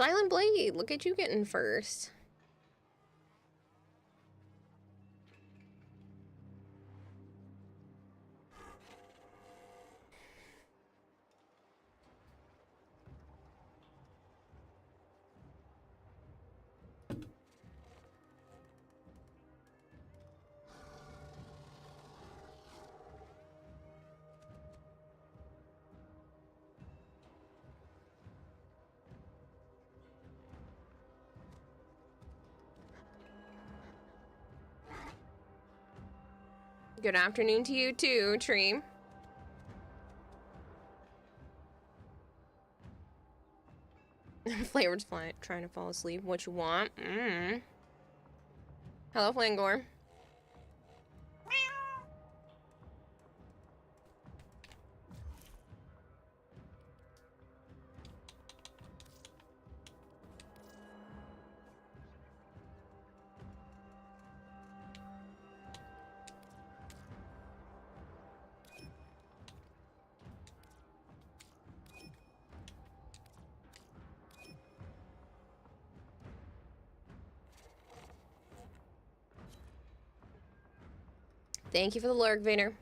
Silent Blade, look at you getting first. Good afternoon to you too, Tree. Flavored's trying to fall asleep. What you want? Hello, Flangor. Thank you for the lurk, Vader.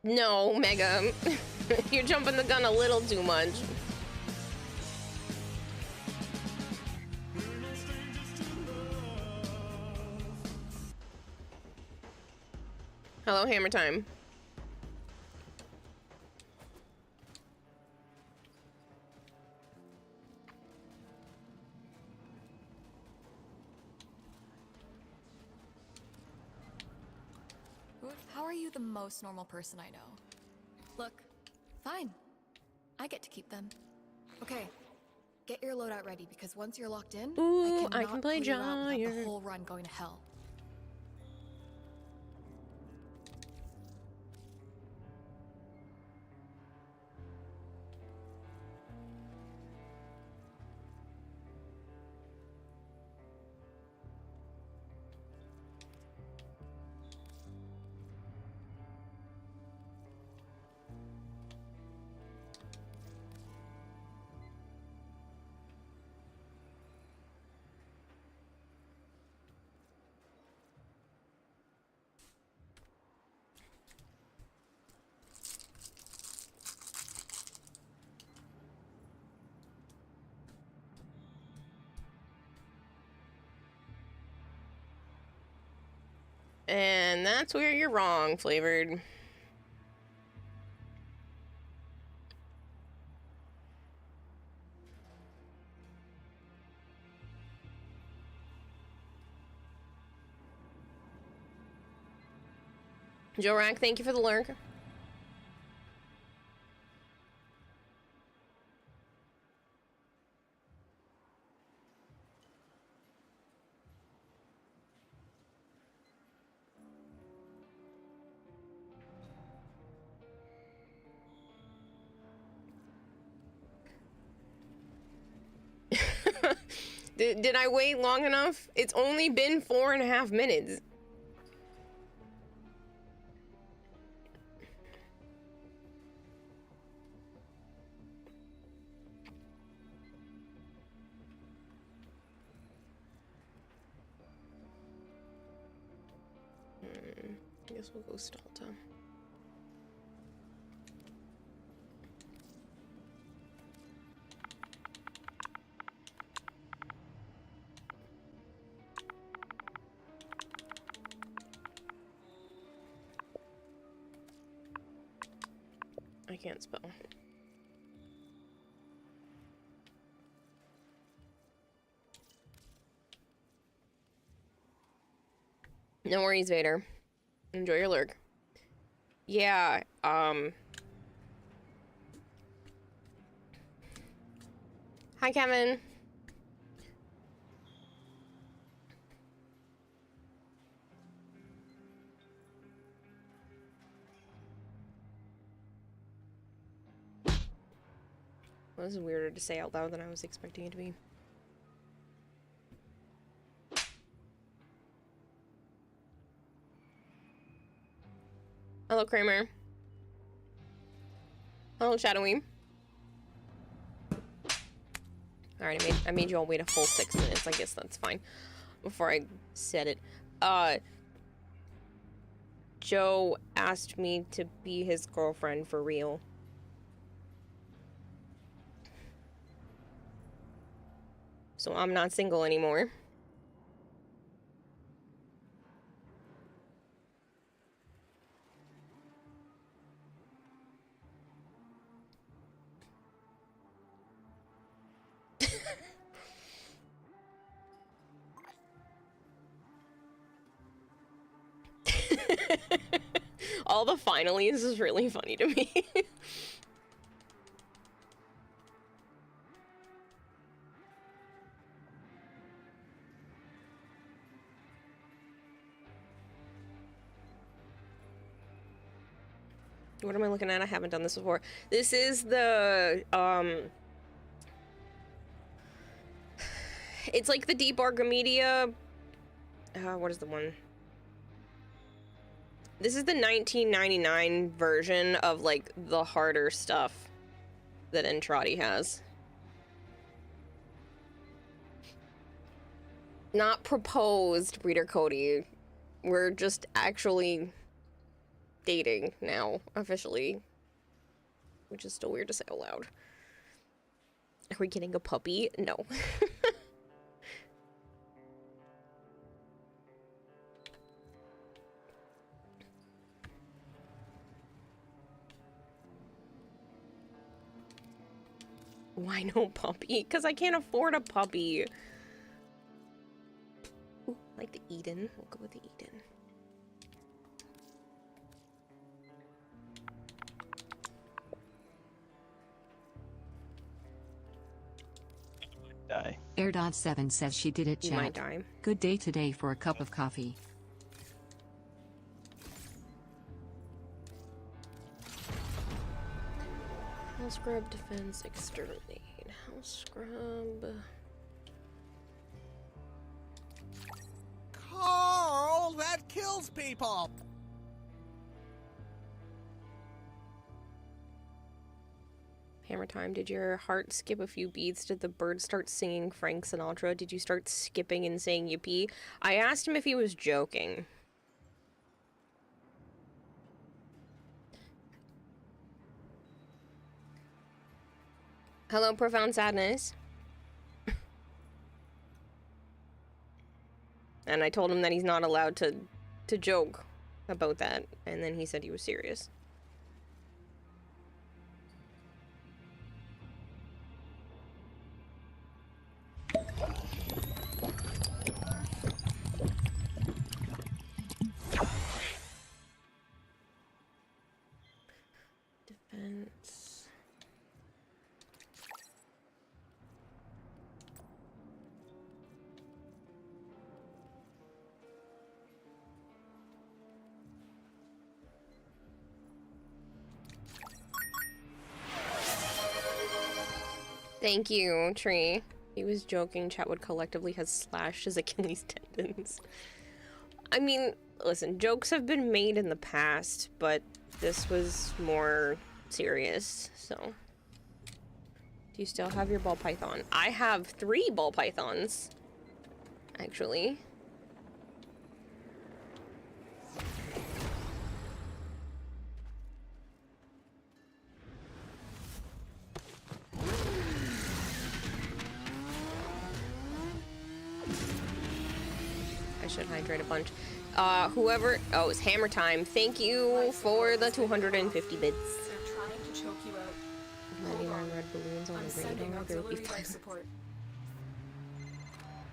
No, Mega. You're jumping the gun a little too much. Hello, Hammer Time. How are you the most normal person I know? Look, fine. I get to keep them. Okay, get your loadout ready because once you're locked in, Ooh, I I can play pull you out without the Gyre. whole run going to hell. And that's where you're wrong, Flavored. Jorak, thank you for the lurk. Did I wait long enough? It's only been 4.5 minutes. I guess we'll go Stalta. I can't spell. No worries, Vader. Enjoy your lurk. Yeah, Hi, Kevin. Well, this is weirder to say out loud than I was expecting it to be. Hello, Kramer. Oh, Shadowy. Alright, I made you all wait a full 6 minutes. I guess that's fine. Before I said it. Joe asked me to be his girlfriend for real. So I'm not single anymore. All the finalies is really funny to me. What am I looking at? I haven't done this before. This is the, it's like the Deep Argomedia, what is the one? This is the 1999 version of, like, the harder stuff that Entrati has. Not proposed, Reader Cody. We're just actually dating now, officially. Which is still weird to say out loud. Are we getting a puppy? No. Why no puppy? Because I can't afford a puppy. Ooh, like the Eden. We'll go with the Eden. Die. Airdod7 says she did it, You chat. might die. Good day today for a cup of coffee. House scrub, defense, exterminate. House scrub. Carl, that kills people! Hammer time. Did your heart skip a few beats? Did the bird start singing Frank Sinatra? Did you start skipping and saying yippee? I asked him if he was joking. Hello, Profound Sadness. And I told him that he's not allowed to joke about that, and then he said he was serious. Defense. Thank you, Tree. He was joking. Chatwood collectively has slashed his Achilles tendons. I mean, listen, jokes have been made in the past, but this was more serious, so. Do you still have your ball python? I have 3 ball pythons, actually. I should hydrate a bunch. Whoever... Oh, it's hammer time. Thank you for the 250 bits. They're trying to choke you out. 99 red balloons on I'm the sending radar. There will be auxiliary life 5. support.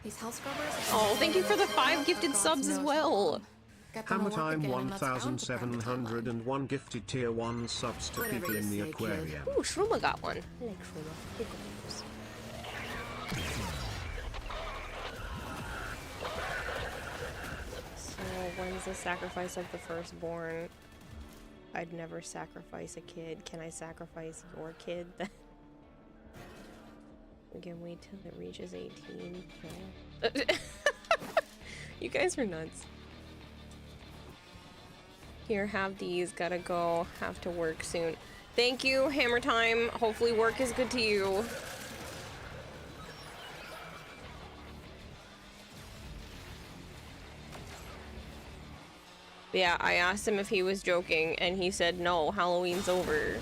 These hell scrubbers. Oh, thank you for the 5 gifted subs as well. Get them Hammer to work time again, and that's bound to prime the timeline. 1701 gifted tier 1 subs to Whatever people you in the say, kid. aquarium. Ooh, Shruma got one. I like Shruma. Good games. So, when's the sacrifice of the firstborn? I'd never sacrifice a kid. Can I sacrifice your kid? We can wait till it reaches 18. No. You guys are nuts. Here, have these. Gotta go. Have to work soon. Thank you, Hammer Time. Hopefully work is good to you. Yeah, I asked him if he was joking, and he said no, Halloween's over.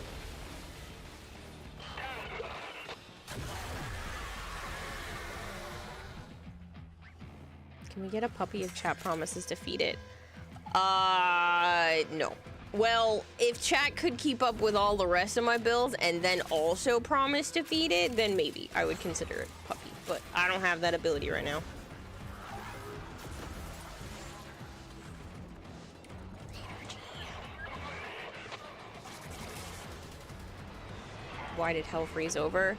Can we get a puppy if chat promises to feed it? No. Well, if chat could keep up with all the rest of my bills and then also promise to feed it, then maybe I would consider it a puppy. But I don't have that ability right now. Why did hell freeze over?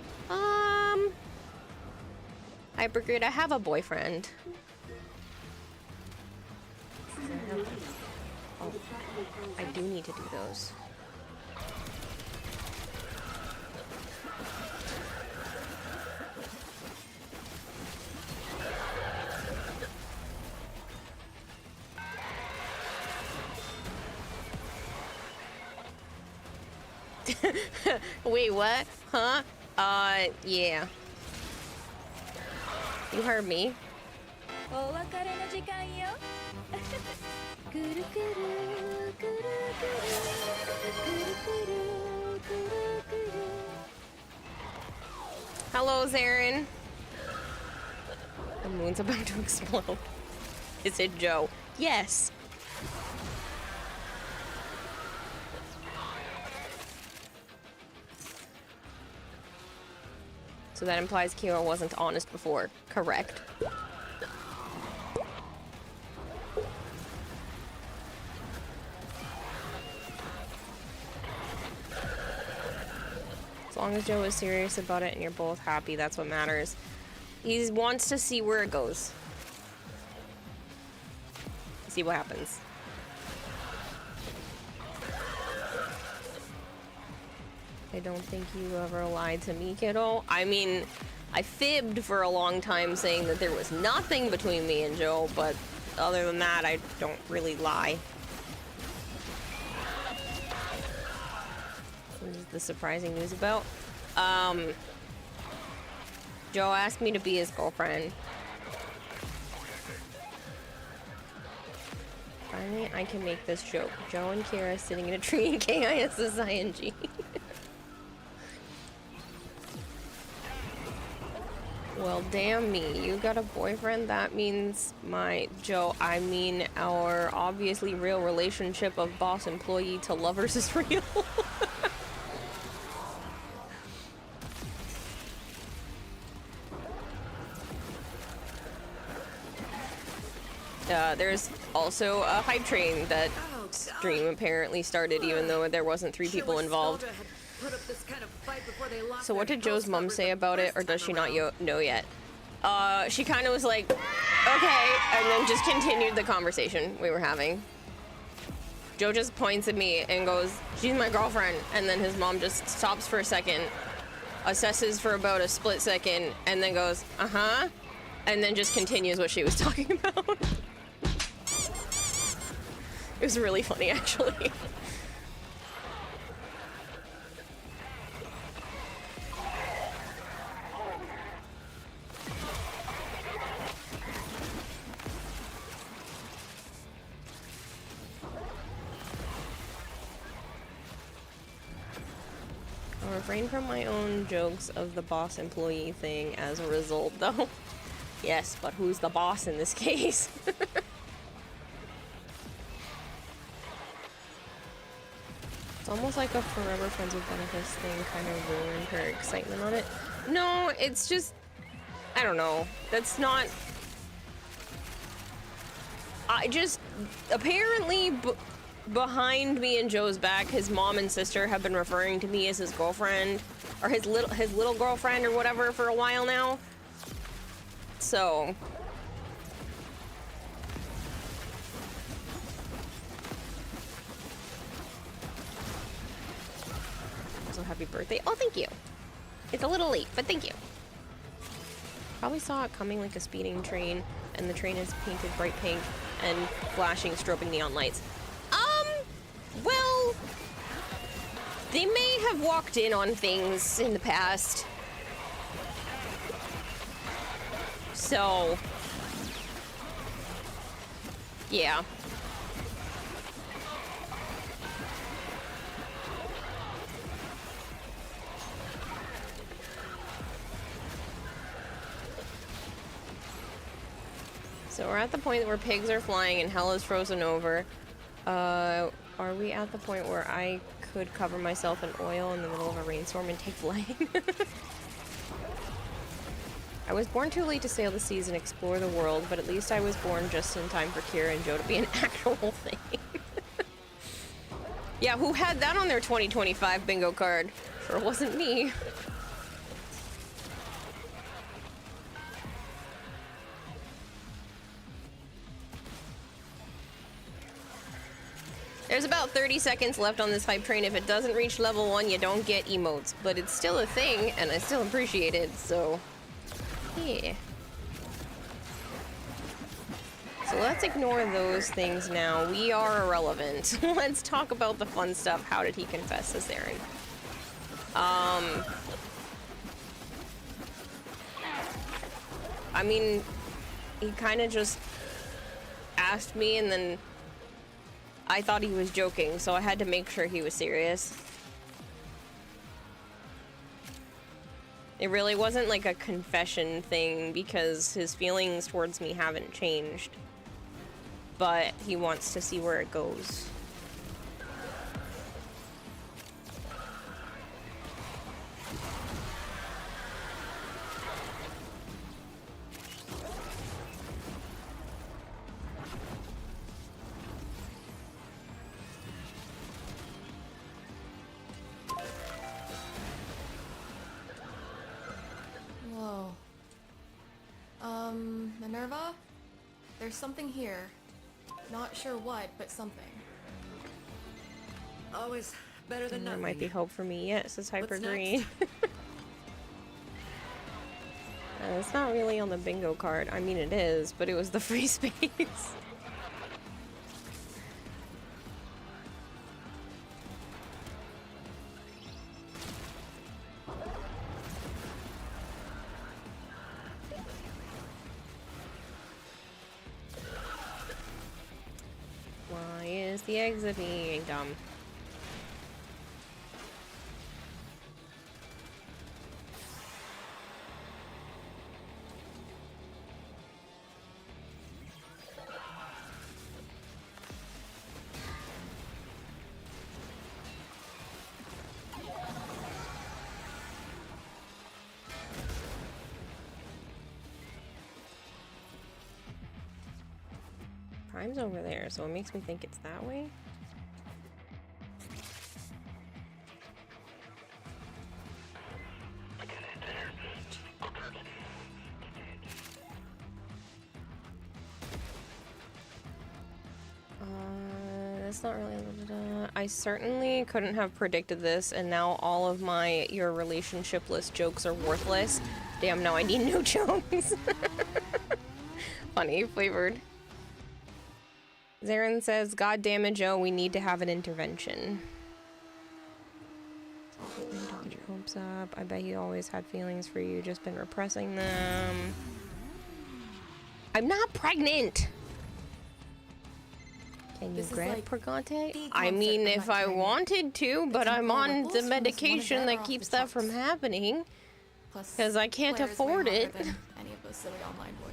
Hypergrid, I have a boyfriend. Oh, I do need to do those. Wait, what? Huh? Yeah. You heard me. Hello, Zarin. The moon's about to explode. Is it Joe? Yes. So that implies Kira wasn't honest before. Correct. As long as Joe is serious about it and you're both happy, that's what matters. He wants to see where it goes. See what happens. I don't think you ever lied to me, kiddo. I mean, I fibbed for a long time saying that there was nothing between me and Joe, but other than that, I don't really lie. What is the surprising news about? Joe asked me to be his girlfriend. Finally, I can make this joke. Joe and Kira sitting in a tree in KISSING. Well, damn me. You got a boyfriend? That means Joe, I mean our obviously real relationship of boss employee to lovers is real. There's also a hype train that stream apparently started, even though there wasn't 3 people involved. So what did Joe's mom say about it, or does she not know yet? She kind of was like, okay, and then just continued the conversation we were having. Joe just points at me and goes, she's my girlfriend, and then his mom just stops for a second, assesses for about a split second, and then goes, uh-huh, and then just continues what she was talking about. It was really funny, actually. I'll refrain from my own jokes of the boss employee thing as a result, though. Yes, but who's the boss in this case? It's almost like a forever friends with benefits thing kind of ruined her excitement on it. No, it's just, I don't know. That's not, I just, apparently behind me and Joe's back, his mom and sister have been referring to me as his girlfriend, or his little girlfriend or whatever for a while now. So happy birthday. Oh, thank you. It's a little late, but thank you. Probably saw it coming like a speeding train, and the train is painted bright pink and flashing, strobing neon lights. Well, They may have walked in on things in the past. So, yeah. So we're at the point where pigs are flying and hell is frozen over. Are we at the point where I could cover myself in oil in the middle of a rainstorm and take flight? I was born too late to sail the seas and explore the world, but at least I was born just in time for Kira and Joe to be an actual thing. Yeah, who had that on their 2025 bingo card? Sure wasn't me. There's about 30 seconds left on this hype train. If it doesn't reach level 1, you don't get emotes. But it's still a thing, and I still appreciate it, so... yeah. So let's ignore those things now. We are irrelevant. Let's talk about the fun stuff. How did he confess to Saren? I mean, he kind of just asked me, and then I thought he was joking, so I had to make sure he was serious. It really wasn't like a confession thing because his feelings towards me haven't changed. But he wants to see where it goes. Whoa. Minerva? There's something here. Not sure what, but something. Always better than There nothing. might be hope for me. Yes, it's Hyper What's Green. It's not really on the bingo card. I mean, it is, but it was the free space. Why is the exit being dumb? Prime's over there, so it makes me think it's that way. That's not really... I certainly couldn't have predicted this, and now all of my "your relationshipless" jokes are worthless. Damn, now I need new jokes. Funny flavored. Zarin says, "God damn it, Joe, we need to have an intervention." Don't get your hopes up. I bet he always had feelings for you, just been repressing them. I'm not pregnant! Can you This is grab like Pregante? the I mean, concept if of I not training. wanted to, but I'm all on rebels the from this one medication event that are off keeps the that from charts. happening. Plus, 'Cause I can't Claire's way afford hotter it. than any of those silly online boys.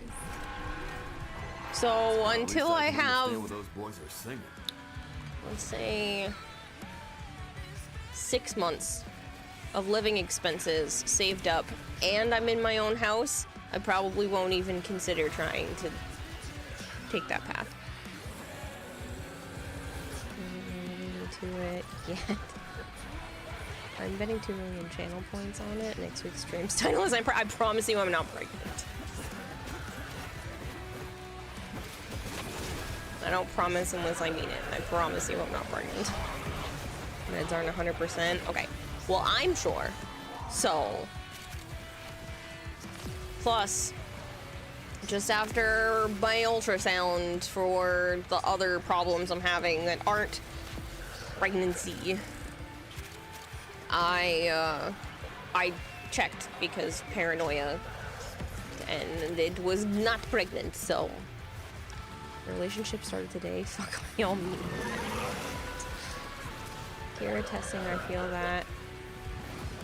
So At until least I can understand have, what those boys are singing. let's say, 6 months of living expenses saved up, and I'm in my own house, I probably won't even consider trying to take that path. To it yet. I'm betting 2 million channel points on it. Next week's stream's title is I promise you I'm not pregnant. I don't promise unless I mean it. I promise you I'm not pregnant. Meds aren't 100%. Okay. Well, I'm sure. So. Plus, just after my ultrasound for the other problems I'm having that aren't pregnancy. I checked because paranoia, and it was not pregnant, so. The relationship started today. Fuck y'all mean. Kira testing, I feel that.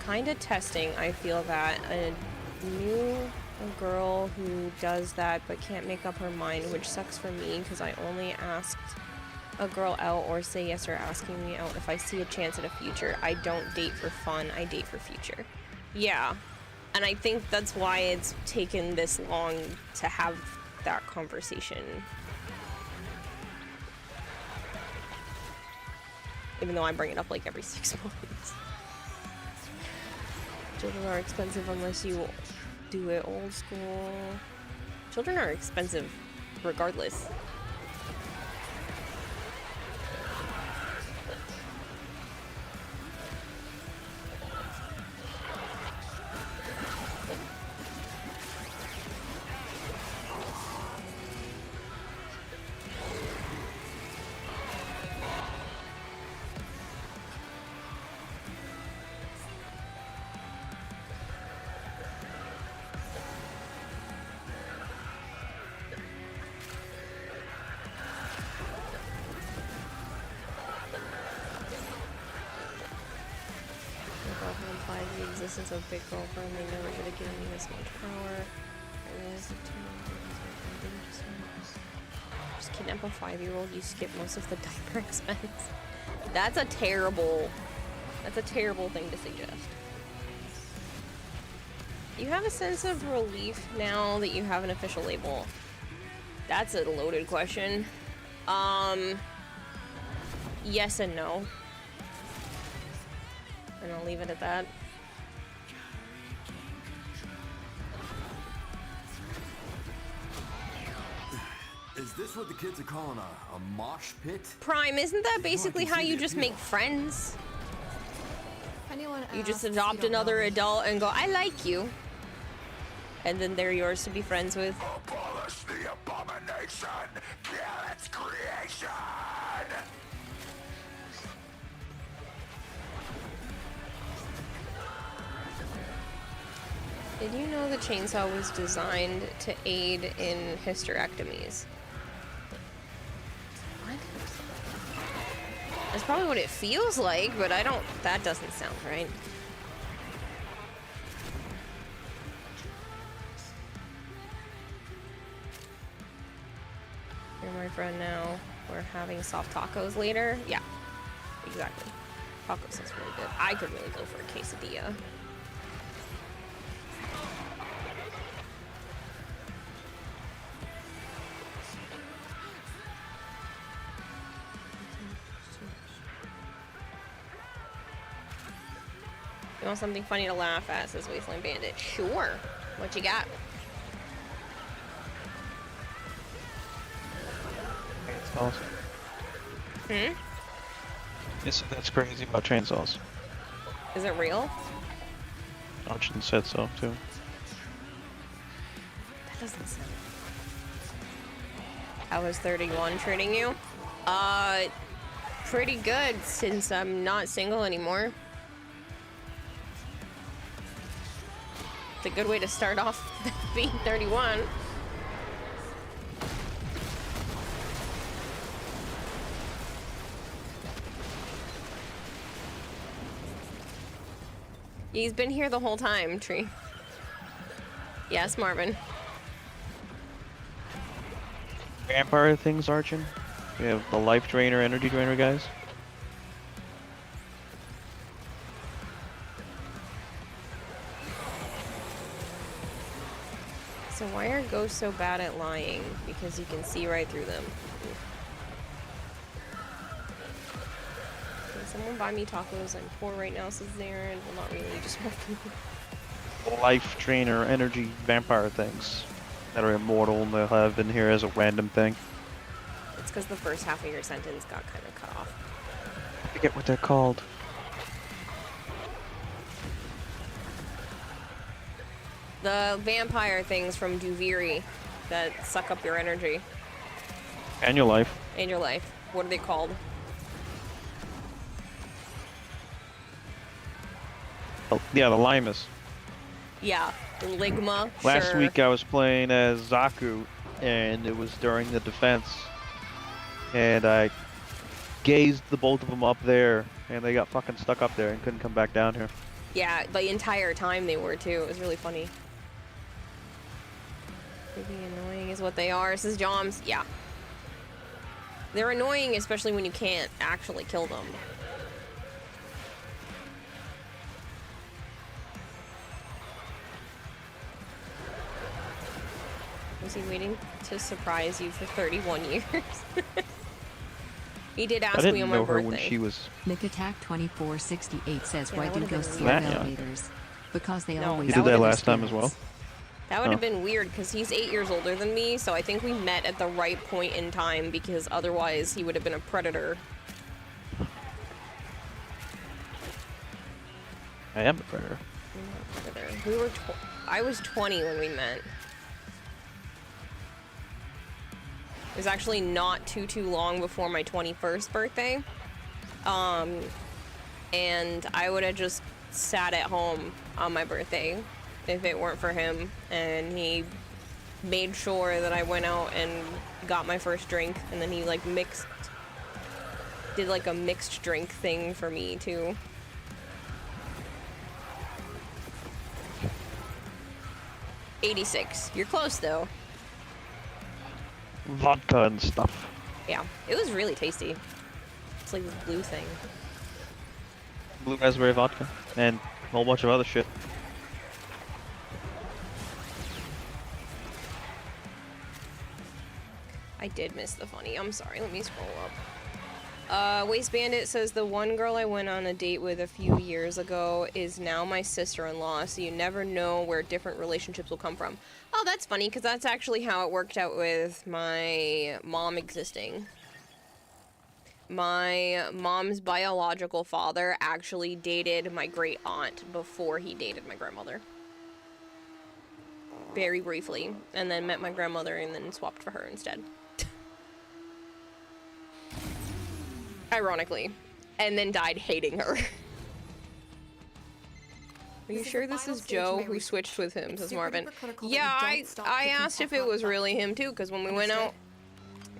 Kinda testing, I feel that. I knew a girl who does that but can't make up her mind, which sucks for me because I only asked a girl out or say yes or asking me out if I see a chance at a future. I don't date for fun, I date for future. Yeah, and I think that's why it's taken this long to have that conversation. Even though I bring it up like every 6 months. Children are expensive unless you do it old school. Children are expensive regardless. Existence of big girlfriend, they never should have given me this much power. I realized it too. Just kidnap a 5-year-old, you skip most of the diaper expense. That's a terrible thing to suggest. You have a sense of relief now that you have an official label. That's a loaded question. Yes and no. And I'll leave it at that. Is this what the kids are calling a mosh pit? Prime, isn't that basically how you just make friends? You just adopt another adult and go, I like you. And then they're yours to be friends with. Abolish the abomination! Kill its creation! Did you know the chainsaw was designed to aid in hysterectomies? What? That's probably what it feels like, but that doesn't sound right. You're my friend now. We're having soft tacos later. Yeah, exactly. Tacos is really good. I could really go for a quesadilla. You want something funny to laugh at, says Wasteland Bandit. Sure. What you got? Chainsaws. Hmm? Yes, that's crazy about chainsaws. Is it real? Arjun said so, too. That doesn't sound... How was 31 treating you? Pretty good, since I'm not single anymore. It's a good way to start off being 31. He's been here the whole time, Tree. Yes, Marvin. Vampire things, Arjun. We have the life drainer, energy drainer guys. So why are ghosts so bad at lying? Because you can see right through them. Can someone buy me tacos? I'm poor right now, says Aaron. Well, not really, just working. Life drainer, energy, vampire things that are immortal and they'll have in here as a random thing. It's because the first half of your sentence got kind of cut off. I forget what they're called. The vampire things from Duviri that suck up your energy And your life. and your life. What are they called? Yeah, the Limus. Yeah, the Ligma. Last sure. week I was playing as Zaku, and it was during the defense, and I gazed the both of them up there, and they got fucking stuck up there and couldn't come back down here. Yeah, the entire time they were too. It was really funny. Maybe annoying is what they are, says Joms. Yeah. They're annoying, especially when you can't actually kill them. Was he waiting to surprise you for 31 years? He did I ask me didn't on my know her birthday. when she was. Nick Attack 2468 says, Yeah, why that do would've been ghosts weird. love Yeah. elevators? Because they No, always You that did that would've last been time as well. That would have Oh. been weird because he's 8 years older than me, so I think we met at the right point in time because otherwise he would have been a predator. I am a predator. We were I was 20 when we met. It was actually not too long before my 21st birthday. And I would have just sat at home on my birthday if it weren't for him, and he made sure that I went out and got my first drink, and then he like did like a mixed drink thing for me too. $86. You're close though. Vodka and stuff. Yeah, it was really tasty. It's like this blue thing. Blue raspberry vodka. And a whole bunch of other shit. I did miss the funny. I'm sorry. Let me scroll up. Waste Bandit says the one girl I went on a date with a few years ago is now my sister-in-law, so you never know where different relationships will come from. Oh, that's funny, because that's actually how it worked out with my mom existing. My mom's biological father actually dated my great aunt before he dated my grandmother. Very briefly, and then met my grandmother and then swapped for her instead. Ironically, and then died hating her. Are you sure this is Joe? We switched with him, says Marvin. Yeah, I asked if it was really him too, because when we went out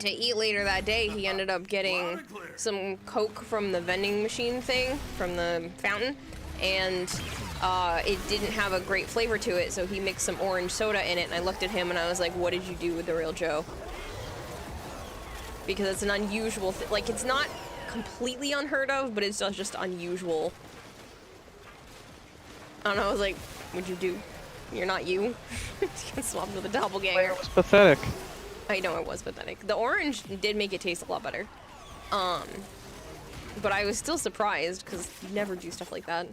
to eat later that day, he ended up getting some Coke from the vending machine thing, from the fountain, and it didn't have a great flavor to it, so he mixed some orange soda in it, and I looked at him and I was like, what did you do with the real Joe? Because it's an unusual thing. Like, it's not completely unheard of, but it's just unusual. I don't know, I was like, what'd you do? You're not you. You get swapped with a doppelganger. It was pathetic. I know it was pathetic. The orange did make it taste a lot better. But I was still surprised, because you never do stuff like that.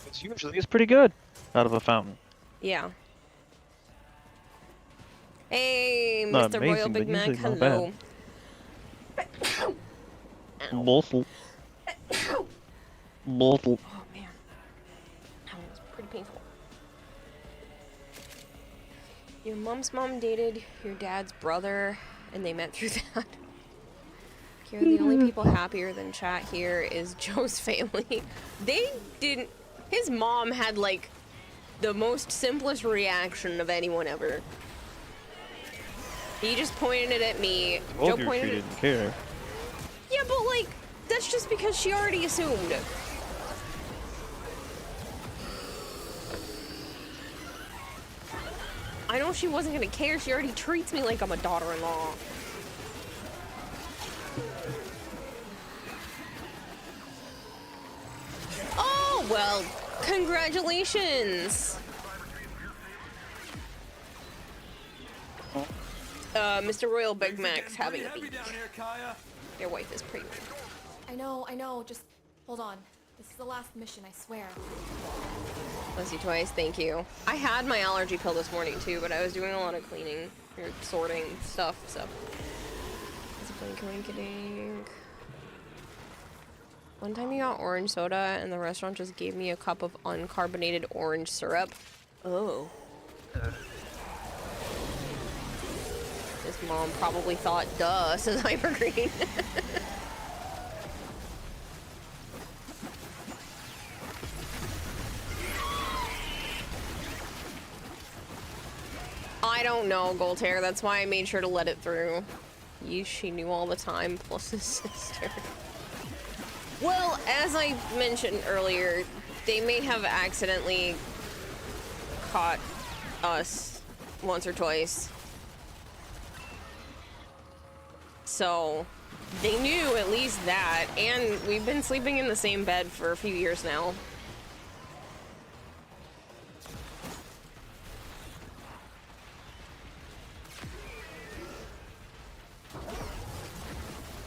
It's pretty good out of a fountain. Yeah. Hey, Not Mr. Royal amazing, Big but Mac, usually not hello. Mortal. Mortal. Oh man, that one was pretty painful. Your mom's mom dated your dad's brother, and they met through that. Kira, the only people happier than chat here is Joe's family. They didn't. His mom had like the most simplest reaction of anyone ever. He just pointed it at me. Joe She pointed it. didn't care. Yeah, but like, that's just because she already assumed. I know she wasn't gonna care. She already treats me like I'm a daughter-in-law. Oh, well, congratulations. Mr. Royal Big Mac's having a baby. Their wife is pregnant. I know, just hold on. This is the last mission, I swear. Bless you twice, thank you. I had my allergy pill this morning too, but I was doing a lot of cleaning or sorting stuff, so. It's a blink-a-wink-a-dink. One time you got orange soda and the restaurant just gave me a cup of uncarbonated orange syrup. Oh. This mom probably thought, duh, says Hypergreen. I don't know, Goldhair. That's why I made sure to let it through. She knew all the time, plus his sister. Well, as I mentioned earlier, they may have accidentally caught us once or twice. So, they knew at least that, and we've been sleeping in the same bed for a few years now.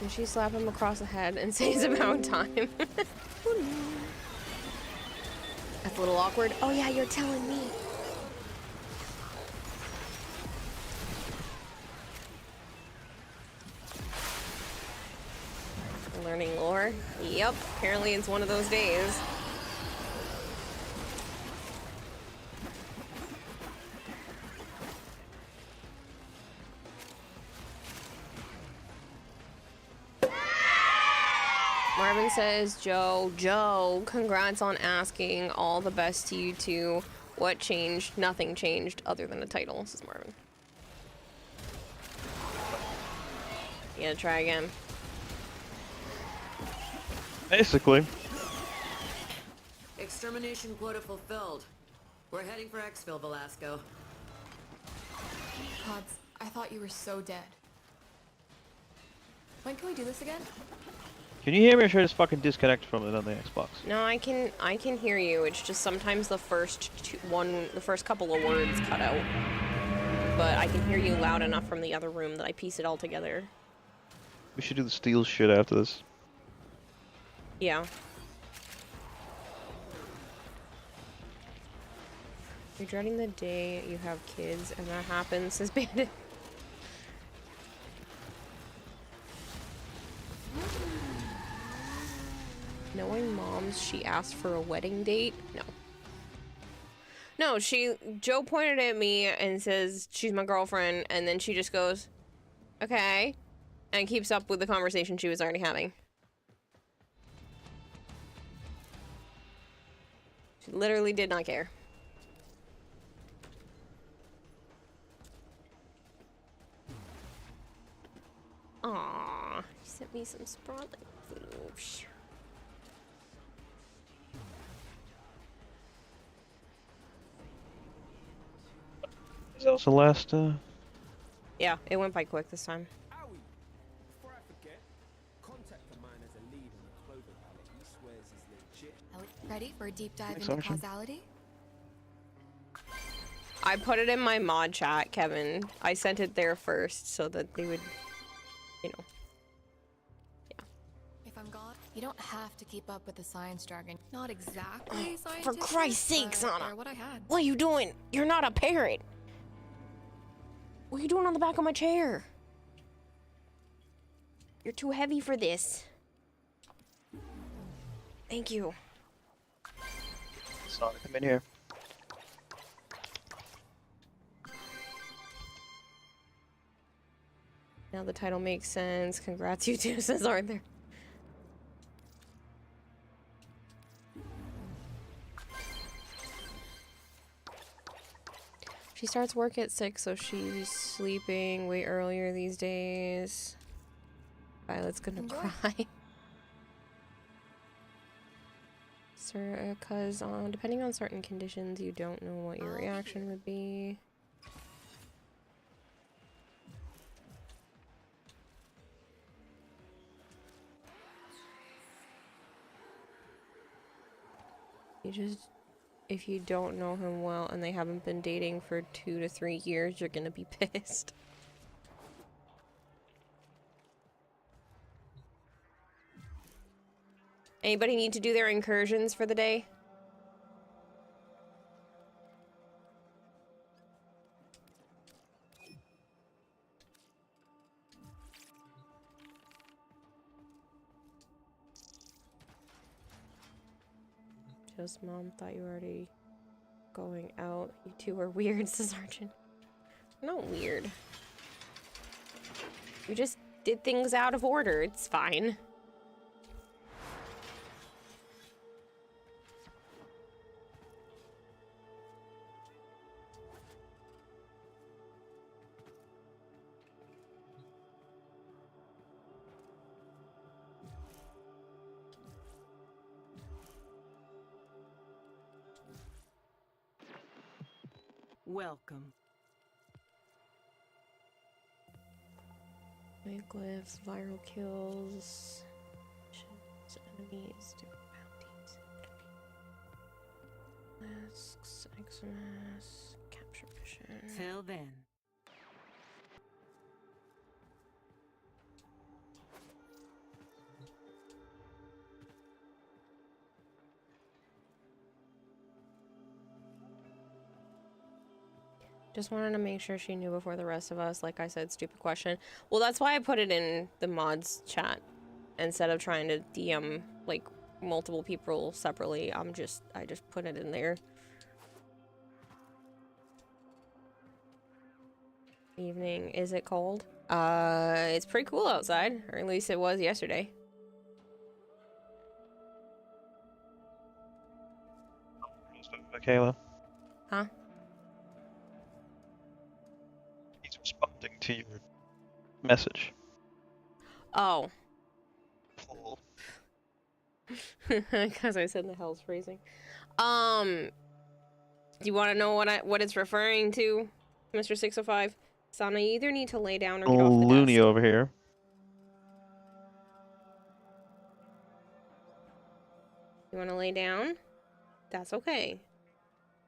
And she slap him across the head and say it's about time. That's a little awkward. Oh yeah, you're telling me. Learning lore? Yep, apparently it's one of those days. Marvin says, Joe, congrats on asking. All the best to you two. What changed? Nothing changed other than the title, says Marvin. You gotta try again. Basically. Extermination quota fulfilled. We're heading for Xville, Velasco. Pods, I thought you were so dead. When can we do this again? Can you hear me or should I just fucking disconnect from it on the Xbox? No, I can hear you. It's just sometimes the first couple of words cut out. But I can hear you loud enough from the other room that I piece it all together. We should do the steel shit after this. Yeah. You're dreading the day you have kids and that happens, says Bandit. Knowing moms, she asked for a wedding date? No. No, Joe pointed at me and says she's my girlfriend, and then she just goes, okay, and keeps up with the conversation she was already having. She literally did not care. Aww, she sent me some sprawling food. That was the last, Yeah, it went by quick this time. Owie! Before I forget, contact the man as a lead on the Clover palette. He swears he's legit. Ready for a deep dive Thanks, into Archie. causality? I put it in my mod chat, Kevin. I sent it there first so that they would, you know. Yeah. If I'm gone, you don't have to keep up with the science jargon. Not exactly scientific. For Christ's sake, but Sana. they're what I had. What are you doing? You're not a parrot. What are you doing on the back of my chair? You're too heavy for this. Thank you. Sonic, come in here. Now the title makes sense. Congrats, you two, says Arthur. She starts work at 6, so she's sleeping way earlier these days. Violet's gonna cry. Sir, cause depending on certain conditions, you don't know what your reaction would be. If you don't know him well and they haven't been dating for 2 to 3 years, you're gonna be pissed. Anybody need to do their incursions for the day? Just mom thought you were already going out. You two were weird, says Arjun. We're not weird. We just did things out of order. It's fine. Welcome. Glyphs, viral kills, enemies, different bounties, masks, exomas, capture mission. Till then. Just wanted to make sure she knew before the rest of us. Like I said, stupid question. Well, that's why I put it in the mods chat instead of trying to DM like multiple people separately. I just put it in there. Evening, is it cold? It's pretty cool outside, or at least it was yesterday. Michaela. Huh? He's responding to your message. Oh. Because I said the hell's freezing. Do you want to know what it's referring to, Mr. 605? Sana, you either need to lay down or get off the Looney desk. over here. You want to lay down? That's okay.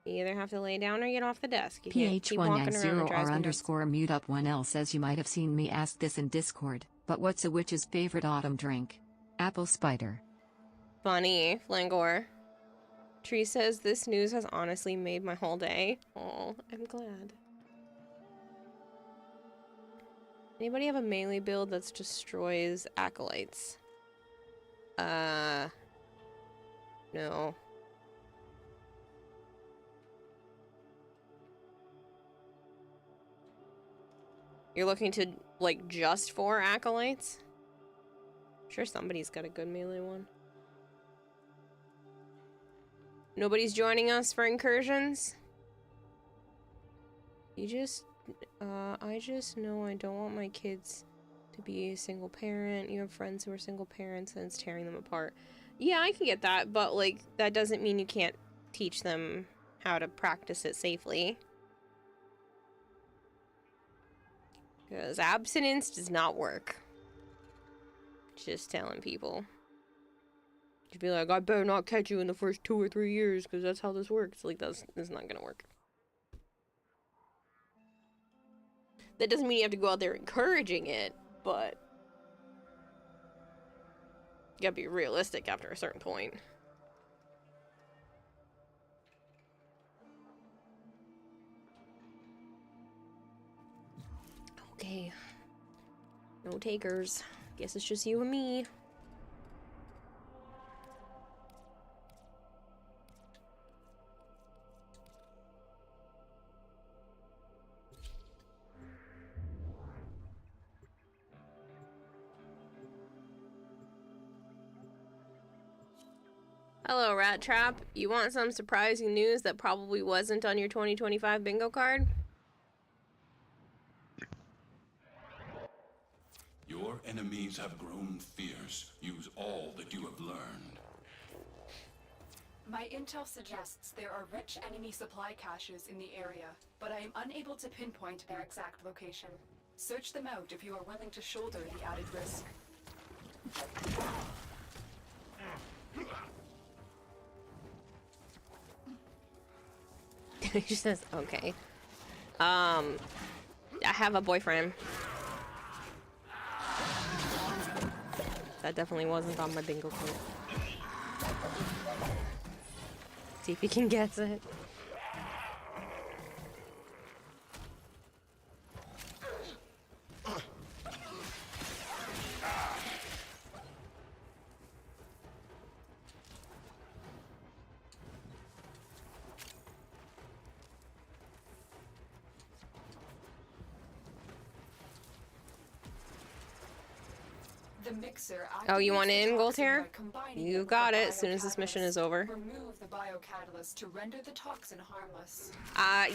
You either have to lay down or get off the desk. You can't keep walking around and drive me nuts. PH190R_mute-up1L says you might have seen me ask this in Discord, but what's a witch's favorite autumn drink? Apple cider. Funny, Flangor. Tree says this news has honestly made my whole day. Oh, I'm glad. Anybody have a melee build that destroys acolytes? No. You're looking to, like, just for acolytes? Sure, somebody's got a good melee one. Nobody's joining us for incursions? I just know I don't want my kids to be a single parent. You have friends who are single parents and it's tearing them apart. Yeah, I can get that, but, like, that doesn't mean you can't teach them how to practice it safely. Because abstinence does not work. Just telling people. You'd be like, I better not catch you in the first 2 or 3 years, because that's how this works. Like, that's not gonna work. That doesn't mean you have to go out there encouraging it, but you gotta be realistic after a certain point. Okay. No takers. Guess it's just you and me. Hello, Rat Trap. You want some surprising news that probably wasn't on your 2025 bingo card? Your enemies have grown fierce. Use all that you have learned. My intel suggests there are rich enemy supply caches in the area, but I am unable to pinpoint their exact location. Search them out if you are willing to shoulder the added risk. He says, okay. I have a boyfriend. That definitely wasn't on my bingo card. See if he can guess it. The mixer Oh, you want activates in, the toxin Goltair? by combining You it with got the it as soon as this mission is over. Remove the biocatalyst to render the toxin harmless.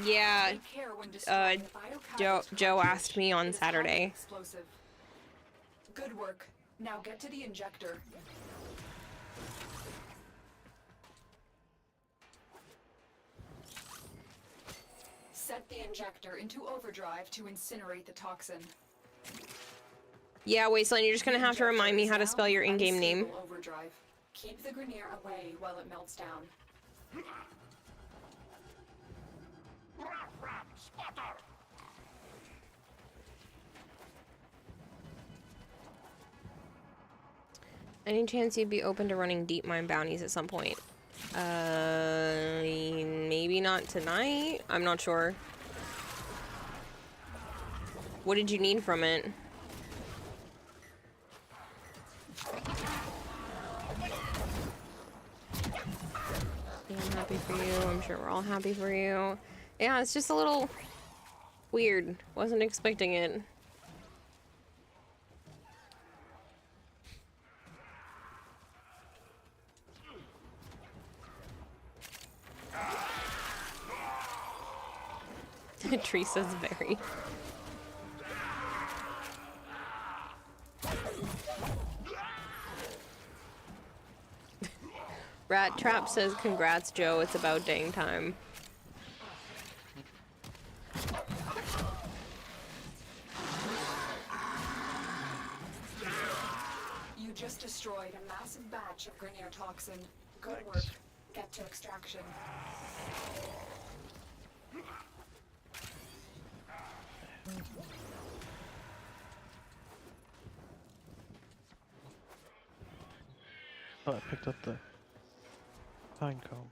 Yeah. Take care when destroying the biocatalyst Joe cartridge. asked me on It is highly Saturday. explosive. Good work. Now get to the injector. Set injector into overdrive to incinerate the toxin. Yeah, Wasteland, you're just gonna have to remind me how to spell your in-game name. Unstable overdrive. Keep the Grenier away while it melts down. Any chance you'd be open to running deep mine bounties at some point? Maybe not tonight? I'm not sure. What did you need from it? Yeah, I'm happy for you. I'm sure we're all happy for you. Yeah, it's just a little weird. Wasn't expecting it. Teresa's very. Rat Trap says, congrats, Joe. It's about dang time. You just destroyed a massive batch of Grenier toxin. Good work. Get to extraction. Oh, I picked up the pine cone.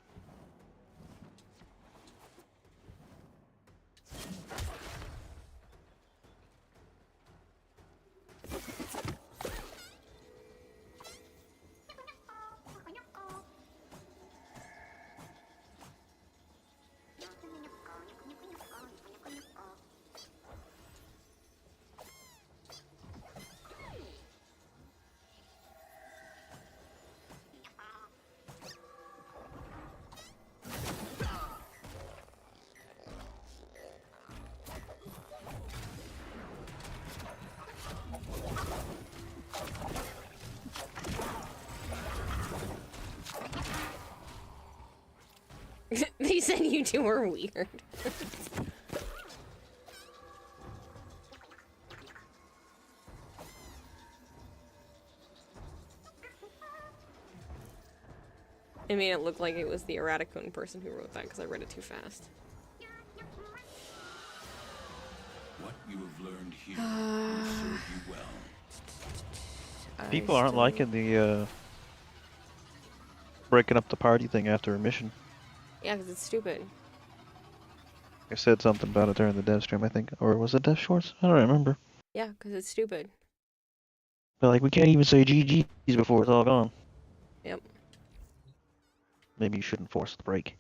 They said you two were weird. It made it look like it was the Erraticone person who wrote that because I read it too fast. What you have learned here will serve you well. People aren't liking the breaking up the party thing after a mission. Yeah, because it's stupid. I said something about it during the dev stream, I think. Or was it Dev Shorts? I don't remember. Yeah, because it's stupid. But like, we can't even say GG's before it's all gone. Yep. Maybe you shouldn't force the break.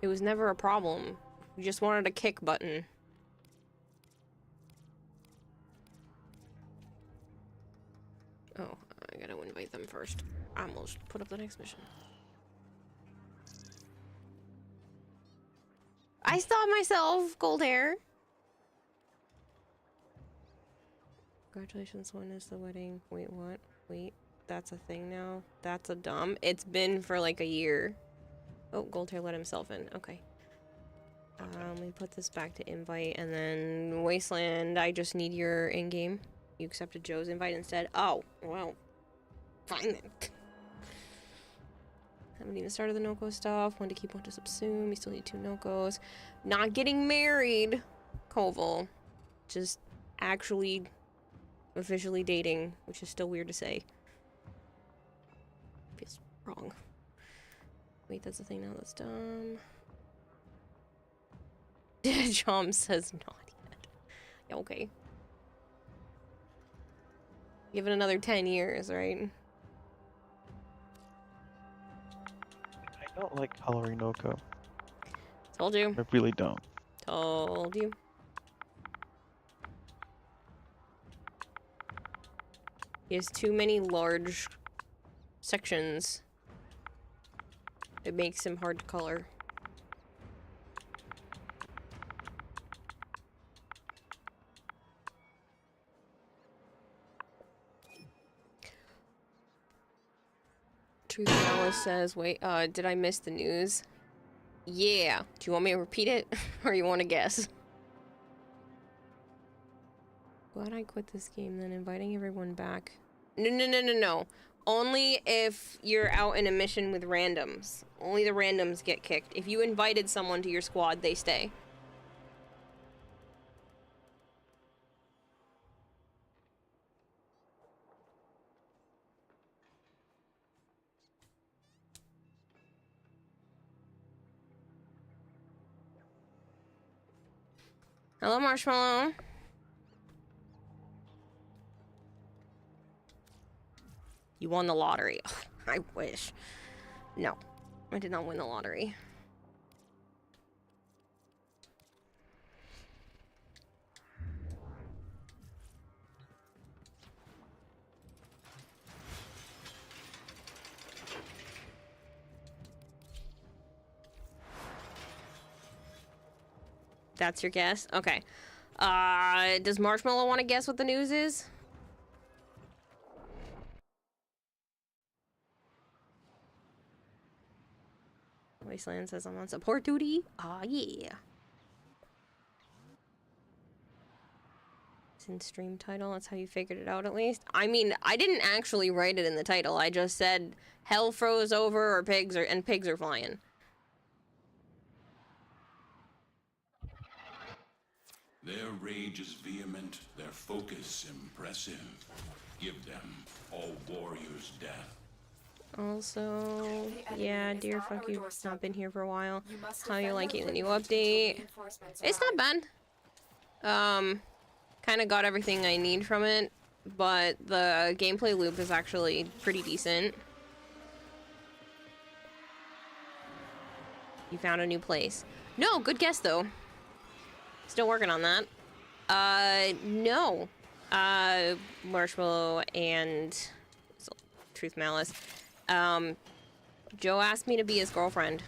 It was never a problem. You just wanted a kick button. Oh, I gotta invite them first. I almost put up the next mission. I stopped myself, gold hair. Congratulations, when is the wedding? Wait, what? Wait, that's a thing now? That's a dumb. It's been for like a year. Oh, gold hair let himself in. Okay. Let me put this back to invite, and then Wasteland, I just need your in-game. You accepted Joe's invite instead. Oh, well, fine then. Haven't even started the Noko stuff. One to keep, one to subsume. You still need 2 Nokos. Not getting married, Koval. Just actually officially dating, which is still weird to say. Feels wrong. Wait, that's the thing now. That's dumb. Chom says not yet. Yeah, okay. Give it another 10 years, right? I don't like coloring Noko. Told you. I really don't. Told you. He has too many large sections. It makes him hard to color. Truth Alice says, wait, did I miss the news? Yeah. Do you want me to repeat it? Or you want to guess? Glad I quit this game, then inviting everyone back. No. Only if you're out in a mission with randoms. Only the randoms get kicked. If you invited someone to your squad, they stay. Hello, Marshmallow. You won the lottery. I wish. No, I did not win the lottery. That's your guess? Okay. Does Marshmallow want to guess what the news is? Wasteland says I'm on support duty. Ah, yeah. It's in stream title. That's how you figured it out, at least. I mean, I didn't actually write it in the title. I just said hell froze over or pigs are flying. Their rage is vehement, their focus impressive. Give them all warriors' death. Also, yeah, dear, fuck you. Not been here for a while. How you liking the new update? It's not bad. Kind of got everything I need from it, but the gameplay loop is actually pretty decent. You found a new place. No, good guess though. Still working on that. No. Marshmallow and Truth Malice. Joe asked me to be his girlfriend.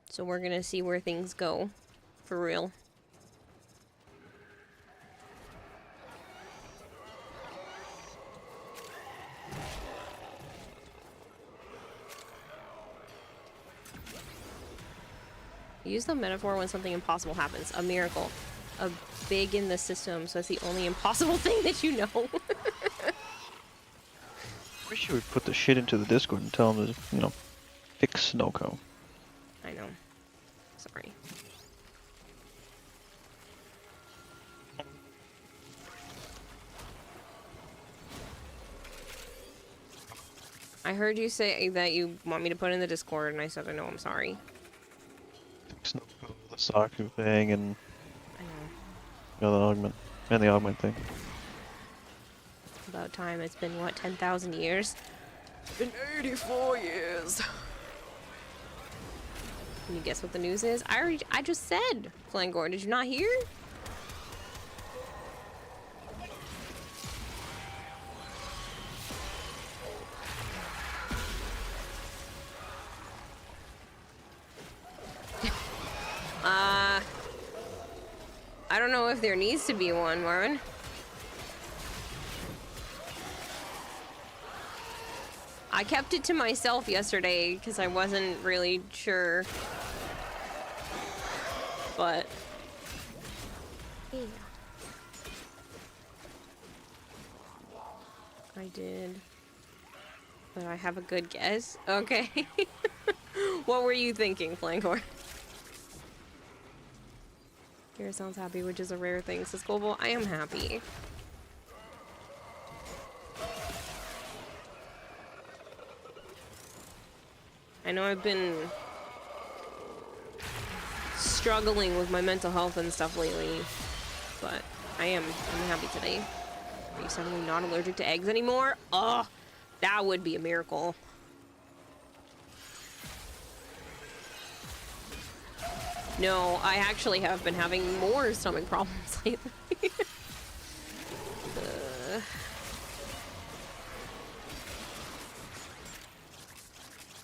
So we're gonna see where things go. For real. Use the metaphor when something impossible happens. A miracle. A big in the system, so it's the only impossible thing that you know. Wish you would put the shit into the Discord and tell them to, you know, fix Snowco. I know. Sorry. I heard you say that you want me to put in the Discord, and I said, I know, I'm sorry. Fix Snowco, the Saku thing, and I know. you know, the augment thing. About time. It's been, what, 10,000 years? It's been 84 years. Can you guess what the news is? I just said, Flangor. Did you not hear? I don't know if there needs to be one, Marvin. I kept it to myself yesterday because I wasn't really sure. But yeah. I did. But I have a good guess. Okay. What were you thinking, Flancor? Kira sounds happy, which is a rare thing. Says Global, I am happy. I know I've been struggling with my mental health and stuff lately, but I'm happy today. Are you suddenly not allergic to eggs anymore? Ugh, that would be a miracle. No, I actually have been having more stomach problems lately.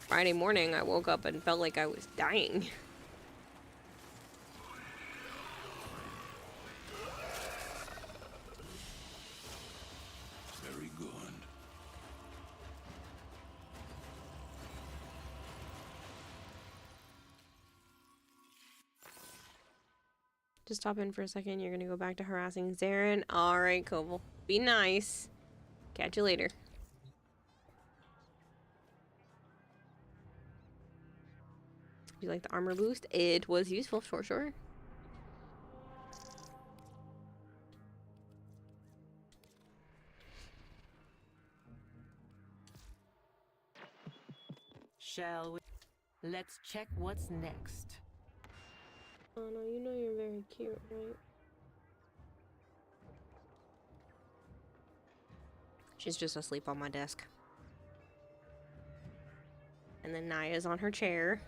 Friday morning, I woke up and felt like I was dying. Very good. Just stop in for a second. You're gonna go back to harassing Zarin. Alright, Koval. Be nice. Catch you later. You like the armor boost? It was useful for sure. Shall we? Let's check what's next. Oh no, you know you're very cute, right? She's just asleep on my desk. And then Naya's on her chair.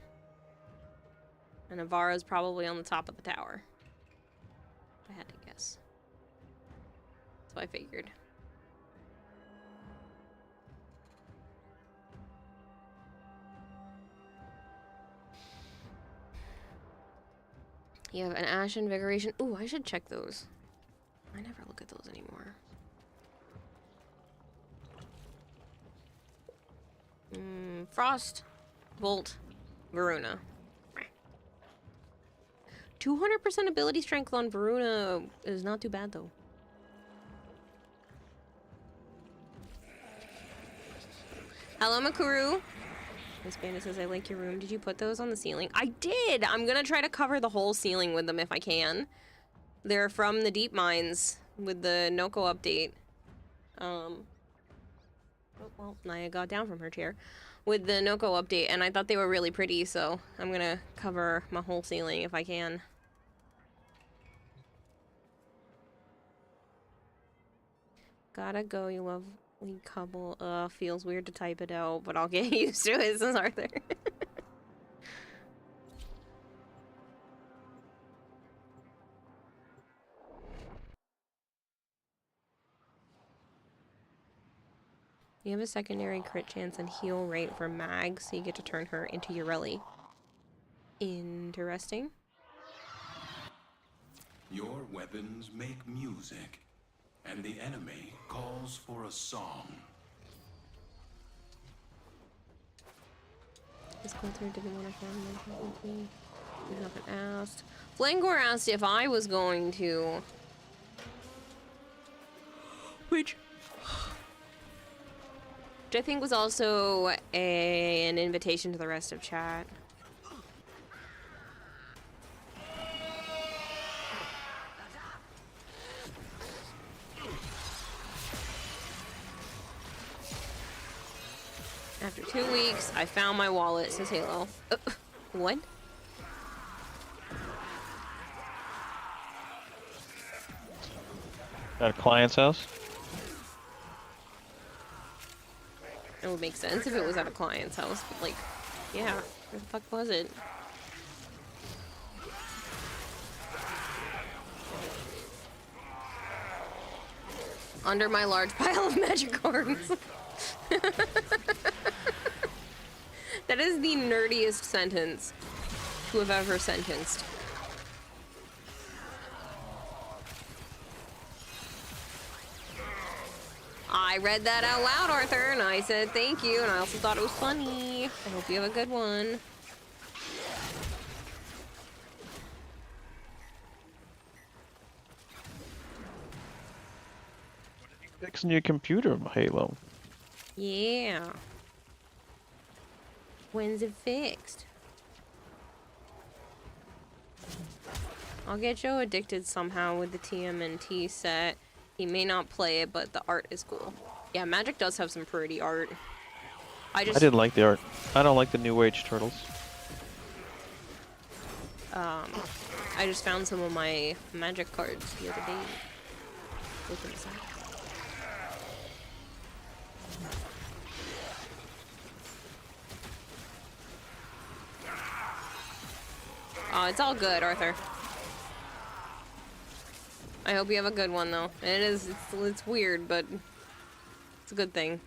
And Avara's probably on the top of the tower. If I had to guess. So I figured. You have an Ash Invigoration. Ooh, I should check those. I never look at those anymore. Frost, Volt, Varuna. 200% ability strength on Varuna is not too bad though. Hello, Makuru. Miss Bandit says, I like your room. Did you put those on the ceiling? I did! I'm gonna try to cover the whole ceiling with them if I can. They're from the Deep Mines with the Noko update. Oh, well, Naya got down from her chair. With the Noko update, and I thought they were really pretty, so I'm gonna cover my whole ceiling if I can. Gotta go, you lovely couple. Feels weird to type it out, but I'll get used to it, says Arthur. You have a secondary crit chance and heal rate for Mag, so you get to turn her into Urelli. Interesting. Your weapons make music, and the enemy calls for a song. This Coulter didn't want to farm me. You haven't asked. Flangor asked if I was going to. Which I think was also an invitation to the rest of chat. After 2 weeks, I found my wallet, says Halo. What? At a client's house? It would make sense if it was at a client's house, but like, yeah, where the fuck was it? Under my large pile of magic cards. That is the nerdiest sentence to have ever sentenced. I read that out loud, Arthur, and I said thank you, and I also thought it was funny. I hope you have a good one. Fixing your computer, Halo. Yeah. When's it fixed? I'll get Joe addicted somehow with the TMNT set. He may not play it, but the art is cool. Yeah, Magic does have some pretty art. I didn't like the art. I don't like the New Age turtles. I just found some of my Magic cards the other day. Open this up. Oh, it's all good, Arthur. I hope you have a good one, though. It's weird, but it's a good thing.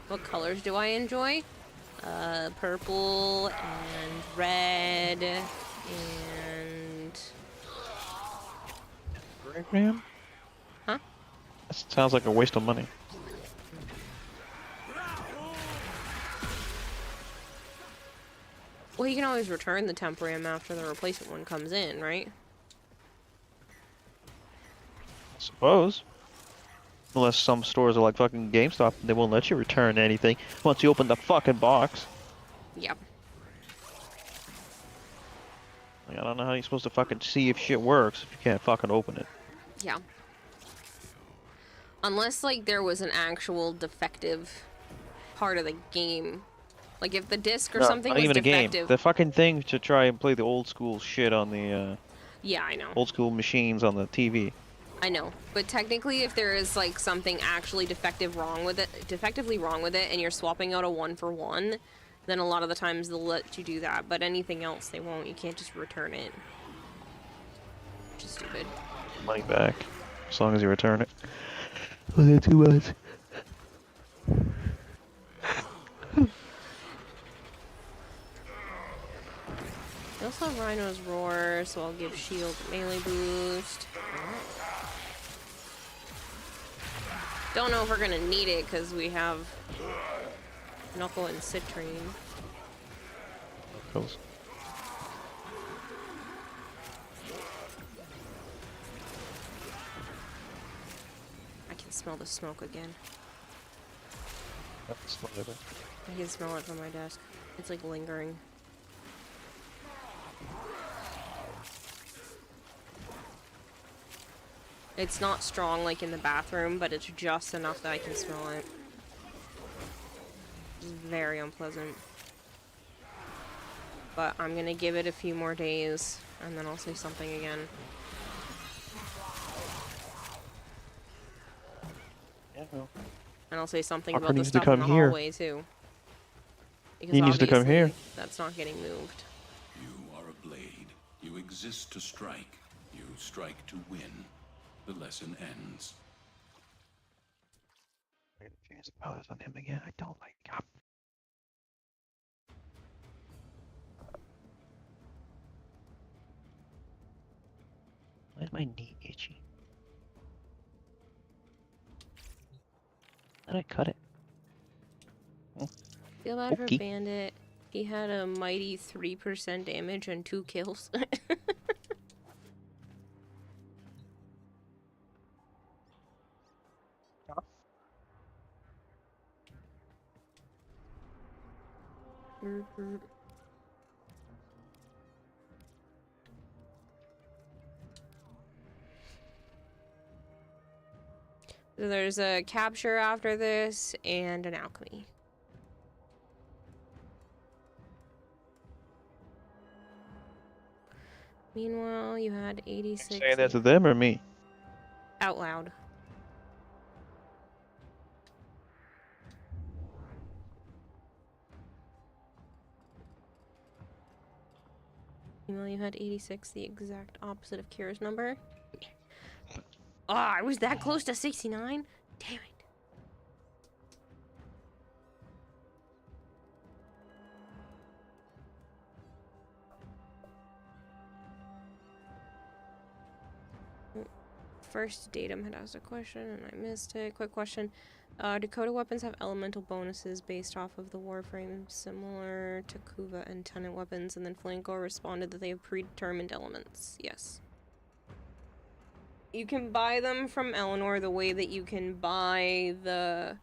What colors do I enjoy? Purple and red and... Great, man? Huh? sounds like a waste of money. Well, you can always return the Temporam after the replacement one comes in, right? I suppose. Unless some stores are like fucking GameStop and they won't let you return anything once you open the fucking box. Yep. Like, I don't know how you're supposed to fucking see if shit works if you can't fucking open it. Yeah. Unless, like, there was an actual defective part of the game. Like, if the disc or No, something not was even defective... a game. The fucking thing to try and play the old school shit on the, Yeah, I know. old school machines on the TV. I know. But technically, if there is, like, something actually defectively wrong with it, and you're swapping out a 1-for-1, then a lot of the times they'll let you do that. But anything else, they won't. You can't just return it. Which is stupid. Money back. As long as you return it. Was that too much? I also have Rhino's Roar, so I'll give Shield melee boost. Don't know if we're gonna need it because we have Knuckle and Citrine. Goes. I can smell the smoke again. That's not it. I can smell it from my desk. It's like lingering. It's not strong like in the bathroom, but it's just enough that I can smell it. It's very unpleasant. But I'm gonna give it a few more days, and then I'll say something again. Yeah, well. And I'll say something Parker about the needs to stuff in come the here. hallway too. Because He needs to come here. obviously that's not getting moved. You are a blade. You exist to strike. You strike to win. The lesson ends. Change the colors on him again. I don't like him. Why is my knee itchy? Did I cut it? Feel bad for Okay. Bandit. He had a mighty 3% damage and 2 kills. So there's a capture after this and an alchemy. Meanwhile, you had 86 Saying that to them or me? out loud. Meanwhile, you had 86, the exact opposite of Kira's number. Ah, I was that close to 69? Damn it. First datum had asked a question and I missed it. Quick question. Dakota weapons have elemental bonuses based off of the warframe similar to Kuva and Tenant weapons, and then Flanko responded that they have predetermined elements. Yes. You can buy them from Eleanor the way that you can buy the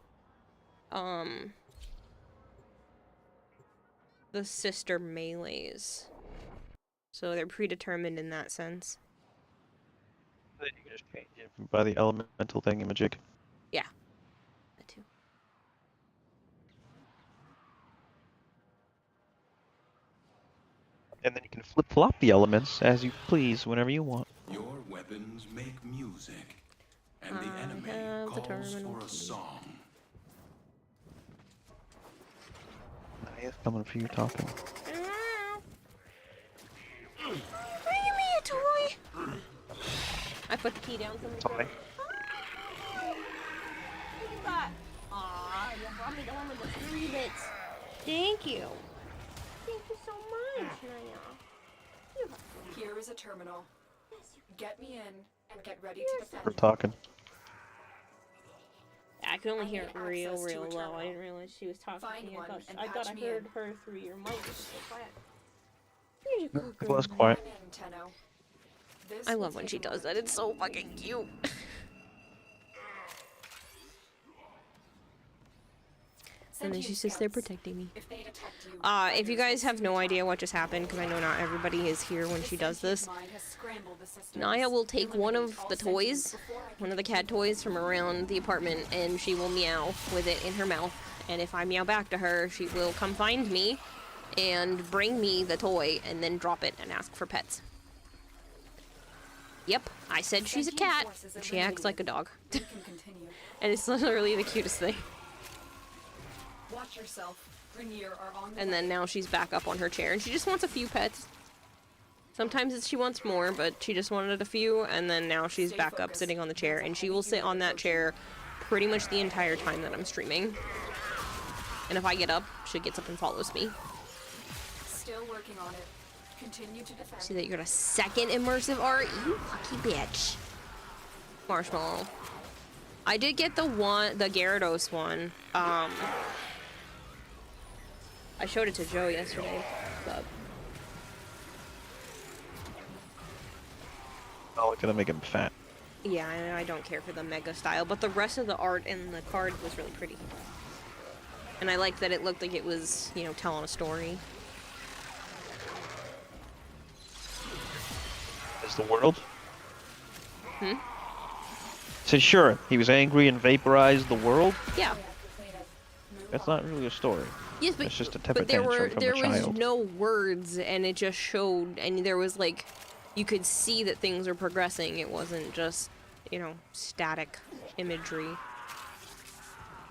sister melees. So they're predetermined in that sense. Then you can just change it by the elemental thingamajig. Yeah. That too. And then you can flip-flop the elements as you please whenever you want. Your weapons make music, and the I enemy have the calls terminal for a key. song. Naya's coming for you talking. Bring me a toy! I put the key down for me. Sorry. Look at that! Aw, you brought me the one with the 3 bits. Thank you. Thank you so much, Naya. Here is a terminal. Get me in and get ready to defend. We're talking. I could only hear it I need real access to a low. I terminal. didn't realize she was talking Find to me. one and I thought patch I me heard in. her through your mic. It was so quiet. Here's your It cooker. was quiet. Come in, Tenno. This I will love when take she a does that. moment. It's so fucking cute. And then she sits there protecting me. If they detect you, If you guys have no idea what just happened, because I know not everybody is here when she does this, Naya will take one of the toys, one of the cat toys from around the apartment, and she will meow with it in her mouth. And if I meow back to her, she will come find me and bring me the toy and then drop it and ask for pets. Yep, I said she's a cat. She acts like a dog. And it's literally the cutest thing. Watch yourself. Rainier are on the And then way. now she's back up on her chair, and she just wants a few pets. Sometimes she wants more, but she just wanted a few, and then now she's back up sitting on the chair, and she will sit on that chair pretty much the entire time that I'm streaming. And if I get up, she gets up and follows me. Still working on it. Continue to defend. See that you got a second immersive art? You lucky bitch. Marshmallow. I did get the Gyarados one. I showed it to Joe yesterday, but Oh, it's gonna make him fat. yeah, I don't care for the mega style, but the rest of the art in the card was really pretty. And I liked that it looked like it was, you know, telling a story. Is the world? Hmm? So sure, he was angry and vaporized the world. Yeah. That's not really a story. Yes, but, It's just a temper but there tantrum from there a was child. no words, and it just showed, and there was like, you could see that things were progressing. It wasn't just, you know, static imagery.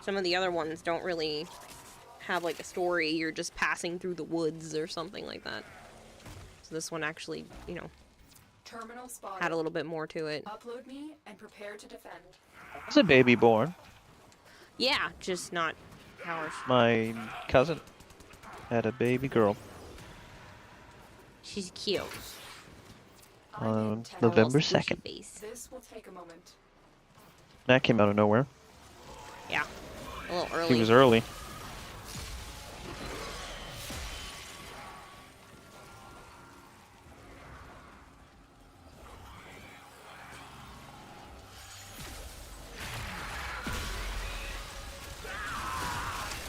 Some of the other ones don't really have like a story. You're just passing through the woods or something like that. So this one actually, you know, Terminal spotted. had a little bit more to it. Upload me and prepare to defend. There's a baby born. Yeah, just not ours. My cousin had a baby girl She's cute. on Ten. November Little squishy 2nd. face. This will take a moment. That came out of nowhere. Yeah, a little early. He was early.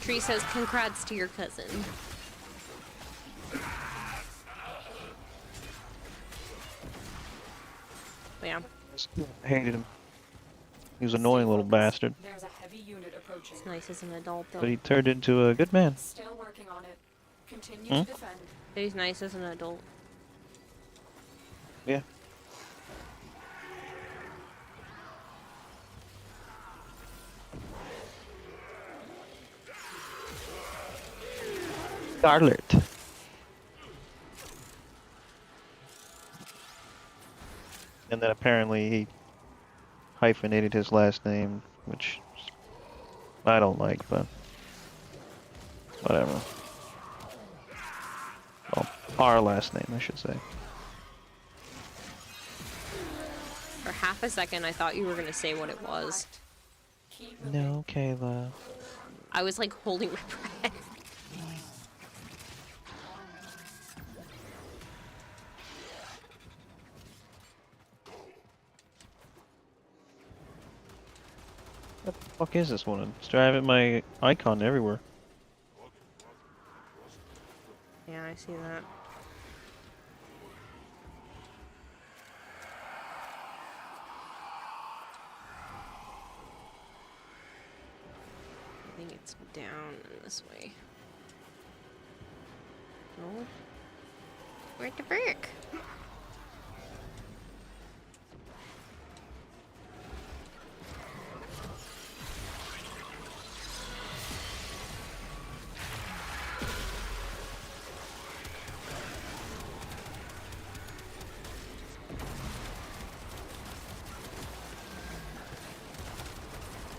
Tree says, congrats to your cousin. Yeah, I hated him. He was an annoying little bastard. There's a heavy unit approaching. it's nice as an adult though. But he turned into a good man. Still working on it. Continue Hmm? to defend. He's nice as an adult. Yeah. Scarlet. And then apparently he hyphenated his last name, which I don't like, but whatever. Well, our last name, I should say. For half a second, I thought you were gonna say what it was. Keep moving. No, Kayla. I was like holding my breath. What the fuck is this one? It's driving my icon everywhere. Yeah, I see that. I think it's down in this way. No? Where'd the brick?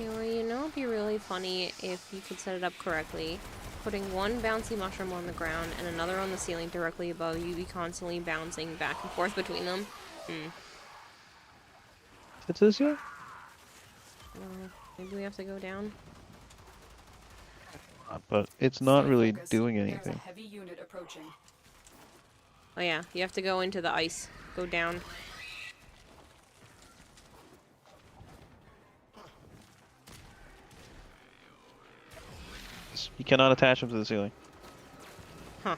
Yeah, well, you know, it'd be really funny if you could set it up correctly. Putting one bouncy mushroom on the ground and another on the ceiling directly above you, be constantly bouncing back and forth between them. It says yeah? Maybe we have to go down. But it's not Stay really focused. doing There's anything. a heavy unit approaching. Oh yeah, you have to go into the ice. Go down. You cannot attach them to the ceiling. Huh.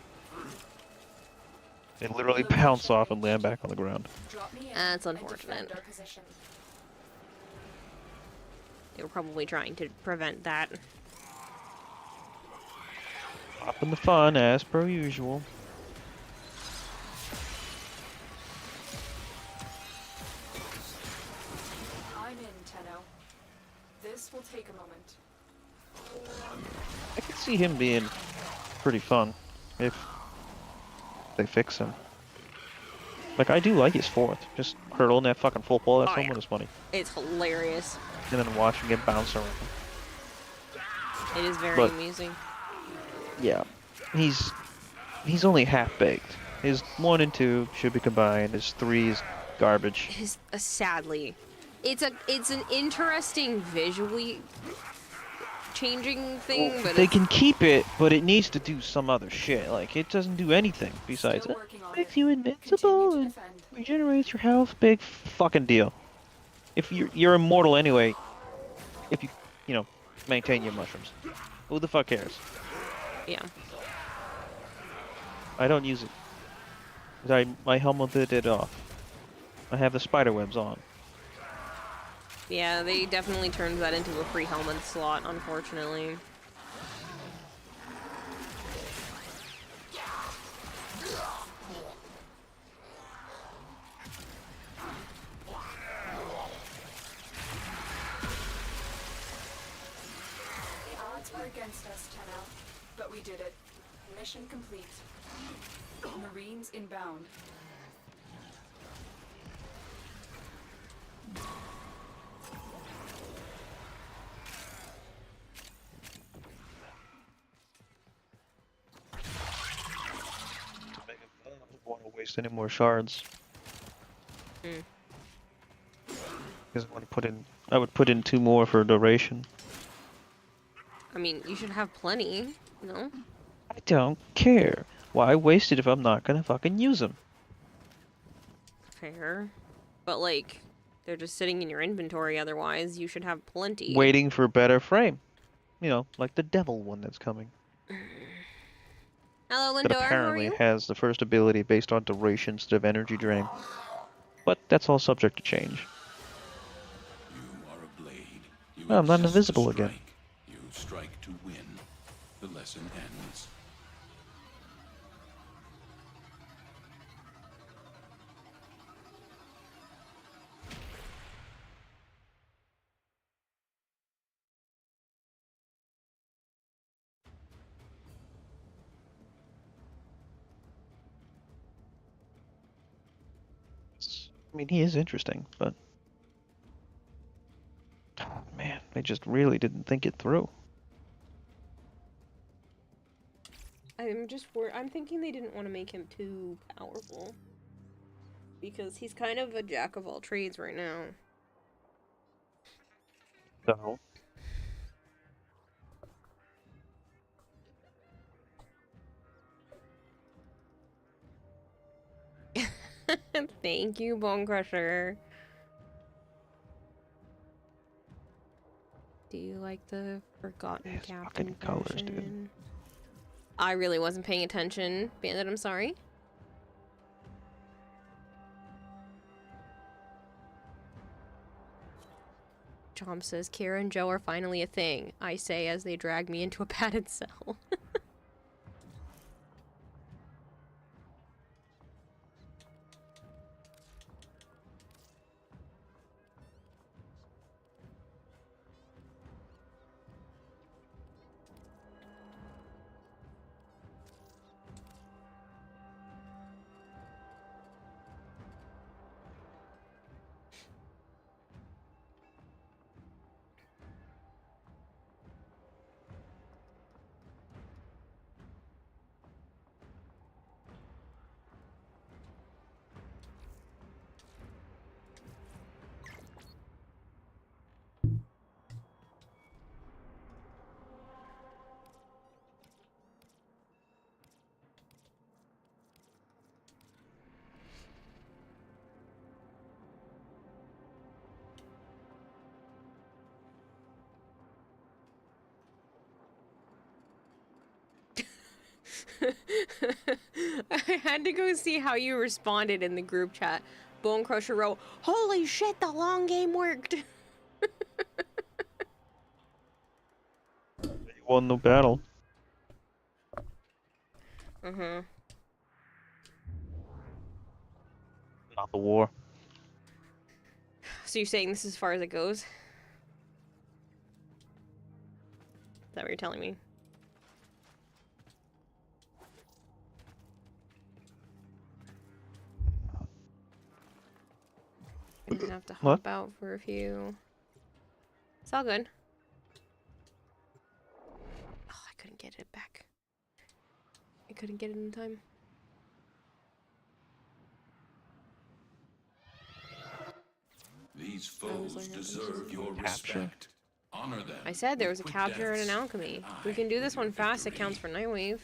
They literally bounce off and land back on the ground. Drop me in That's and unfortunate. defend our position. They were probably trying to prevent that. Up in the fun, as per usual. I'm in, Tenno. This will take a moment. I could see him being pretty fun if they fix him. Like, I do like his fourth. Just hurtling that fucking full pole at Oh, someone yeah. is funny. It's hilarious. And then watching it bounce around. It is very But- amusing. Yeah. He's only half-baked. His 1 and 2 should be combined. His 3 is garbage. His, sadly, it's an interesting visually changing thing, but They it's, can keep it, but it needs to do some other shit. Like, it doesn't do anything besides Still it. working on Makes it. you invincible Continue to and defend. regenerates your health. Big fucking deal. If you're immortal anyway, if you know, maintain your mushrooms. Who the fuck cares? yeah. I don't use it. My helmet did it off. I have the spider webs on. Yeah, they definitely turned that into a free helmet slot, unfortunately. The odds were against us, Tenno, but we did it. Mission complete. Marines inbound. I don't want to waste any more shards. Hmm. Because I would put in 2 more for duration. I mean, you should have plenty, no? I don't care. Why waste it if I'm not gonna fucking use them? Fair. But, like, they're just sitting in your inventory otherwise. You should have plenty. Waiting for better frame. You know, like the devil one that's coming. Hello, That Lindor, how are apparently you? has the first ability based on duration instead of energy drain. But that's all subject to change. You are a blade. You Well, I'm not exist to invisible again. strike. You strike to win. The lesson ends. I mean, he is interesting, but... Man, they just really didn't think it through. I'm thinking they didn't want to make him too powerful. Because he's kind of a jack of all trades right now. So... Thank you, Bone Crusher. Do you like the Forgotten His Captain fucking colors, dude. version? I really wasn't paying attention. Bandit, I'm sorry. Chom says, Kira and Joe are finally a thing. I say as they drag me into a padded cell. I had to go see how you responded in the group chat. Bone Crusher wrote, "Holy shit, the long game worked." You won the battle. Mm-hmm. Not the war. So you're saying this is as far as it goes? Is that what you're telling me? I'm gonna have to hop out for a few. It's all good. Oh, I couldn't get it back. I couldn't get it in time. These foes deserve your Capture. respect. Honor them. I said there was a with capture and an deaths. alchemy. If we can do this one fast, it counts for Nightwave.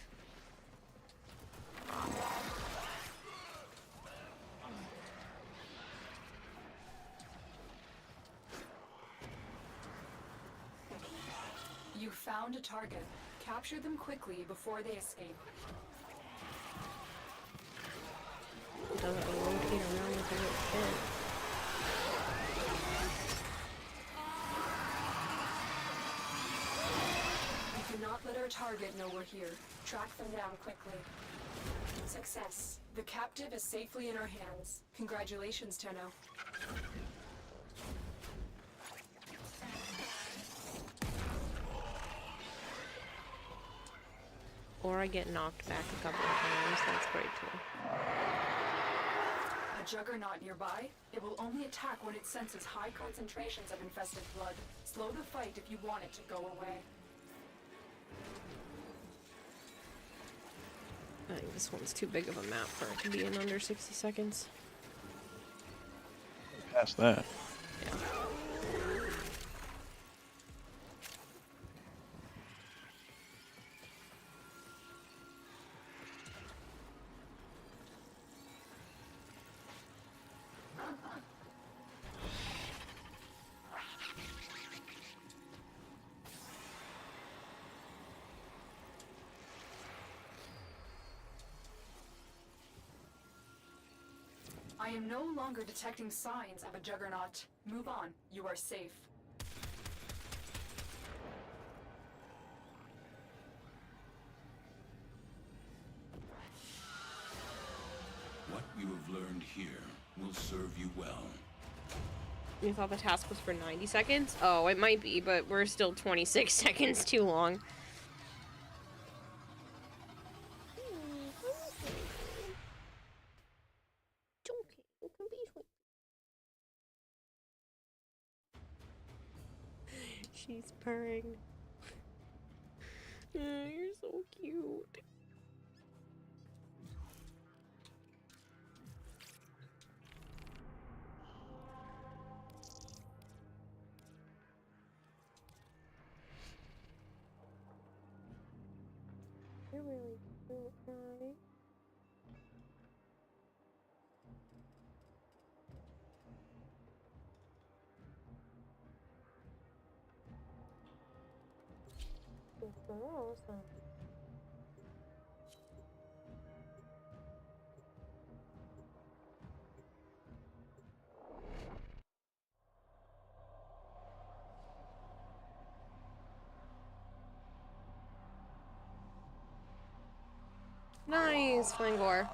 You found a target. Capture them quickly before they escape. It doesn't rotate around like a little kid. We cannot let our target know we're here. Track them down quickly. Success. The captive is safely in our hands. Congratulations, Tenno. Or I get knocked back a couple of times. That's great too. A juggernaut nearby? It will only attack when it senses high concentrations of infested blood. Slow the fight if you want it to go away. I think this one's too big of a map for it to be in under 60 seconds. Past that. Yeah. I am no longer detecting signs of a juggernaut. Move on. You are safe. What you have learned here will serve you well. You thought the task was for 90 seconds? Oh, it might be, but we're still 26 seconds too long. She's purring. You're so cute. You're really cute, right? It's awesome. Nice, Flangor.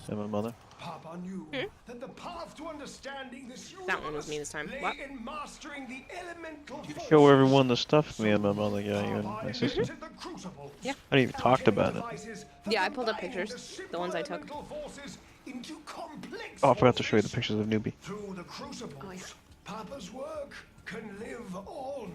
And my mother. Papa knew that the path to understanding this That one was me this time. lay What? in mastering the elemental Show forces. everyone the stuff me and my mother got you and Papa my sister. invented the crucibles. Yeah. I didn't even talked about it. Devices that Yeah, I pulled up combine pictures. The ones I took. simple elemental forces into complex Oh, I forgot to show you the forces. pictures of Newbie. Through the crucibles, Oh, yeah. Papa's work can live on.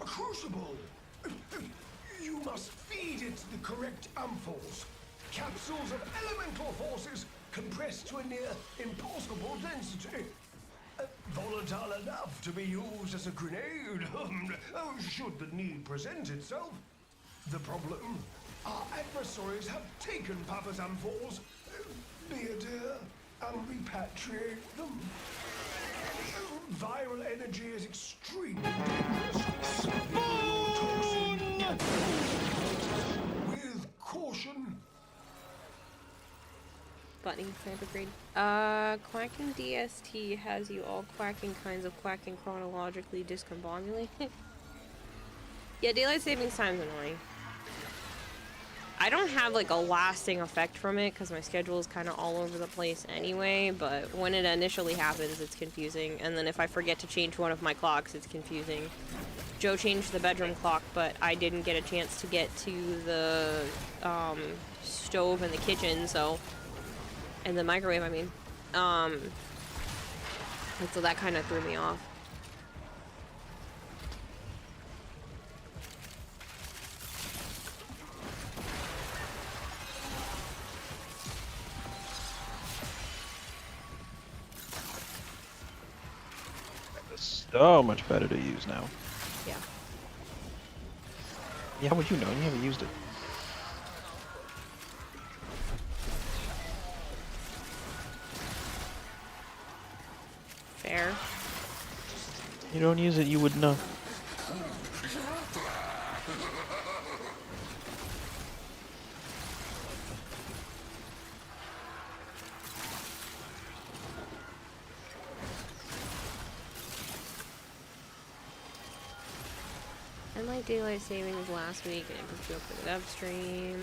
A crucible! You must feed it the correct amphors. Capsules of elemental forces compressed to a near impossible density. Volatile enough to be used as a grenade, should the need present itself. The problem, our adversaries have taken Papa's amphors, be it and repatriate them. Viral energy is extremely dangerous. Toxin. With caution. Bunny, fan agreed. Quacking DST has you all quacking kinds of quacking chronologically discombobulated. Yeah, daylight savings time's annoying. I don't have like a lasting effect from it because my schedule is kind of all over the place anyway, but when it initially happens, it's confusing. And then if I forget to change one of my clocks, it's confusing. Joe changed the bedroom clock, but I didn't get a chance to get to the stove in the kitchen, so... And the microwave, I mean. And so that kind of threw me off. So much better to use now. Yeah. Yeah, how would you know? You haven't used it. Fair. You don't use it, you would know. I like daylight savings last week and it was good for the upstream.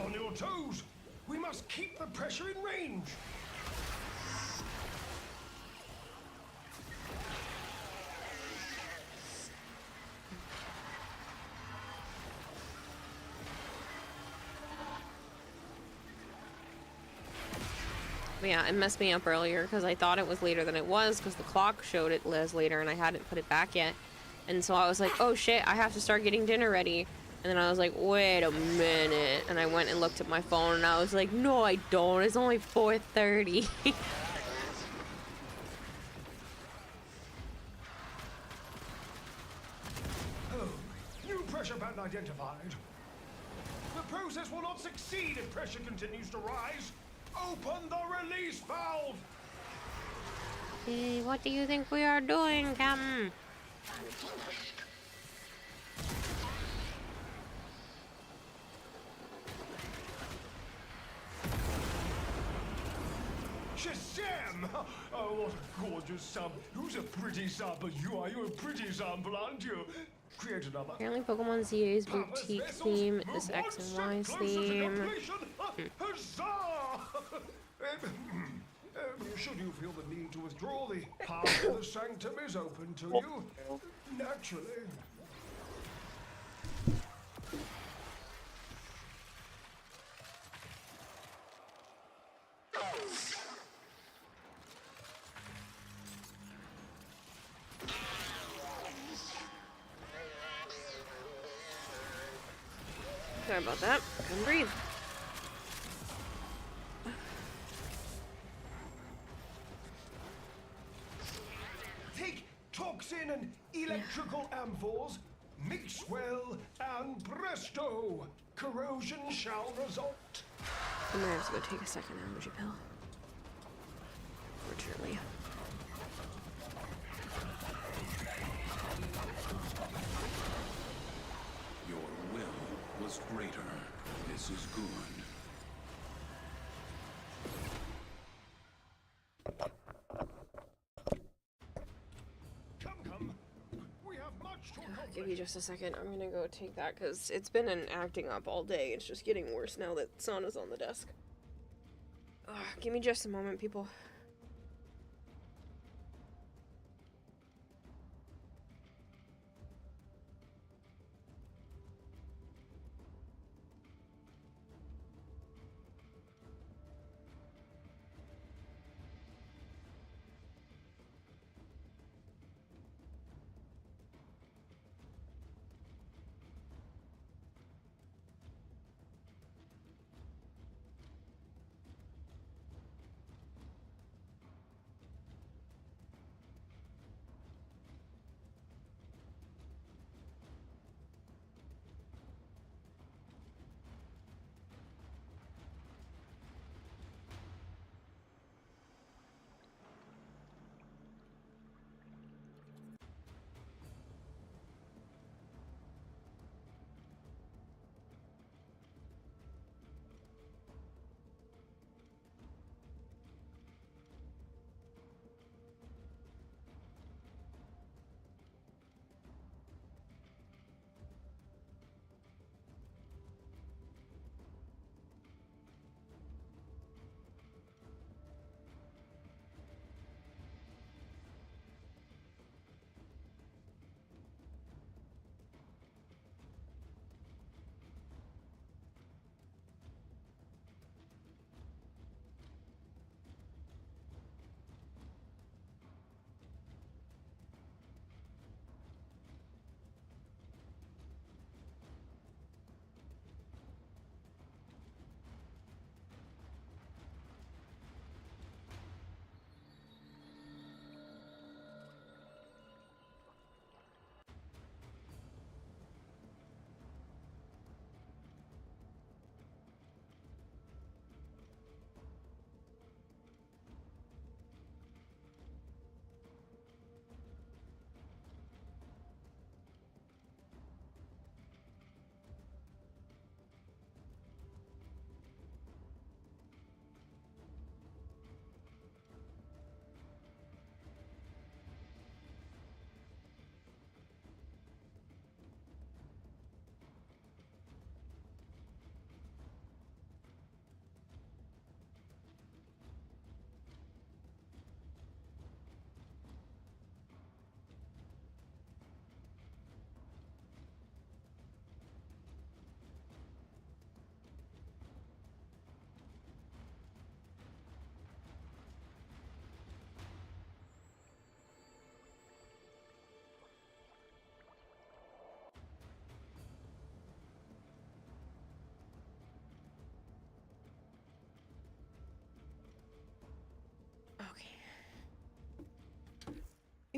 On your toes! We must keep the pressure in range! But yeah, it messed me up earlier because I thought it was later than it was because the clock showed it as later and I hadn't put it back yet. And so I was like, oh shit, I have to start getting dinner ready. And then I was like, wait a minute. And I went and looked at my phone and I was like, no, I don't. It's only 4:30. Oh, new pressure pattern identified. The process will not succeed if pressure continues to rise. Open the release valve! Hey, what do you think we are doing, Captain? Shazam! Oh, what a gorgeous sub. Who's a pretty sub? You are. You're a pretty sample, aren't you? Create another. Apparently Pokemon ZA's boutique theme is X and Y theme. Huzzah! Should you feel the need to withdraw, the path to the sanctum is open to you. Naturally. Sorry about that. Couldn't breathe. Take toxin and electrical amphors, mix well, and presto! Corrosion shall result. I'm gonna have to go take a second allergy pill. Fortunately. Your will was greater. This is good. Come. We have much to accomplish. Give me just a second. I'm gonna go take that because it's been an acting up all day. It's just getting worse now that Sana's on the desk. Give me just a moment, people.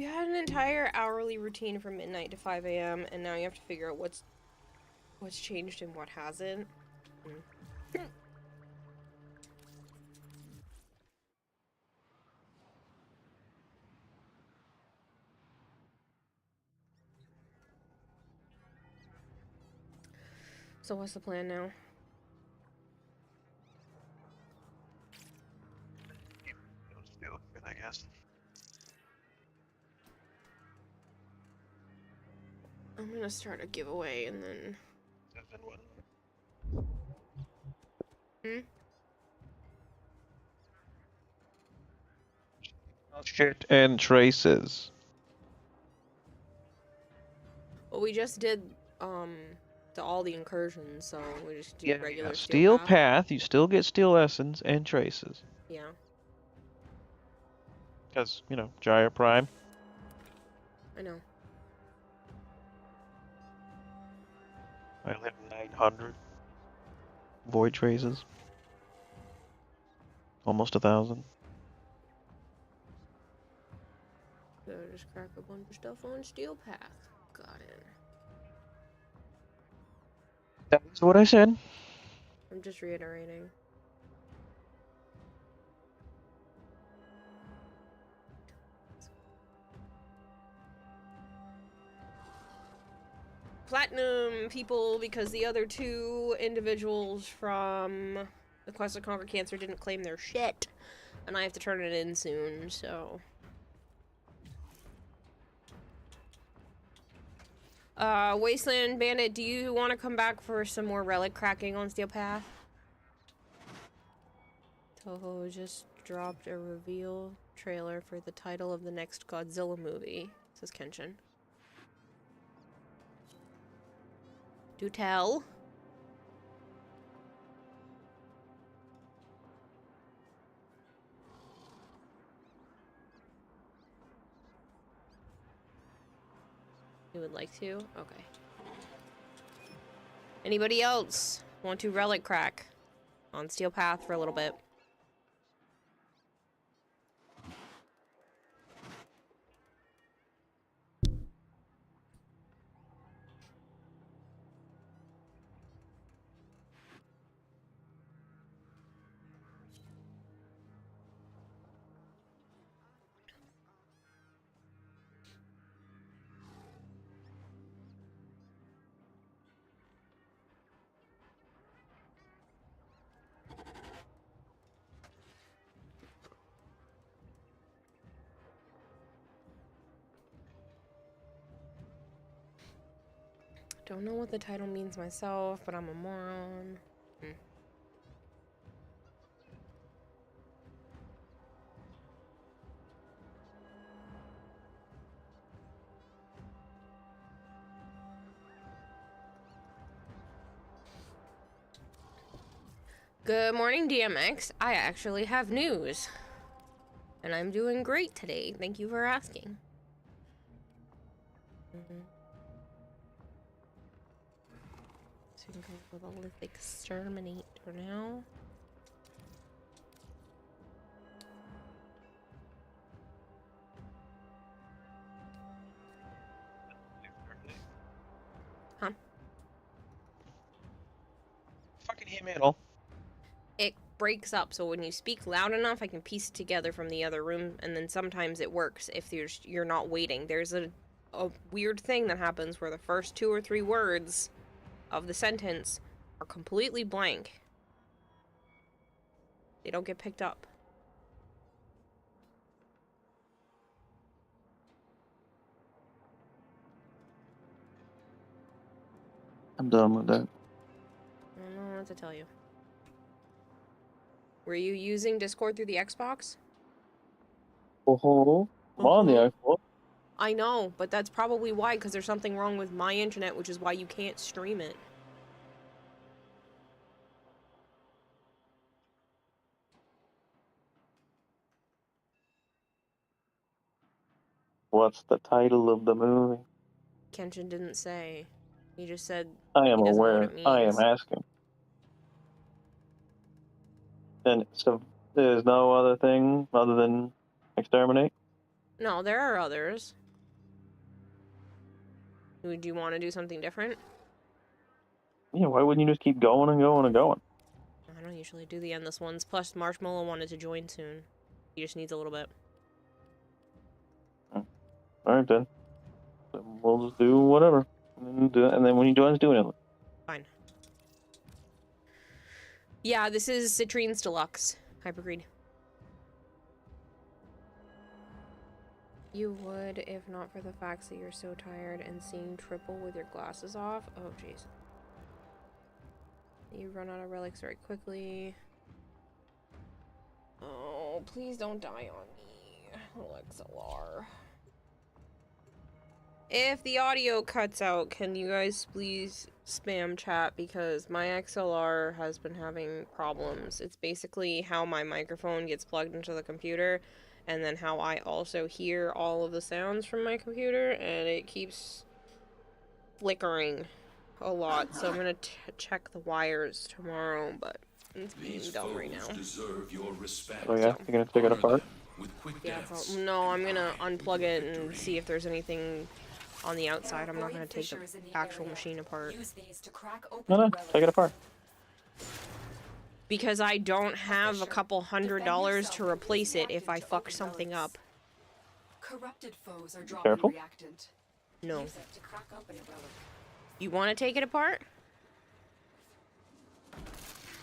You had an entire hourly routine from midnight to 5 a.m. and now you have to figure out what's changed and what hasn't. So what's the plan now? I guess. I'm gonna start a giveaway and then... Shit and traces. Well, we just did, all the incursions, so we just do regular Steel path. path, you still get steel essence and traces. Yeah. Because, you know, Gyre Prime. I know. I live 900 void traces. Almost 1,000. So just crack a bunch of stuff on steel path. Got it. That's what I said. I'm just reiterating. Platinum people, because the other two individuals from the Quest to Conquer Cancer didn't claim their shit. And I have to turn it in soon, so... Wasteland Bandit, do you want to come back for some more relic cracking on Steel Path? Toho just dropped a reveal trailer for the title of the next Godzilla movie, says Kenshin. Do tell. You would like to? Okay. Anybody else want to relic crack on Steel Path for a little bit? Don't know what the title means myself, but I'm a moron. Good morning, DMX. I actually have news. And I'm doing great today. Thank you for asking. So we can go with a lithic exterminator now. Huh? Fucking hear me at all. It breaks up, so when you speak loud enough, I can piece it together from the other room, and then sometimes it works if you're not waiting. There's a weird thing that happens where the first 2 or 3 words of the sentence are completely blank. They don't get picked up. I'm done with that. I don't know what to tell you. Were you using Discord through the Xbox? Oh, I'm on the Xbox. I know, but that's probably why, because there's something wrong with my internet, which is why you can't stream it. What's the title of the movie? Kenshin didn't say. He just said I am he doesn't know what aware. it means. I am asking. And so there's no other thing other than exterminate? No, there are others. Would you want to do something different? Yeah, why wouldn't you just keep going and going and going? I don't usually do the endless ones. Plus, Marshmallow wanted to join soon. He just needs a little bit. Alright then. So we'll just do whatever. And then when he joins, do it. Fine. Yeah, this is Citrine's Deluxe. Hypergreed. You would, if not for the fact that you're so tired and seeing triple with your glasses off. Oh, jeez. You run out of relics very quickly. Oh, please don't die on me. XLR. If the audio cuts out, can you guys please spam chat, because my XLR has been having problems. It's basically how my microphone gets plugged into the computer, and then how I also hear all of the sounds from my computer, and it keeps flickering a lot. So I'm gonna check the wires tomorrow, but it's being done right now. Deserve your respect. Oh yeah, you're gonna take it apart? Yeah, no, I'm gonna unplug it and see if there's anything on the outside. I'm not gonna take the actual machine apart. No, take it apart. Because I don't have a couple $100 to replace it if I fuck something up. Corrupted foes are dropping Careful. reactant. No. You want to take it apart?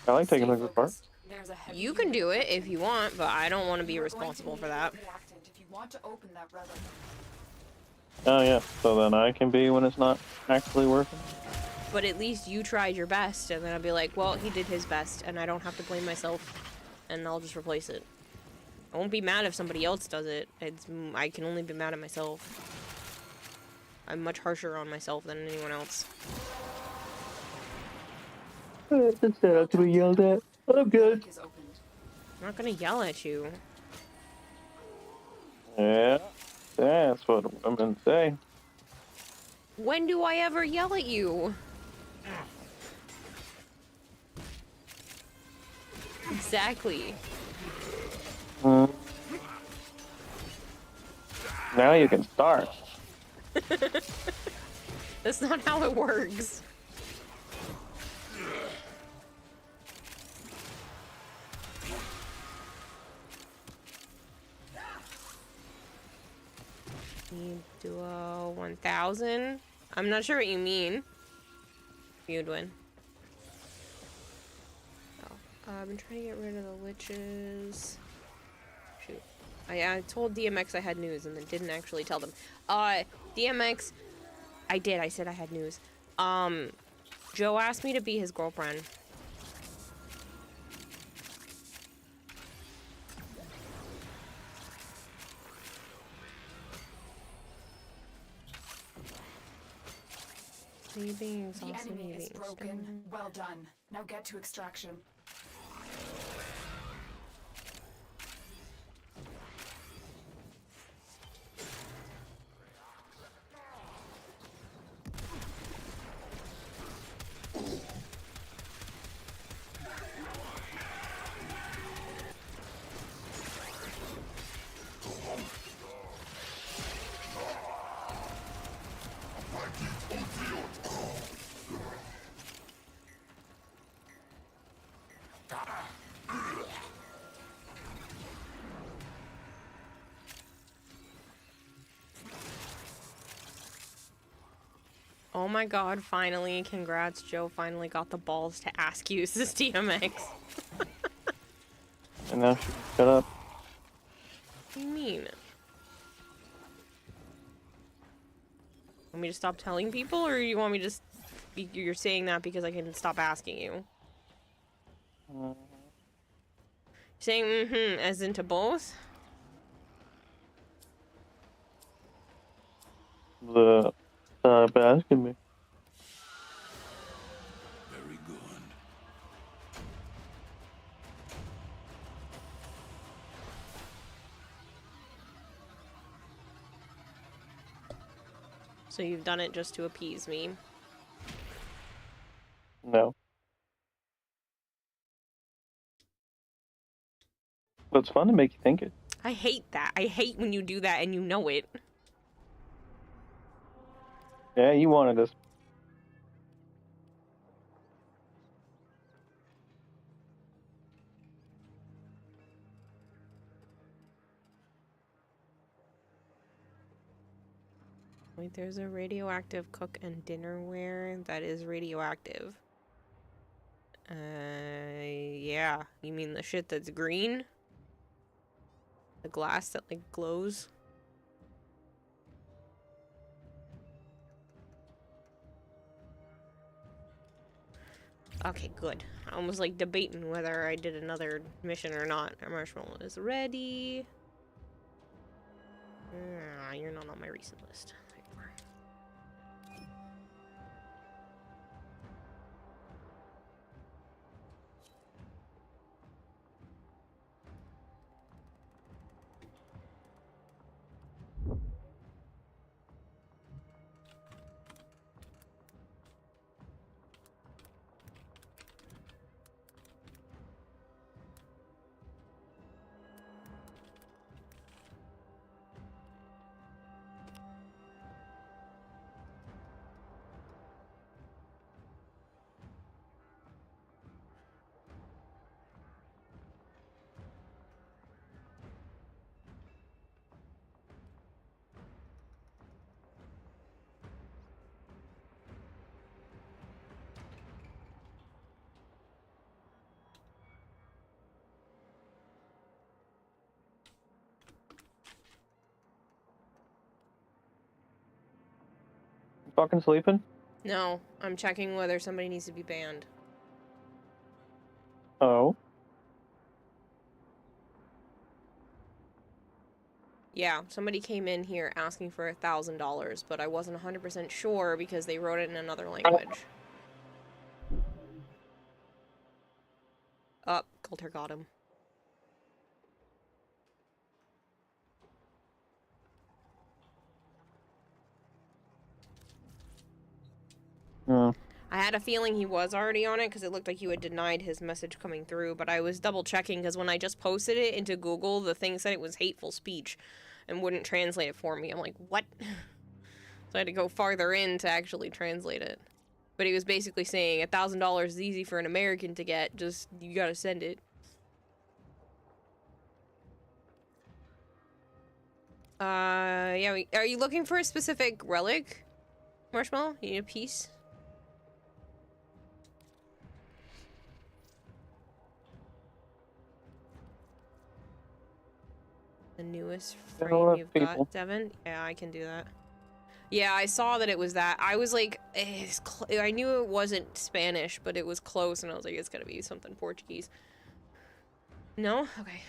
I like taking things apart. You can do it if you want, but I don't want to be responsible for that. If you want to open that relic. Oh yeah, so then I can be when it's not actually working. But at least you tried your best, and then I'll be like, well, he did his best, and I don't have to blame myself, and I'll just replace it. I won't be mad if somebody else does it. I can only be mad at myself. I'm much harsher on myself than anyone else. Instead of to be yelled at, I'm good. I'm not gonna yell at you. Yeah, that's what women say. When do I ever yell at you? Exactly. Now you can start. That's not how it works. You do a 1,000? I'm not sure what you mean. You'd win. Oh, I've been trying to get rid of the liches. Shoot. I told DMX I had news and then didn't actually tell them. DMX, I did. I said I had news. Joe asked me to be his girlfriend. The enemy is broken. Well done. Now get to extraction. Oh my god, finally. Congrats, Joe finally got the balls to ask you, this DMX. And now she can shut up. What do you mean? Want me to stop telling people, or you want me to just be, you're saying that because I can stop asking you? Saying mm-hmm as into both? Stop asking me. Very good. So you've done it just to appease me. No. But it's fun to make you think it. I hate that. I hate when you do that and you know it. Yeah, you wanted this. Wait, there's a radioactive cook and dinnerware that is radioactive. Yeah. You mean the shit that's green? The glass that, like, glows? Okay, good. I was, like, debating whether I did another mission or not. Our marshmallow is ready. You're not on my recent list. There you are. Fucking sleeping? No, I'm checking whether somebody needs to be banned. Oh. Yeah, somebody came in here asking for $1,000, but I wasn't 100% sure because they wrote it in another language. Oh, Coulter got him. I had a feeling he was already on it because it looked like you had denied his message coming through, but I was double checking because when I just posted it into Google, the thing said it was hateful speech and wouldn't translate it for me. I'm like, what? So I had to go farther in to actually translate it. But he was basically saying $1,000 is easy for an American to get, just you gotta send it. Yeah, are you looking for a specific relic? Marshmallow? You need a piece? The newest frame you've got, Devin? Yeah, I can do that. Yeah, I saw that it was that. I was like, I knew it wasn't Spanish, but it was close, and I was like, it's gotta be something Portuguese. No? Okay.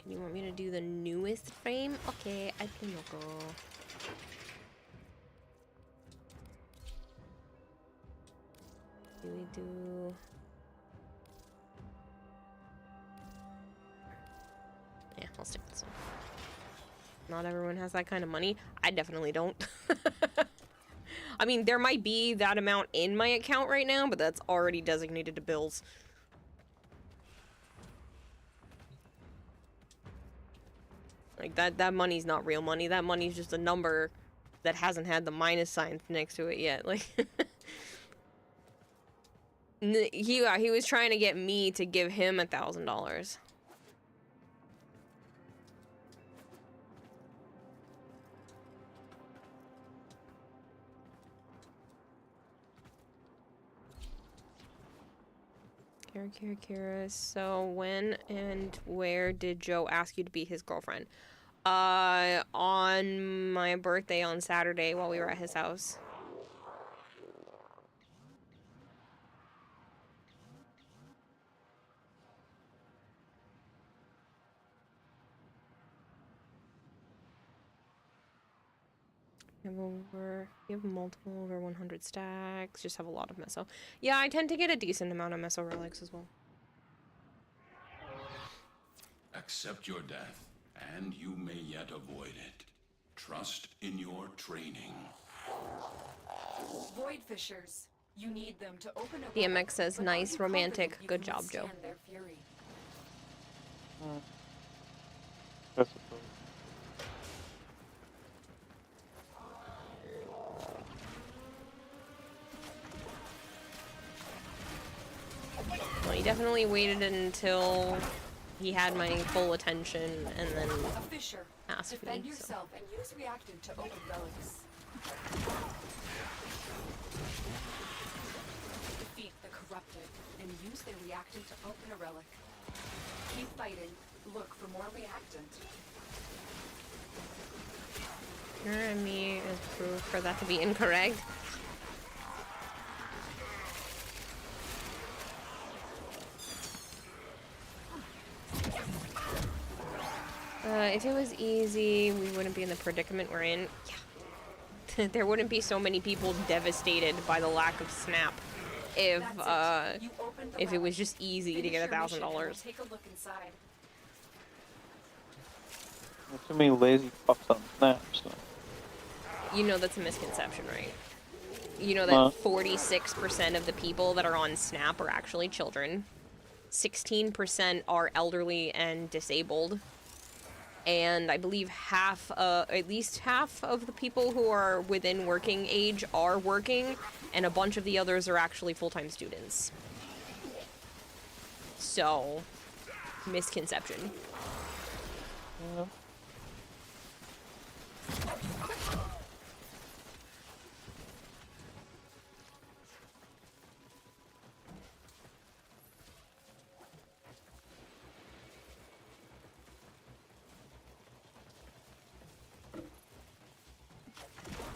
You want me to do the newest frame? Okay, I can go. Do we do... Yeah, I'll stick with this one. Not everyone has that kind of money. I definitely don't. I mean, there might be that amount in my account right now, but that's already designated to bills. Like, that money's not real money. That money's just a number that hasn't had the minus sign next to it yet. Like, he was trying to get me to give him $1,000. Kira. So when and where did Joe ask you to be his girlfriend? On my birthday on Saturday while we were at his house. You have multiple over 100 stacks. Just have a lot of meso. Yeah, I tend to get a decent amount of meso relics as well. Accept your death, and you may yet avoid it. Trust in your training. Void fissures. You need them to open a DMX says, but nice, are you romantic, confident you good can job, Joe. withstand their fury? I suppose. Well, he definitely waited until he had my full attention and then A fissure. asked Defend me. So. yourself and use reactant to open relics. Defeat the corrupted and use their reactant to open a relic. Keep fighting. Look for more reactant. Kirarahime is proof for that to be incorrect. If it was easy, we wouldn't be in the predicament we're in. Yeah. There wouldn't be so many people devastated by the lack of Snap if it was just easy to get $1,000. Take a look inside. There's too many lazy fucks on Snap, so. You know that's a misconception, right? You know that 46% of the people that are on Snap are actually children. 16% are elderly and disabled. And I believe at least half of the people who are within working age are working, and a bunch of the others are actually full-time students. So, misconception. Yeah.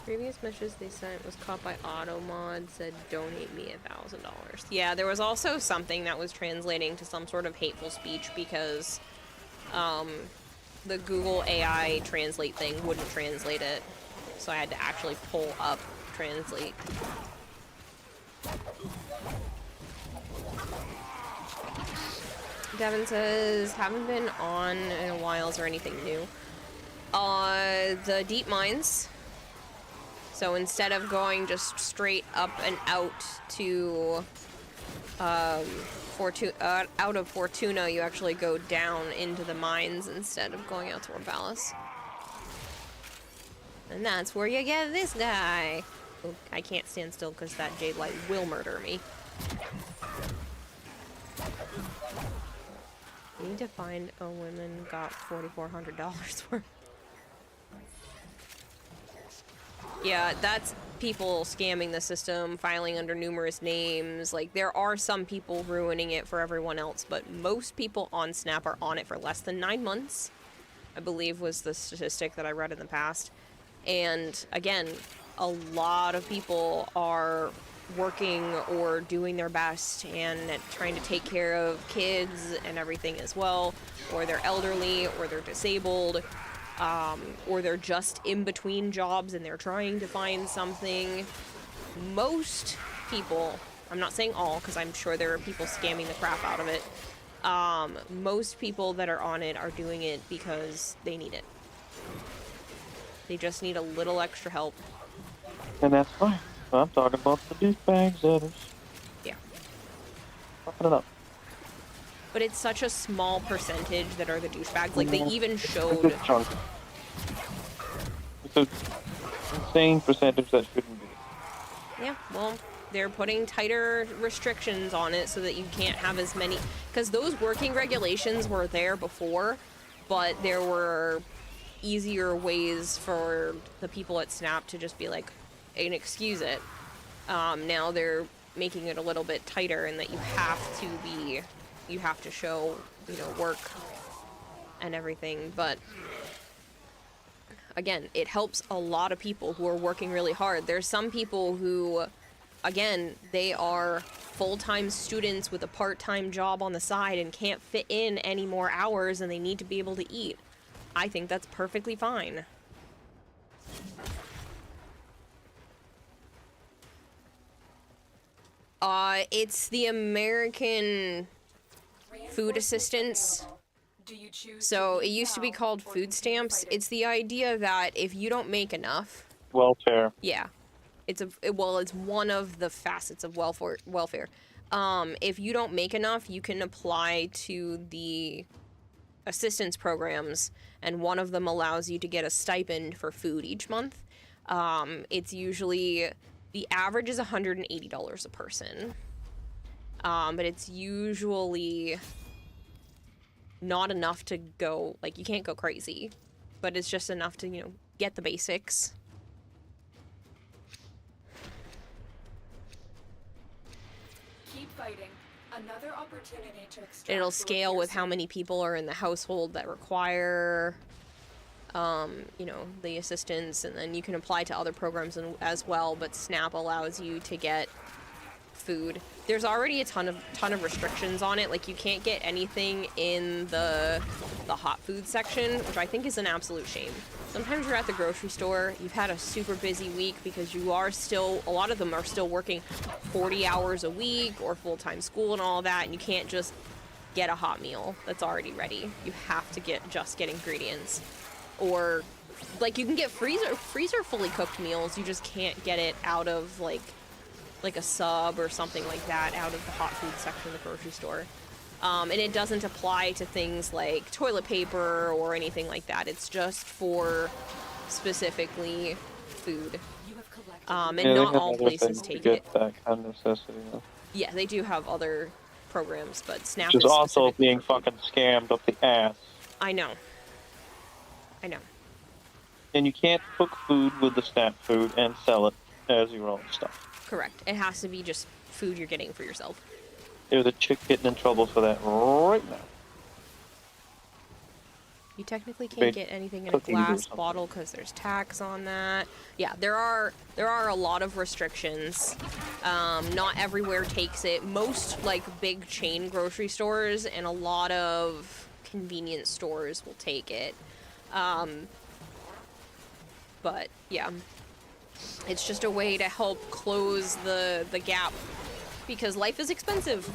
Previous message they sent was caught by AutoMod, said donate me $1,000. Yeah, there was also something that was translating to some sort of hateful speech because the Google AI translate thing wouldn't translate it. So I had to actually pull up translate. Devin says, haven't been on in a while. Is there anything new? The deep mines. So instead of going just straight up and out to out of Fortuna, you actually go down into the mines instead of going out to Orbalis. And that's where you get this guy. Oh, I can't stand still because that Jade Light will murder me. Need to find a woman got $4,400 worth. Yeah, that's people scamming the system, filing under numerous names. Like, there are some people ruining it for everyone else, but most people on Snap are on it for less than 9 months, I believe was the statistic that I read in the past. And, again, a lot of people are working or doing their best and trying to take care of kids and everything as well, or they're elderly, or they're disabled. Or they're just in between jobs and they're trying to find something. Most people, I'm not saying all, because I'm sure there are people scamming the crap out of it. Most people that are on it are doing it because they need it. They just need a little extra help. And that's fine. I'm talking about the douchebags that are... Yeah. Fucking it up. But it's such a small percentage that are the douchebags. Like, they even showed... It's a chunk. It's an insane percentage that shouldn't be. Yeah, well, they're putting tighter restrictions on it so that you can't have as many... Because those working regulations were there before, but there were easier ways for the people at Snap to just be like, and excuse it. Now they're making it a little bit tighter in that you have to show, work and everything, but again, it helps a lot of people who are working really hard. There's some people who, again, they are full-time students with a part-time job on the side and can't fit in any more hours and they need to be able to eat. I think that's perfectly fine. It's the American food assistance. So it used to be called food stamps. It's the idea that if you don't make enough... Welfare. Yeah. it's one of the facets of welfare. If you don't make enough, you can apply to the assistance programs, and one of them allows you to get a stipend for food each month. It's usually, the average is $180 a person. But it's usually not enough to go, like, you can't go crazy, but it's just enough to, you know, get the basics. Keep fighting. Another opportunity to extract. It'll scale with how many people are in the household that require, you know, the assistance, and then you can apply to other programs as well, but SNAP allows you to get food. There's already a ton of restrictions on it. Like, you can't get anything in the hot food section, which I think is an absolute shame. Sometimes you're at the grocery store, you've had a super busy week because you are still, a lot of them are still working 40 hours a week or full-time school and all that, and you can't just get a hot meal that's already ready. You have to get ingredients. Or, like, you can get freezer fully cooked meals, you just can't get it out of, like a sub or something like that out of the hot food section of the grocery store. And it doesn't apply to things like toilet paper or anything like that. It's just for specifically food. And Yeah, not all places take it. That kind of necessity. Though. Yeah, they do have other programs, but SNAP Which is also specific being for food. fucking scammed up the ass. I know. And you can't cook food with the SNAP food and sell it as your own stuff. Correct. It has to be just food you're getting for yourself. There's a chick getting in trouble for that right now. You technically can't get anything in a glass bottle because there's tax on that. Yeah, there are a lot of restrictions. Not everywhere takes it. Most, like, big chain grocery stores and a lot of convenience stores will take it. But yeah, it's just a way to help close the gap, because life is expensive.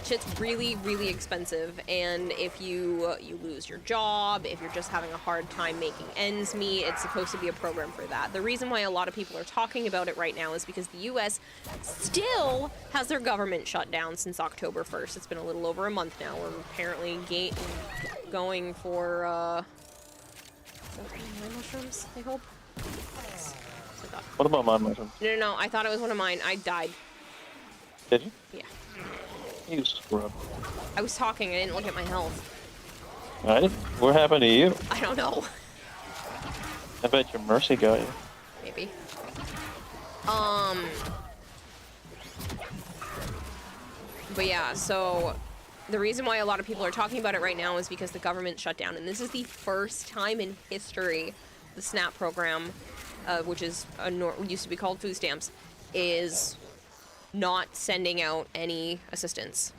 Shit's really, really expensive, and if you lose your job, if you're just having a hard time making ends meet, it's supposed to be a program for that. The reason why a lot of people are talking about it right now is because the U.S. still has their government shut down since October 1st. It's been a little over a month now. We're apparently going for, my mushrooms, I hope? Yes. What about my mushrooms? No, I thought it was one of mine. I died. Did you? Yeah. You scrub. I was talking, I didn't look at my health. What happened to you? I don't know. I bet your Mercy got you. Maybe. But yeah, so the reason why a lot of people are talking about it right now is because the government shut down, and this is the first time in history the SNAP program, which is used to be called food stamps, is not sending out any assistance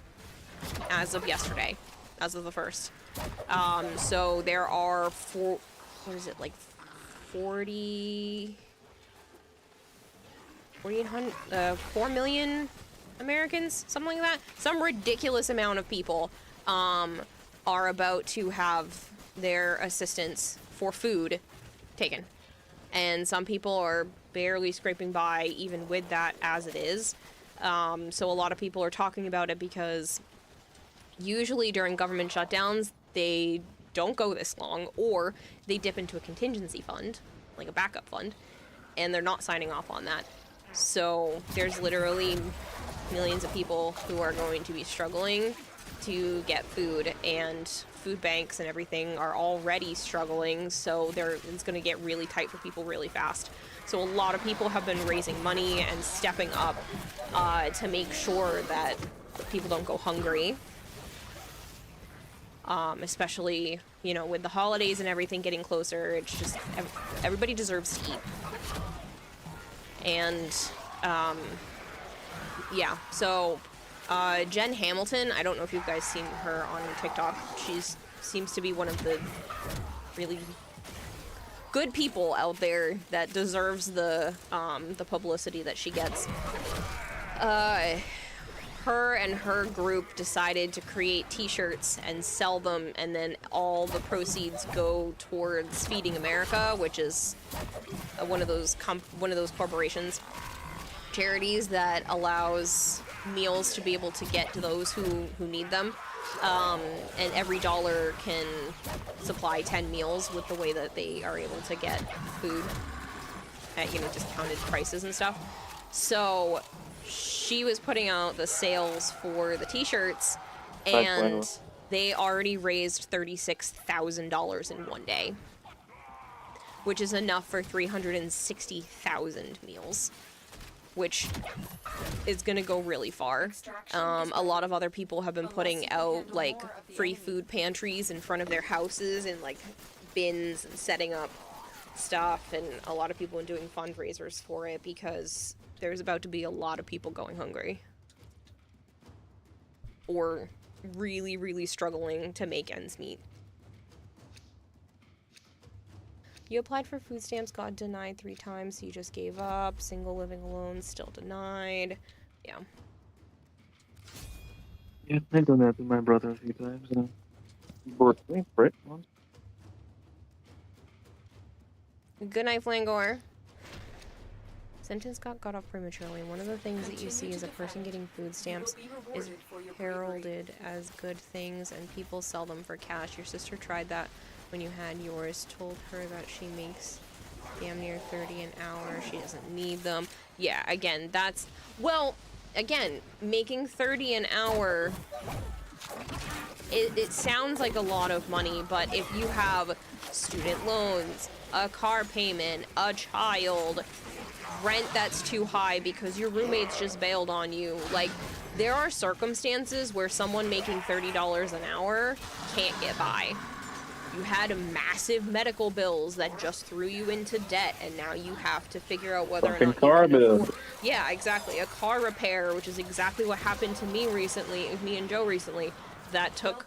as of yesterday, as of the 1st. So there are 4 million Americans, something like that. Some ridiculous amount of people are about to have their assistance for food taken. And some people are barely scraping by even with that as it is. So a lot of people are talking about it because usually during government shutdowns, they don't go this long, or they dip into a contingency fund, like a backup fund, and they're not signing off on that. So there's literally millions of people who are going to be struggling to get food, and food banks and everything are already struggling, so it's going to get really tight for people really fast. So a lot of people have been raising money and stepping up to make sure that people don't go hungry. Especially, you know, with the holidays and everything getting closer, it's just, everybody deserves to eat. And, yeah, so, Jen Hamilton, I don't know if you guys seen her on TikTok. Seems to be one of the really good people out there that deserves the publicity that she gets. her and her group decided to create t-shirts and sell them, and then all the proceeds go towards Feeding America, which is one of those corporations, charities that allows meals to be able to get to those who need them. And every dollar can supply 10 meals with the way that they are able to get food at, discounted prices and stuff. So she was putting out the sales for the t-shirts, and they already raised $36,000 in one day, which is enough for 360,000 meals, which is gonna go really far. A lot of other people have been putting out like free food pantries in front of their houses and like bins and setting up stuff, and a lot of people are doing fundraisers for it because there's about to be a lot of people going hungry or really, really struggling to make ends meet. You applied for food stamps, got denied 3 times, so you just gave up. Single living alone, still denied. Yeah. Yeah, I've done that with my brother a few times. He worked me for it once. Good night, Flangor. Sentence got off prematurely. One of the things that you see as a person getting food stamps is heralded as good things, and people sell them for cash. Your sister tried that when you had yours, told her that she makes damn near 30 an hour. She doesn't need them. Yeah, again, that's... Well, again, making 30 an hour... It sounds like a lot of money, but if you have student loans, a car payment, a child, rent that's too high because your roommates just bailed on you, like, there are circumstances where someone making $30 an hour can't get by. You had massive medical bills that just threw you into debt, and now you have to figure out whether or not you can afford... Yeah, exactly. A car repair, which is exactly what happened to me and Joe recently. That took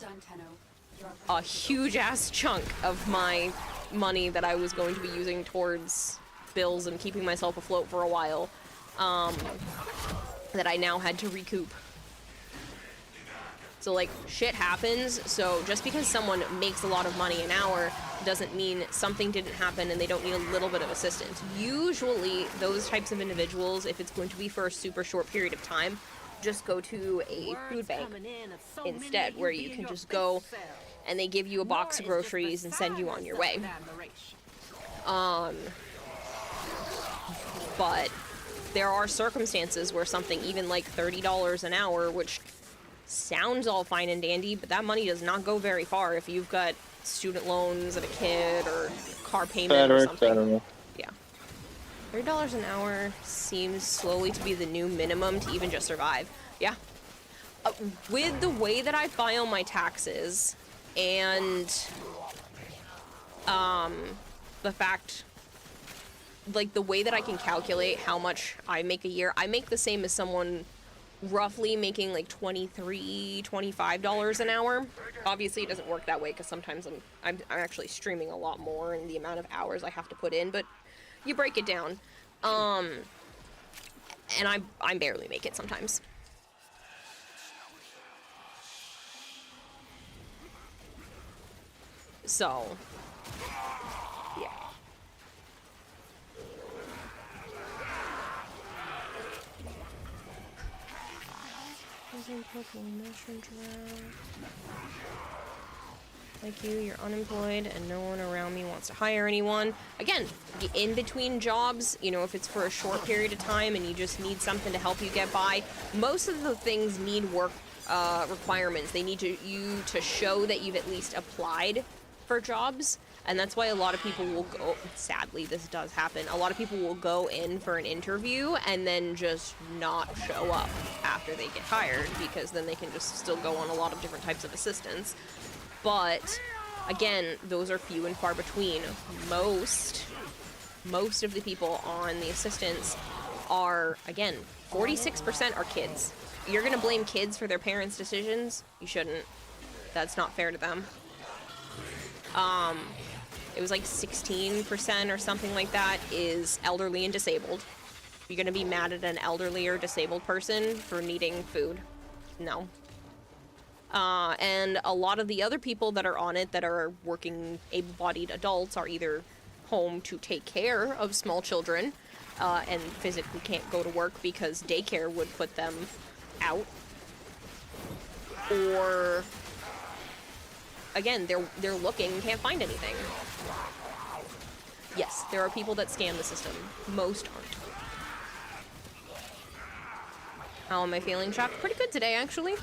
a huge-ass chunk of my money that I was going to be using towards bills and keeping myself afloat for a while, that I now had to recoup. So, like, shit happens, so just because someone makes a lot of money an hour doesn't mean something didn't happen and they don't need a little bit of assistance. Usually, those types of individuals, if it's going to be for a super short period of time, just go to a food bank instead, where you can just go and they give you a box of groceries and send you on your way. But there are circumstances where something even like $30 an hour, which sounds all fine and dandy, but that money does not go very far if you've got student loans and a kid or car payment or something. Yeah. $30 an hour seems slowly to be the new minimum to even just survive. Yeah. With the way that I file my taxes and the fact, like, the way that I can calculate how much I make a year, I make the same as someone roughly making like $23, $25 an hour. Obviously it doesn't work that way because sometimes I'm actually streaming a lot more in the amount of hours I have to put in, but you break it down. And I barely make it sometimes. So, yeah. Like you're unemployed and no one around me wants to hire anyone. Again, in between jobs, you know, if it's for a short period of time and you just need something to help you get by, most of the things need work requirements. They need you to show that you've at least applied for jobs, and that's why a lot of people will go, sadly this does happen, a lot of people will go in for an interview and then just not show up after they get hired, because then they can just still go on a lot of different types of assistance. But again, those are few and far between. Most of the people on the assistance are, again, 46% are kids. You're gonna blame kids for their parents' decisions? You shouldn't. That's not fair to them. It was like 16% or something like that is elderly and disabled. You're gonna be mad at an elderly or disabled person for needing food? No. And a lot of the other people that are on it that are working able-bodied adults are either home to take care of small children, and physically can't go to work because daycare would put them out. Or, again, they're looking and can't find anything. Yes, there are people that scam the system. Most aren't. How am I feeling, Chuck? Pretty good today, actually.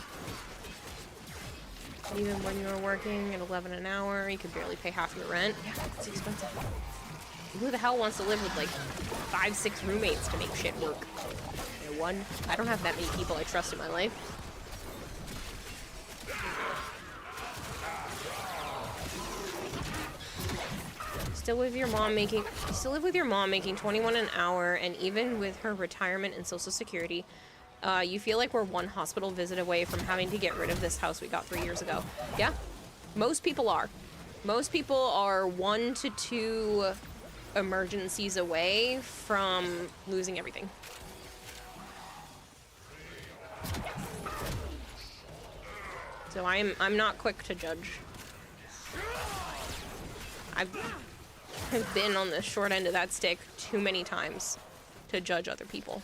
Even when you're working at 11 an hour, you could barely pay half your rent. Yeah, it's expensive. Who the hell wants to live with like 5, 6 roommates to make shit work? No one. I don't have that many people I trust in my life. Still with your mom making 21 an hour, and even with her retirement and Social Security, you feel like we're one hospital visit away from having to get rid of this house we got 3 years ago. Yeah, most people are. Most people are 1 to 2 emergencies away from losing everything. So I'm not quick to judge. I've been on the short end of that stick too many times to judge other people.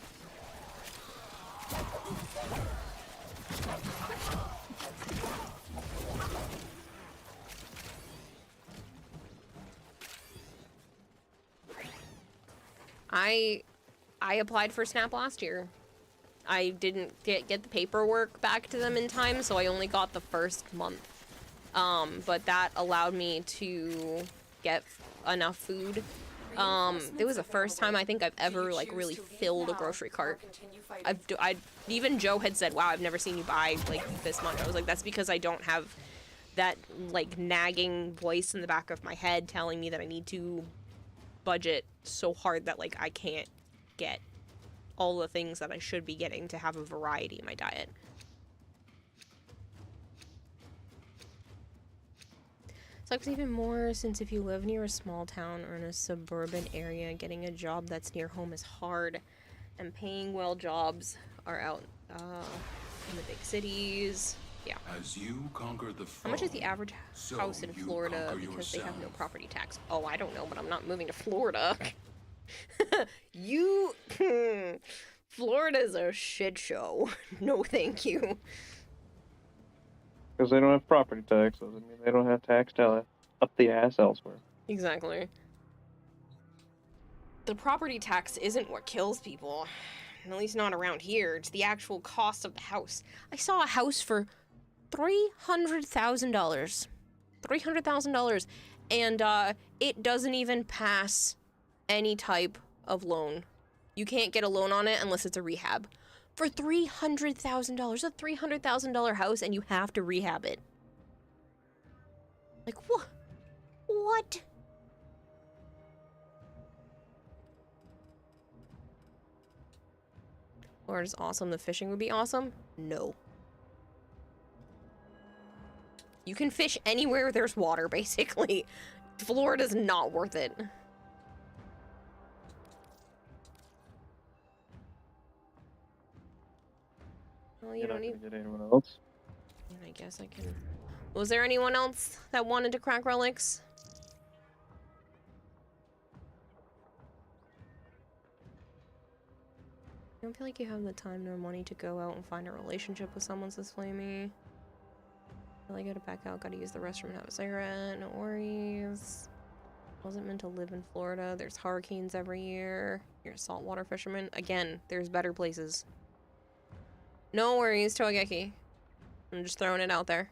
I applied for SNAP last year. I didn't get the paperwork back to them in time, so I only got the first month. But that allowed me to get enough food. It was the first time I think I've ever like really filled a grocery cart. Even Joe had said, "Wow, I've never seen you buy like this much." I was like, "That's because I don't have that like nagging voice in the back of my head telling me that I need to budget so hard that like I can't get all the things that I should be getting to have a variety in my diet." Sucks even more since if you live near a small town or in a suburban area, getting a job that's near home is hard, and paying well jobs are out in the big cities. Yeah. As you conquer the How much is the average so house in you Florida conquer because they have no yourself. property tax? Oh, I don't know, but I'm not moving to Florida. Florida's a shit show. No, thank you. Because they don't have property tax doesn't mean they don't have tax up the ass elsewhere. Exactly. The property tax isn't what kills people. At least not around here. It's the actual cost of the house. I saw a house for $300,000. $300,000. And it doesn't even pass any type of loan. You can't get a loan on it unless it's a rehab. For $300,000. A $300,000 house, and you have to rehab it. Like, what? What? Florida's awesome. The fishing would be awesome? No. You can fish anywhere there's water, basically. Florida's not worth it. Well, you You're don't not need... gonna get anyone else. I guess I can... Was there anyone else that wanted to crack relics? I don't feel like you have the time nor money to go out and find a relationship with someone, says Flamey. Well, I gotta back out, gotta use the restroom and have a cigarette, no worries. Wasn't meant to live in Florida, there's hurricanes every year. You're a saltwater fisherman. Again, there's better places. No worries, Togeki. I'm just throwing it out there.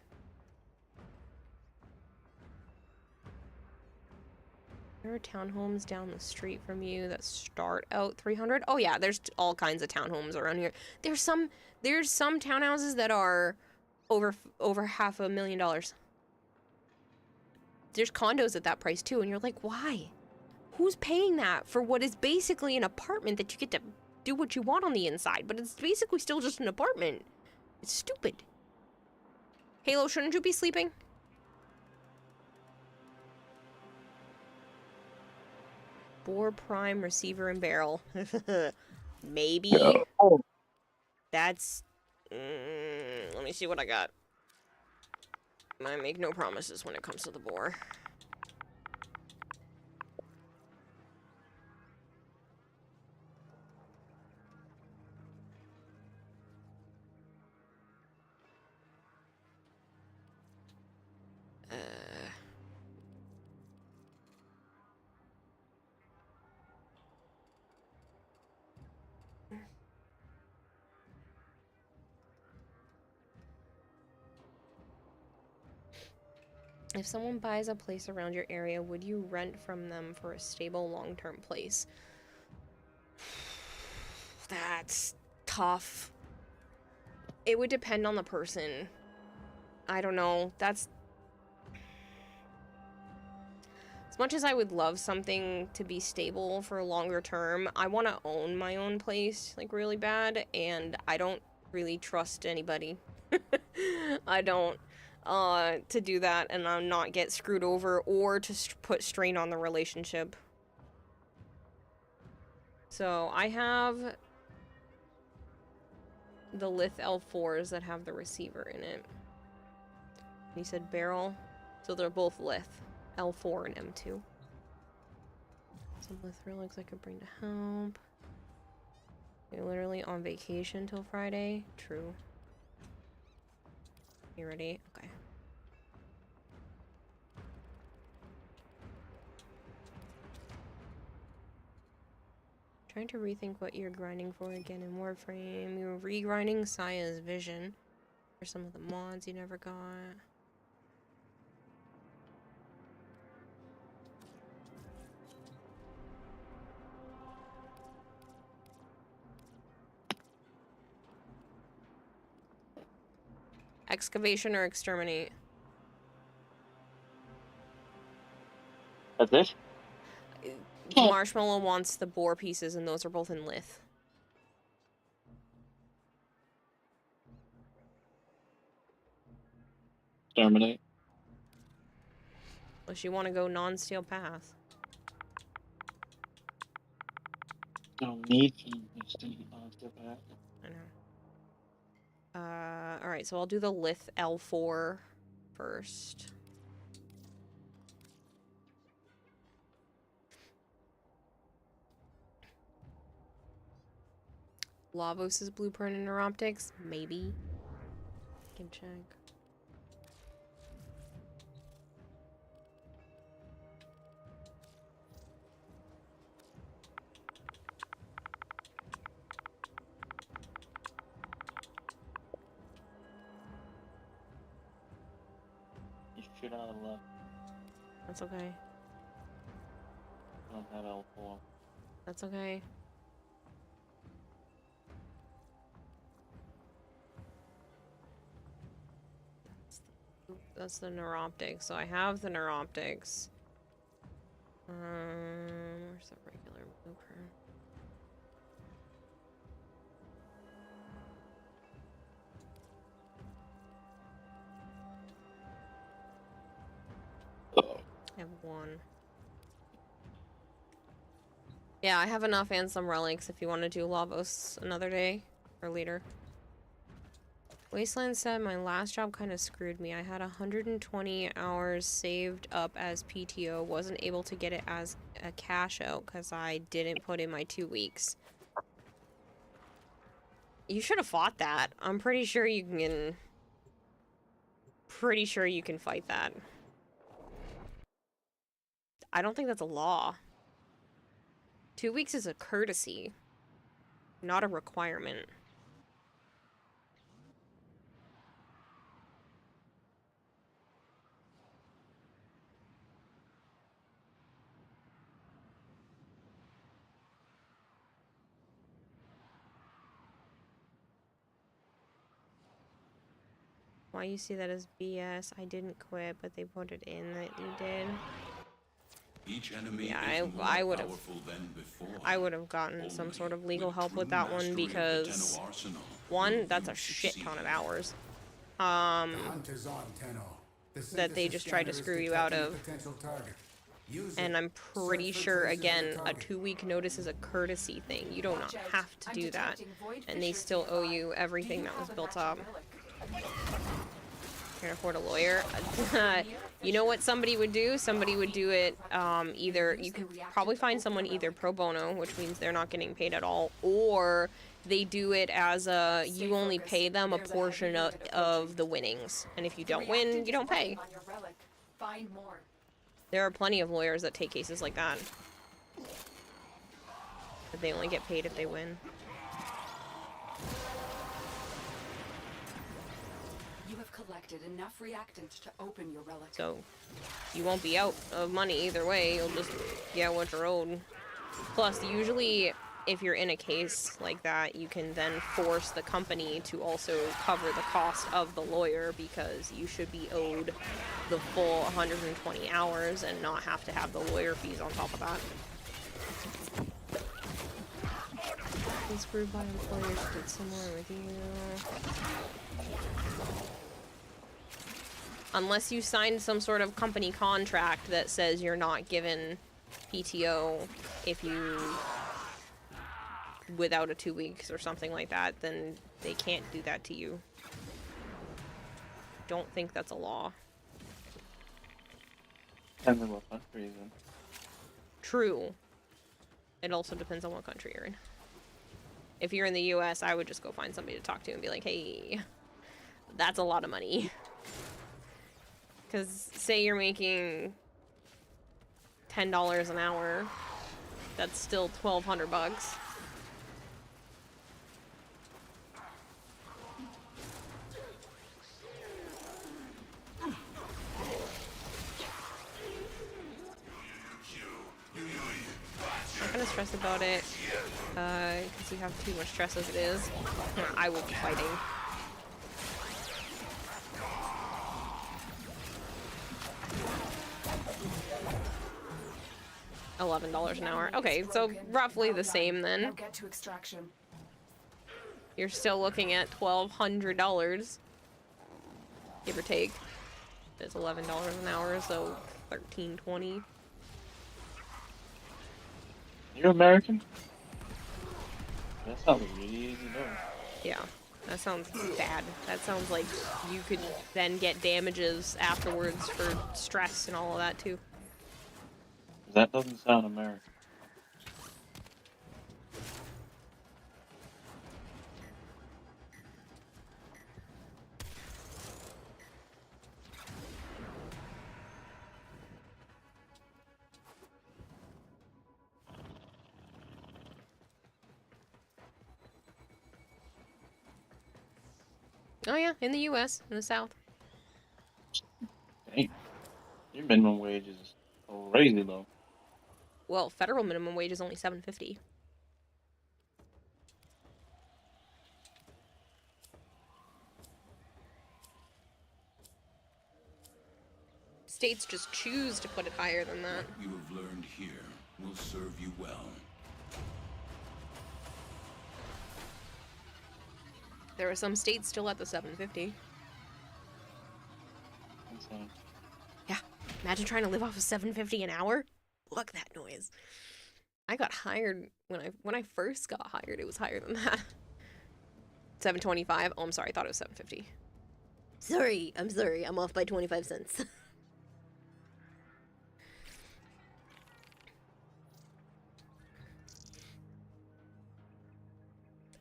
There are townhomes down the street from you that start out 300. Oh yeah, there's all kinds of townhomes around here. There's some townhouses that are over $500,000. There's condos at that price too, and you're like, why? Who's paying that for what is basically an apartment that you get to do what you want on the inside, but it's basically still just an apartment? It's stupid. Halo, shouldn't you be sleeping? Bore prime, receiver, and barrel. Maybe. Oh. That's... Let me see what I got. I make no promises when it comes to the boar. If someone buys a place around your area, would you rent from them for a stable long-term place? That's tough. It would depend on the person. I don't know. That's... As much as I would love something to be stable for longer term, I want to own my own place, like, really bad, and I don't really trust anybody. I don't. To do that and not get screwed over or to put strain on the relationship. So I have the Lith L4s that have the receiver in it. You said barrel, so they're both Lith, L4 and M2. Some Lith relics I could bring to help. You're literally on vacation till Friday. True. You ready? Okay. Trying to rethink what you're grinding for again in Warframe. You were re-grinding Saya's Vision for some of the mods you never got. Excavation or exterminate? That's it? Marshmallow wants the boar pieces, and those are both in Lith. Exterminate. Unless you want to go non-steel path. Don't need to step back. I know. Alright, so I'll do the Lith L4 first. Lavos' blueprint and neuroptics? Maybe. I can check. You should have left. That's okay. On that L4. That's okay. That's the neuroptics. So I have the neuroptics. Where's the regular blueprint? I have one. Yeah, I have enough and some relics if you want to do Lavos another day or later. Wasteland said my last job kind of screwed me. I had 120 hours saved up as PTO. Wasn't able to get it as a cash out because I didn't put in my 2 weeks. You should have fought that. I'm pretty sure you can... Pretty sure you can fight that. I don't think that's a law. 2 weeks is a courtesy, not a requirement. Why you see that as BS? I didn't quit, but they put it in that you did. Each enemy Yeah, is more I would powerful than before. I would have gotten some sort of legal help with that one because one, that's a shit ton of hours. That they just tried to screw you out of. And I'm pretty sure, again, a 2-week notice is a courtesy thing. You do not have to do that. And they still owe you everything that was built up. Can't afford a lawyer. You know what somebody would do? Somebody would do it either, you could probably find someone either pro bono, which means they're not getting paid at all, or they do it as a, you only pay them a portion of the winnings. And if you don't win, you don't pay. There are plenty of lawyers that take cases like that. But they only get paid if they win. You have collected enough reactant to open your relic. So, you won't be out of money either way. You'll just get what you're owed. Plus, usually, if you're in a case like that, you can then force the company to also cover the cost of the lawyer, because you should be owed the full 120 hours and not have to have the lawyer fees on top of that. Been screwed by employers who did similar with you. Unless you signed some sort of company contract that says you're not given PTO if you without a 2 weeks or something like that, then they can't do that to you. Don't think that's a law. Depends on what country you're in. True. It also depends on what country you're in. If you're in the US, I would just go find somebody to talk to and be like, hey, that's a lot of money. Because say you're making $10 an hour, that's still $1,200. Not gonna stress about it, because you have too much stress as it is. I will be fighting. $11 an hour. Okay, so roughly the same then. Now get to extraction. You're still looking at $1,200, give or take. It's $11 an hour, so $13.20. You're American? That sounds really easy though. Yeah, that sounds bad. That sounds like you could then get damages afterwards for stress and all of that too. That doesn't sound American. Oh yeah, in the US, in the South. Dang. Your minimum wage is crazy low. Well, federal minimum wage is only $7.50. States just choose to put it higher than that. What you have learned here will serve you well. There are some states still at the $7.50. Insane. Yeah, imagine trying to live off of $7.50 an hour. Look that noise. I got hired when I first got hired. It was higher than that. $7.25. Oh, I'm sorry. I thought it was $7.50. Sorry, I'm sorry. I'm off by 25 cents.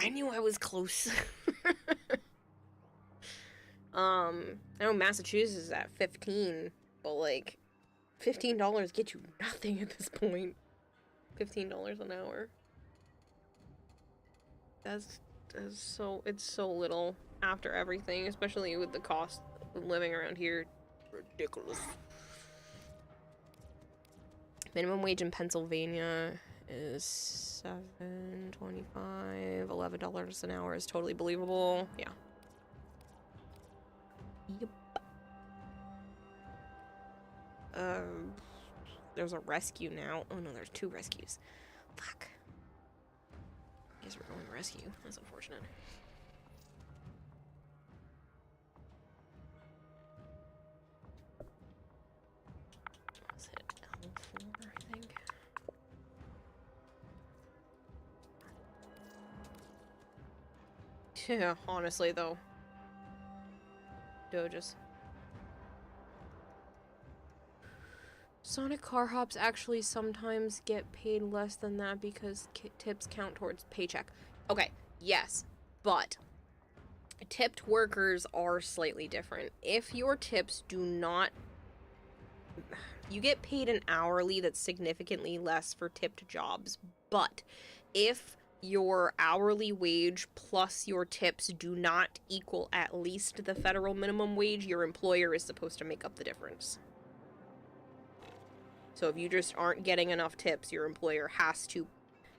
I knew I was close. I know Massachusetts is at 15, but like $15 gets you nothing at this point. $15 an hour. That's so, it's so little after everything, especially with the cost of living around here. Ridiculous. Minimum wage in Pennsylvania is $7.25. $11 an hour is totally believable. Yeah. Yep. There's a rescue now. Oh no, there's 2 rescues. Fuck. I guess we're going rescue. That's unfortunate. Let's hit L4. Yeah, honestly, though. Doges. Sonic car hops actually sometimes get paid less than that because tips count towards paycheck. Okay, yes, but tipped workers are slightly different. If your tips do not... You get paid an hourly that's significantly less for tipped jobs, but if your hourly wage plus your tips do not equal at least the federal minimum wage, your employer is supposed to make up the difference. So if you just aren't getting enough tips, your employer has to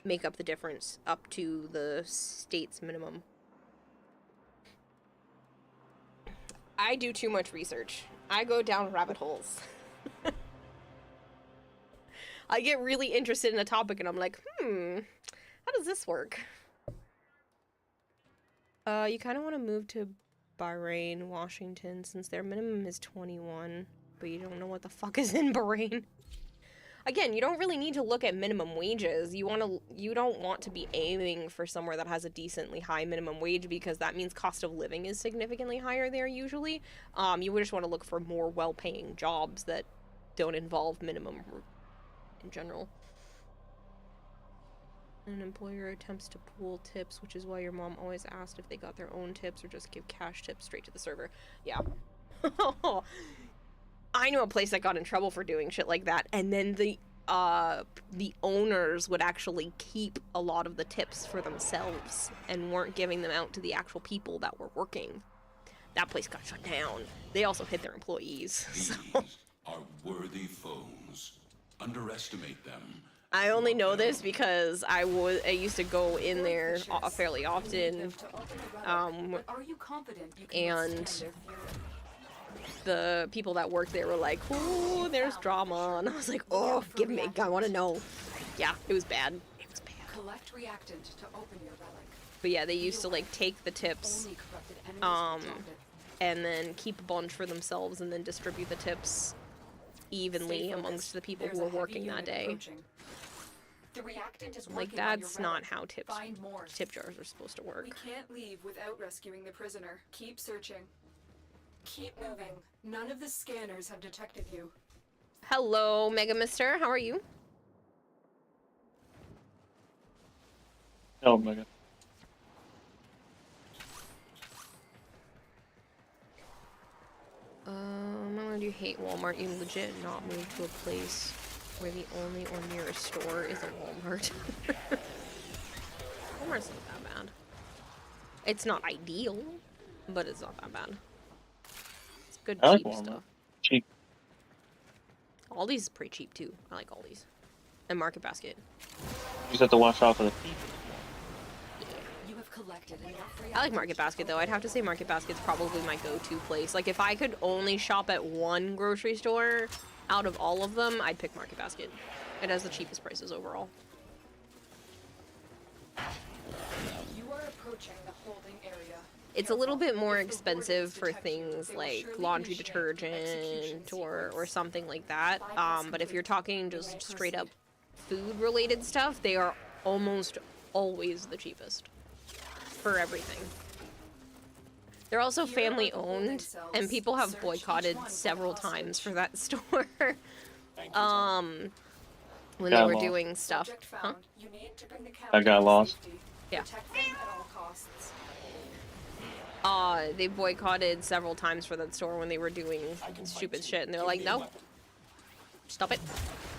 make up the difference up to the state's minimum. I do too much research. I go down rabbit holes. I get really interested in a topic and I'm like, how does this work? You kind of want to move to Bahrain, Washington, since their minimum is 21, but you don't know what the fuck is in Bahrain. Again, you don't really need to look at minimum wages. You don't want to be aiming for somewhere that has a decently high minimum wage because that means cost of living is significantly higher there usually. You would just want to look for more well-paying jobs that don't involve minimum in general. An employer attempts to pool tips, which is why your mom always asked if they got their own tips or just give cash tips straight to the server. Yeah. I know a place that got in trouble for doing shit like that, and then the owners would actually keep a lot of the tips for themselves and weren't giving them out to the actual people that were working. That place got shut down. They also hit their employees. These So. are worthy foes. Underestimate them. I only know this because I used to go in there fairly often, and the people that worked there were like, "Ooh, there's drama," and I was like, "Oh, give me, I want to know." Yeah, it was bad. It was bad. Collect reactant to open your relic. But yeah, they used to like take the tips, and then keep a bunch for themselves, and then distribute the tips evenly amongst the people who were working that day. The reactant is Like, that's not how tip jars are supposed to work. We can't leave without rescuing the prisoner. Keep searching. Keep moving. None of the scanners have detected you. Hello, Mega Mister. How are you? Oh, Mega. I do hate Walmart. You legit not move to a place where the only or nearest store is a Walmart. Walmart's not that bad. It's not ideal, but it's not that bad. It's good, I like cheap Walmart. stuff. Cheap. Aldi's is pretty cheap too. I like Aldi's. And Market Basket. You just have to watch out for the people. You have collected enough. I like Market Basket though. I'd have to say Market Basket's probably my go-to place. Like if I could only shop at one grocery store out of all of them, I'd pick Market Basket. It has the cheapest prices overall. You are approaching the holding area. It's a little bit more expensive for things like laundry detergent or something like that. But if you're talking just straight up food-related stuff, they are almost always the cheapest for everything. They're also family-owned, and people have boycotted several times for that store. When they were doing stuff. Huh? I got lost. Yeah. They boycotted several times for that store when they were doing stupid shit, and they're like, no, stop it.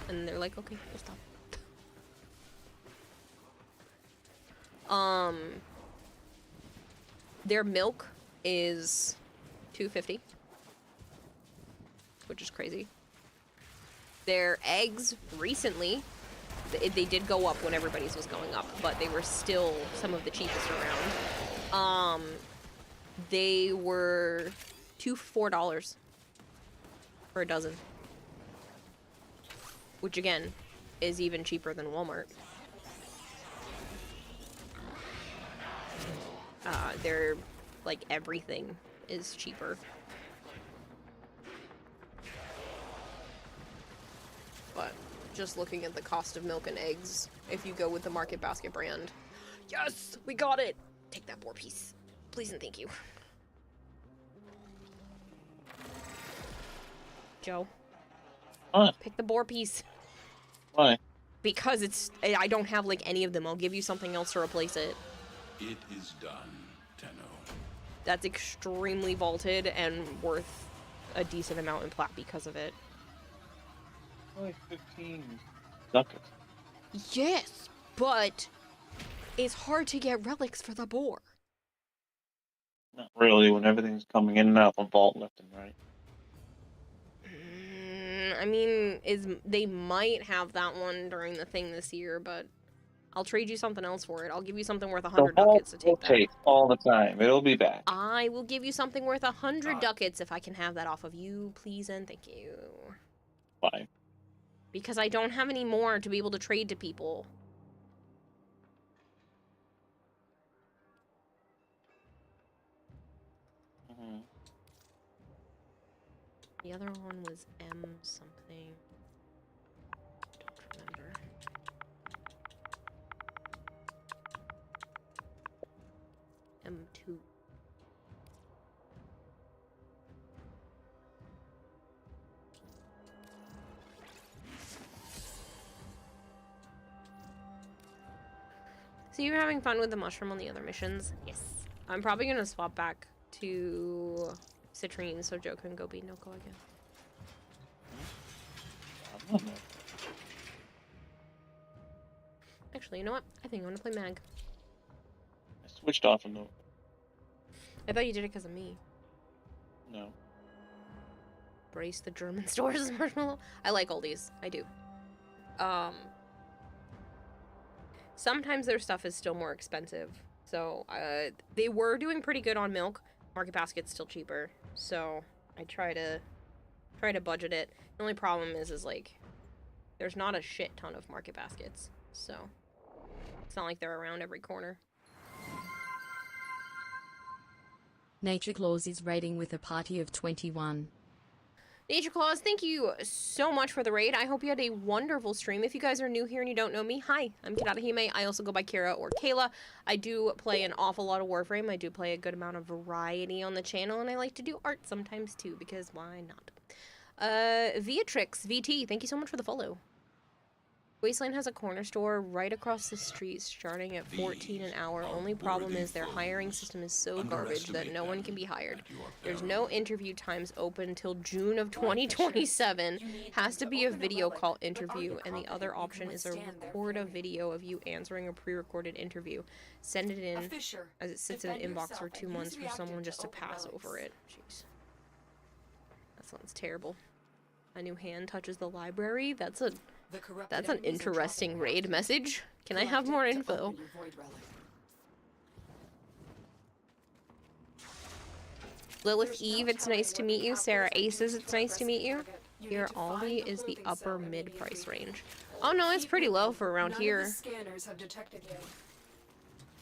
And they're like, okay, we'll stop. Their milk is $2.50, which is crazy. Their eggs recently, they did go up when everybody's was going up, but they were still some of the cheapest around. They were $4 for a dozen, which again is even cheaper than Walmart. They're like everything is cheaper. But just looking at the cost of milk and eggs, if you go with the Market Basket brand, yes, we got it. Take that 4-piece. Please and thank you. Joe. What? Pick the boar piece. Why? Because I don't have, like, any of them. I'll give you something else to replace it. It is done, Tenno. That's extremely vaulted and worth a decent amount in plat because of it. Only 15 ducats. Yes, but it's hard to get relics for the boar. Not really, when everything's coming in and out of vault left and right. I mean, they might have that one during the thing this year, but I'll trade you something else for it. I'll give you something worth 100 ducats to take that. Rotate all the time. It'll be back. I will give you something worth 100 ducats if I can have that off of you, please and thank you. Fine. Because I don't have any more to be able to trade to people. The other one was M something. Don't remember. M2. So you're having fun with the mushroom on the other missions? Yes. I'm probably gonna swap back to Citrine so Joe can go beat Noko again. Actually, you know what? I think I'm gonna play Mag. I switched off from Noko. I thought you did it because of me. No. Brace the German stores marshmallow. I like all these. I do. Sometimes their stuff is still more expensive. So, they were doing pretty good on milk. Market Basket's still cheaper. So, I try to budget it. The only problem is like, there's not a shit ton of Market Baskets. So, it's not like they're around every corner. Nature Claus is raiding with a party of 21. Nature Claus, thank you so much for the raid. I hope you had a wonderful stream. If you guys are new here and you don't know me, hi, I'm Kirarahime. I also go by Kira or Kayla. I do play an awful lot of Warframe. I do play a good amount of variety on the channel, and I like to do art sometimes too, because why not? Viatrix, VT, thank you so much for the follow. Wasteland has a corner store right across the street starting at 14 an hour. Only problem is their hiring system is so garbage that no one can be hired. There's no interview times open till June of 2027. Has to be a video call interview, and the other option is to record a video of you answering a pre-recorded interview. Send it in as it sits in an inbox for 2 months for someone just to pass over it. Jeez. That sounds terrible. A new hand touches the library? That's an interesting raid message. Can I have more info? Lilith Eve, it's nice to meet you. Sarah Aces, it's nice to meet you. Here, Aldi is the upper mid-price range. Oh no, it's pretty low for around here. None of the scanners have detected you.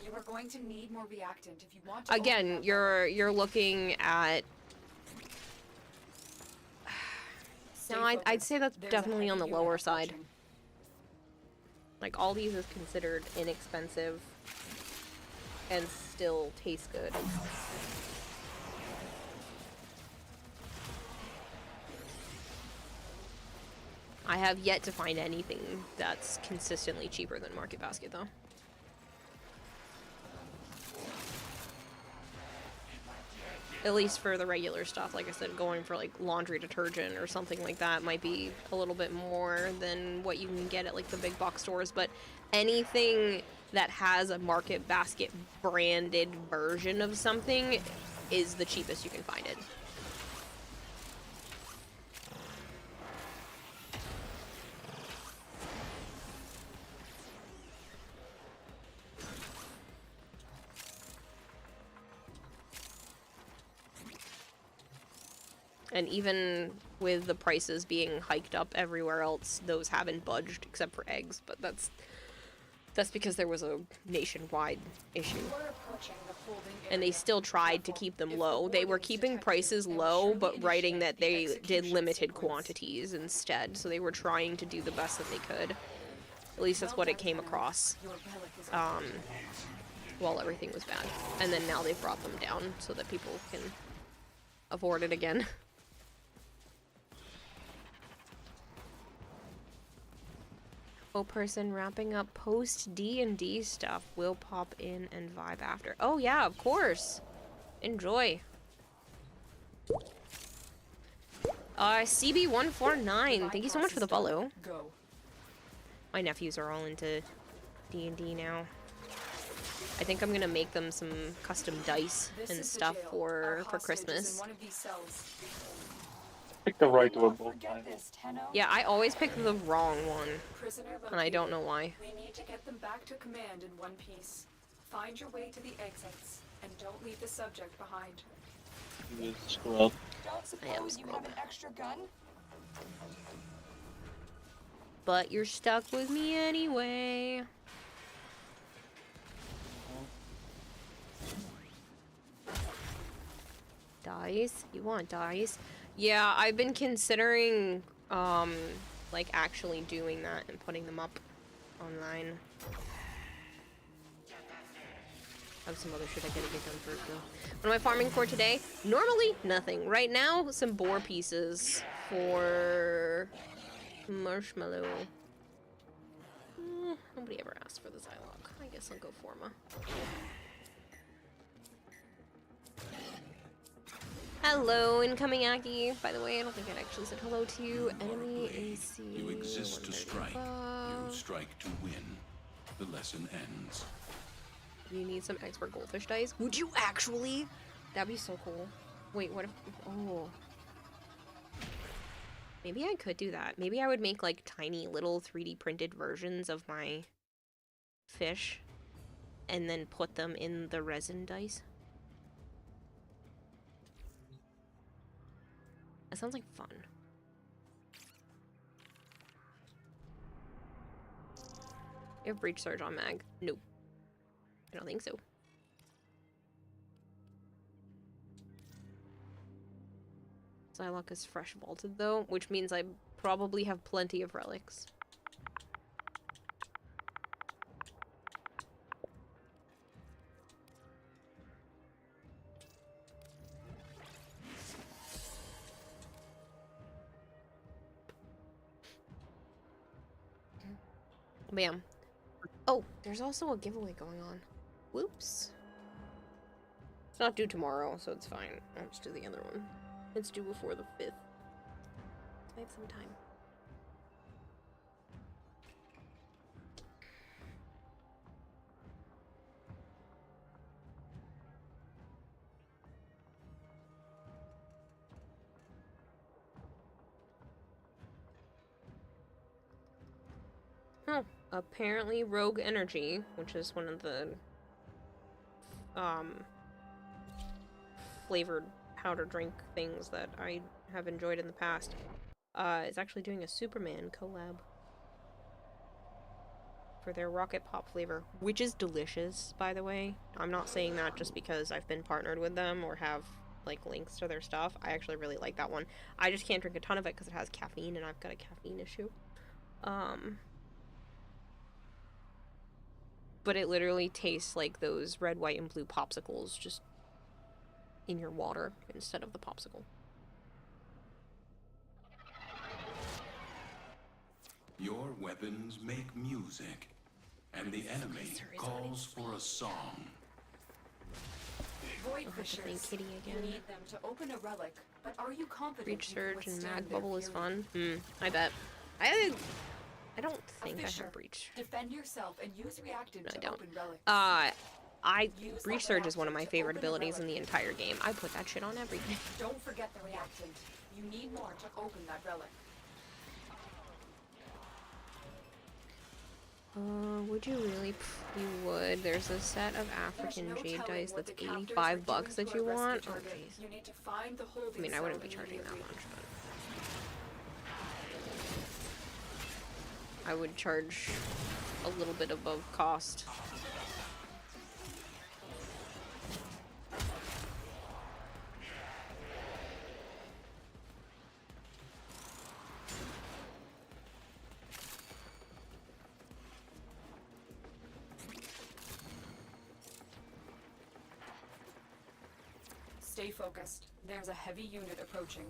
You are going to need more reactant if you want to. Again, you're looking at. No, I'd say that's definitely on the lower side. Like, Aldi's is considered inexpensive and still tastes good. I have yet to find anything that's consistently cheaper than Market Basket, though. At least for the regular stuff. Like I said, going for like laundry detergent or something like that might be a little bit more than what you can get at like the big box stores, but anything that has a Market Basket branded version of something is the cheapest you can find it. And even with the prices being hiked up everywhere else, those haven't budged except for eggs, but that's because there was a nationwide issue. And they still tried to keep them low. They were keeping prices low, but writing that they did limited quantities instead. So they were trying to do the best that they could. At least that's what it came across. while everything was bad. And then now they've brought them down so that people can afford it again. Person wrapping up post D&D stuff will pop in and vibe after. Oh yeah, of course. Enjoy. CB149, thank you so much for the follow. Go. My nephews are all into D&D now. I think I'm gonna make them some custom dice and stuff for Christmas. Pick the right one both times. Yeah, I always pick the wrong one, and I don't know why. We need to get them back to command in one piece. Find your way to the exits, and don't leave the subject behind. You scrub. Don't suppose you have an extra gun? But you're stuck with me anyway. Dice? You want dice? Yeah, I've been considering, like actually doing that and putting them up online. I have some other shit I gotta get done first though. What am I farming for today? Normally, nothing. Right now, some boar pieces for marshmallow. Nobody ever asked for the Zylok. I guess I'll go Forma. Hello, incoming Aki. By the way, I don't think I actually said hello to you. Enemy AC. You exist to strike. You strike to win. The lesson ends. You need some expert goldfish dice? Would you actually? That'd be so cool. Wait, what if... Oh. Maybe I could do that. Maybe I would make, like, tiny little 3D printed versions of my fish and then put them in the resin dice. That sounds like fun. You have Breach Surge on Mag? Nope. I don't think so. Zylok is fresh vaulted though, which means I probably have plenty of relics. Bam. Oh, there's also a giveaway going on. Whoops. It's not due tomorrow, so it's fine. I'll just do the other one. It's due before the 5th. I have some time. Oh, apparently Rogue Energy, which is one of the flavored powder drink things that I have enjoyed in the past, is actually doing a Superman collab for their Rocket Pop flavor, which is delicious, by the way. I'm not saying that just because I've been partnered with them or have, like, links to their stuff. I actually really like that one. I just can't drink a ton of it because it has caffeine, and I've got a caffeine issue. But it literally tastes like those red, white, and blue popsicles just in your water instead of the popsicle. Your weapons make music, and the enemy calls for a song. Void I'll have to thank fishers. Kitty You again. need them to open a relic, but are you confident Breach you can Surge and withstand Mag their Bubble is fury? fun. I bet. I don't think I Fisher, have Breach. Defend yourself and use reactant No, I to don't. open relics. Breach Surge is one of my favorite abilities in the entire game. I put that shit on everything. Don't forget the reactant. You need more to open that relic. Would you really? Pff, you would. There's a set of African There's no jade telling dice what that's the captors are $85 doing that to you a rescue want. Oh, target. jeez. You need to find the holding I mean, I wouldn't be cell charging that immediately. much, but I would charge a little bit above cost. Stay focused. There's a heavy unit approaching.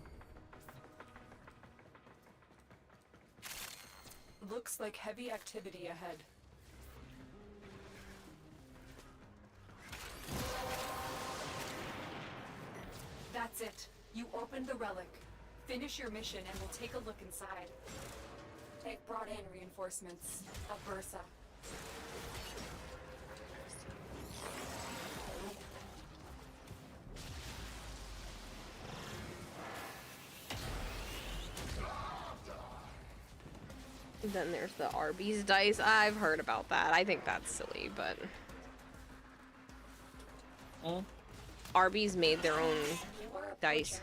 Looks like heavy activity ahead. That's it. You opened the relic. Finish your mission and we'll take a look inside. They've brought in reinforcements. A Bursa. Then there's the Arby's dice. I've heard about that. I think that's silly, but... Arby's made their own dice.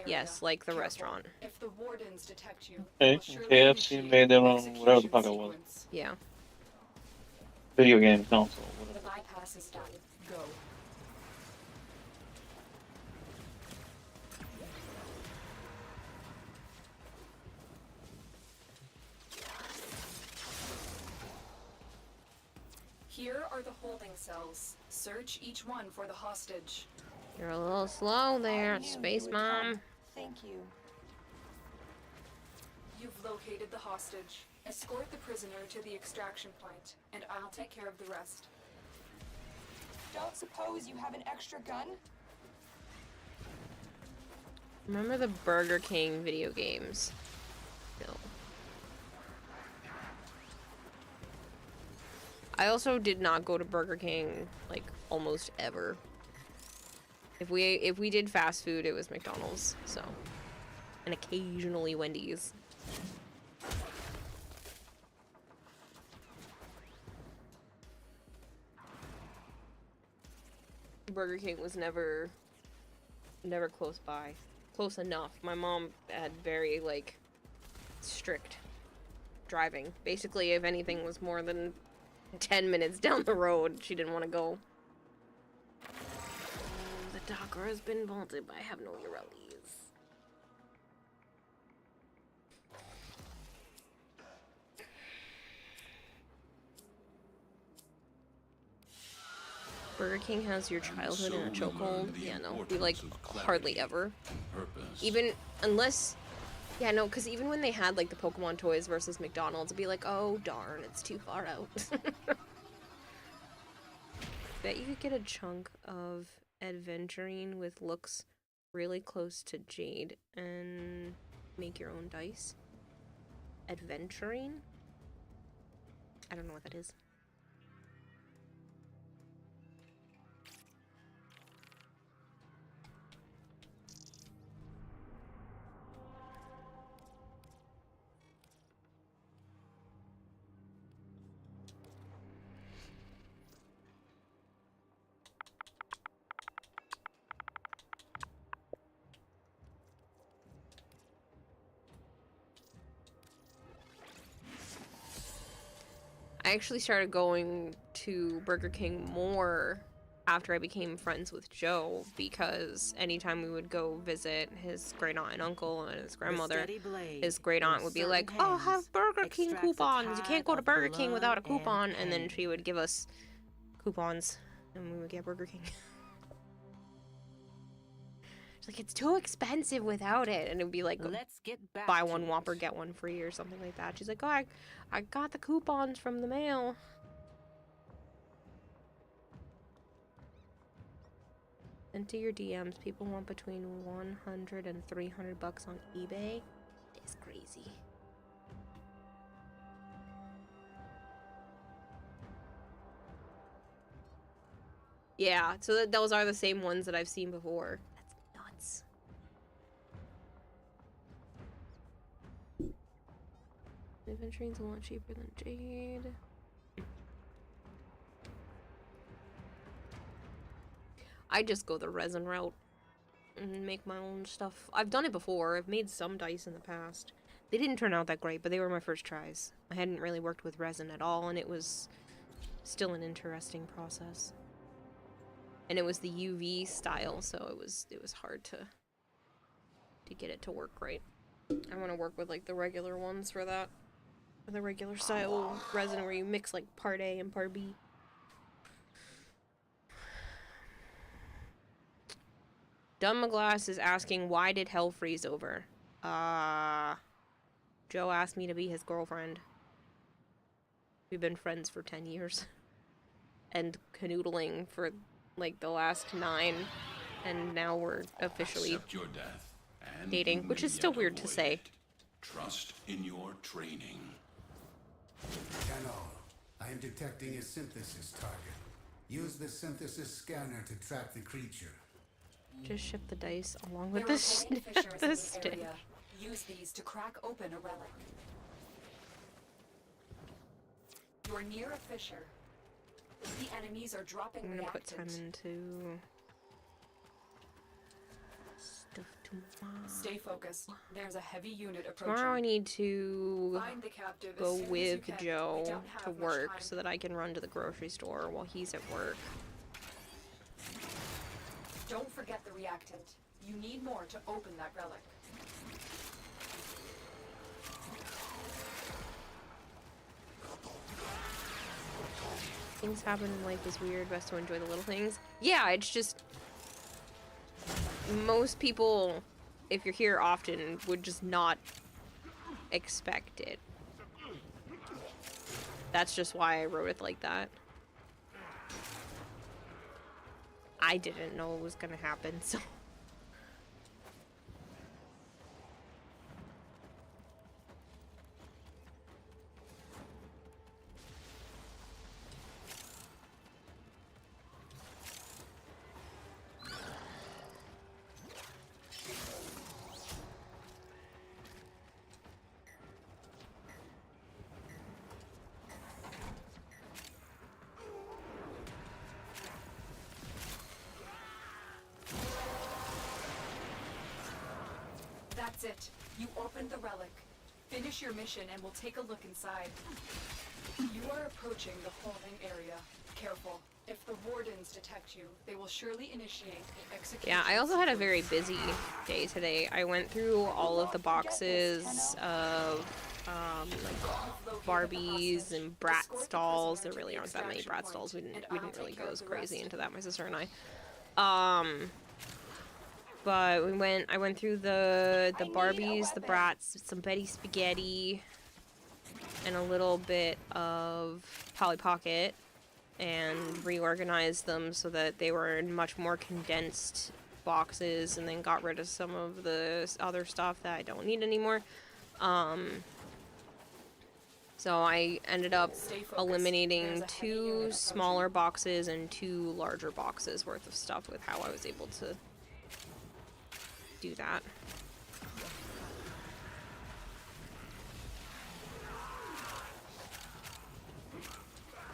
Yes, like the restaurant. If the wardens detect you, Okay, KFC made their own whatever the fuck it was. Yeah. Video game console, The whatever. bypass is done. Go. Here are the holding cells. Search each one for the hostage. You're a little slow there, Space Mom. Thank you. You've located the hostage. Escort the prisoner to the extraction point, and I'll take care of the rest. Don't suppose you have an extra gun? Remember the Burger King video games? No. I also did not go to Burger King, like, almost ever. If we did fast food, it was McDonald's, so. And occasionally Wendy's. Burger King was never close by. Close enough. My mom had very, like, strict driving. Basically, if anything was more than 10 minutes down the road, she didn't want to go. The docker has been bolted, but I have no Urellis. Burger King has your childhood in a chokehold. Yeah, no, we like hardly ever. Even unless, yeah, no, because even when they had like the Pokemon toys versus McDonald's, it'd be like, oh darn, it's too far out. Bet you could get a chunk of adventuring with looks really close to Jade and make your own dice. Adventuring? I don't know what that is. I actually started going to Burger King more after I became friends with Joe, because anytime we would go visit his great aunt and uncle and his grandmother, his great aunt would be like, oh, have Burger King coupons. You can't go to Burger King without a coupon. And then she would give us coupons and we would get Burger King. She's like, it's too expensive without it. And it would be like, buy one Whopper, get one free or something like that. She's like, oh, I got the coupons from the mail. Into your DMs, people want between 100 and 300 bucks on eBay. It's crazy. Yeah, so those are the same ones that I've seen before. That's nuts. Adventuring's a lot cheaper than Jade. I just go the resin route and make my own stuff. I've done it before. I've made some dice in the past. They didn't turn out that great, but they were my first tries. I hadn't really worked with resin at all, and it was still an interesting process. And it was the UV style, so it was hard to get it to work right. I want to work with like the regular ones for that. The regular style resin where you mix like part A and part B. Dumbaglass is asking, why did hell freeze over? Joe asked me to be his girlfriend. We've been friends for 10 years. And canoodling for, like, the last 9. And now we're officially Accept your death, and dating, you which may is still yet weird to avoid say. it. Trust in your training. Channel, I am detecting a synthesis target. Use the synthesis scanner to track the creature. Just ship the dice along with There are this vein fissures in the the stick. area. Use these to crack open a relic. You're near a fissure. The enemies are dropping I'm gonna put time reactant. into stuff tomorrow. Stay focused. There's a heavy unit approaching. Tomorrow I need to Find the captive go as soon as with you can. We Joe don't have to much work time. so that I can run to the grocery store while he's at work. Don't forget the reactant. You need more to open that relic. Things happen in life is weird, best to enjoy the little things. Yeah, it's just... most people, if you're here often, would just not expect it. That's just why I wrote it like that. I didn't know it was gonna happen, so... That's it. You opened the relic. Finish your mission and we'll take a look inside. You are approaching the holding area. Careful. If the wardens detect you, they will surely initiate the execution. Yeah, I also had a very busy day today. I went through all of the boxes of like Barbies and Brat stalls. There really aren't that many Brat stalls. We didn't really go as crazy into that, my sister and I. But I went through the Barbies, the Brats, some Betty Spaghetti, and a little bit of Polly Pocket, and reorganized them so that they were in much more condensed boxes, and then got rid of some of the other stuff that I don't need anymore. So I ended up eliminating 2 smaller boxes and 2 larger boxes worth of stuff with how I was able to do that.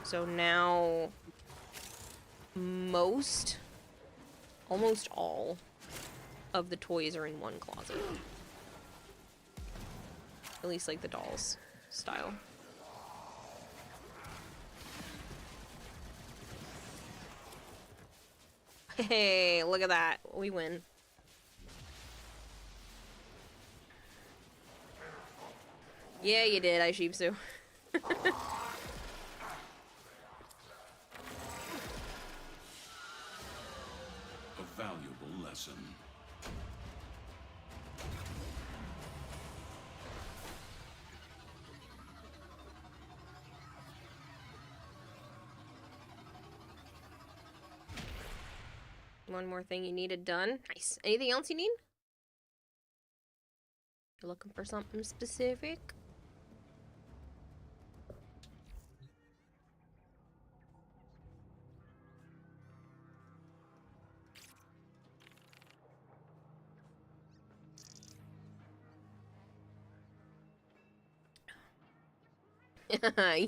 So now almost all of the toys are in one closet. At least like the dolls style. Hey, look at that. We win. Yeah, you did, Aishibsu. A valuable lesson. One more thing you needed done. Nice. Anything else you need? You're looking for something specific?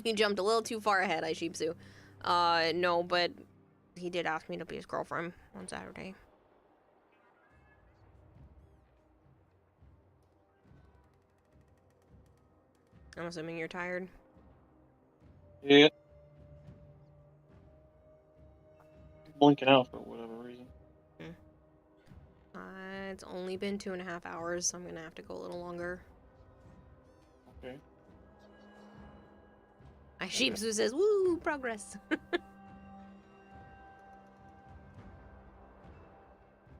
You jumped a little too far ahead, Aishibsu. No, but he did ask me to be his girlfriend on Saturday. I'm assuming you're tired. Yeah. Blinking out for whatever reason. It's only been 2.5 hours, so I'm gonna have to go a little longer. Okay. Aishibsu says, woo, progress.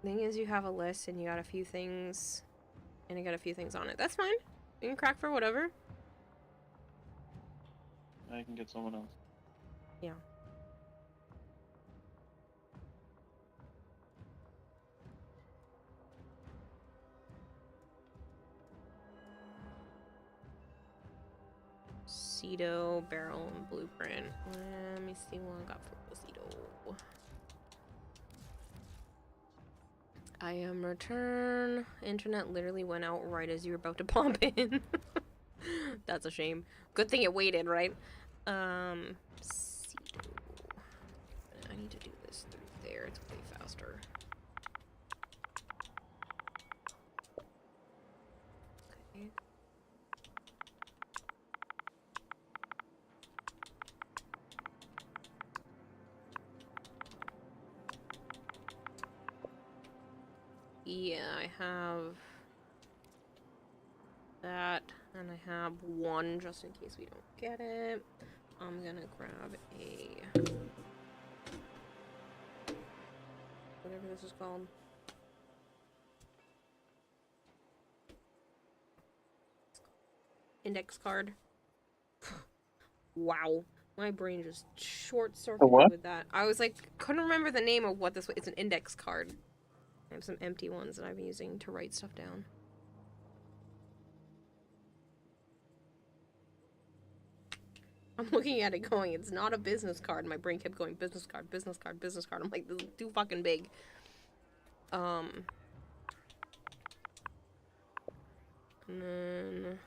Thing is, you have a list and you got a few things, and you got a few things on it. That's fine. You can crack for whatever. I can get someone else. Yeah. Cedo, barrel, and blueprint. Let me see what I got for Cedo. I am return. Internet literally went out right as you were about to pop in. That's a shame. Good thing it waited, right? Cedo. I need to do this through there. It's way faster. Okay. Yeah, I have that, and I have one just in case we don't get it. I'm gonna grab a whatever this is called. Index card. Wow, my brain just short-circuited with that. I was like, couldn't remember the name of what this was. It's an index card. I have some empty ones that I've been using to write stuff down. I'm looking at it going, it's not a business card. My brain kept going, business card, business card, business card. I'm like, this is too fucking big. And then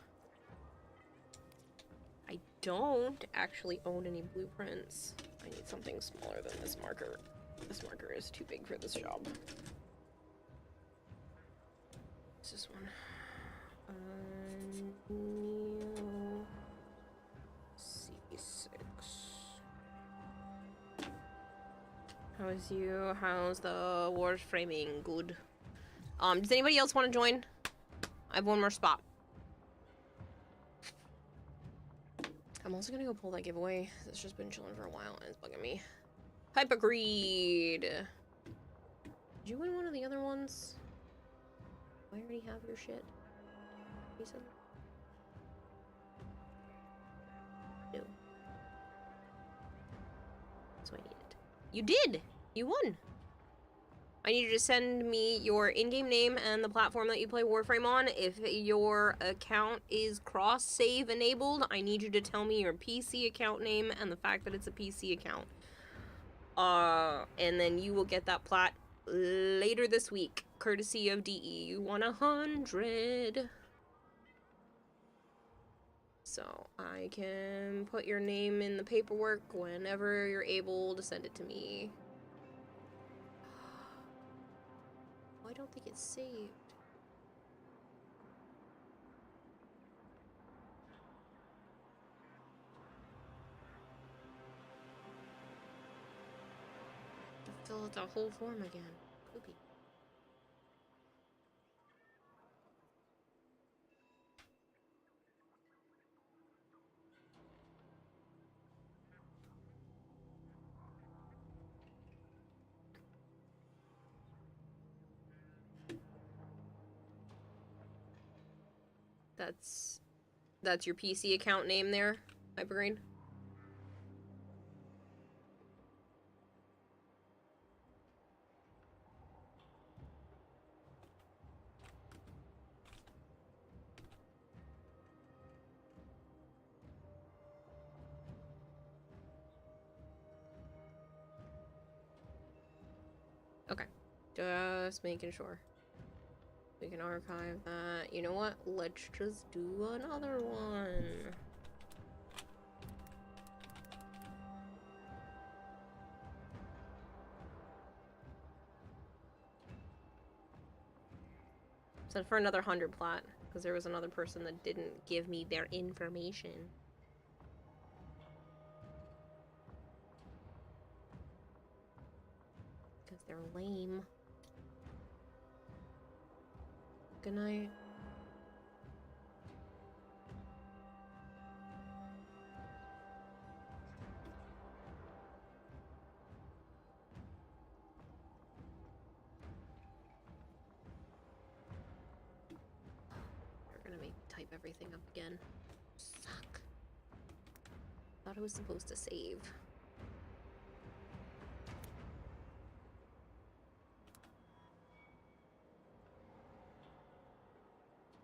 I don't actually own any blueprints. I need something smaller than this marker. This marker is too big for this job. What's this one? New C6. How's you? How's the war framing? Good. Does anybody else want to join? I have one more spot. I'm also gonna go pull that giveaway. It's just been chilling for a while and it's bugging me. Type agreed. Did you win one of the other ones? Do I already have your shit? Jason? No. So I need it. You did! You won! I need you to send me your in-game name and the platform that you play Warframe on. If your account is cross-save enabled, I need you to tell me your PC account name and the fact that it's a PC account. And then you will get that plat later this week, courtesy of DE 100. So I can put your name in the paperwork whenever you're able to send it to me. I don't think it's saved. Fill out the whole form again. Poopy. That's your PC account name there, Hypergreen? Okay. Just making sure. We can archive that. You know what? Let's just do another one. Send for another 100 plat, because there was another person that didn't give me their information. Because they're lame. Good night. type everything up again. Suck. Thought I was supposed to save.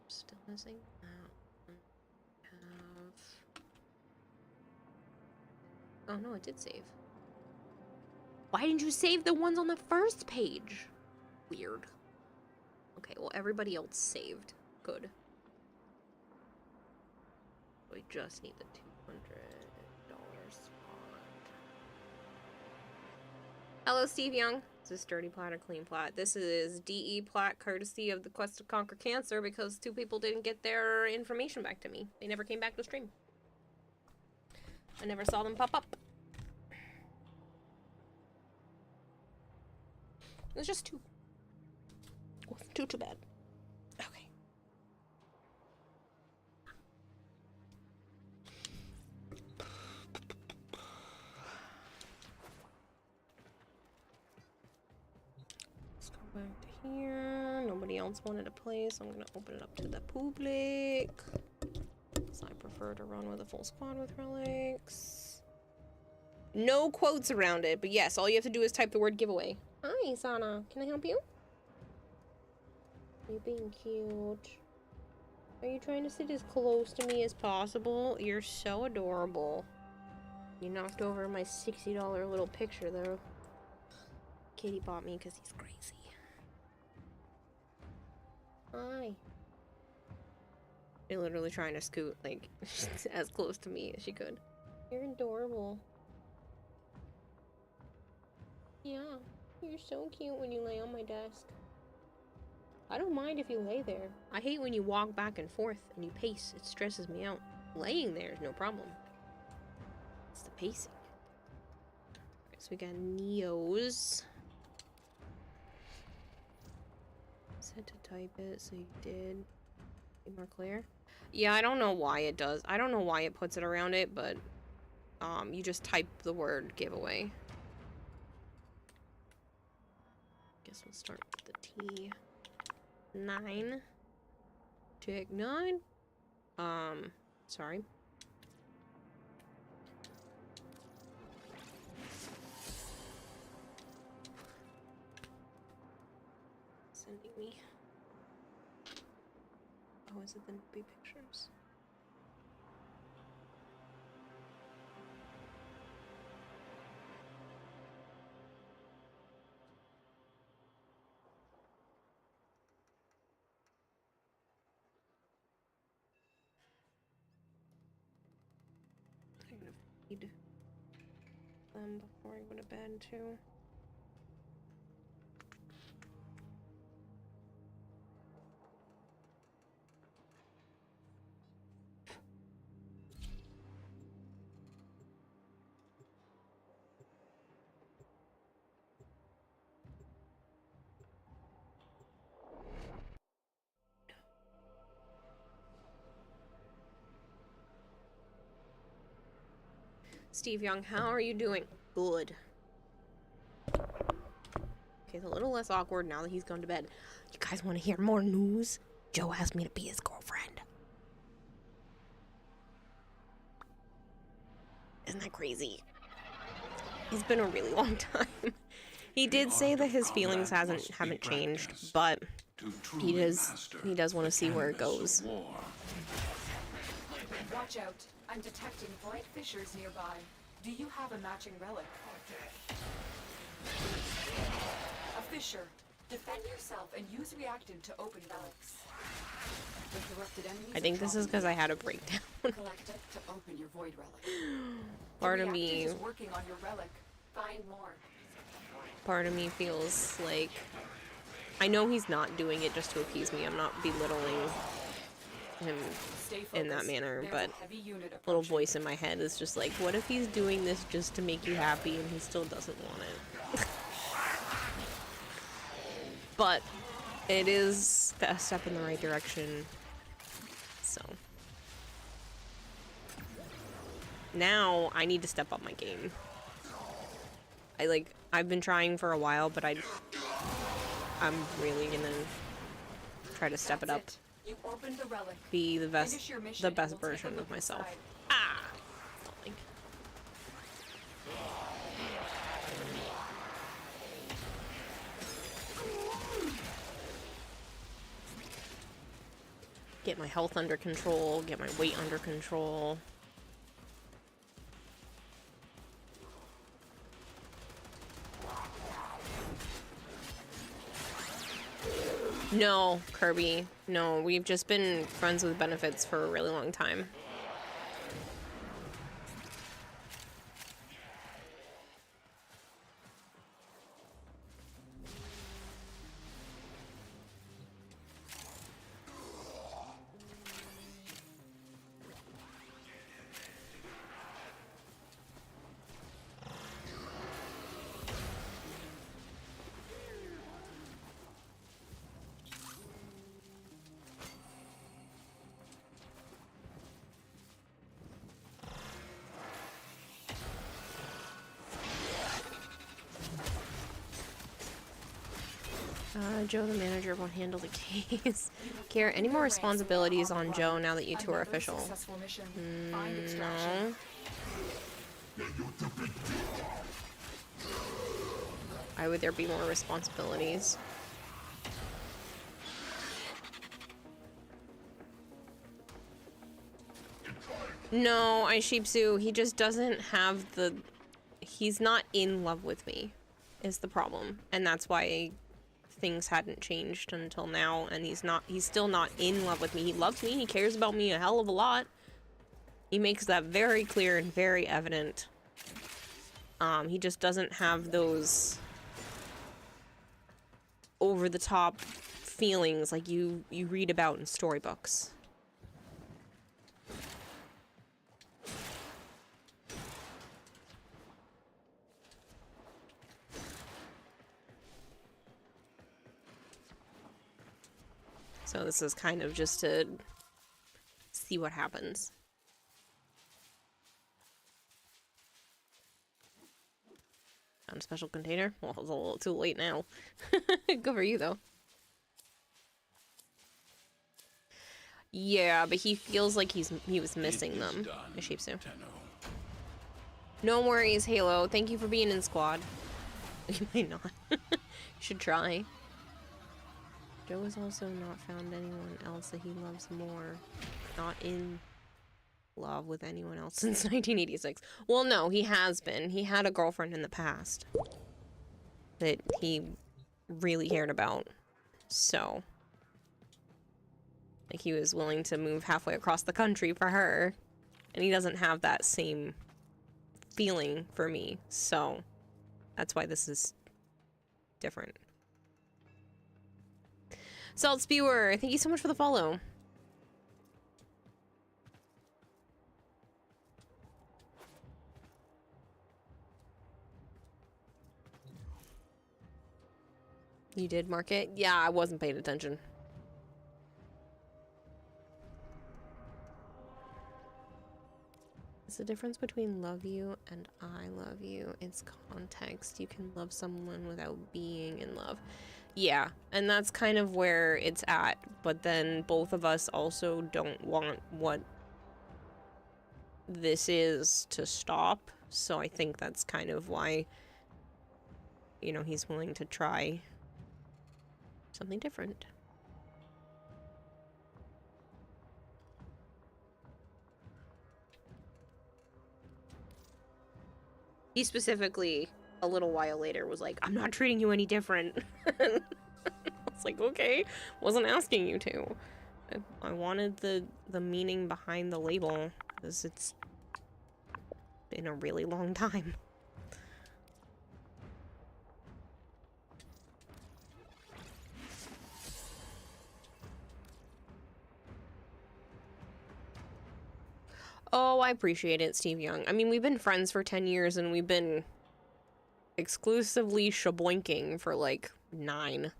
Still missing that. Oh no, it did save. Why didn't you save the ones on the first page? Weird. Okay, well everybody else saved. Good. We just need the $200 spot. Hello, Steve Young. This is Dirty Plat or Clean Plat. This is DE Plat, courtesy of the Quest to Conquer Cancer, because 2 people didn't get their information back to me. They never came back to stream. I never saw them pop up. It was just 2. It wasn't too bad. Okay. Let's go back to here. Nobody else wanted to play, so I'm gonna open it up to the public. So I prefer to run with a full squad with relics. No quotes around it, but yes, all you have to do is type the word giveaway. Hi, Sana. Can I help you? You're being cute. Are you trying to sit as close to me as possible? You're so adorable. You knocked over my $60 little picture, though. Katie bought me because he's crazy. Hi. You're literally trying to scoot, like, as close to me as she could. You're adorable. Yeah, you're so cute when you lay on my desk. I don't mind if you lay there. I hate when you walk back and forth and you pace. It stresses me out. Laying there is no problem. It's the pacing. Alright, so we got Neos. Said to type it, so you did. Be more clear. Yeah, I don't know why it does. I don't know why it puts it around it, but you just type the word giveaway. Guess we'll start with the T. 9. Tick 9. Sorry. Sending me. Oh, is it the big pictures? I'm gonna feed them before I go to bed too. Steve Young, how are you doing? Good. Okay, it's a little less awkward now that he's gone to bed. You guys want to hear more news? Joe asked me to be his girlfriend. Isn't that crazy? It's been a really long time. He did say that his feelings haven't changed, but he does want to see where it goes. Watch out. I'm detecting bright fissures nearby. Do you have a matching relic? A fissure. Defend yourself and use reactant to open relics. Interrupted enemies. I think this is because I had a breakdown. Collect it to open your void relic. Part of me is working on your relic. Find more. Part of me feels like I know he's not doing it just to appease me. I'm not belittling him in that manner, but a little voice in my head is just like, what if he's doing this just to make you happy and he still doesn't want it? But it is a step in the right direction, so now I need to step up my game. I've been trying for a while, but I'm really gonna try to step it up. You opened the relic. be the Finish best, your mission the and best we'll take a version look of myself. inside. Ah! Stalling. Get my health under control, get my weight under control. No, Kirby. No, we've just been friends with benefits for a really long time. Joe, the manager, won't handle the case. Care any more responsibilities on Joe now that you two are official? No. Why would there be more responsibilities? No, Aishipsu, he just doesn't have the... He's not in love with me, is the problem. And that's why things hadn't changed until now, and he's still not in love with me. He loves me, he cares about me a hell of a lot. He makes that very clear and very evident. He just doesn't have those over-the-top feelings like you read about in storybooks. So this is kind of just to see what happens. Found a special container? Well, it's a little too late now. Good for you, though. Yeah, but he feels like he was missing them. Ishipsu. No worries, Halo. Thank you for being in squad. You might not. You should try. Joe has also not found anyone else that he loves more. Not in love with anyone else since 1986. Well, no, he has been. He had a girlfriend in the past that he really cared about. So, like, he was willing to move halfway across the country for her. And he doesn't have that same feeling for me. So, that's why this is different. Salt Spewer, thank you so much for the follow. You did mark it? Yeah, I wasn't paying attention. It's the difference between love you and I love you. It's context. You can love someone without being in love. Yeah, and that's kind of where it's at. But then both of us also don't want what this is to stop. So I think that's kind of why, you know, he's willing to try something different. He specifically, a little while later, was like, I'm not treating you any different. I was like, okay, wasn't asking you to. I wanted the meaning behind the label, because it's been a really long time. Oh, I appreciate it, Steve Young. I mean, we've been friends for 10 years, and we've been exclusively shaboinking for, like, 9.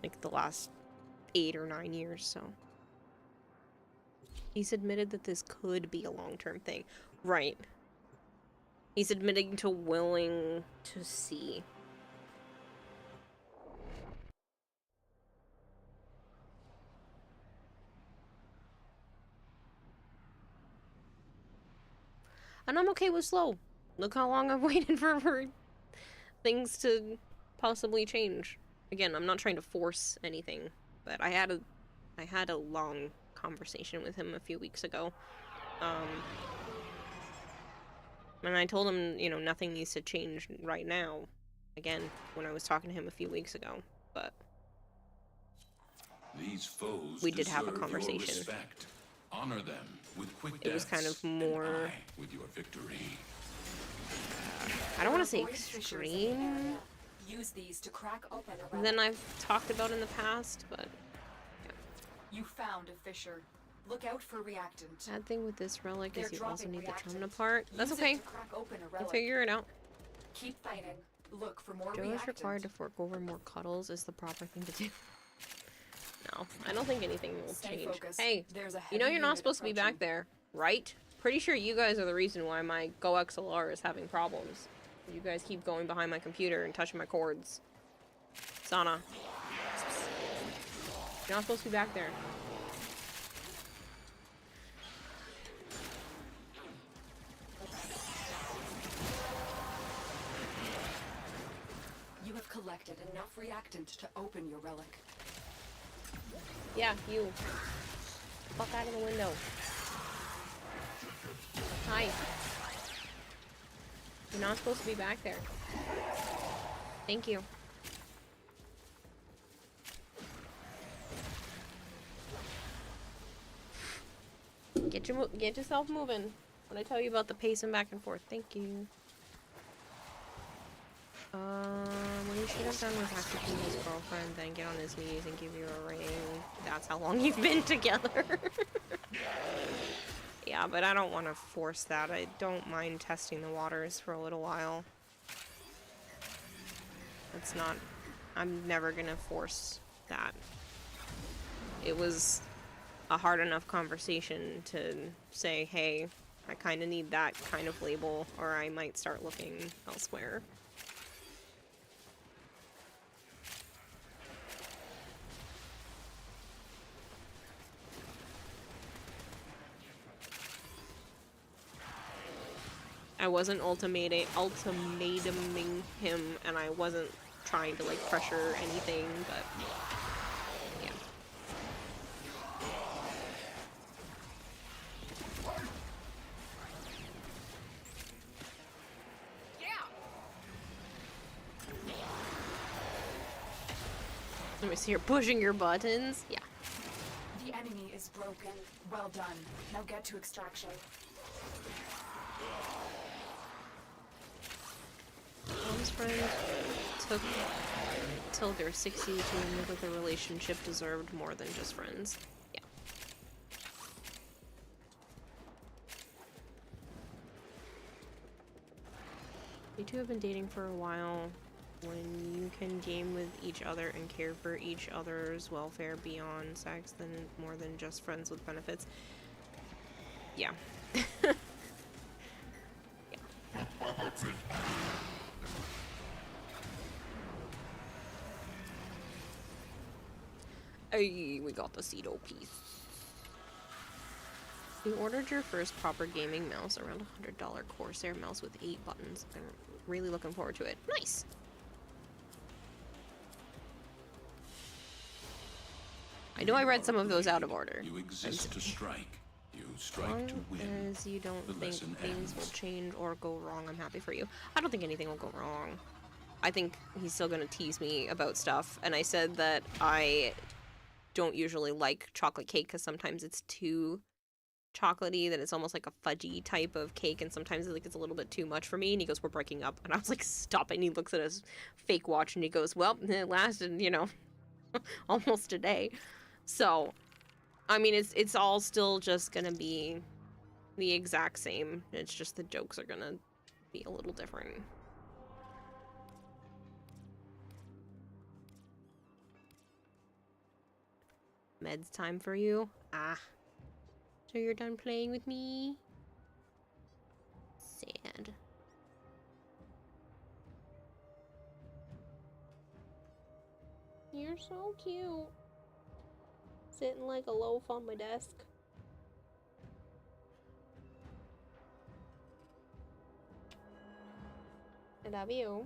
Like, the last 8 or 9 years, so. He's admitted that this could be a long-term thing. Right. He's admitting to willing to see. And I'm okay with slow. Look how long I've waited for things to possibly change. Again, I'm not trying to force anything, but I had a long conversation with him a few weeks ago. And I told him, you know, nothing needs to change right now. Again, when I was talking to him a few weeks ago, but These foes we did have a deserve conversation. Your respect. Honor them with quick It was kind of deaths, more and I with your victory. I don't want to say extreme Use these to crack open a relic. than I've talked about in the past, but You found a fissure. Look out for reactant. bad thing with this relic is They're you also dropping need the reactant. Trumna part. That's Use it okay. to crack open a We'll relic. figure it out. Keep fighting. Look for more Joe is reactant. required to fork over more cuddles is the proper thing to do. No, I don't think anything will Stay change. focused. Hey, There's a you know heavy you're not unit supposed to be back approaching. there, right? Pretty sure you guys are the reason why my Go XLR is having problems. You guys keep going behind my computer and touching my cords. Sana. You're not supposed to be back there. You have collected enough reactant to open your relic. Yeah, you. Fuck out of the window. Hi. You're not supposed to be back there. Thank you. Get yourself moving. When I tell you about the pacing back and forth. Thank you. What he should have done was actually be his girlfriend, then get on his knees and give you a ring. That's how long you've been together. Yeah, but I don't want to force that. I don't mind testing the waters for a little while. It's not... I'm never gonna force that. It was a hard enough conversation to say, hey, I kind of need that kind of label, or I might start looking elsewhere. I wasn't ultimatuming him, and I wasn't trying to, like, pressure anything, but yeah. Let me see, you're pushing your buttons? Yeah. The enemy is broken. Well done. Now get to extraction. Mom's friend took till they're 60 to admit that the relationship deserved more than just friends. Yeah. You two have been dating for a while. When you can game with each other and care for each other's welfare beyond sex, then more than just friends with benefits. Yeah. Hey, we got the Cedo piece. You ordered your first proper gaming mouse, around $100 Corsair mouse with 8 buttons. I'm really looking forward to it. Nice! I know I read some of those out of order. You exist to strike. You As strike long to win. as you don't The think lesson things ends. will change or go wrong, I'm happy for you. I don't think anything will go wrong. I think he's still gonna tease me about stuff, and I said that I don't usually like chocolate cake because sometimes it's too chocolatey, that it's almost like a fudgy type of cake, and sometimes it's a little bit too much for me, and he goes, we're breaking up. And I was like, stop it. And he looks at his fake watch and he goes, well, it lasted, you know, almost a day. So, I mean, it's all still just gonna be the exact same. It's just the jokes are gonna be a little different. Meds time for you? Ah. So you're done playing with me? Sad. You're so cute. Sitting like a loaf on my desk. I love you.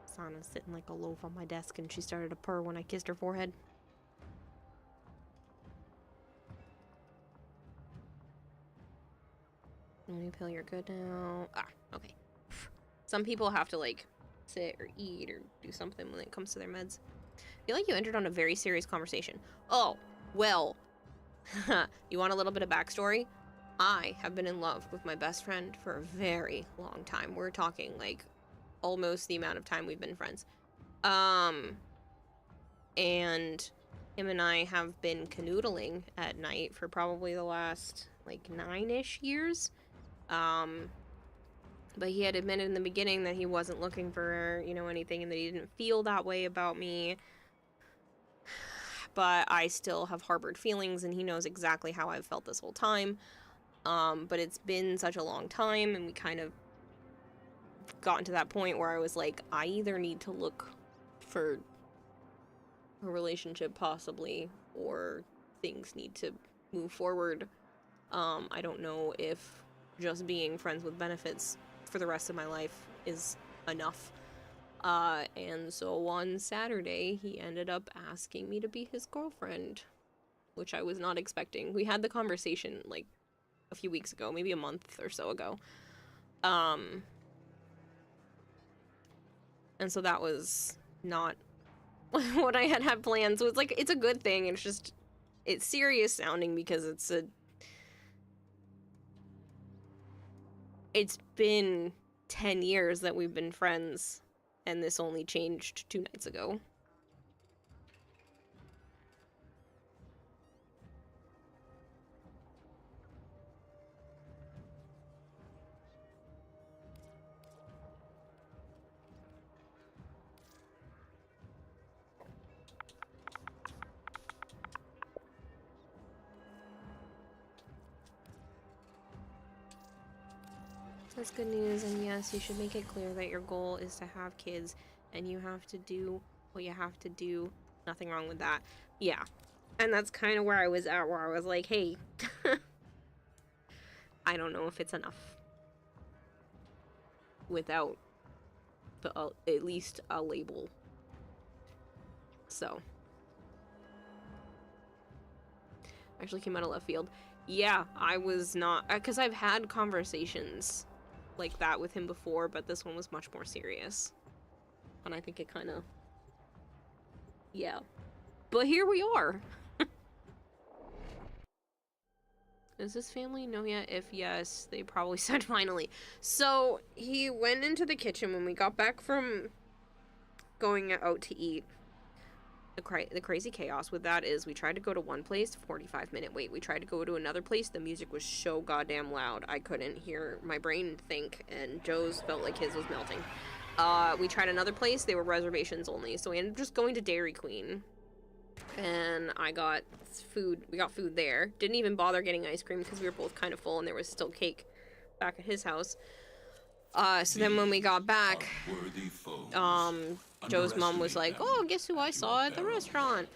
Sana's sitting like a loaf on my desk and she started to purr when I kissed her forehead. When you pill, you're good now. Ah, okay. Some people have to like sit or eat or do something when it comes to their meds. I feel like you entered on a very serious conversation. Oh, well. You want a little bit of backstory? I have been in love with my best friend for a very long time. We're talking like almost the amount of time we've been friends. And him and I have been canoodling at night for probably the last like 9-ish years. But he had admitted in the beginning that he wasn't looking for, you know, anything and that he didn't feel that way about me. But I still have harbored feelings and he knows exactly how I've felt this whole time. But it's been such a long time and we kind of gotten to that point where I was like, I either need to look for a relationship possibly or things need to move forward. I don't know if just being friends with benefits for the rest of my life is enough. And so one Saturday, he ended up asking me to be his girlfriend, which I was not expecting. We had the conversation, like, a few weeks ago, maybe a month or so ago. And so that was not what I had planned. So it's like, it's a good thing. It's just, it's serious sounding because it's been 10 years that we've been friends. And this only changed 2 nights ago. That's good news, and yes, you should make it clear that your goal is to have kids, and you have to do what you have to do. Nothing wrong with that. Yeah. And that's kind of where I was at, where I was like, hey, I don't know if it's enough without at least a label. So. Actually came out of left field. Yeah, I was not, because I've had conversations like that with him before, but this one was much more serious. And I think it kind of, yeah. But here we are. Is this family? No yet? If yes, they probably said finally. So he went into the kitchen when we got back from going out to eat. The crazy chaos with that is we tried to go to one place, 45-minute wait. We tried to go to another place. The music was so goddamn loud. I couldn't hear my brain think, and Joe's felt like his was melting. We tried another place. They were reservations only. So we ended up just going to Dairy Queen. And I got food. We got food there. Didn't even bother getting ice cream because we were both kind of full and there was still cake back at his house. So then when we got back, Joe's mom was like, oh, guess who I saw at the restaurant?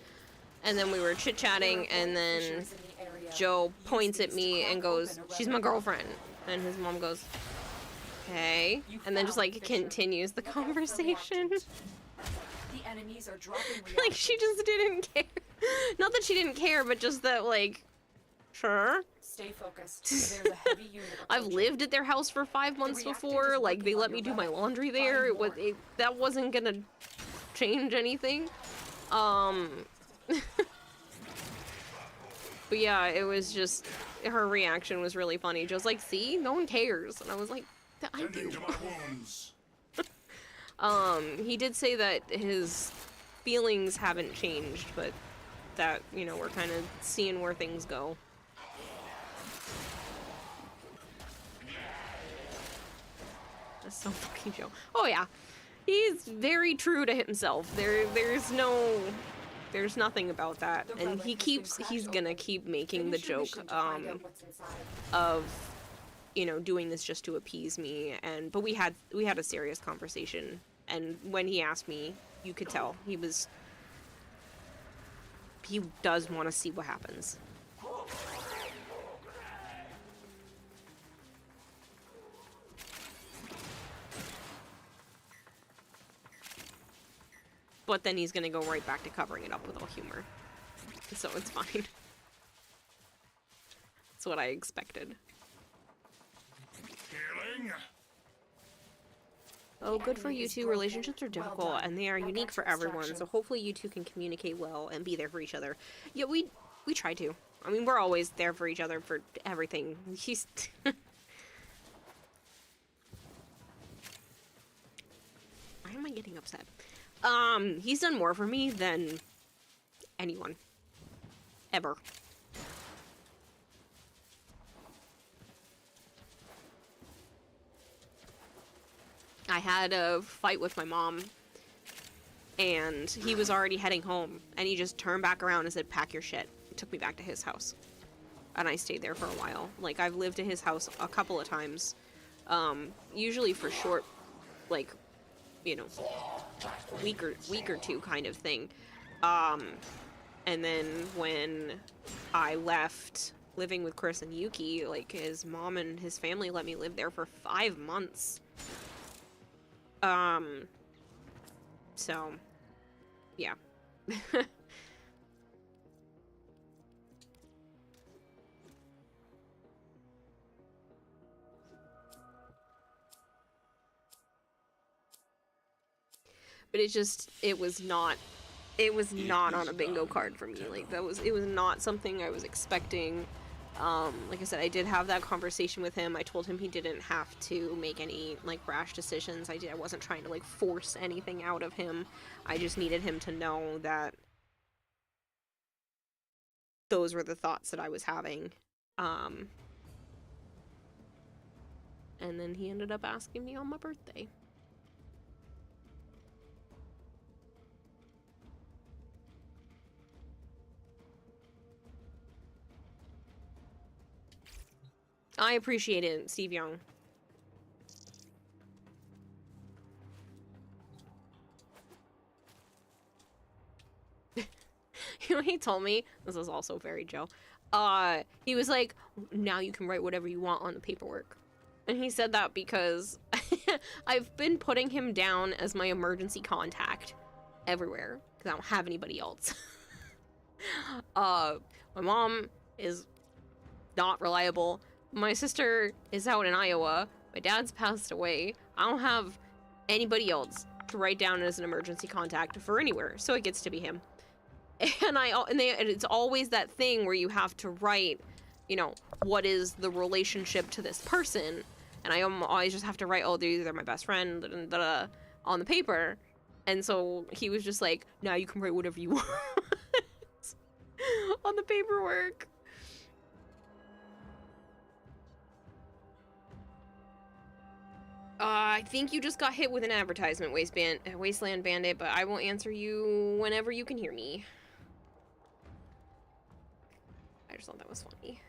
And then we were chit-chatting, and then Joe points at me and goes, she's my girlfriend. And his mom goes, okay. And then just, like, continues the conversation. The enemies are dropping like, she just didn't care. Not that she didn't care, but just that, like, sure. Stay focused. There's a heavy unit. I've lived at their house for 5 months before. Like, they let me do my laundry there. That wasn't gonna change anything. But yeah, it was just, her reaction was really funny. Just like, see, no one cares. And I was like, I do. He did say that his feelings haven't changed, but that, you know, we're kind of seeing where things go. That's so fucking Joe. Oh yeah, he's very true to himself. There's nothing about that, and he's gonna keep making the joke of, you know, doing this just to appease me. But we had a serious conversation, and when he asked me, you could tell he does want to see what happens. but then he's gonna go right back to covering it up with all humor. So it's fine. That's what I expected. Healing. Oh, good for you two. Relationships are difficult, and they are unique for everyone, so hopefully you two can communicate well and be there for each other. Yeah, we try to. I mean, we're always there for each other for everything. He's... Why am I getting upset? He's done more for me than anyone. Ever. I had a fight with my mom, and he was already heading home, and he just turned back around and said, pack your shit. Took me back to his house. And I stayed there for a while. Like, I've lived at his house a couple of times. Usually for short, like, you know, week or two kind of thing. And then when I left living with Chris and Yuki, like, his mom and his family let me live there for 5 months. So, yeah. But it was not on a bingo card for me. Like, it was not something I was expecting. Like I said, I did have that conversation with him. I told him he didn't have to make any, like, rash decisions. I wasn't trying to, like, force anything out of him. I just needed him to know that those were the thoughts that I was having. And then he ended up asking me on my birthday. I appreciate it, Steve Young. You know what he told me? This is also very Joe. He was like, now you can write whatever you want on the paperwork. And he said that because I've been putting him down as my emergency contact everywhere, because I don't have anybody else. My mom is not reliable. My sister is out in Iowa. My dad's passed away. I don't have anybody else to write down as an emergency contact for anywhere, so it gets to be him. And it's always that thing where you have to write, you know, what is the relationship to this person, and I always just have to write, oh, they're my best friend, on the paper. And so he was just like, now you can write whatever you want on the paperwork. I think you just got hit with an advertisement, Wasteland Bandit, but I will answer you whenever you can hear me. I just thought that was funny.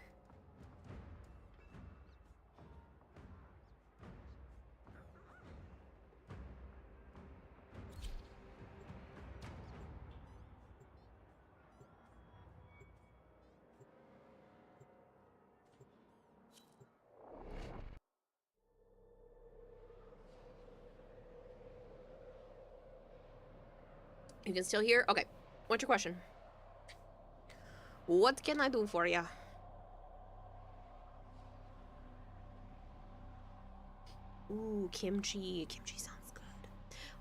You can still hear? Okay. What's your question? What can I do for ya? Ooh, kimchi. Kimchi sounds good.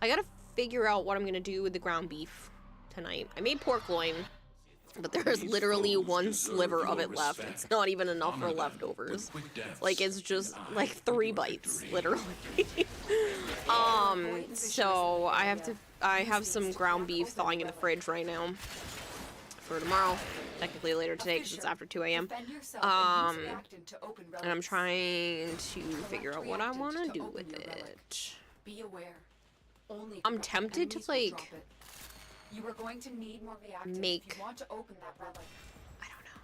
I gotta figure out what I'm gonna do with the ground beef tonight. I made pork loin, but there's literally one sliver of it left. It's not even enough for leftovers. Like, it's just like 3 bites, literally. So I have some ground beef thawing in the fridge right now for tomorrow. Technically later today because it's after 2 a.m. And I'm trying to figure out what I want to do with it. I'm tempted to, like, make... I don't know.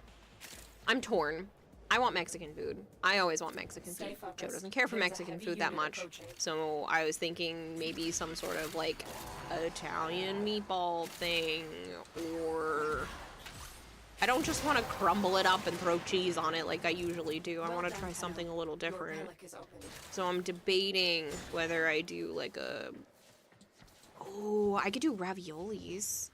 I'm torn. I want Mexican food. I always want Mexican food. Joe doesn't care for Mexican food that much. So I was thinking maybe some sort of, like, Italian meatball thing, or... I don't just want to crumble it up and throw cheese on it like I usually do. I want to try something a little different. So I'm debating whether I do, like, a Oh, I could do raviolis.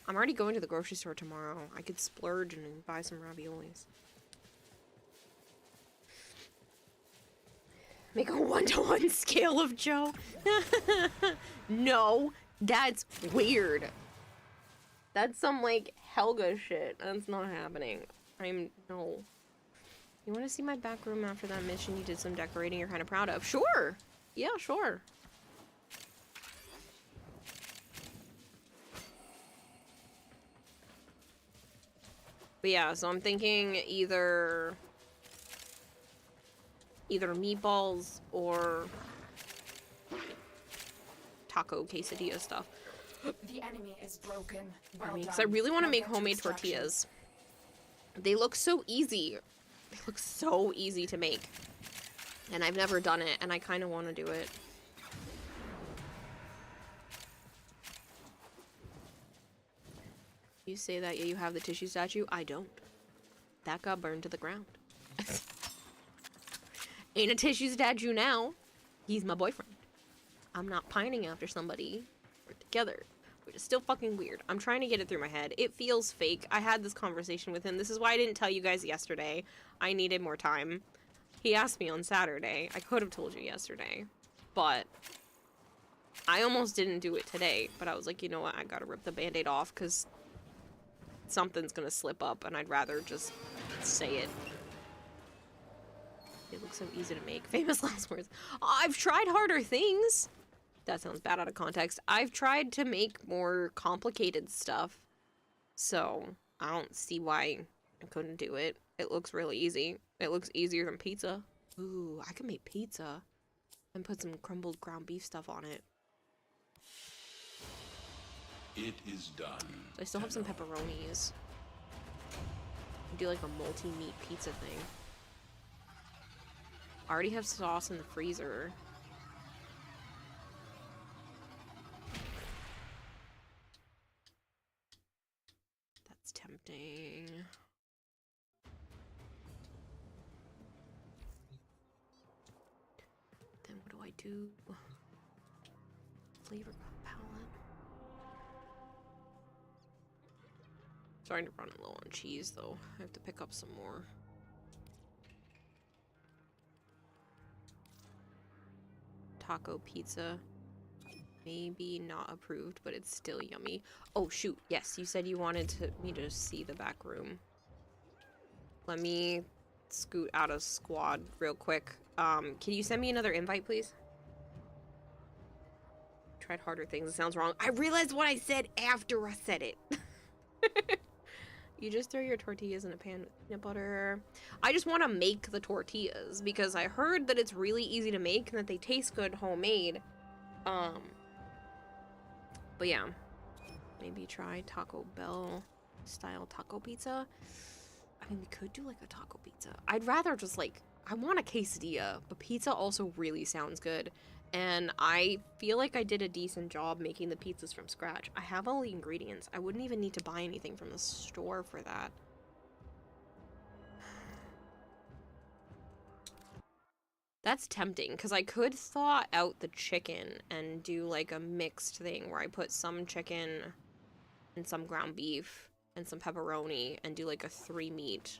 I'm already going to the grocery store tomorrow. I could splurge and buy some raviolis. Make a 1-to-1 scale of Joe. No, that's weird. That's some, like, Helga shit. That's not happening. No. You want to see my back room after that mission you did some decorating you're kind of proud of? Sure! Yeah, sure. But yeah, so I'm thinking either meatballs or taco quesadilla stuff. The enemy is broken. Well Because I done. really want to Now make get to homemade extraction. tortillas. They look so easy. They look so easy to make. And I've never done it, and I kind of want to do it. You say that, yeah, you have the tissue statue? I don't. That got burned to the ground. Ain't a tissue statue now. He's my boyfriend. I'm not pining after somebody. We're together. Which is still fucking weird. I'm trying to get it through my head. It feels fake. I had this conversation with him. This is why I didn't tell you guys yesterday. I needed more time. He asked me on Saturday. I could have told you yesterday. But I almost didn't do it today. But I was like, you know what? I gotta rip the band-aid off because something's gonna slip up and I'd rather just say it. It looks so easy to make. Famous last words. I've tried harder things. That sounds bad out of context. I've tried to make more complicated stuff. So, I don't see why I couldn't do it. It looks really easy. It looks easier than pizza. Ooh, I could make pizza. And put some crumbled ground beef stuff on it. It is done. I still have some pepperonis. Do like a multi-meat pizza thing. I already have sauce in the freezer. That's tempting. Then what do I do? Flavor palette. Starting to run low on cheese though. I have to pick up some more. Taco pizza. Maybe not approved, but it's still yummy. Oh shoot, yes, you said you wanted me to see the back room. Let me scoot out of squad real quick. Can you send me another invite, please? Tried harder things. It sounds wrong. I realized what I said after I said it. You just throw your tortillas in a pan with peanut butter. I just want to make the tortillas because I heard that it's really easy to make and that they taste good homemade. But yeah, maybe try Taco Bell style taco pizza. I mean, we could do like a taco pizza. I'd rather just like, I want a quesadilla, but pizza also really sounds good. And I feel like I did a decent job making the pizzas from scratch. I have all the ingredients. I wouldn't even need to buy anything from the store for that. That's tempting, because I could thaw out the chicken and do like a mixed thing where I put some chicken and some ground beef and some pepperoni and do like a 3-meat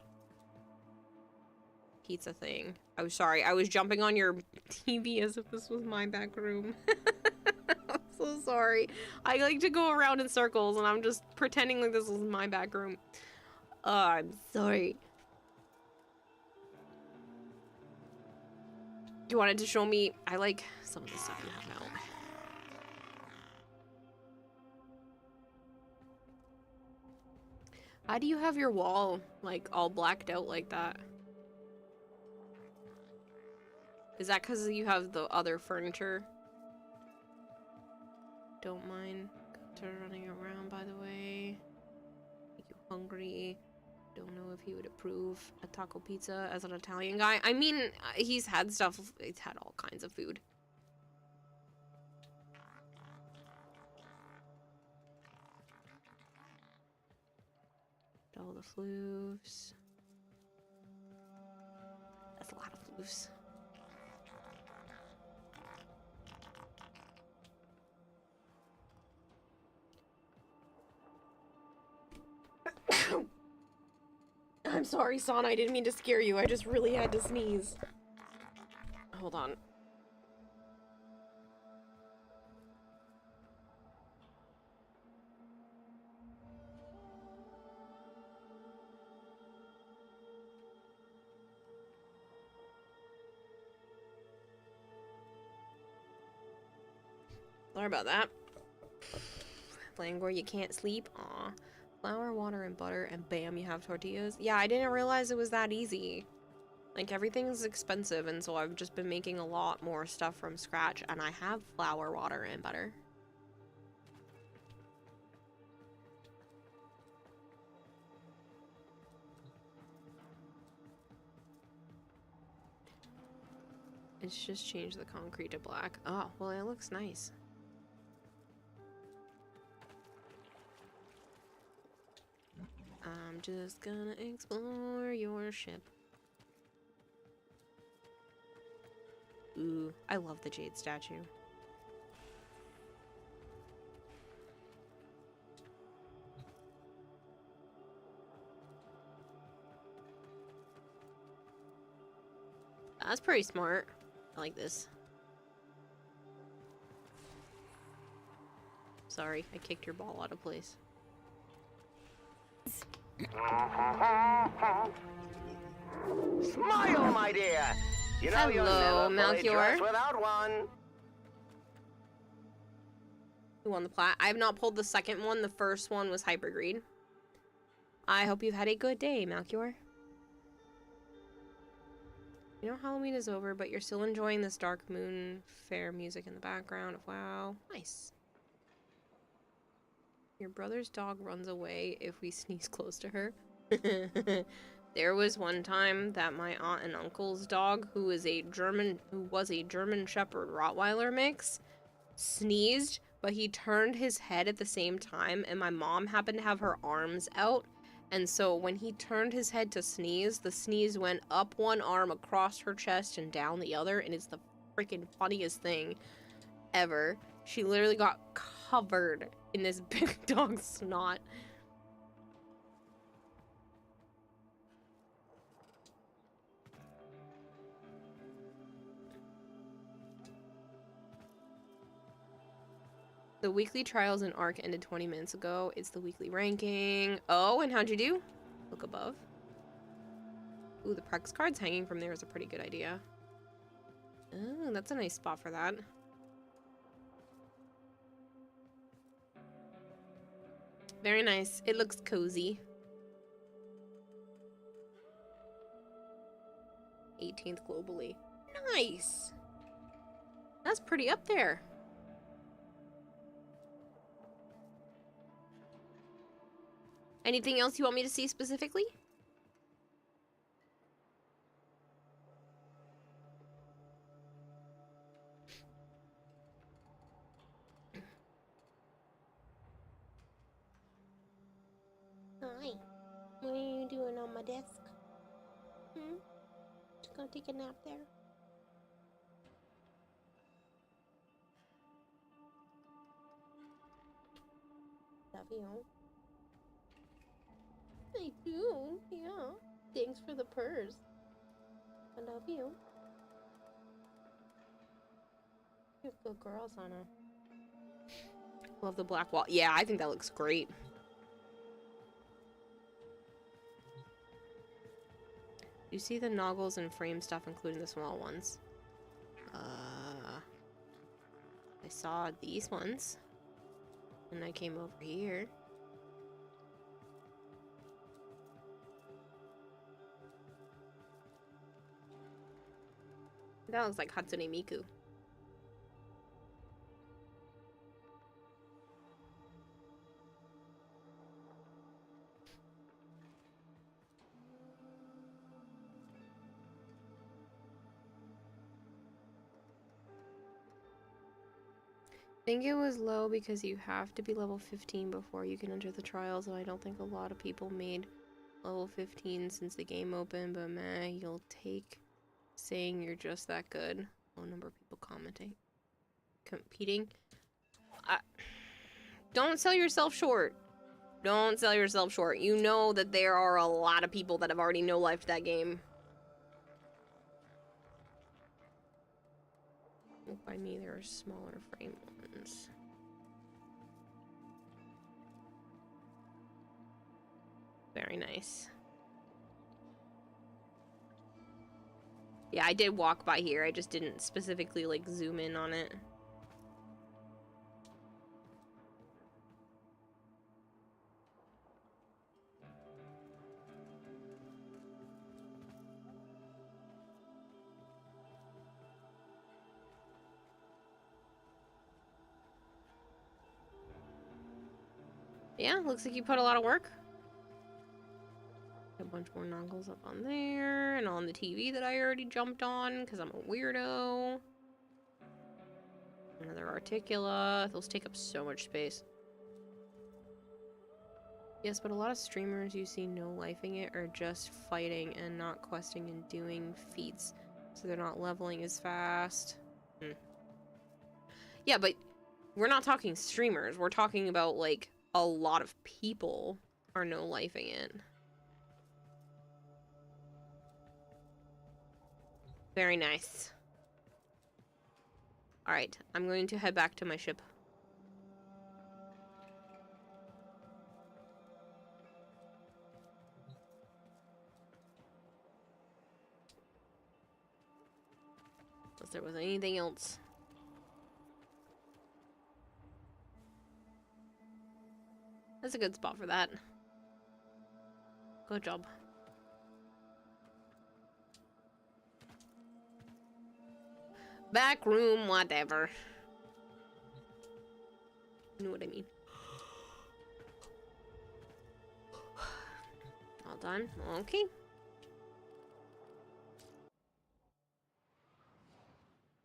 pizza thing. Oh, sorry. I was jumping on your TV as if this was my back room. I'm so sorry. I like to go around in circles and I'm just pretending like this was my back room. I'm sorry. You wanted to show me? I like some of the stuff you have out. How do you have your wall, like, all blacked out like that? Is that because you have the other furniture? Don't mind Gunter running around, by the way. Make you hungry. Don't know if he would approve a taco pizza as an Italian guy. I mean, he's had stuff. He's had all kinds of food. All the floofs. That's a lot of floofs. I'm sorry, Sana. I didn't mean to scare you. I just really had to sneeze. Hold on. Sorry about that. Langor, you can't sleep? Aw. Flour, water, and butter, and bam, you have tortillas. Yeah, I didn't realize it was that easy. Like, everything's expensive, and so I've just been making a lot more stuff from scratch, and I have flour, water, and butter. It's just changed the concrete to black. Oh, well, it looks nice. I'm just gonna explore your ship. Ooh, I love the jade statue. That's pretty smart. I like this. Sorry, I kicked your ball out of place. Smile, my dear. You know you're Hello, never fully Melchior. dressed without one. Who won the plat? I have not pulled the second one. The first one was Hyper Greed. I hope you've had a good day, Melchior. You know Halloween is over, but you're still enjoying this Dark Moon Fair music in the background. Wow, nice. Your brother's dog runs away if we sneeze close to her. There was one time that my aunt and uncle's dog, who was a German Shepherd Rottweiler mix, sneezed, but he turned his head at the same time, and my mom happened to have her arms out, and so when he turned his head to sneeze, the sneeze went up one arm, across her chest, and down the other, and it's the freaking funniest thing ever. She literally got covered in this big dog snot. The weekly trials in ARC ended 20 minutes ago. It's the weekly ranking. Oh, and how'd you do? Look above. Ooh, the Prex cards hanging from there is a pretty good idea. Oh, that's a nice spot for that. Very nice. It looks cozy. 18th globally. Nice! That's pretty up there. Anything else you want me to see specifically? Hi. What are you doing on my desk? Just gonna take a nap there. Love you. I do, yeah. Thanks for the purse. I love you. You're a good girl, Sana. Love the black wall. Yeah, I think that looks great. You see the noggles and frame stuff, including the small ones. I saw these ones. And I came over here. That looks like Hatsune Miku. I think it was low because you have to be level 15 before you can enter the trials, and I don't think a lot of people made level 15 since the game opened, but meh, you'll take saying you're just that good. Low number of people competing. Don't sell yourself short. Don't sell yourself short. You know that there are a lot of people that have already no-lifed that game. By me, there are smaller frame ones. Very nice. Yeah, I did walk by here. I just didn't specifically, like, zoom in on it. Yeah, looks like you put a lot of work. A bunch more noggles up on there, and on the TV that I already jumped on, because I'm a weirdo. Another Articula. Those take up so much space. Yes, but a lot of streamers you see no-lifing it are just fighting and not questing and doing feats, so they're not leveling as fast. Yeah, but we're not talking streamers. We're talking about, like, a lot of people are no-lifing it. Very nice. Alright, I'm going to head back to my ship. Unless there was anything else. That's a good spot for that. Good job. Back room, whatever. You know what I mean. All done. Okay.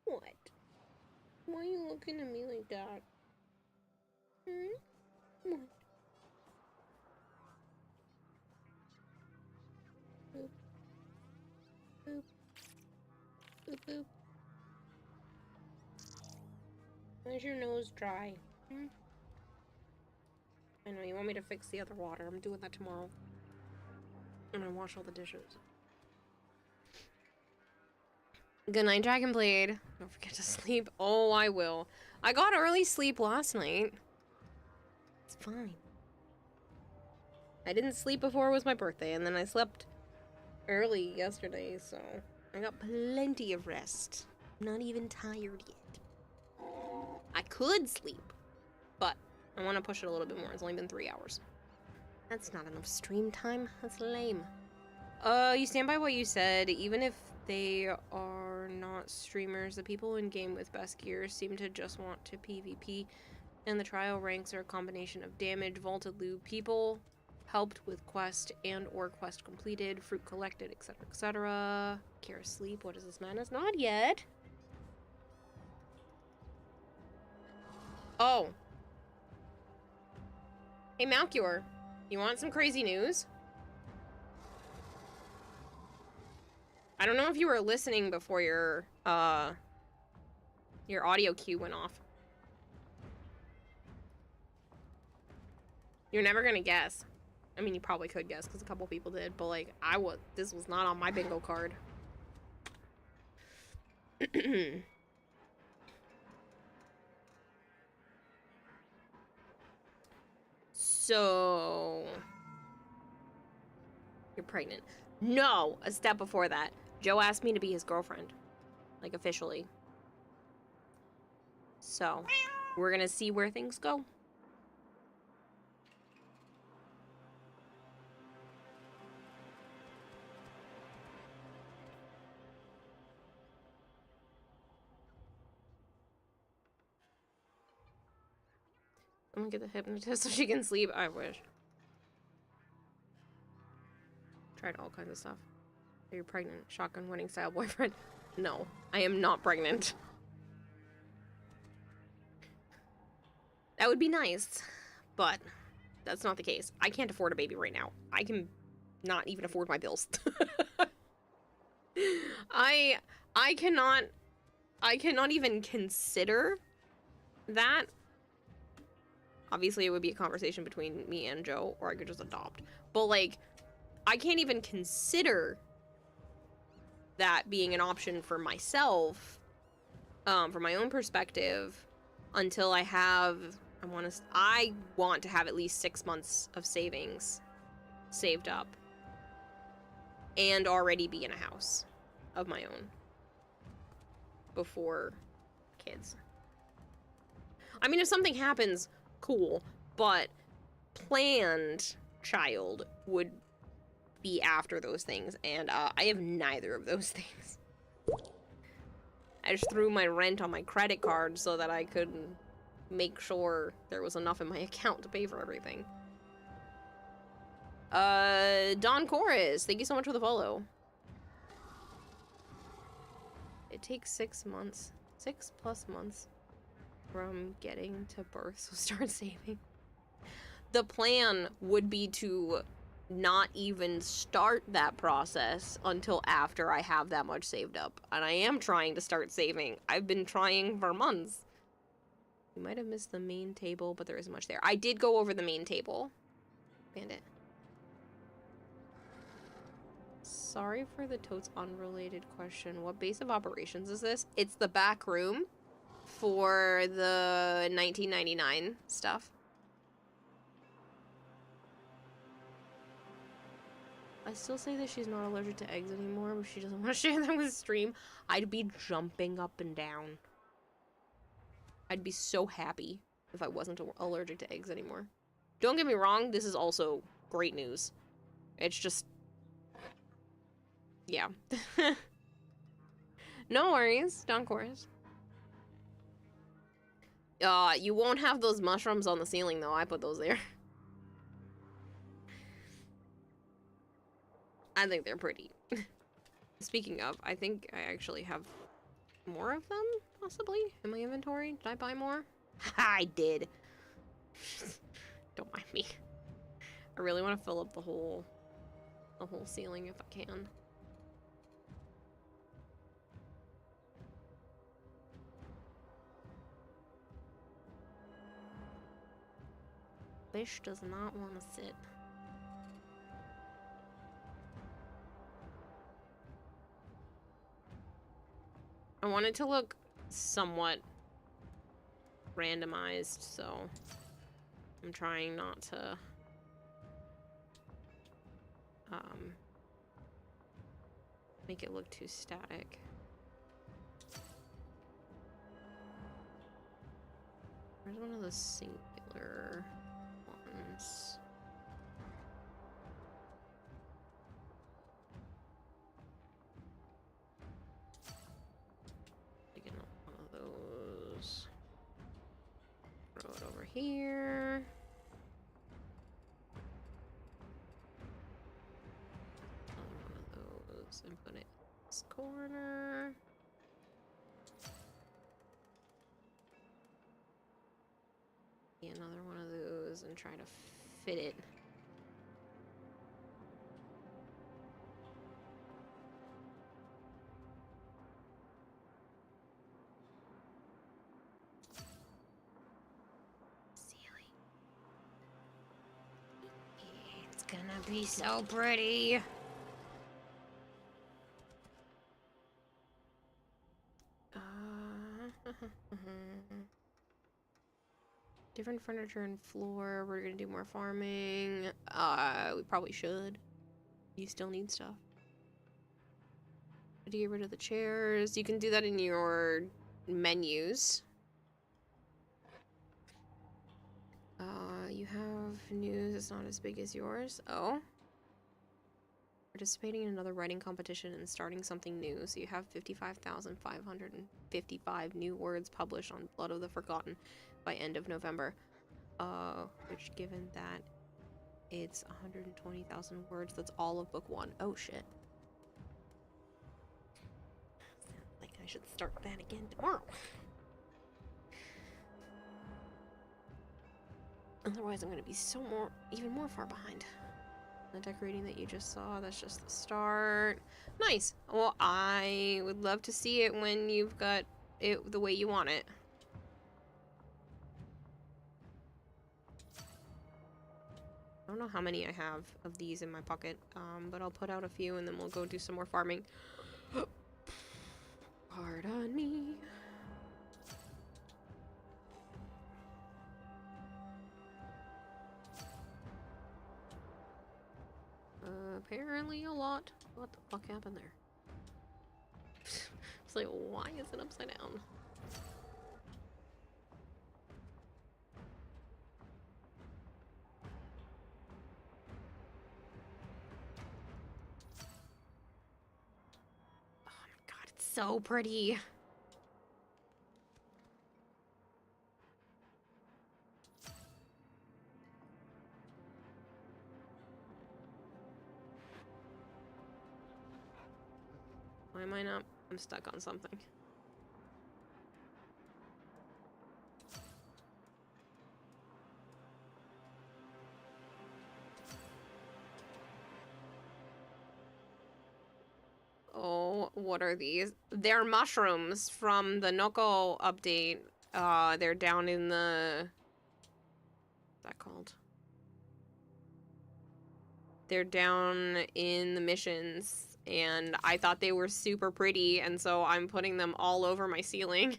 What? Why are you looking at me like that? What? Boop. Boop. Boop boop. Why's your nose dry? I know, you want me to fix the other water. I'm doing that tomorrow. And I wash all the dishes. Good night, Dragonblade. Don't forget to sleep. Oh, I will. I got early sleep last night. It's fine. I didn't sleep before it was my birthday, and then I slept early yesterday, so I got plenty of rest. I'm not even tired yet. I could sleep, but I want to push it a little bit more. It's only been 3 hours. That's not enough stream time. That's lame. You stand by what you said. Even if they are not streamers, the people in game with best gear seem to just want to PvP, and the trial ranks are a combination of damage, vaulted loot, people helped with quest and or quest completed, fruit collected, etc., etc. Kira sleep. What is this madness? Not yet. Oh. Hey, Malcure. You want some crazy news? I don't know if you were listening before your audio cue went off. You're never gonna guess. I mean, you probably could guess because a couple people did, but like, this was not on my bingo card. So, you're pregnant. No, a step before that. Joe asked me to be his girlfriend. Like, officially. So, we're gonna see where things go. I'm gonna get the hypnotist so she can sleep. I wish. Tried all kinds of stuff. Are you pregnant? Shotgun wedding style boyfriend? No, I am not pregnant. That would be nice, but that's not the case. I can't afford a baby right now. I can not even afford my bills. I cannot even consider that. Obviously, it would be a conversation between me and Joe, or I could just adopt. But, like, I can't even consider that being an option for myself, from my own perspective, until I have, I want to have at least 6 months of savings saved up and already be in a house of my own before kids. I mean, if something happens, cool, but planned child would be after those things, and I have neither of those things. I just threw my rent on my credit card so that I could make sure there was enough in my account to pay for everything. Don Chorus, thank you so much for the follow. It takes 6 months, 6+ months from getting to birth, so start saving. The plan would be to not even start that process until after I have that much saved up. And I am trying to start saving. I've been trying for months. You might have missed the main table, but there isn't much there. I did go over the main table. Bandit. Sorry for the totes unrelated question. What base of operations is this? It's the back room for the 1999 stuff. I still say that she's not allergic to eggs anymore, but she doesn't want to share them with stream. I'd be jumping up and down. I'd be so happy if I wasn't allergic to eggs anymore. Don't get me wrong, this is also great news. It's just... yeah. No worries, Don Chorus. You won't have those mushrooms on the ceiling, though. I put those there. I think they're pretty. Speaking of, I think I actually have more of them, possibly, in my inventory. Did I buy more? I did. Don't mind me. I really want to fill up the whole ceiling if I can. Fish does not want to sit. I want it to look somewhat randomized, so I'm trying not to make it look too static. Where's one of the singular ones? Taking up one of those. Throw it over here. Another one of those and put it in this corner. Another one of those and try to fit it. Ceiling. It's gonna be so pretty. Different furniture and floor. We're gonna do more farming. We probably should. You still need stuff. To get rid of the chairs. You can do that in your menus. You have news. It's not as big as yours. Oh. Participating in another writing competition and starting something new. So you have 55,555 new words published on Blood of the Forgotten by end of November. Which, given that it's 120,000 words, that's all of book 1. Oh shit. Sounds like I should start that again tomorrow. Otherwise I'm gonna be even more far behind. The decorating that you just saw, that's just the start. Nice. Well, I would love to see it when you've got it the way you want it. don't know how many I have of these in my pocket, but I'll put out a few and then we'll go do some more farming. Pardon me. Apparently a lot. What the fuck happened there? It's like, why is it upside down? So pretty. Why am I not? I'm stuck on something. Oh, what are these? They're mushrooms from the Noko update. They're down in the... What's that called? They're down in the missions, and I thought they were super pretty, and so I'm putting them all over my ceiling.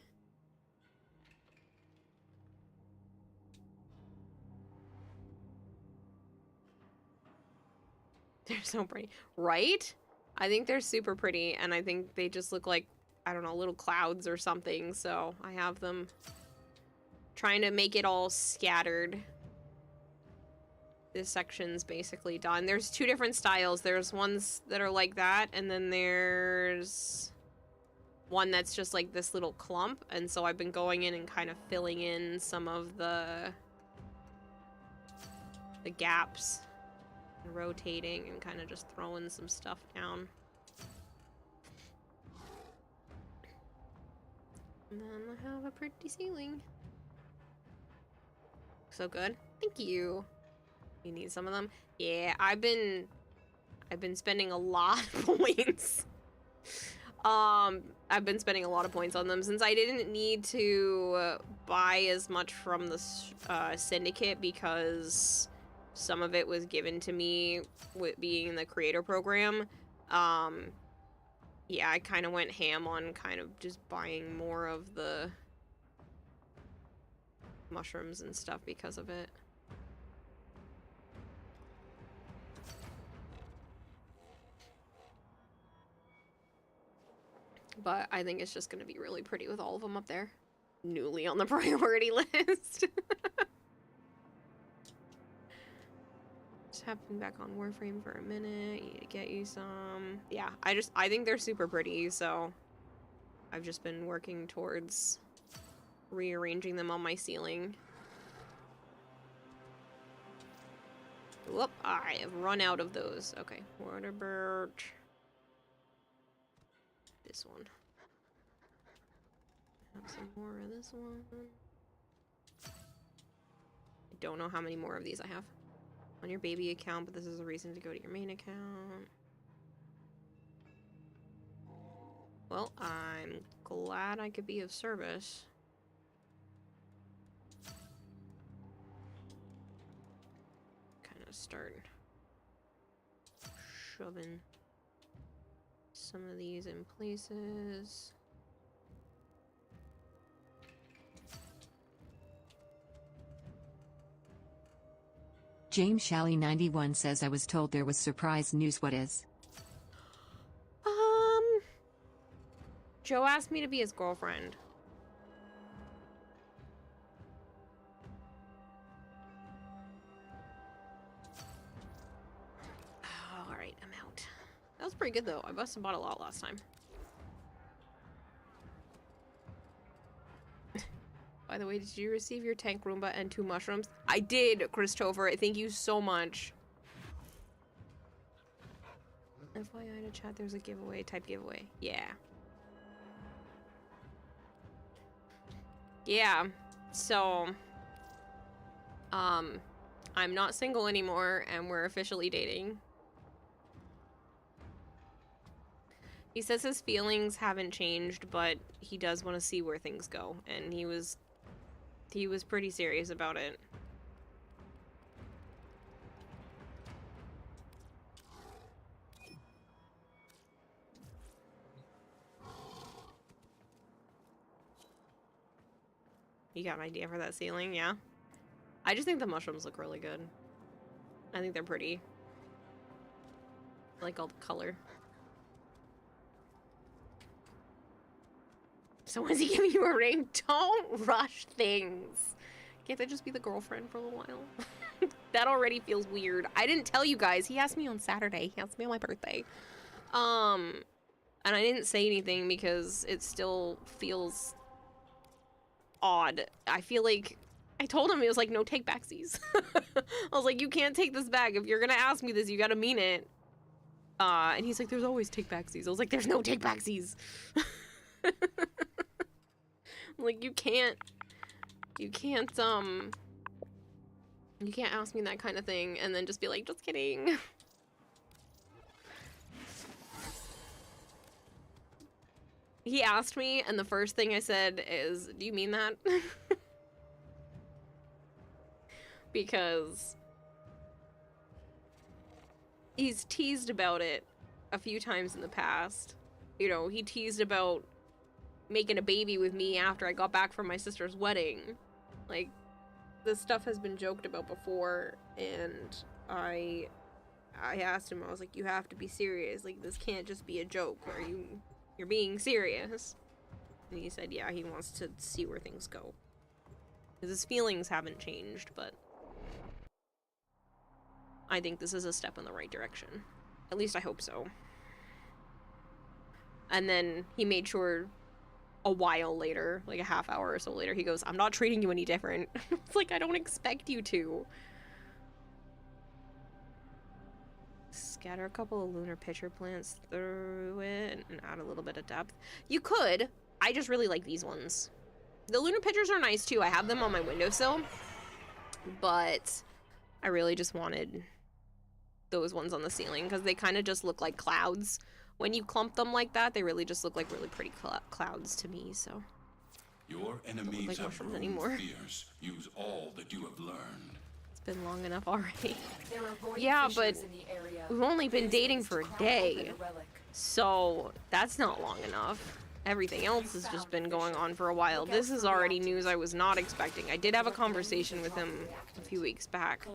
They're so pretty. Right? I think they're super pretty, and I think they just look like, I don't know, little clouds or something, so I have them trying to make it all scattered. This section's basically done. There's two different styles. There's ones that are like that, and then there's one that's just like this little clump, and so I've been going in and kind of filling in some of the gaps. Rotating and kind of just throwing some stuff down. And then I have a pretty ceiling. So good. Thank you. You need some of them? Yeah, I've been spending a lot of points. I've been spending a lot of points on them since I didn't need to buy as much from the syndicate because some of it was given to me with being in the creator program. Yeah, I kind of went ham on kind of just buying more of the mushrooms and stuff because of it. But I think it's just going to be really pretty with all of them up there. Newly on the priority list. Just hopping back on Warframe for a minute. You need to get you some. Yeah, I think they're super pretty, so I've just been working towards rearranging them on my ceiling. Whoop, I have run out of those. Okay, water birch. This one. Have some more of this one. I don't know how many more of these I have on your baby account, but this is a reason to go to your main account. Well, I'm glad I could be of service. Kind of start shoving some of these in places. James Shally 91 says I was told there was surprise news. What is? Joe asked me to be his girlfriend. Oh, alright, I'm out. That was pretty good though. I must have bought a lot last time. By the way, did you receive your tank Roomba and 2 mushrooms? I did, Christopher. Thank you so much. FYI to chat, there's a giveaway, type giveaway. Yeah. Yeah, so, I'm not single anymore, and we're officially dating. He says his feelings haven't changed, but he does want to see where things go, and he was pretty serious about it. You got an idea for that ceiling, yeah? I just think the mushrooms look really good. I think they're pretty. I like all the color. So when's he giving you a ring? Don't rush things. Can't they just be the girlfriend for a little while? That already feels weird. I didn't tell you guys. He asked me on Saturday. He asked me on my birthday. And I didn't say anything because it still feels odd. I feel like I told him, it was like, no take backsies. I was like, you can't take this back. If you're gonna ask me this, you gotta mean it. And he's like, there's always take backsies. I was like, there's no take backsies. Like, you can't ask me that kind of thing and then just be like, just kidding. He asked me, and the first thing I said is, do you mean that? Because he's teased about it a few times in the past. You know, he teased about making a baby with me after I got back from my sister's wedding. Like, this stuff has been joked about before, and I asked him, I was like, you have to be serious. Like, this can't just be a joke. You're being serious. And he said, yeah, he wants to see where things go. Because his feelings haven't changed, but I think this is a step in the right direction. At least I hope so. And then he made sure a while later, like a half hour or so later, he goes, I'm not treating you any different. It's like, I don't expect you to. Scatter a couple of lunar pitcher plants through it and add a little bit of depth. You could. I just really like these ones. The lunar pitchers are nice too. I have them on my windowsill. But I really just wanted those ones on the ceiling because they kind of just look like clouds. When you clump them like that, they really just look like really pretty clouds to me, so. Your enemies like have grown fierce. Use all that you have learned. It's been long enough already. Yeah, but we've only been dating for a day, so that's not long enough. Everything else has just been going on for a while. This is already news I was not expecting. I did have a conversation with him a few weeks back.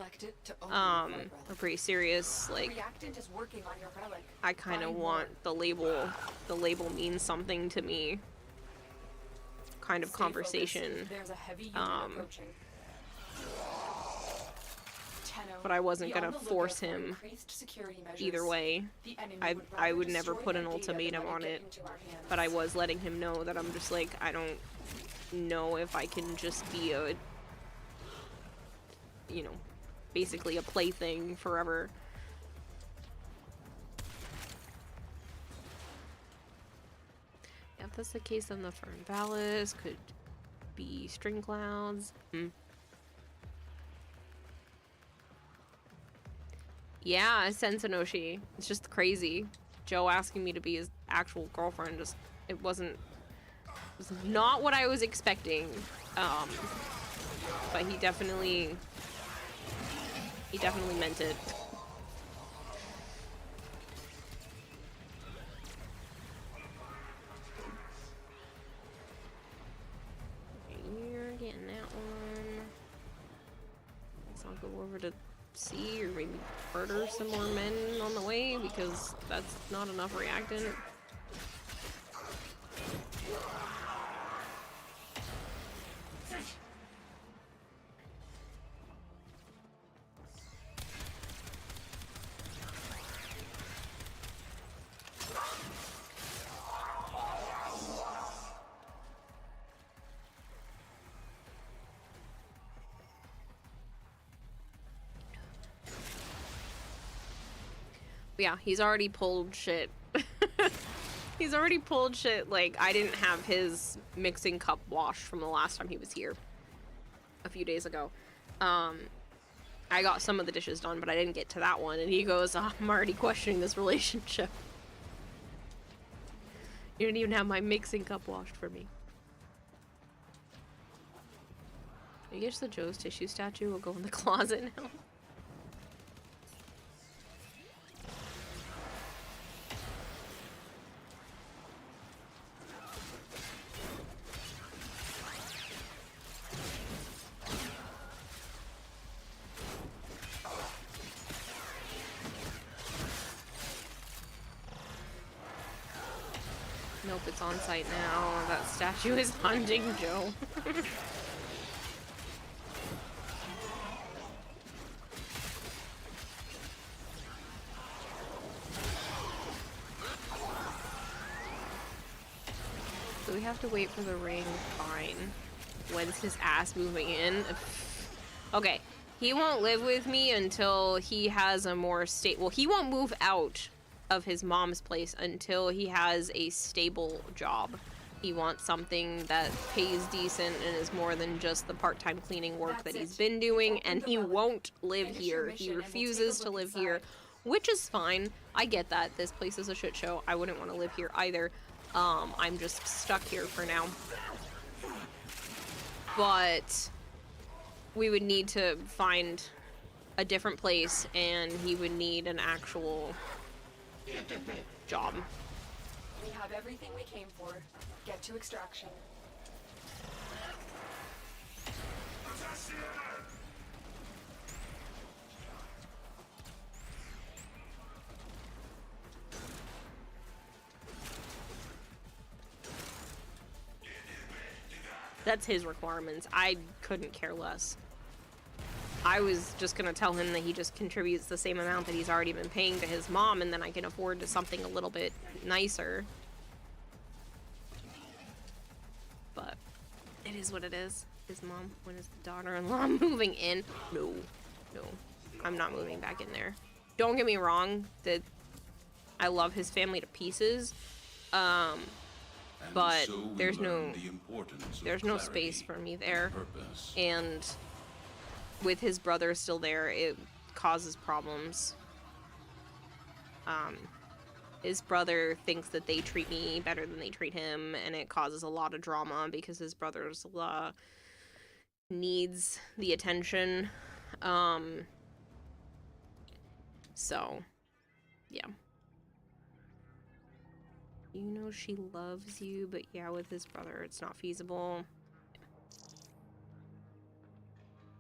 We're pretty serious, like, I kind of want the label means something to me kind of conversation. But I wasn't gonna force him either way. I would never put an ultimatum on it, but I was letting him know that I'm just like, I don't know if I can just be a, you know, basically a plaything forever. Yeah, if that's the case, then the Fern Vallis could be string clouds. Yeah, Sensanoshi. It's just crazy. Joe asking me to be his actual girlfriend just, it was not what I was expecting. But he definitely meant it. You're getting that one. So I'll go over to see or maybe murder some more men on the way because that's not enough reactant. Yeah, he's already pulled shit. He's already pulled shit, like, I didn't have his mixing cup washed from the last time he was here. A few days ago. I got some of the dishes done, but I didn't get to that one, and he goes, oh, I'm already questioning this relationship. You didn't even have my mixing cup washed for me. I guess the Joe's tissue statue will go in the closet now. Nope, it's on site now. That statue is hunting Joe. So we have to wait for the ring. Fine. When's his ass moving in? Okay. He won't live with me until he has a more stable... Well, he won't move out of his mom's place until he has a stable job. He wants something that pays decent and is more than just the part-time cleaning work that he's been doing, and he won't live here. He refuses to live here, which is fine. I get that. This place is a shit show. I wouldn't want to live here either. I'm just stuck here for now. But we would need to find a different place, and he would need an actual job. We have everything we came for. Get to extraction. That's his requirements. I couldn't care less. I was just gonna tell him that he just contributes the same amount that he's already been paying to his mom, and then I can afford to something a little bit nicer. But it is what it is. His mom, when is the daughter-in-law moving in? No, no, I'm not moving back in there. Don't get me wrong, that I love his family to pieces. But so there's no clarity, space for me there, purpose. and with his brother still there, it causes problems. His brother thinks that they treat me better than they treat him, and it causes a lot of drama because his brother's needs the attention. So, yeah. You know she loves you, but yeah, with his brother, it's not feasible.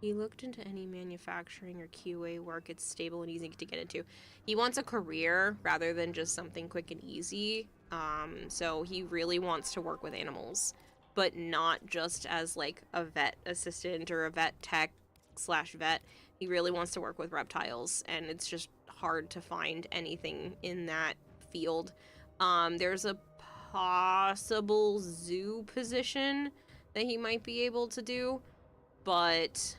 He looked into any manufacturing or QA work. It's stable and easy to get into. He wants a career rather than just something quick and easy. So he really wants to work with animals, but not just as like a vet assistant or a vet tech / vet. He really wants to work with reptiles, and it's just hard to find anything in that field. There's a possible zoo position that he might be able to do, but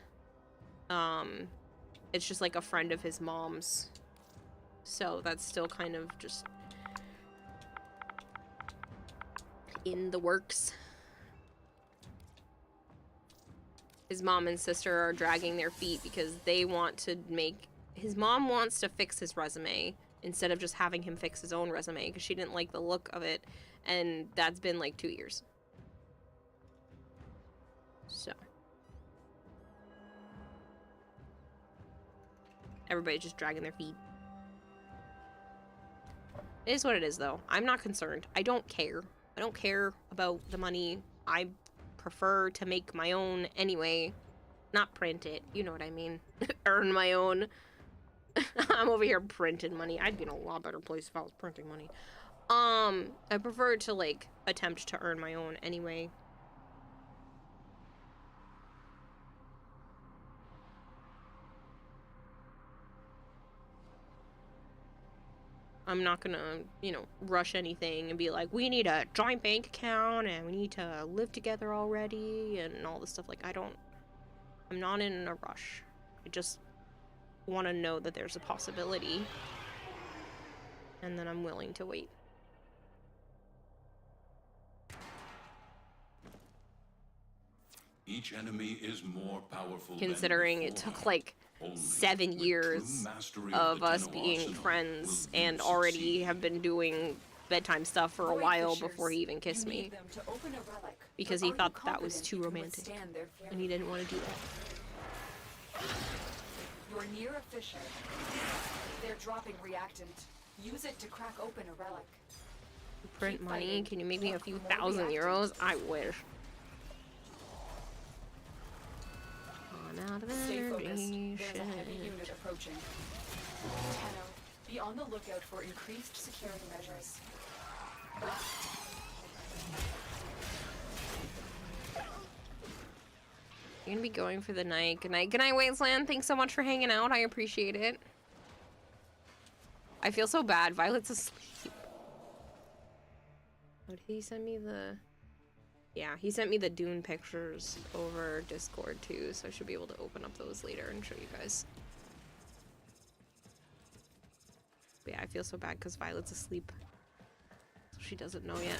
it's just like a friend of his mom's, so that's still kind of just in the works. His mom and sister are dragging their feet because they want to his mom wants to fix his resume instead of just having him fix his own resume because she didn't like the look of it, and that's been like 2 years. So everybody's just dragging their feet. It is what it is, though. I'm not concerned. I don't care. I don't care about the money. I prefer to make my own anyway. Not print it. You know what I mean. Earn my own. I'm over here printing money. I'd be in a lot better place if I was printing money. I prefer to, like, attempt to earn my own anyway. I'm not gonna, you know, rush anything and be like, we need a joint bank account and we need to live together already and all this stuff. Like, I'm not in a rush. I just want to know that there's a possibility, and then I'm willing to wait. Each enemy is more powerful considering it took like 7 years of us being friends and already have been doing bedtime stuff for a while before he even kissed me, because he thought that was too romantic and he didn't want to do that. You're near a fissure. They're dropping reactant. Use it to crack open a relic. Print money? Can you make me a few thousand euros? I wish. Out of Stay focused. energy. There's a heavy unit approaching. Tenno, be on the lookout for increased security measures. You're gonna be going for the night. Good night. Good night, Wasteland. Thanks so much for hanging out. I appreciate it. I feel so bad. Violet's asleep. Oh, did he send me the... Yeah, he sent me the Dune pictures over Discord too, so I should be able to open up those later and show you guys. But yeah, I feel so bad because Violet's asleep. So she doesn't know yet.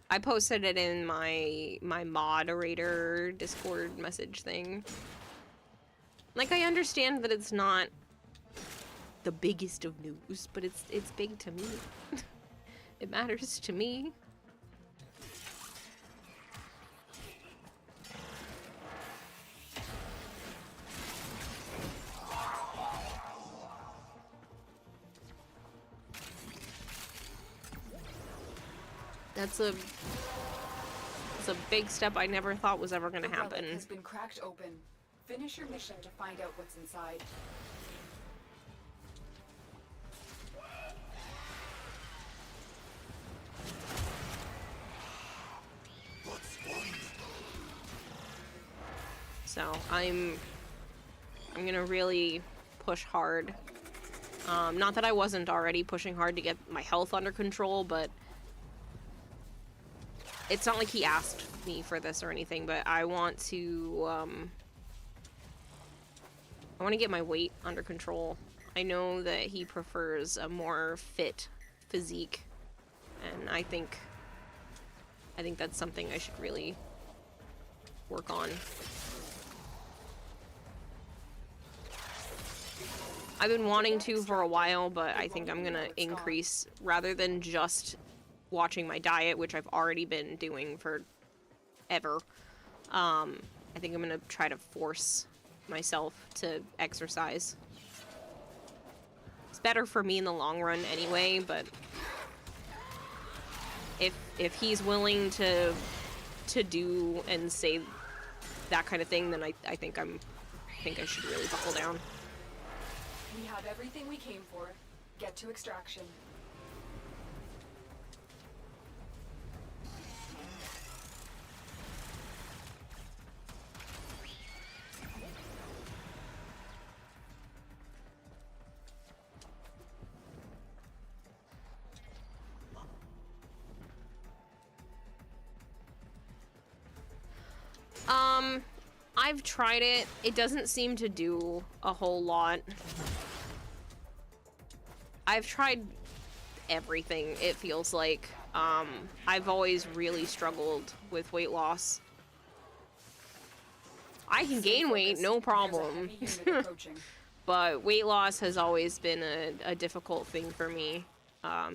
I posted it in my moderator Discord message thing. Like, I understand that it's not the biggest of news, but it's big to me. It matters to me. It's a big step I never thought was ever gonna happen. The relic has been cracked open. Finish your mission to find out what's inside. So I'm gonna really push hard. Not that I wasn't already pushing hard to get my health under control, but it's not like he asked me for this or anything, but I want to get my weight under control. I know that he prefers a more fit physique, and I think that's something I should really work on. I've been wanting to for a while, but I think I'm gonna increase, rather than just watching my diet, which I've already been doing for ever. I think I'm gonna try to force myself to exercise. It's better for me in the long run anyway, but if he's willing to do and say that kind of thing, then I think I should really buckle down. We have everything we came for. Get to extraction. I've tried it. It doesn't seem to do a whole lot. I've tried everything, it feels like. I've always really struggled with weight loss. I can gain weight, no problem. But weight loss has always been a difficult thing for me.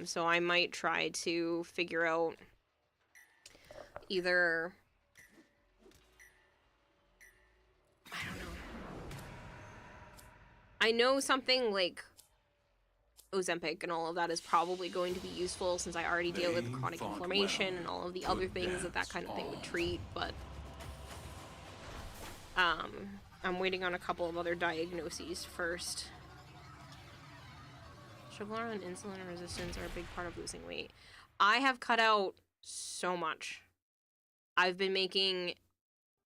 So I might try to figure out either... I don't know. I know something like Ozempic and all of that is probably going to be useful since I already deal with chronic inflammation and all of the other things that kind of thing would treat, but I'm waiting on a couple of other diagnoses first. Sugar and insulin resistance are a big part of losing weight. I have cut out so much. I've been making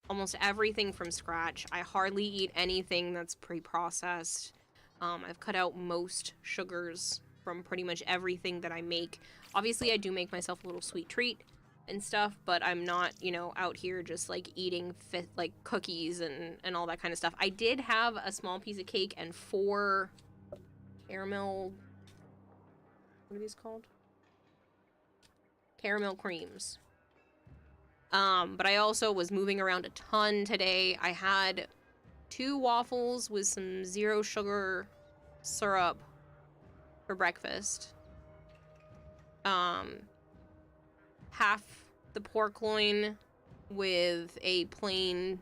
almost everything from scratch. I hardly eat anything that's pre-processed. I've cut out most sugars from pretty much everything that I make. Obviously, I do make myself a little sweet treat and stuff, but I'm not, you know, out here just, like, eating, like, cookies and all that kind of stuff. I did have a small piece of cake and 4 caramel... What are these called? Caramel creams. But I also was moving around a ton today. I had 2 waffles with some 0 sugar syrup for breakfast. Half the pork loin with a plain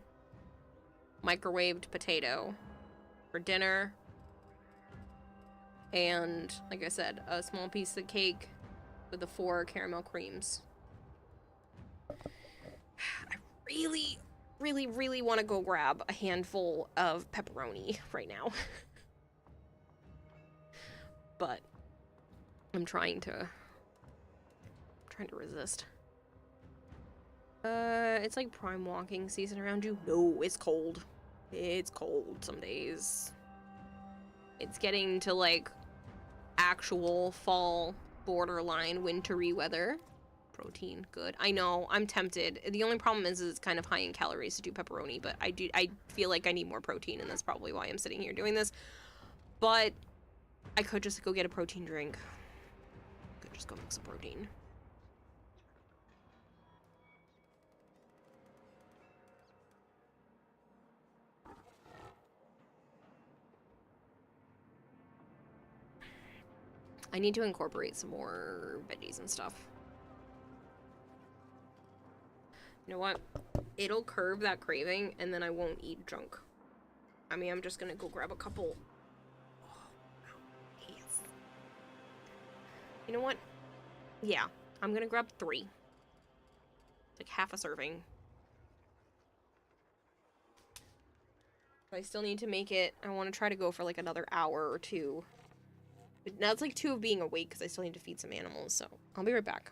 microwaved potato for dinner. And, like I said, a small piece of cake with the 4 caramel creams. I really want to go grab a handful of pepperoni right now. But I'm trying to resist. It's like prime walking season around you. No, it's cold. It's cold some days. It's getting to like actual fall borderline wintry weather. Protein, good. I know, I'm tempted. The only problem is it's kind of high in calories to do pepperoni, but I feel like I need more protein, and that's probably why I'm sitting here doing this. But I could just go get a protein drink. Could just go make some protein. I need to incorporate some more veggies and stuff. You know what? It'll curb that craving, and then I won't eat junk. I mean, I'm just gonna go grab a couple. Oh, yes. You know what? Yeah, I'm gonna grab 3. Like half a serving. But I still need to make it. I want to try to go for like another hour or 2. But now it's like 2 of being awake because I still need to feed some animals, so I'll be right back.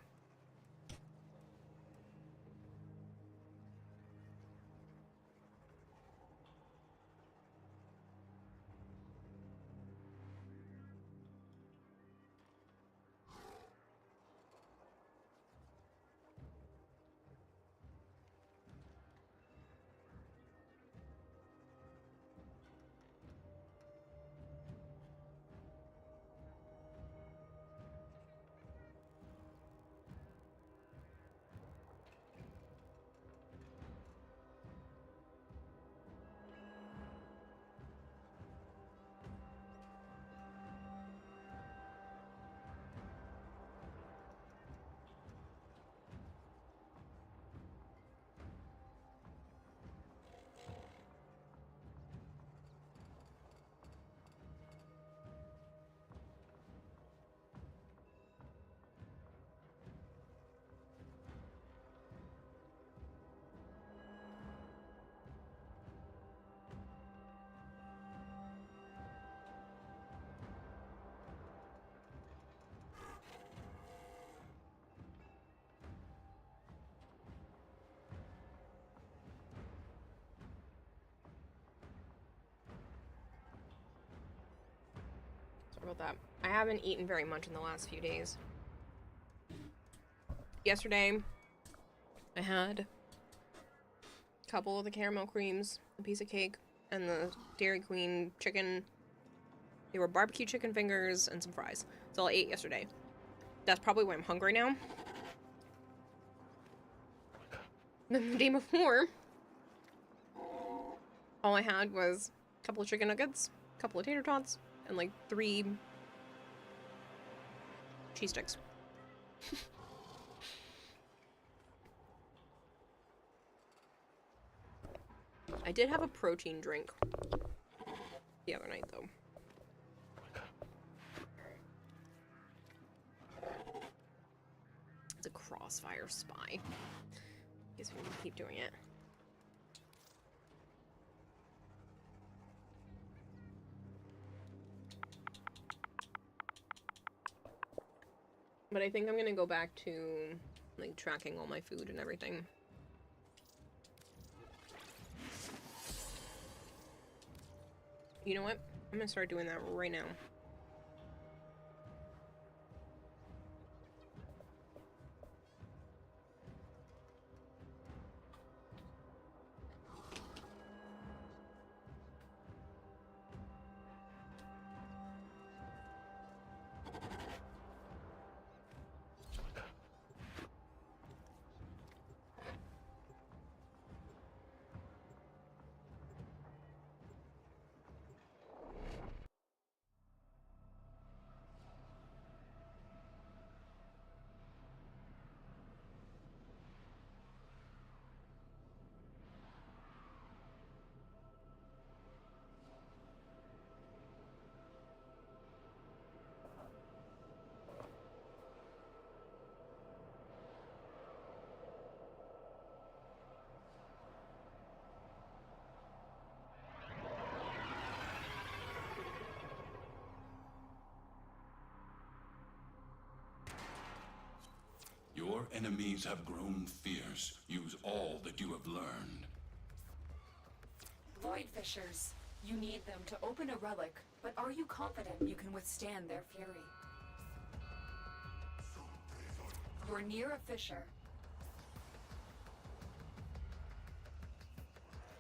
Sorry about that. I haven't eaten very much in the last few days. Yesterday, I had a couple of the caramel creams, a piece of cake, and the Dairy Queen chicken. They were barbecue chicken fingers and some fries. That's all I ate yesterday. That's probably why I'm hungry now. Then the day before, all I had was a couple of chicken nuggets, a couple of tater tots, and like 3 cheese sticks. I did have a protein drink the other night, though. It's a crossfire spy. Guess we can keep doing it. But I think I'm gonna go back to, like, tracking all my food and everything. You know what? I'm gonna start doing that right now. Your enemies have grown fierce. Use all that you have learned. Void Fishers. You need them to open a relic, but are you confident you can withstand their fury? You're near a fissure.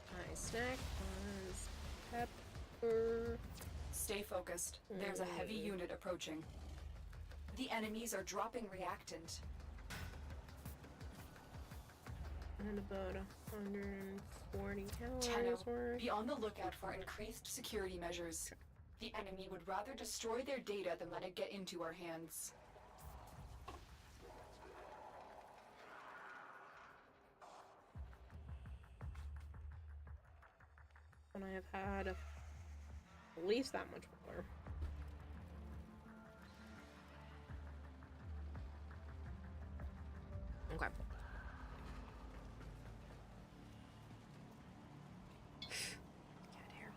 I snack on pepper. Stay focused. There's a heavy unit approaching. The enemies are dropping reactant. And about 140 calories Tenno, worth. be on the lookout for increased security measures. The enemy would rather destroy their data than let it get into our hands. And I have had at least that much water. Okay. Cat hair.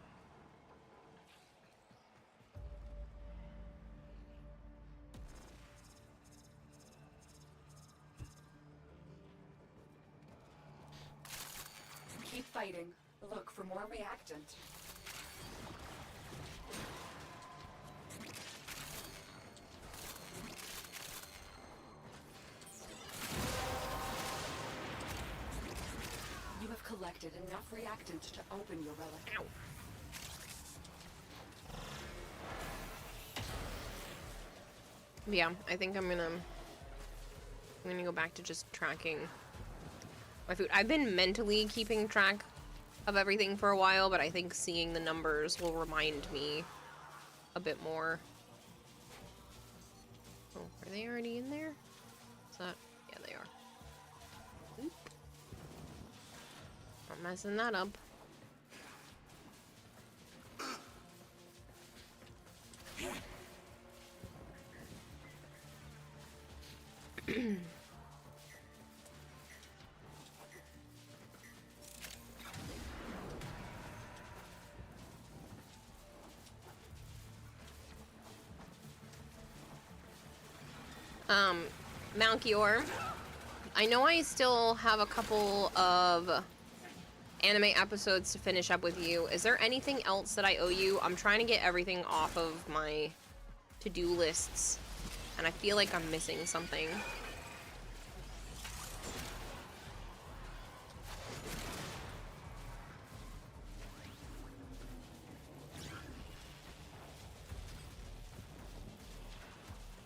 Keep fighting. Look for more reactant. You have collected enough reactant to open your relic. Ow. Yeah, I think I'm gonna go back to just tracking my food. I've been mentally keeping track of everything for a while, but I think seeing the numbers will remind me a bit more. Oh, are they already in there? Is that? Yeah, they are. Oop. Not messing that up. Malchior, I know I still have a couple of anime episodes to finish up with you. Is there anything else that I owe you? I'm trying to get everything off of my to-do lists, and I feel like I'm missing something.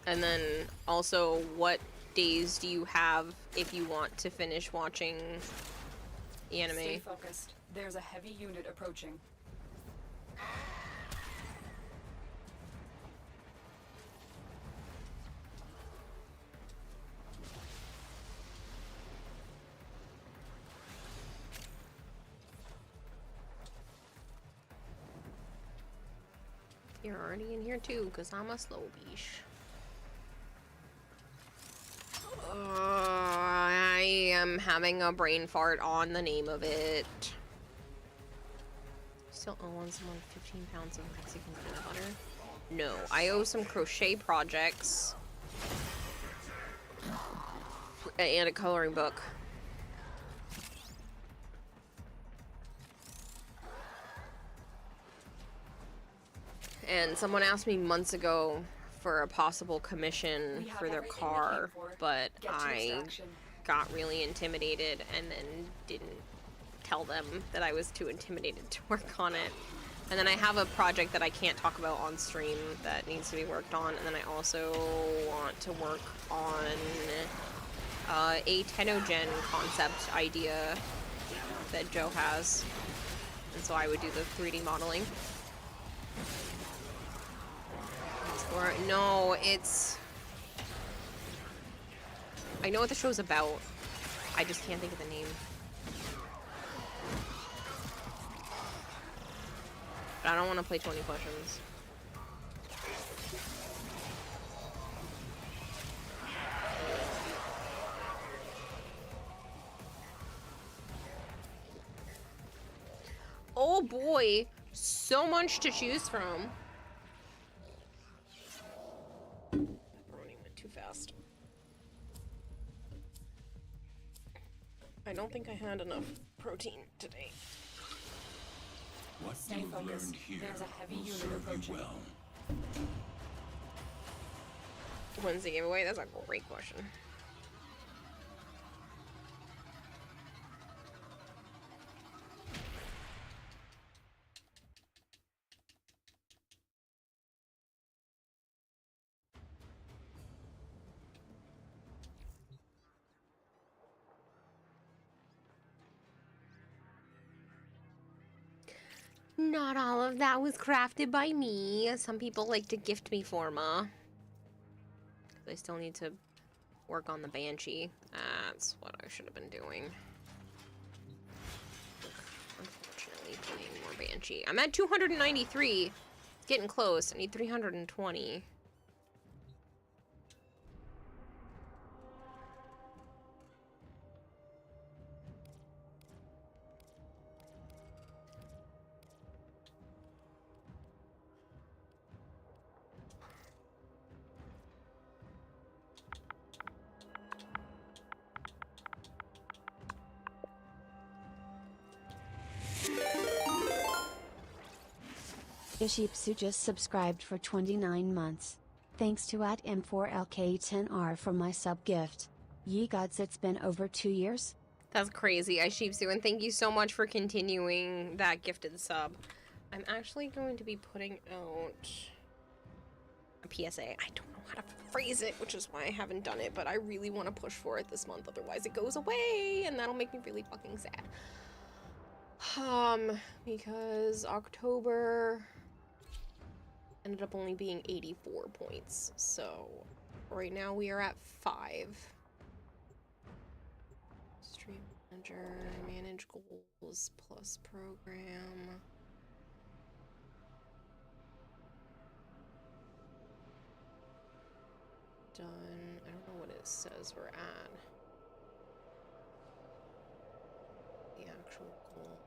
And then also, what days do you have if you want to finish watching the anime? Stay focused. There's a heavy unit approaching. You're already in here too, because I'm a slow beach. I am having a brain fart on the name of it. Still owe someone 15 pounds of Mexican peanut butter? No, I owe some crochet projects. And a coloring book. And someone asked me months ago for a possible commission for their car, but I got really intimidated and then didn't tell them that I was too intimidated to work on it. And then I have a project that I can't talk about on stream that needs to be worked on, and then I also want to work on a Tenogen concept idea that Joe has, and so I would do the 3D modeling. Or, no, it's... I know what the show's about. I just can't think of the name. But I don't want to play 20 questions. Oh boy, so much to choose from. Pepperoni went too fast. I don't think I had enough protein today. What Stay you've focused. learned here There's a heavy will unit serve approaching. you well. When's the giveaway? That's a great question. Not all of that was crafted by me. Some people like to gift me forma. I still need to work on the Banshee. That's what I should have been doing. Unfortunately, playing more Banshee. I'm at 293. It's getting close. I need 320. Ishipsu just subscribed for 29 months. Thanks to @M4LK10R for my sub gift. Ye gods, it's been over 2 years? That's crazy, Ishipsu, and thank you so much for continuing that gifted sub. I'm actually going to be putting out a PSA. I don't know how to phrase it, which is why I haven't done it, but I really want to push for it this month, otherwise it goes away, and that'll make me really fucking sad. Because October ended up only being 84 points, so right now we are at 5. Stream manager, manage goals, plus program. Done. I don't know what it says we're at. The actual goal.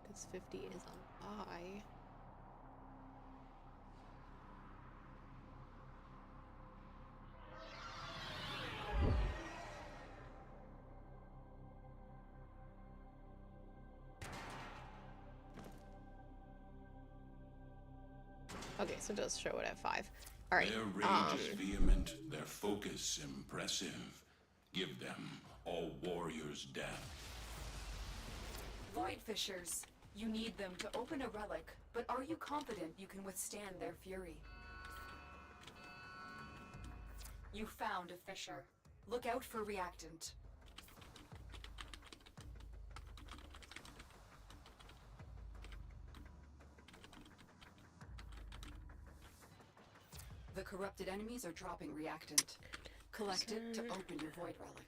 Because 50 is a lie. Okay, so it does show it at 5. All right. Their rage is vehement, their focus impressive. Give them all warriors' death. Void Fishers. You need them to open a relic, but are you confident you can withstand their fury? You found a fissure. Look out for reactant. The corrupted enemies are dropping reactant. Collect it to open your void relic.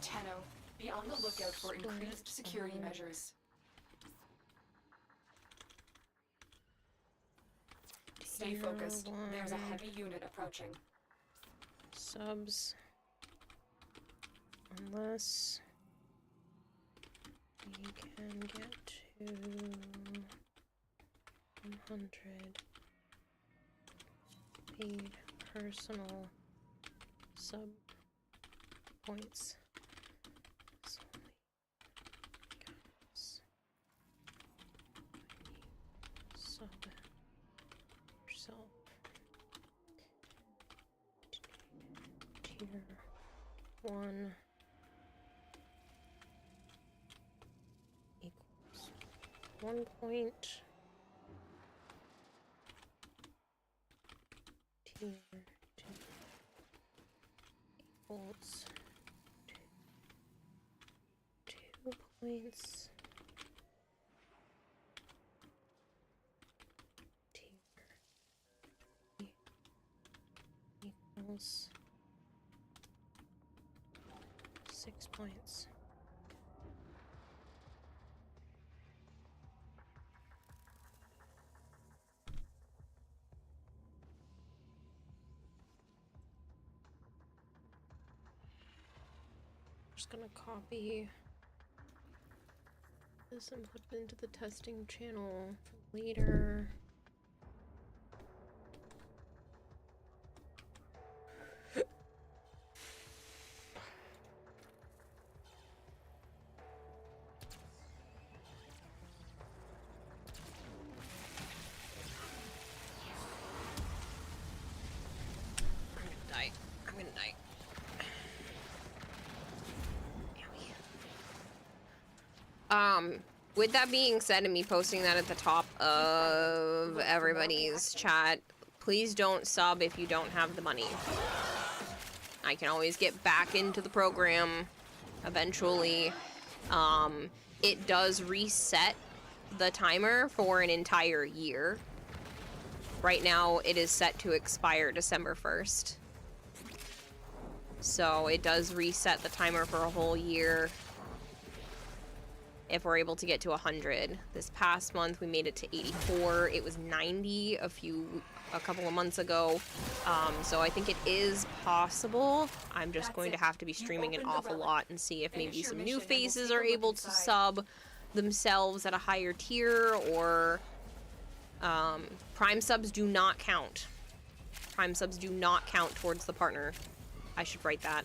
Tenno, be on the lookout for increased security measures. Stay focused. There's a heavy unit approaching. Subs. Unless we can get to 100 paid personal sub points. So sub yourself. Tier 1 equals 1 point. Tier 2 equals 2 points. Tier 3 equals 6 points. Just gonna copy this and put it into the testing channel for later. With that being said, and me posting that at the top of everybody's chat, please don't sub if you don't have the money. I can always get back into the program eventually. It does reset the timer for an entire year. Right now, it is set to expire December 1st. So it does reset the timer for a whole year if we're able to get to 100. This past month, we made it to 84. It was 90 a couple of months ago. So I think it is possible. I'm just going to have to be streaming an awful lot and see if maybe some new faces are able to sub themselves at a higher tier, or prime subs do not count. Prime subs do not count towards the partner. I should write that.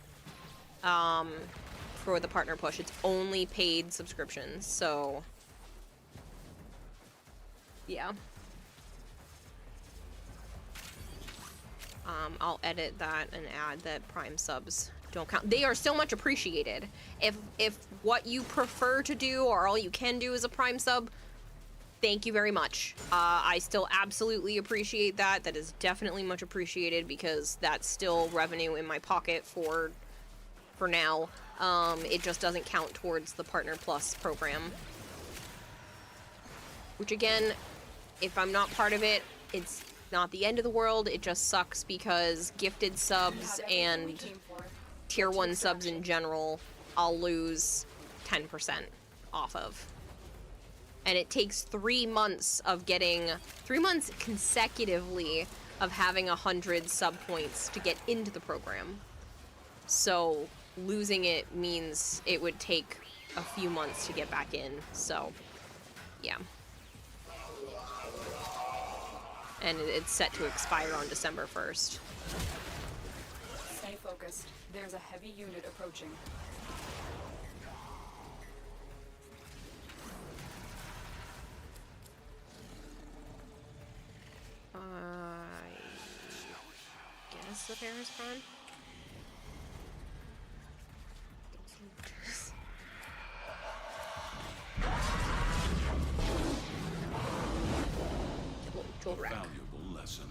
For the partner push, it's only paid subscriptions, so yeah. I'll edit that and add that prime subs don't count. They are so much appreciated. If what you prefer to do or all you can do is a prime sub, thank you very much. I still absolutely appreciate that. That is definitely much appreciated, because that's still revenue in my pocket for now. It just doesn't count towards the Partner Plus program. Which again, if I'm not part of it, it's not the end of the world. It just sucks because gifted subs and tier 1 subs in general, I'll lose 10% off of. And it takes 3 months of getting, 3 months consecutively of having 100 sub points to get into the program. So losing it means it would take a few months to get back in, so yeah. And it's set to expire on December 1st. Stay focused. There's a heavy unit approaching. I guess the fair is gone. A valuable lesson.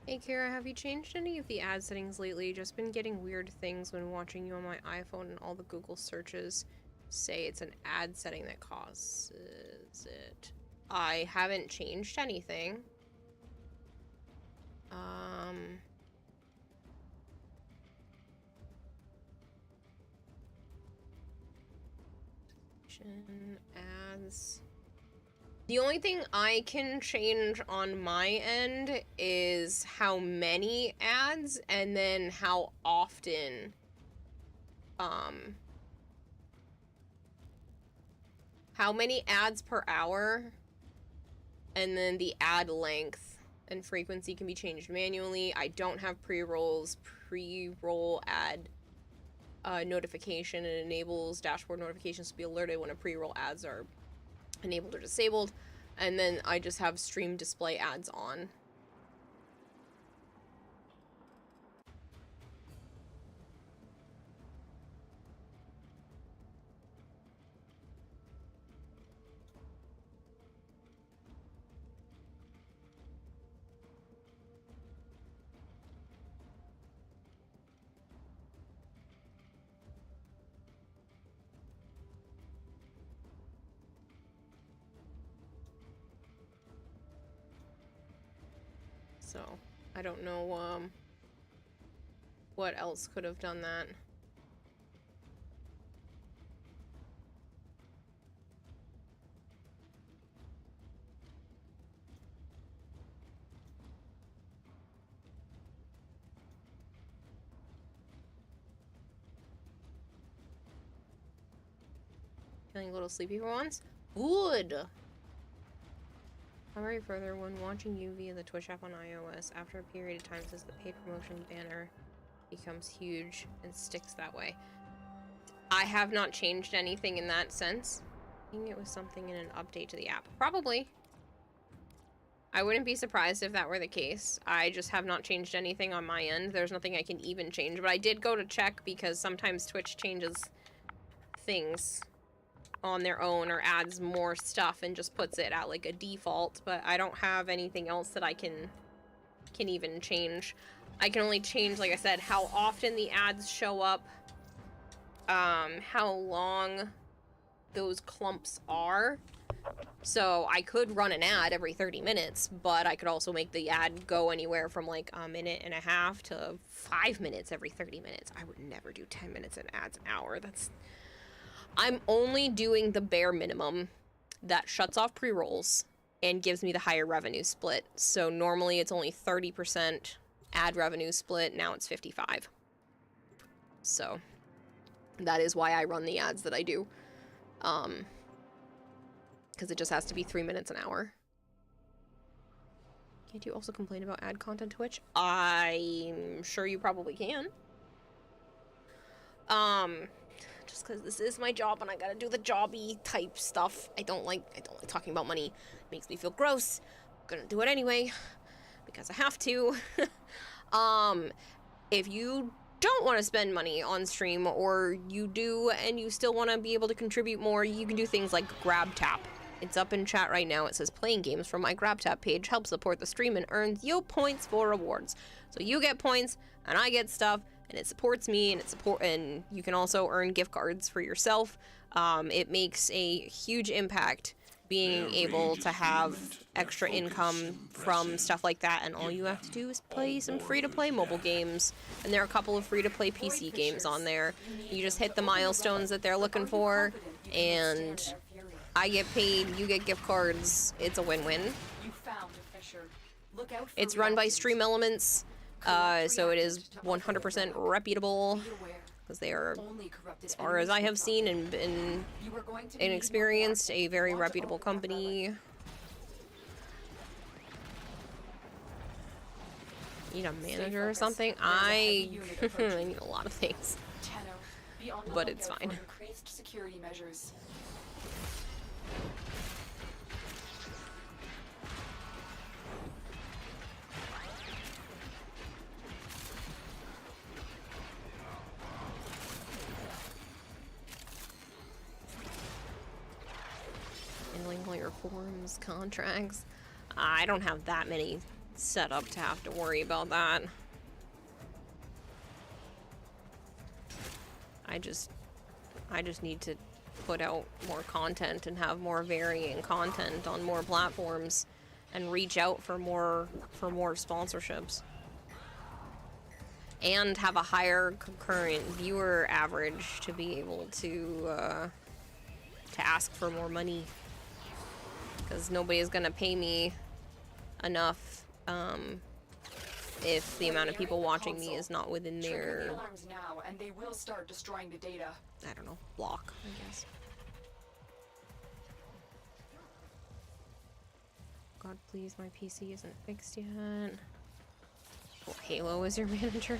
Hey Kira, have you changed any of the ad settings lately? Just been getting weird things when watching you on my iPhone, and all the Google searches say it's an ad setting that causes it. I haven't changed anything. Ads. The only thing I can change on my end is how many ads, and then how often, how many ads per hour, and then the ad length and frequency can be changed manually. I don't have pre-rolls. Pre-roll ad notification, and enables dashboard notifications to be alerted when a pre-roll ads are enabled or disabled, and then I just have stream display ads on. So, I don't know, what else could have done that. Feeling a little sleepy for once? Good! I'll hurry further. When watching you via the Twitch app on iOS, after a period of time, says the paid promotion banner becomes huge and sticks that way. I have not changed anything in that sense. I think it was something in an update to the app. Probably. I wouldn't be surprised if that were the case. I just have not changed anything on my end. There's nothing I can even change, but I did go to check because sometimes Twitch changes things on their own or adds more stuff and just puts it at like a default, but I don't have anything else that I can even change. I can only change, like I said, how often the ads show up, how long those clumps are. So I could run an ad every 30 minutes, but I could also make the ad go anywhere from like a minute and a half to 5 minutes every 30 minutes. I would never do 10 minutes and ads an hour. I'm only doing the bare minimum that shuts off pre-rolls and gives me the higher revenue split. So normally it's only 30% ad revenue split. Now it's 55. So that is why I run the ads that I do. Because it just has to be 3 minutes an hour. Can't you also complain about ad content Twitch? I'm sure you probably can. Just because this is my job and I gotta do the jobby type stuff. I don't like talking about money. It makes me feel gross. I'm gonna do it anyway because I have to. If you don't want to spend money on stream, or you do and you still want to be able to contribute more, you can do things like GrabTap. It's up in chat right now. It says playing games from my GrabTap page helps support the stream and earns you points for rewards. So you get points and I get stuff, and it supports me, and you can also earn gift cards for yourself. It makes a huge impact being able to have extra income from stuff like that, and all you have to do is play some free-to-play mobile games, and there are a couple of free-to-play PC games on there. You just hit the milestones that they're looking for, and I get paid, you get gift cards. It's a win-win. It's run by Stream Elements. So it is 100% reputable, because they are, as far as I have seen and been experienced, a very reputable company. Need a manager or something? I need a lot of things, but it's fine. Handling all your forms, contracts. I don't have that many set up to have to worry about that. I just need to put out more content and have more varying content on more platforms and reach out for more sponsorships. And have a higher concurrent viewer average to be able to ask for more money. Because nobody is going to pay me enough if the amount of people watching me is not within their, now, and they will start destroying the data. I don't know, block, I guess. God, please, my PC isn't fixed yet. Well, Halo is your manager.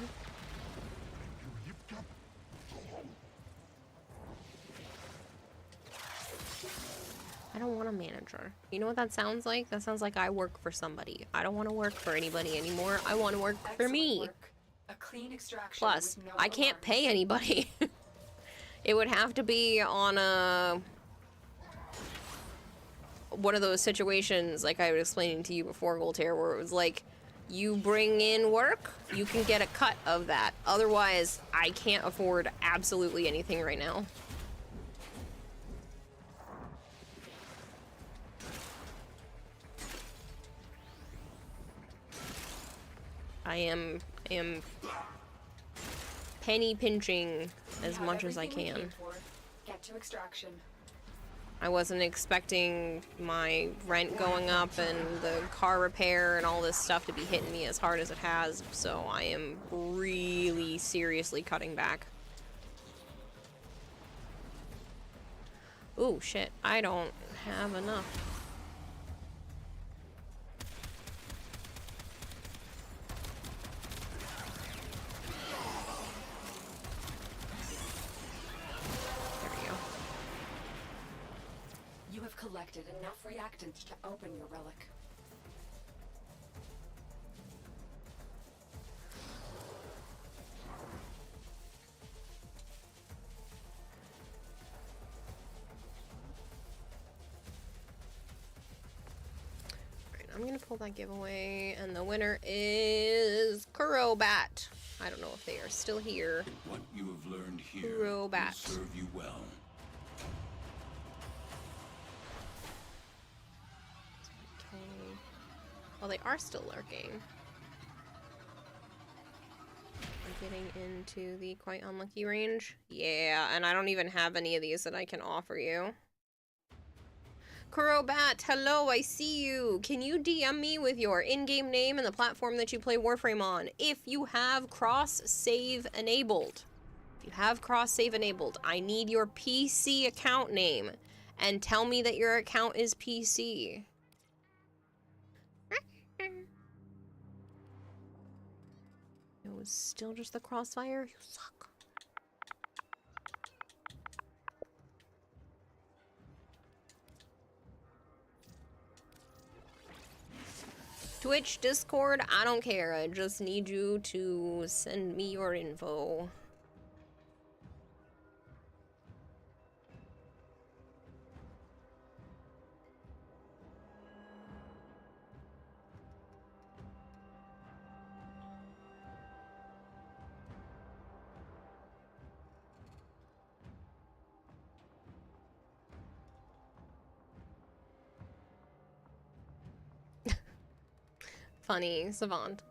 I don't want a manager. You know what that sounds like? That sounds like I work for somebody. I don't want to work for anybody anymore. I want to work for me. A clean extraction. Plus, with no I can't alarms. pay anybody. It would have to be on one of those situations, like I was explaining to you before, Voltaire, where it was like, you bring in work, you can get a cut of that. Otherwise, I can't afford absolutely anything right now. I am penny pinching as much as I Everything we can. came for. Get to extraction. I wasn't expecting my rent going up and the car repair and all this stuff to be hitting me as hard as it has, so I am really seriously cutting back. Ooh, shit, I don't have enough. You have collected enough reactants to open your relic. Alright, I'm gonna pull that giveaway, and the winner is Kurobat. I don't know if they are still here. What you have learned here Kurobat. will serve you well. Okay. Well, they are still lurking. We're getting into the quite unlucky range. Yeah, and I don't even have any of these that I can offer you. Kurobat, hello, I see you. Can you DM me with your in-game name and the platform that you play Warframe on? If you have cross-save enabled. If you have cross-save enabled, I need your PC account name. And tell me that your account is PC. It was still just the crossfire? You suck. Twitch, Discord, I don't care. I just need you to send me your info. Funny, Savant.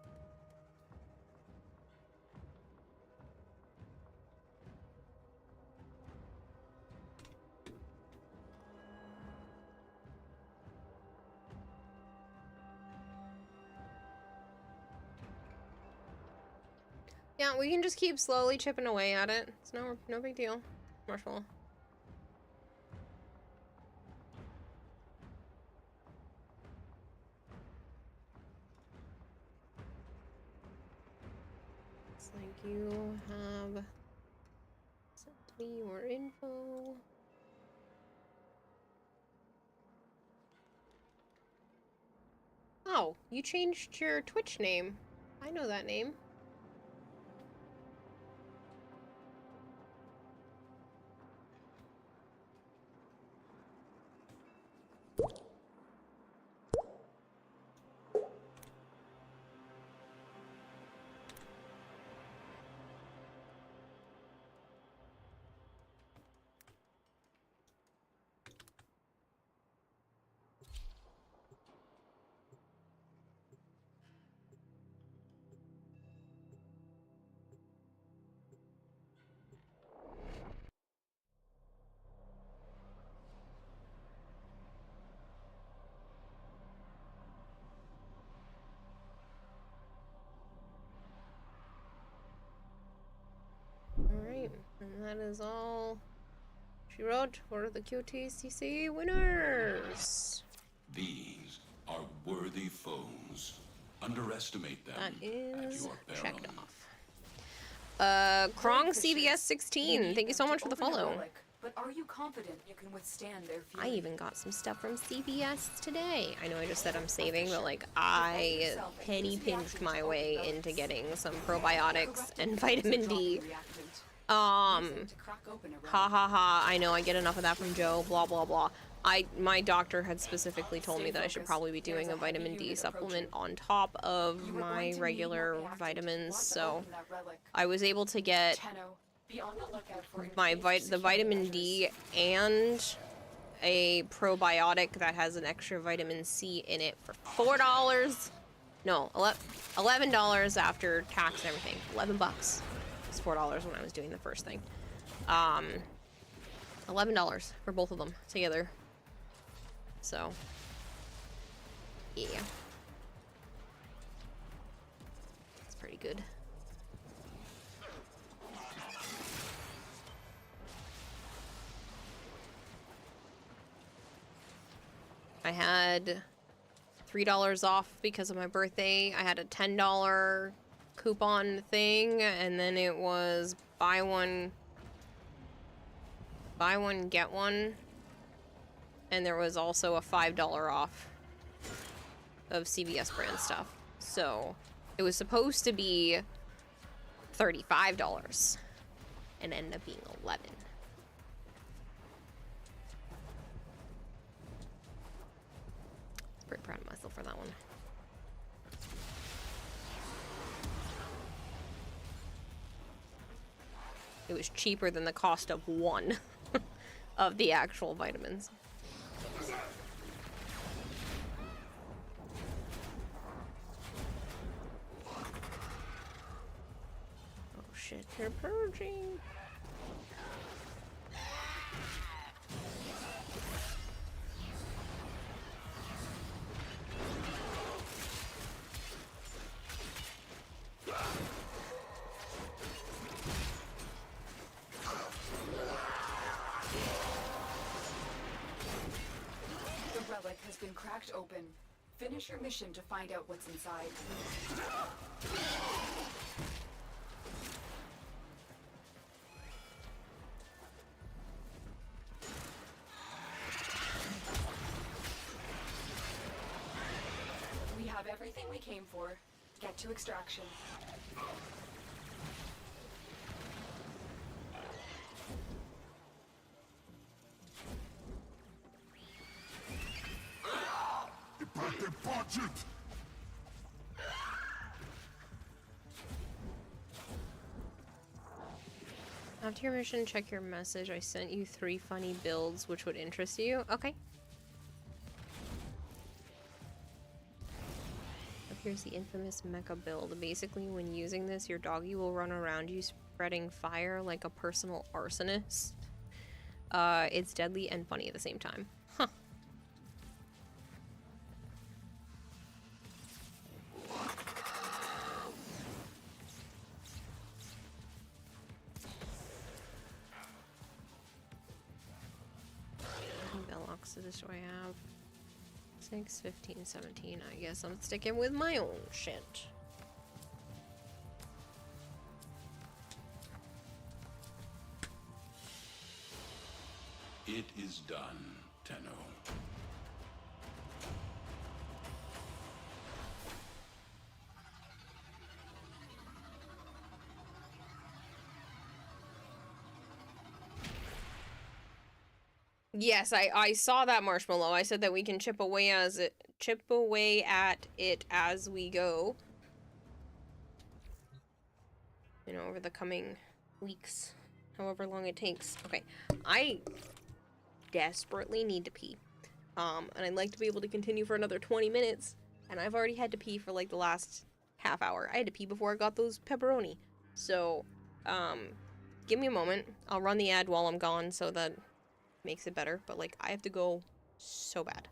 Yeah, we can just keep slowly chipping away at it. It's no big deal. Marshall. It's like you have sent me your info. Oh, you changed your Twitch name. I know that name. Alright, and that is all she wrote for the QTCC winners. These are worthy foes. Underestimate them That is at your peril. checked off. Krong CVS 16, thank you so much for the follow. But are you confident you can withstand their I even got some stuff from CVS today. I know I just said I'm saving, but like I penny pinched my way into getting some probiotics and vitamin D. Ha ha ha, I know I get enough of that from Joe, blah blah blah. My doctor had specifically told me that I should probably be doing a vitamin D supplement on top of my regular vitamins, so I was able to get the vitamin D and a probiotic that has an extra vitamin C in it for $4. No, $11 after tax and everything. 11 bucks. It's $4 when I was doing the first thing. $11 for both of them together. So, yeah. It's pretty good. I had $3 off because of my birthday. I had a $10 coupon thing, and then it was buy one, get one. And there was also a $5 off of CVS brand stuff. So it was supposed to be $35 and ended up being $11. Pretty proud of myself for that one. It was cheaper than the cost of one of the actual vitamins. Oh shit, they're purging. Has been cracked open. Finish your mission to find out what's inside. We have everything we came for. Get to extraction. After your mission, check your message. I sent you 3 funny builds which would interest you. Okay. Here's the infamous mecha build. Basically, when using this, your doggy will run around you spreading fire like a personal arsonist. It's deadly and funny at the same time. Huh. Do I have 6, 15, 17? I guess I'm sticking with my own shit. It is done, Tenno. Yes, I saw that, Marshmallow. I said that we can chip away at it as we go. You know, over the coming weeks, however long it takes. Okay, I desperately need to pee. And I'd like to be able to continue for another 20 minutes. And I've already had to pee for like the last half hour. I had to pee before I got those pepperoni. So, give me a moment. I'll run the ad while I'm gone so that makes it better, but like I have to go so bad.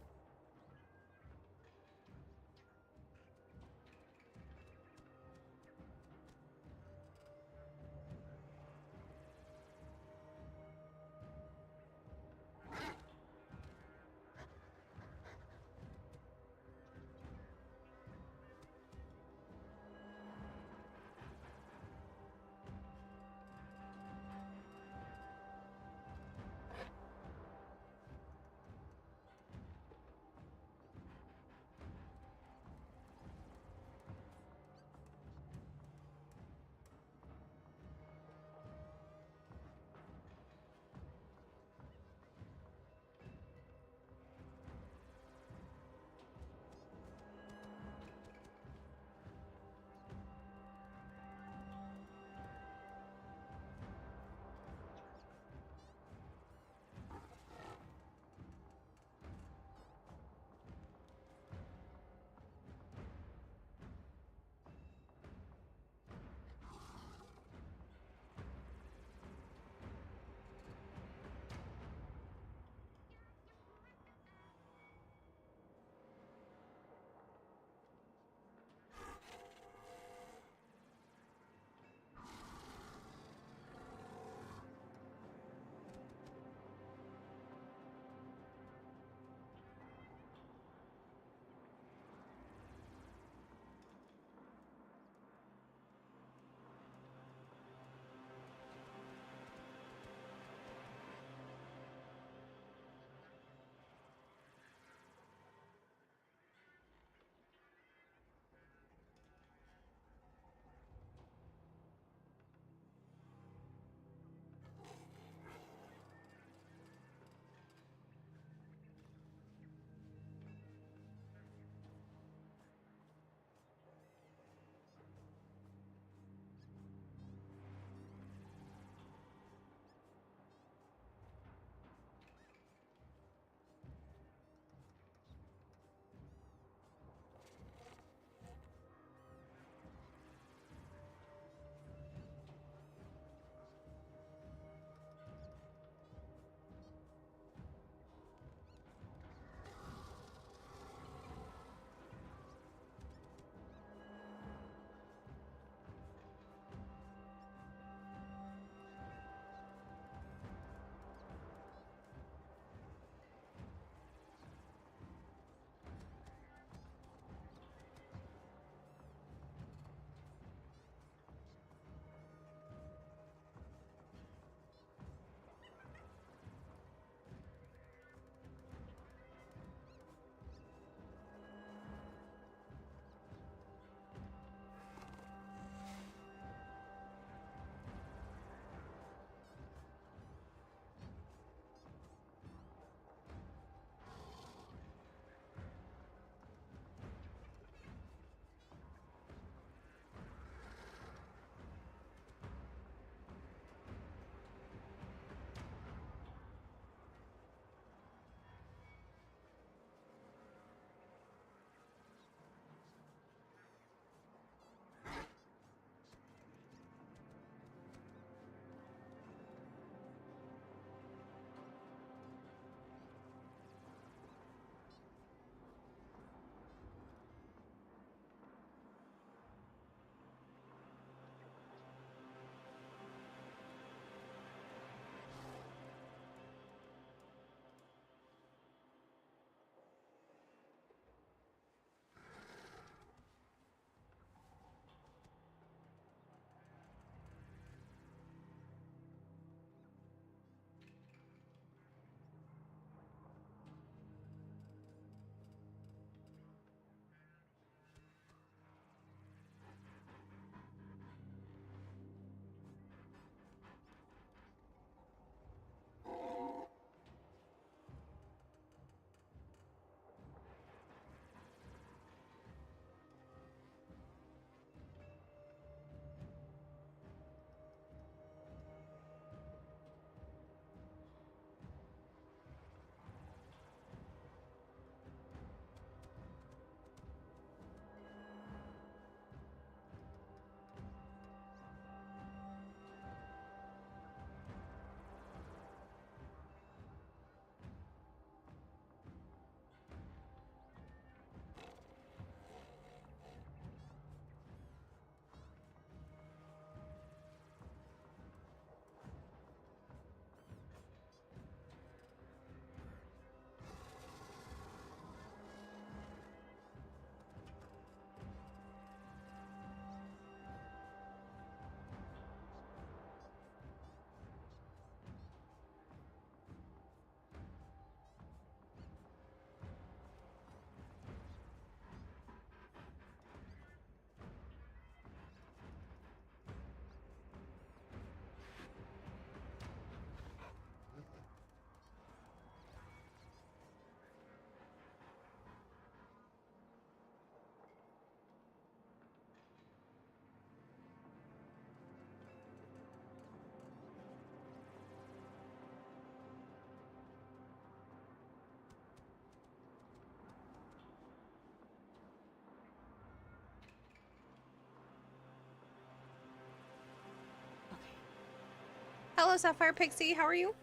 Hello, Sapphire Pixie. How are you?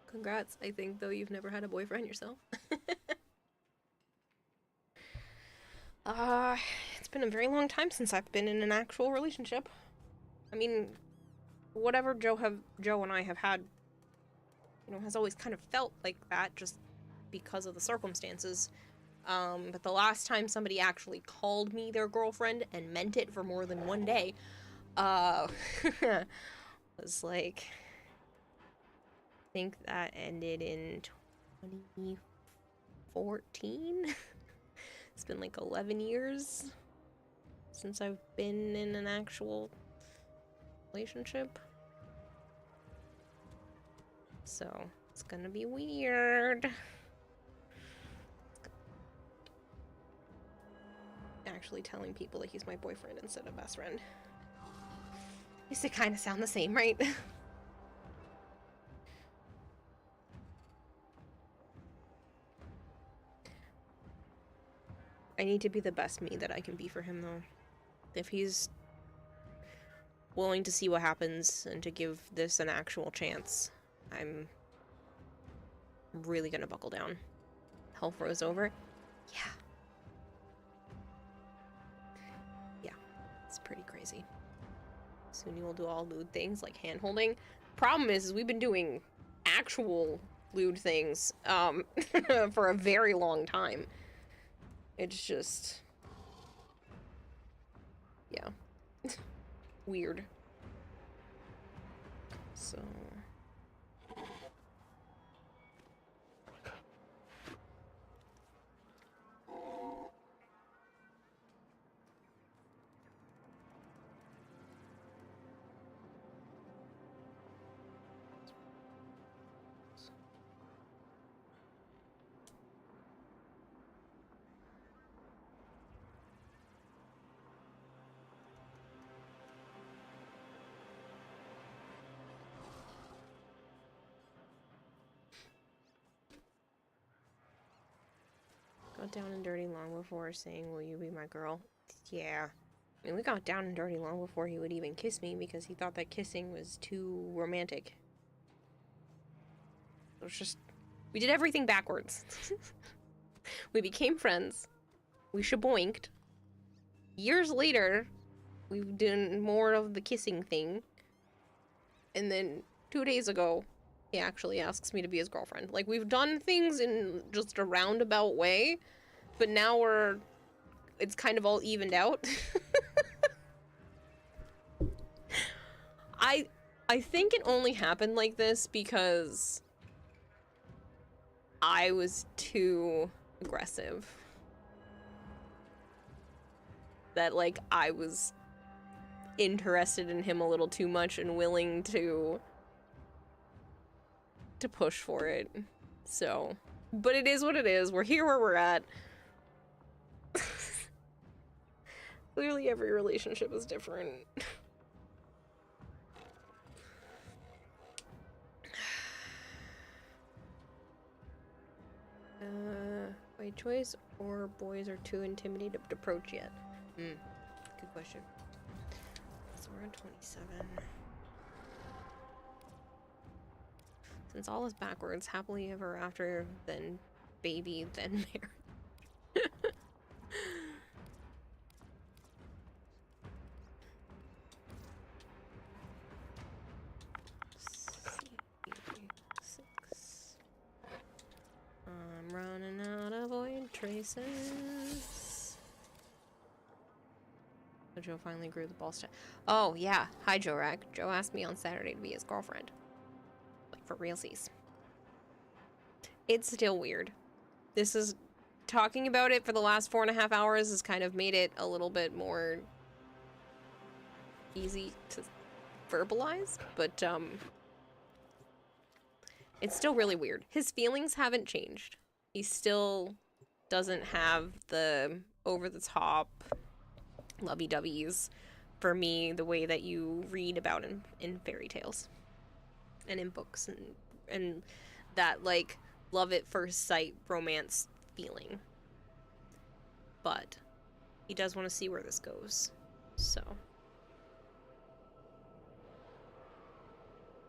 Congrats. I think, though, you've never had a boyfriend yourself. It's been a very long time since I've been in an actual relationship. I mean, whatever Joe and I have had, you know, has always kind of felt like that just because of the circumstances. But the last time somebody actually called me their girlfriend and meant it for more than one day, was like, I think that ended in 2014. It's been like 11 years since I've been in an actual relationship. So, it's gonna be weird. Actually telling people that he's my boyfriend instead of best friend. Used to kind of sound the same, right? I need to be the best me that I can be for him, though. If he's willing to see what happens and to give this an actual chance, I'm really gonna buckle down. Hell froze over? Yeah. Yeah, it's pretty crazy. Soon you will do all lewd things like hand-holding. Problem is we've been doing actual lewd things for a very long time. It's just... yeah. Weird. So... got down and dirty long before saying, "Will you be my girl?" Yeah. I mean, we got down and dirty long before he would even kiss me because he thought that kissing was too romantic. It was just... we did everything backwards. We became friends. We shaboinked. Years later, we've done more of the kissing thing. And then 2 days ago, he actually asks me to be his girlfriend. Like, we've done things in just a roundabout way, but now it's kind of all evened out. I think it only happened like this because I was too aggressive. That, like, I was interested in him a little too much and willing to push for it. So, but it is what it is. We're here where we're at. Clearly every relationship is different. By choice or boys are too intimidated to approach yet? Good question. So we're on 27. Since all is backwards, happily ever after, then baby, then marriage. I'm running out of void traces. So Joe finally grew the balls to... oh, yeah. Hi, Joe Rack. Joe asked me on Saturday to be his girlfriend. Like, for realsies. It's still weird. This is... talking about it for the last 4.5 hours has kind of made it a little bit more... easy to verbalize, but, it's still really weird. His feelings haven't changed. He still doesn't have the over-the-top lovey-doveys for me the way that you read about in fairy tales. And in books. And that, like, love at first sight romance feeling. But he does want to see where this goes. So...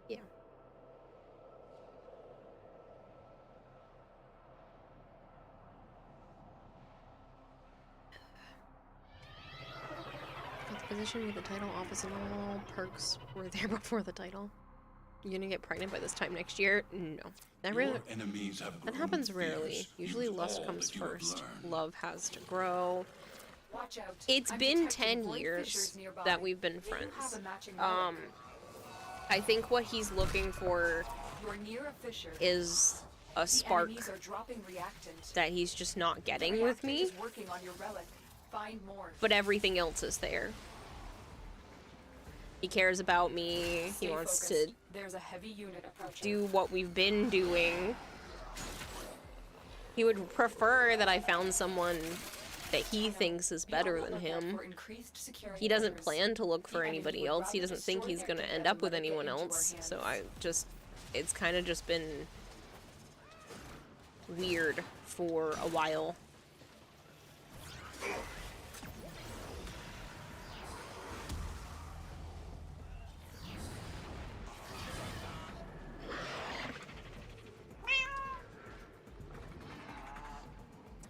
yeah. position with the title, office, and all perks were there before the title. You're gonna get pregnant by this time next year? No. Your enemies have That grown happens rarely. fierce. Usually Use lust all comes that you have first. learned. Love has to grow. Watch out. It's I'm been detecting 10 void years fissures nearby. that we've been You friends. have a matching relic. I think what he's looking for You're near a fissure. is a The spark enemies are dropping reactant. that he's just not The getting with reactant me, is working on your relic. Find more. but everything else is there. He cares about me, he Stay wants focused. to There's a heavy unit approaching. do what we've been doing. He would prefer that I found someone that he thinks is better than him. He doesn't plan to look for anybody else. He doesn't think he's gonna end up with anyone else. So it's kind of just been weird for a while.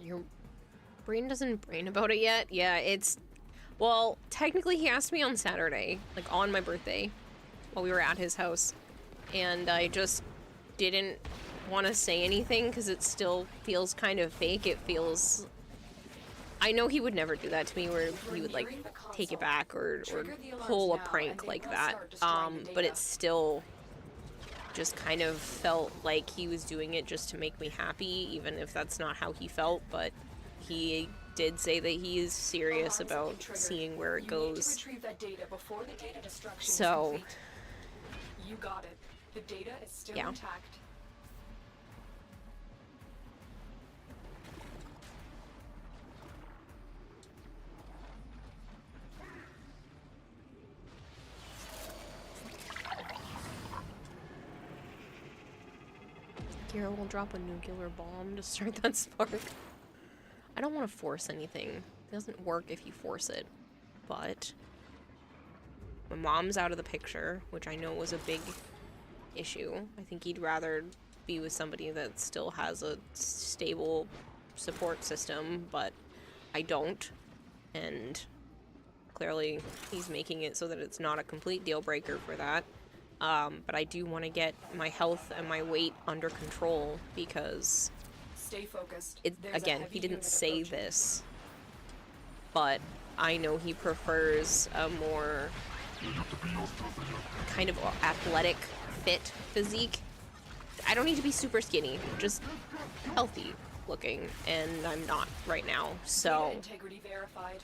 Your brain doesn't brain about it yet? Yeah, well, technically he asked me on Saturday, like on my birthday, while we were at his house, and I just didn't want to say anything because it still feels kind of fake. It feels... I know he would never do that to me where he would, like, take it back or pull a prank like that, but it still just kind of felt like he was doing it just to make me happy, even if that's not how he felt, but he did say that he is serious about seeing where it goes. So, You got it. The data is still yeah. intact. Kira will drop a nuclear bomb to start that spark. I don't want to force anything. It doesn't work if you force it. But my mom's out of the picture, which I know was a big issue. I think he'd rather be with somebody that still has a stable support system, but I don't. And clearly he's making it so that it's not a complete deal breaker for that. But I do want to get my health and my weight under control because Stay focused. Again, he didn't say this, but I know he prefers a more kind of athletic, fit physique. I don't need to be super skinny, just healthy looking, and I'm not right now, so Integrity verified.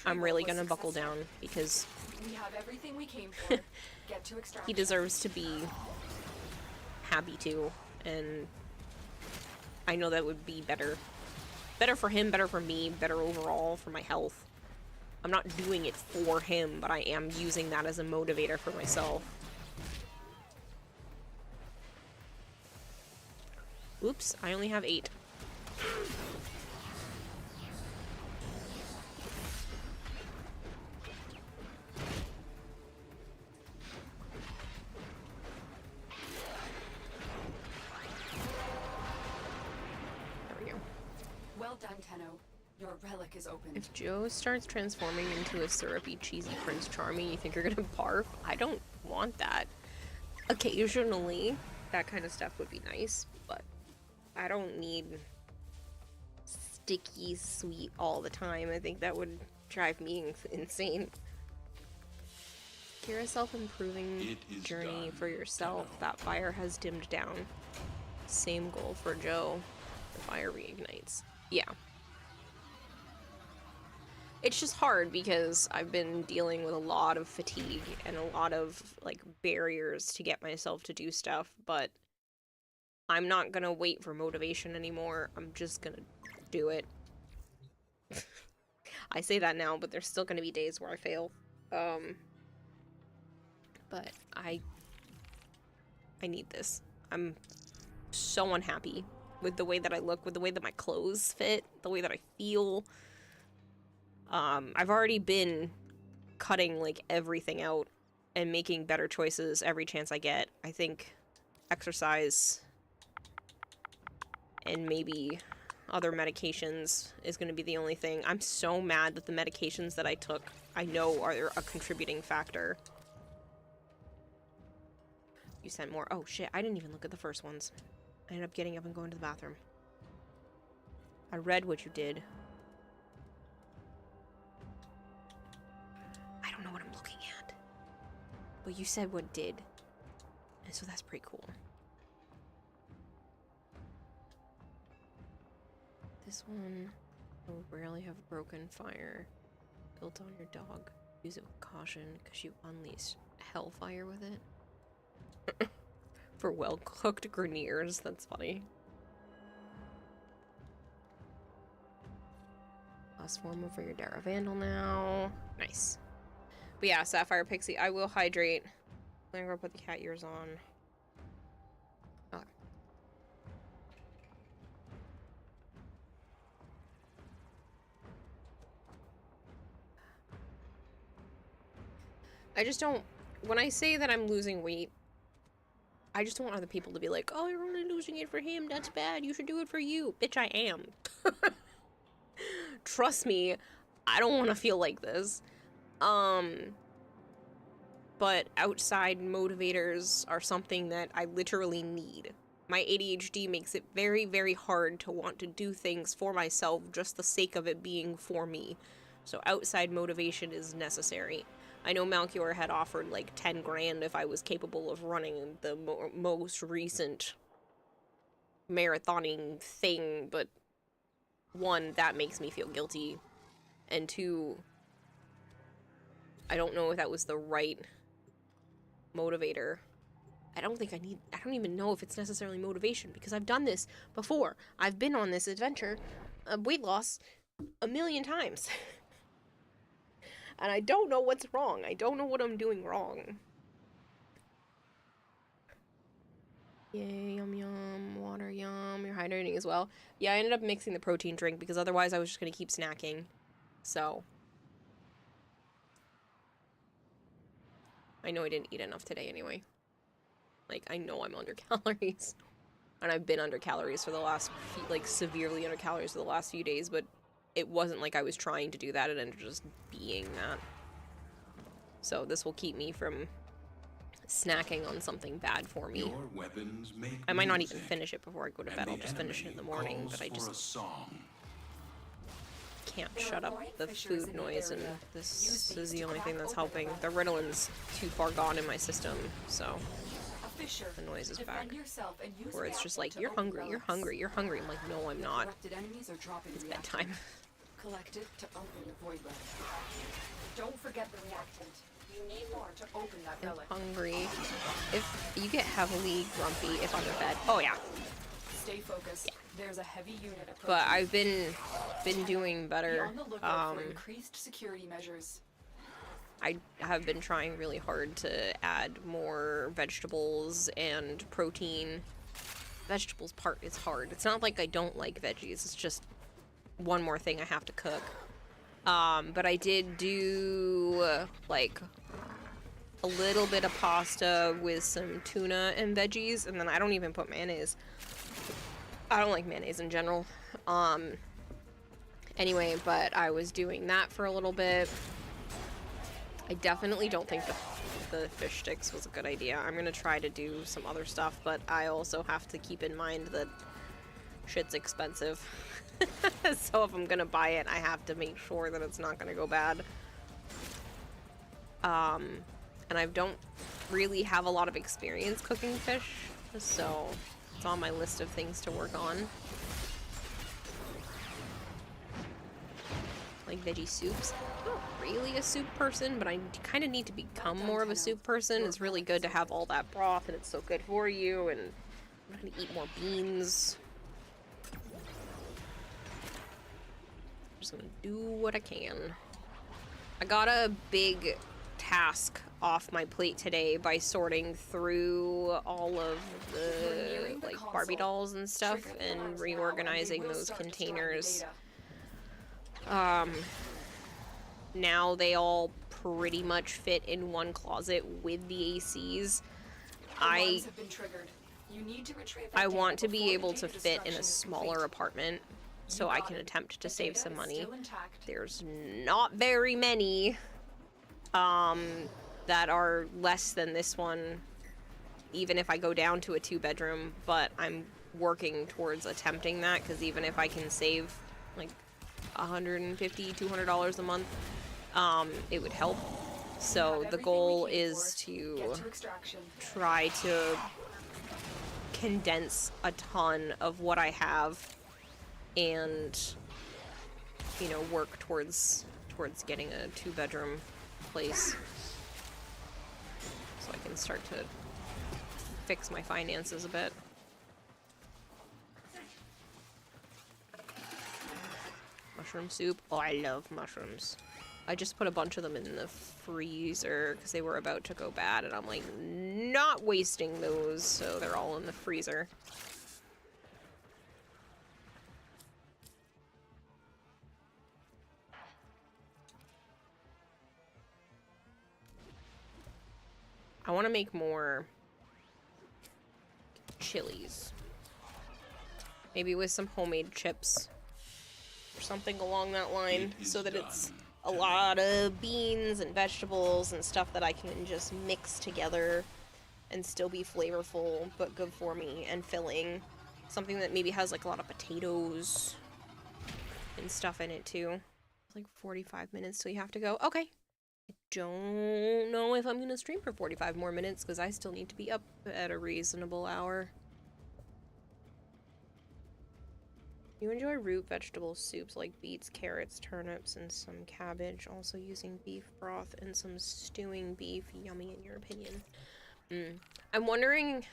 I'm really gonna buckle down because We have everything we came for. Get to extraction. he deserves to be happy too, and I know that would be better. Better for him, better for me, better overall for my health. I'm not doing it for him, but I am using that as a motivator for myself. Oops, I only have 8. Well done, Tenno. Your relic is open. If Joe starts transforming into a syrupy, cheesy Prince Charming, you think you're gonna barf? I don't want that. Occasionally, that kind of stuff would be nice, but I don't need sticky sweet all the time. I think that would drive me insane. Kira, self-improving journey for yourself. That fire has dimmed down. Same goal for Joe. The fire reignites. Yeah. It's just hard because I've been dealing with a lot of fatigue and a lot of, like, barriers to get myself to do stuff, but I'm not gonna wait for motivation anymore. I'm just gonna do it. I say that now, but there's still gonna be days where I fail. But I need this. I'm so unhappy with the way that I look, with the way that my clothes fit, the way that I feel. I've already been cutting, like, everything out and making better choices every chance I get. I think exercise and maybe other medications is going to be the only thing. I'm so mad that the medications that I took, I know are a contributing factor. You sent more. Oh shit, I didn't even look at the first ones. I ended up getting up and going to the bathroom. I read what you did. I don't know what I'm looking at. But you said what did. And so that's pretty cool. This one will rarely have broken fire built on your dog. Use it with caution because you unleash hellfire with it. For well-cooked greniers, that's funny. Last form over your Dara Vandal now. Nice. But yeah, Sapphire Pixie, I will hydrate. I'm gonna go put the cat ears on. Okay. I just don't, when I say that I'm losing weight, I just don't want other people to be like, oh, you're only losing it for him, that's bad, you should do it for you. Bitch, I am. Trust me, I don't want to feel like this. But outside motivators are something that I literally need. My ADHD makes it very, very hard to want to do things for myself just the sake of it being for me. So outside motivation is necessary. I know Malchior had offered like 10 grand if I was capable of running the most recent marathoning thing, but one, that makes me feel guilty, and two, I don't know if that was the right motivator. I don't even know if it's necessarily motivation, because I've done this before. I've been on this adventure of weight loss a million times. And I don't know what's wrong. I don't know what I'm doing wrong. Yay, yum yum, water yum, you're hydrating as well. Yeah, I ended up mixing the protein drink because otherwise I was just gonna keep snacking. So. I know I didn't eat enough today anyway. Like, I know I'm under calories. And I've been under calories for the last few, like, severely under calories for the last few days, but it wasn't like I was trying to do that, it ended up just being that. So this will keep me from snacking on something bad for me. Your weapons make I might not music, even finish it before I go to bed. I'll just finish it in the morning, but I just can't shut up the food noise, and this is the only thing that's helping. The Ritalin's too far gone in my system, so the noise is back. Where it's just like, you're hungry, you're hungry, you're hungry. I'm like, no, I'm not. It's bedtime. Collected to open the void relic. Don't forget the reactant. You need more to open that relic. I'm hungry. If you get heavily grumpy if I'm in bed. Oh yeah. Stay focused. Yeah. There's a heavy unit approaching. But I've been doing better. Be on the lookout for increased security measures. I have been trying really hard to add more vegetables and protein. Vegetables part is hard. It's not like I don't like veggies. It's just one more thing I have to cook. But I did do like a little bit of pasta with some tuna and veggies, and then I don't even put mayonnaise. I don't like mayonnaise in general. Anyway, but I was doing that for a little bit. I definitely don't think the fish sticks was a good idea. I'm gonna try to do some other stuff, but I also have to keep in mind that shit's expensive. So if I'm gonna buy it, I have to make sure that it's not gonna go bad. And I don't really have a lot of experience cooking fish, so it's on my list of things to work on. Like veggie soups. I'm not really a soup person, but I kind of need to become more of a soup person. It's really good to have all that broth, and it's so good for you, and I'm gonna eat more beans. I'm just gonna do what I can. I got a big task off my plate today by sorting through all of the like Barbie dolls and stuff and reorganizing those containers. Now they all pretty much fit in one closet with the ACs. I want to be able to fit in a smaller apartment, so I can attempt to save some money. Still intact. There's not very many that are less than this one, even if I go down to a 2-bedroom, but I'm working towards attempting that, because even if I can save like $150, $200 a month, it would help. So the goal is to try to condense a ton of what I have and, you know, work towards getting a 2-bedroom place so I can start to fix my finances a bit. Mushroom soup. Oh, I love mushrooms. I just put a bunch of them in the freezer because they were about to go bad, and I'm like, not wasting those, so they're all in the freezer. I want to make more chilies. Maybe with some homemade chips or something along that line, so that it's a lot of beans and vegetables and stuff that I can just mix together and still be flavorful but good for me and filling. Something that maybe has like a lot of potatoes and stuff in it too. It's like 45 minutes till you have to go. Okay. I don't know if I'm gonna stream for 45 more minutes because I still need to be up at a reasonable hour. You enjoy root vegetable soups like beets, carrots, turnips, and some cabbage, also using beef broth and some stewing beef. Yummy in your opinion. I'm wondering,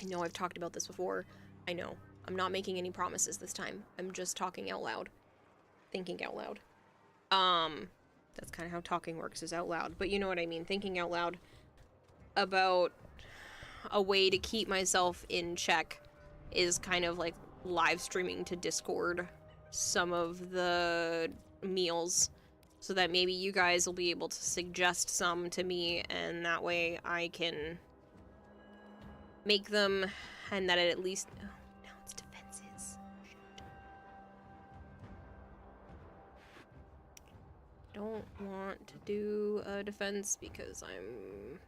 I know I've talked about this before. I know. I'm not making any promises this time. I'm just talking out loud. Thinking out loud. That's kind of how talking works, is out loud. But you know what I mean. Thinking out loud about a way to keep myself in check is kind of like live streaming to Discord some of the meals so that maybe you guys will be able to suggest some to me, and that way I can make them, and that it at least... Oh, now it's defenses. Shoot. Don't want to do a defense because I'm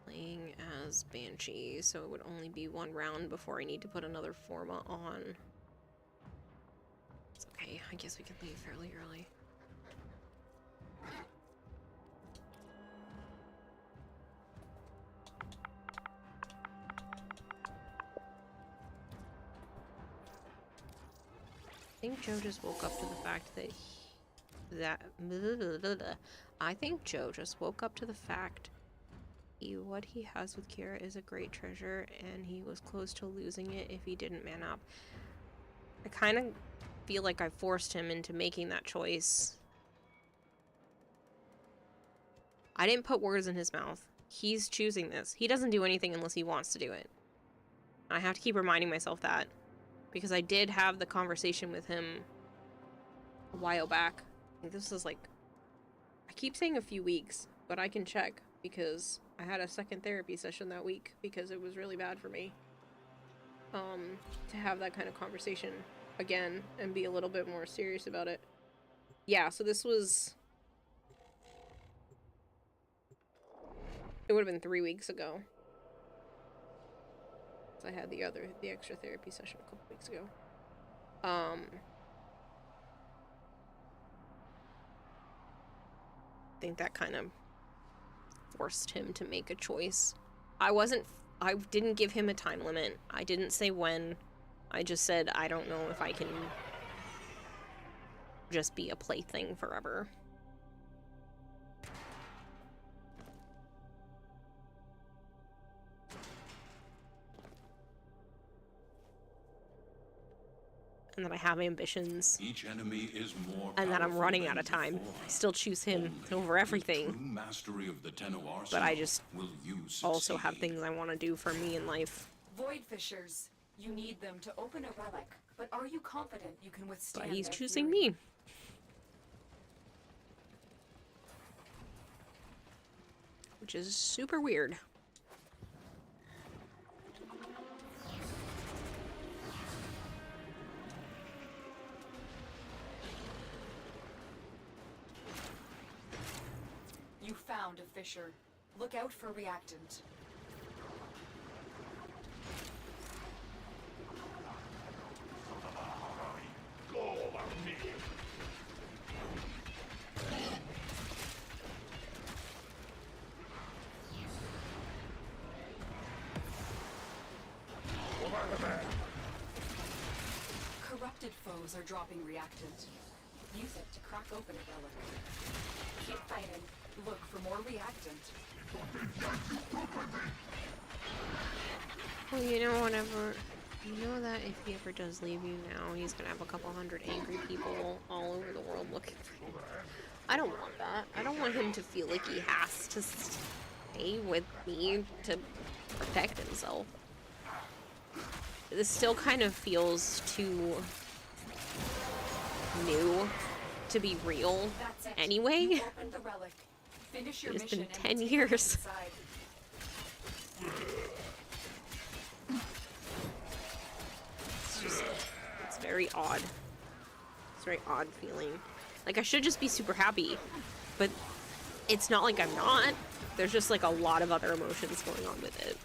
playing as Banshee, so it would only be 1 round before I need to put another Forma on. It's okay, I guess we can leave fairly early. I think Joe just woke up to the fact that I think Joe just woke up to the fact what he has with Kira is a great treasure, and he was close to losing it if he didn't man up. I kind of feel like I forced him into making that choice. I didn't put words in his mouth. He's choosing this. He doesn't do anything unless he wants to do it. I have to keep reminding myself that, because I did have the conversation with him a while back. I think this was like, I keep saying a few weeks, but I can check because I had a second therapy session that week because it was really bad for me. To have that kind of conversation again and be a little bit more serious about it. Yeah, so this was... It would have been 3 weeks ago. I had the extra therapy session a couple weeks ago. I think that kind of forced him to make a choice. I didn't give him a time limit. I didn't say when. I just said, I don't know if I can just be a plaything forever. And that I have ambitions. Each enemy is more and that I'm running out of time. I still choose him over everything. Mastery of the Tenno arsenal, but I just will you also have things I want to do for me in life. Void Fissures. You need them to open a relic, but are you confident you can withstand? But he's choosing me. Which is super weird. found a fissure. Look out for reactant. Corrupted foes are dropping reactant. Use it to crack open a relic. Keep fighting. Look for more reactant. Well, you know, whatever. You know that if he ever does leave you now, he's gonna have a couple hundred angry people all over the world looking for him. I don't want that. I don't want him to feel like he has to stay with me to protect himself. This still kind of feels too new to be real anyway. Open the relic. Finish your It's mission been and 10 we'll take a look years. inside. It's very odd. It's a very odd feeling. Like, I should just be super happy, but it's not like I'm not. There's just like a lot of other emotions going on with it.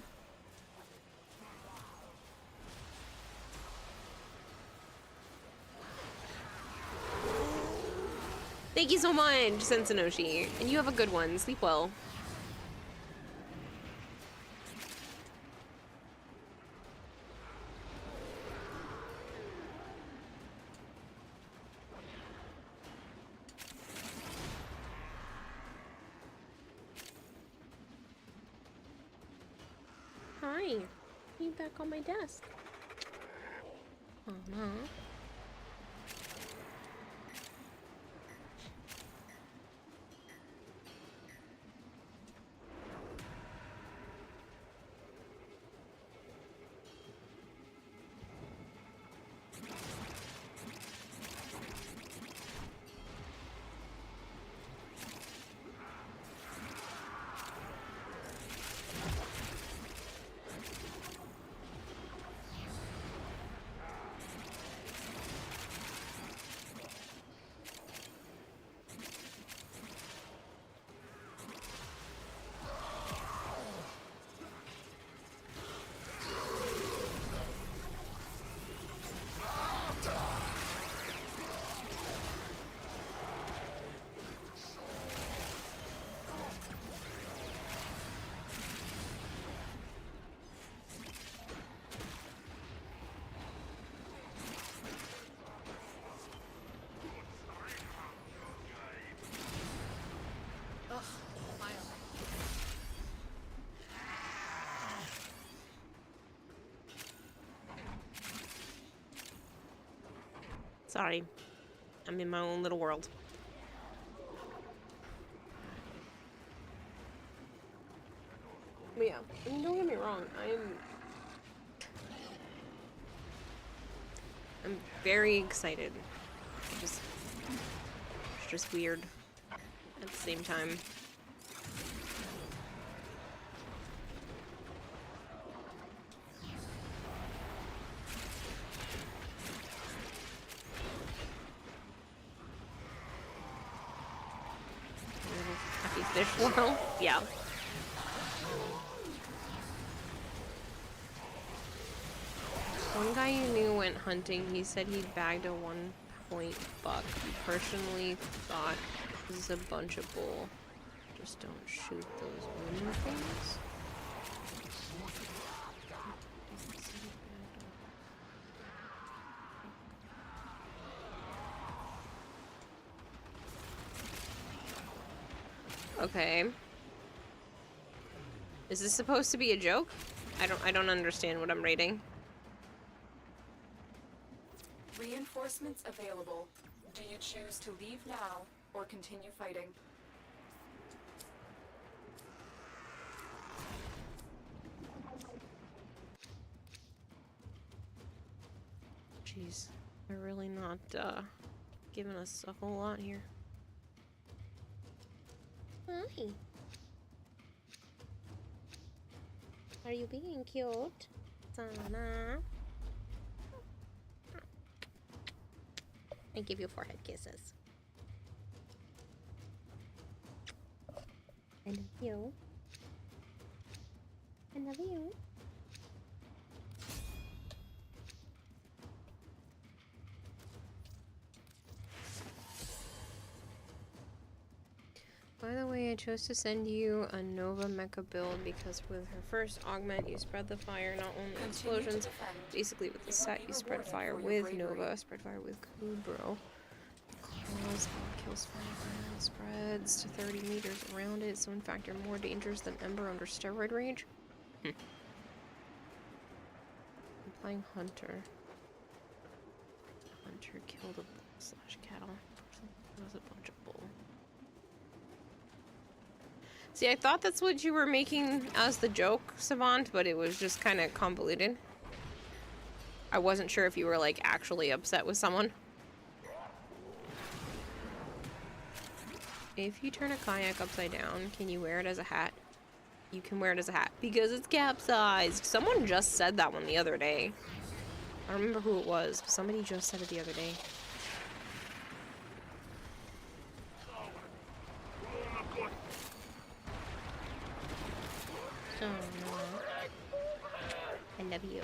Thank you so much, Sensanoshi. And you have a good one. Sleep well. Hi. You back on my desk. Uh-huh. Sorry. I'm in my own little world. But yeah, I mean, don't get me wrong. I'm very excited. It's just weird at the same time. Happy fish world? Yeah. One guy you knew went hunting. He said he bagged a 1-point buck. He personally thought this is a bunch of bull. Just don't shoot those wooden things. Okay. Is this supposed to be a joke? I don't understand what I'm reading. Reinforcements available. Do you choose to leave now or continue fighting? Jeez, they're really not giving us a whole lot here. Hi. Are you being cute, Sana? I give you forehead kisses. I love you. I love you. By the way, I chose to send you a Nova mecha build because with her first augment, you spread the fire, not only explosions. Basically, with the set, you spread fire with Nova, spread fire with Kubro. Claws, kills fire, spreads to 30 meters around it, so in fact, you're more dangerous than Ember under steroid range. I'm playing Hunter. Hunter killed a bull/cattle. That was a bunch of bull. See, I thought that's what you were making as the joke, Savant, but it was just kind of convoluted. I wasn't sure if you were, like, actually upset with someone. If you turn a kayak upside down, can you wear it as a hat? You can wear it as a hat because it's capsized. Someone just said that one the other day. I don't remember who it was, but somebody just said it the other day. Oh no. I love you.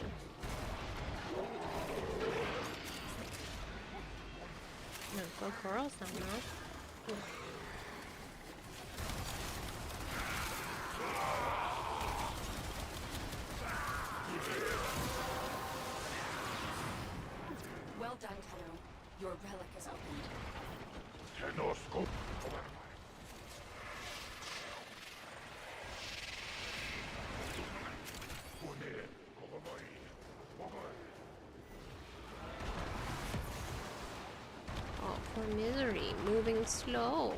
No, go girls, no, no. Well done, Tenno. Your relic is opened. Oh, poor Misery, moving slow.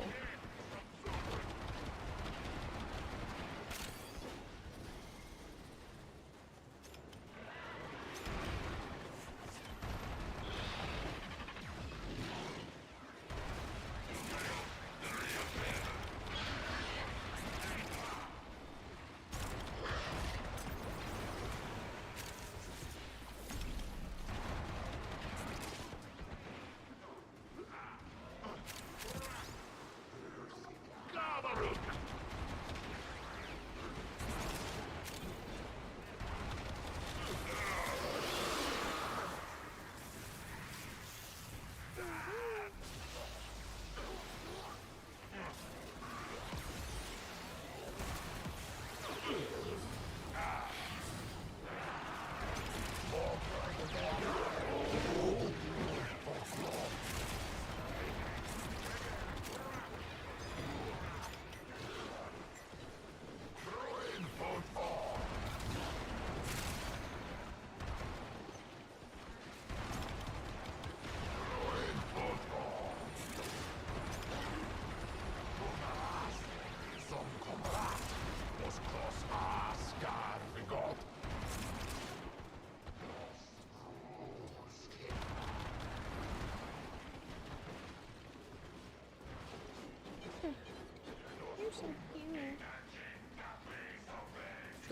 So cute.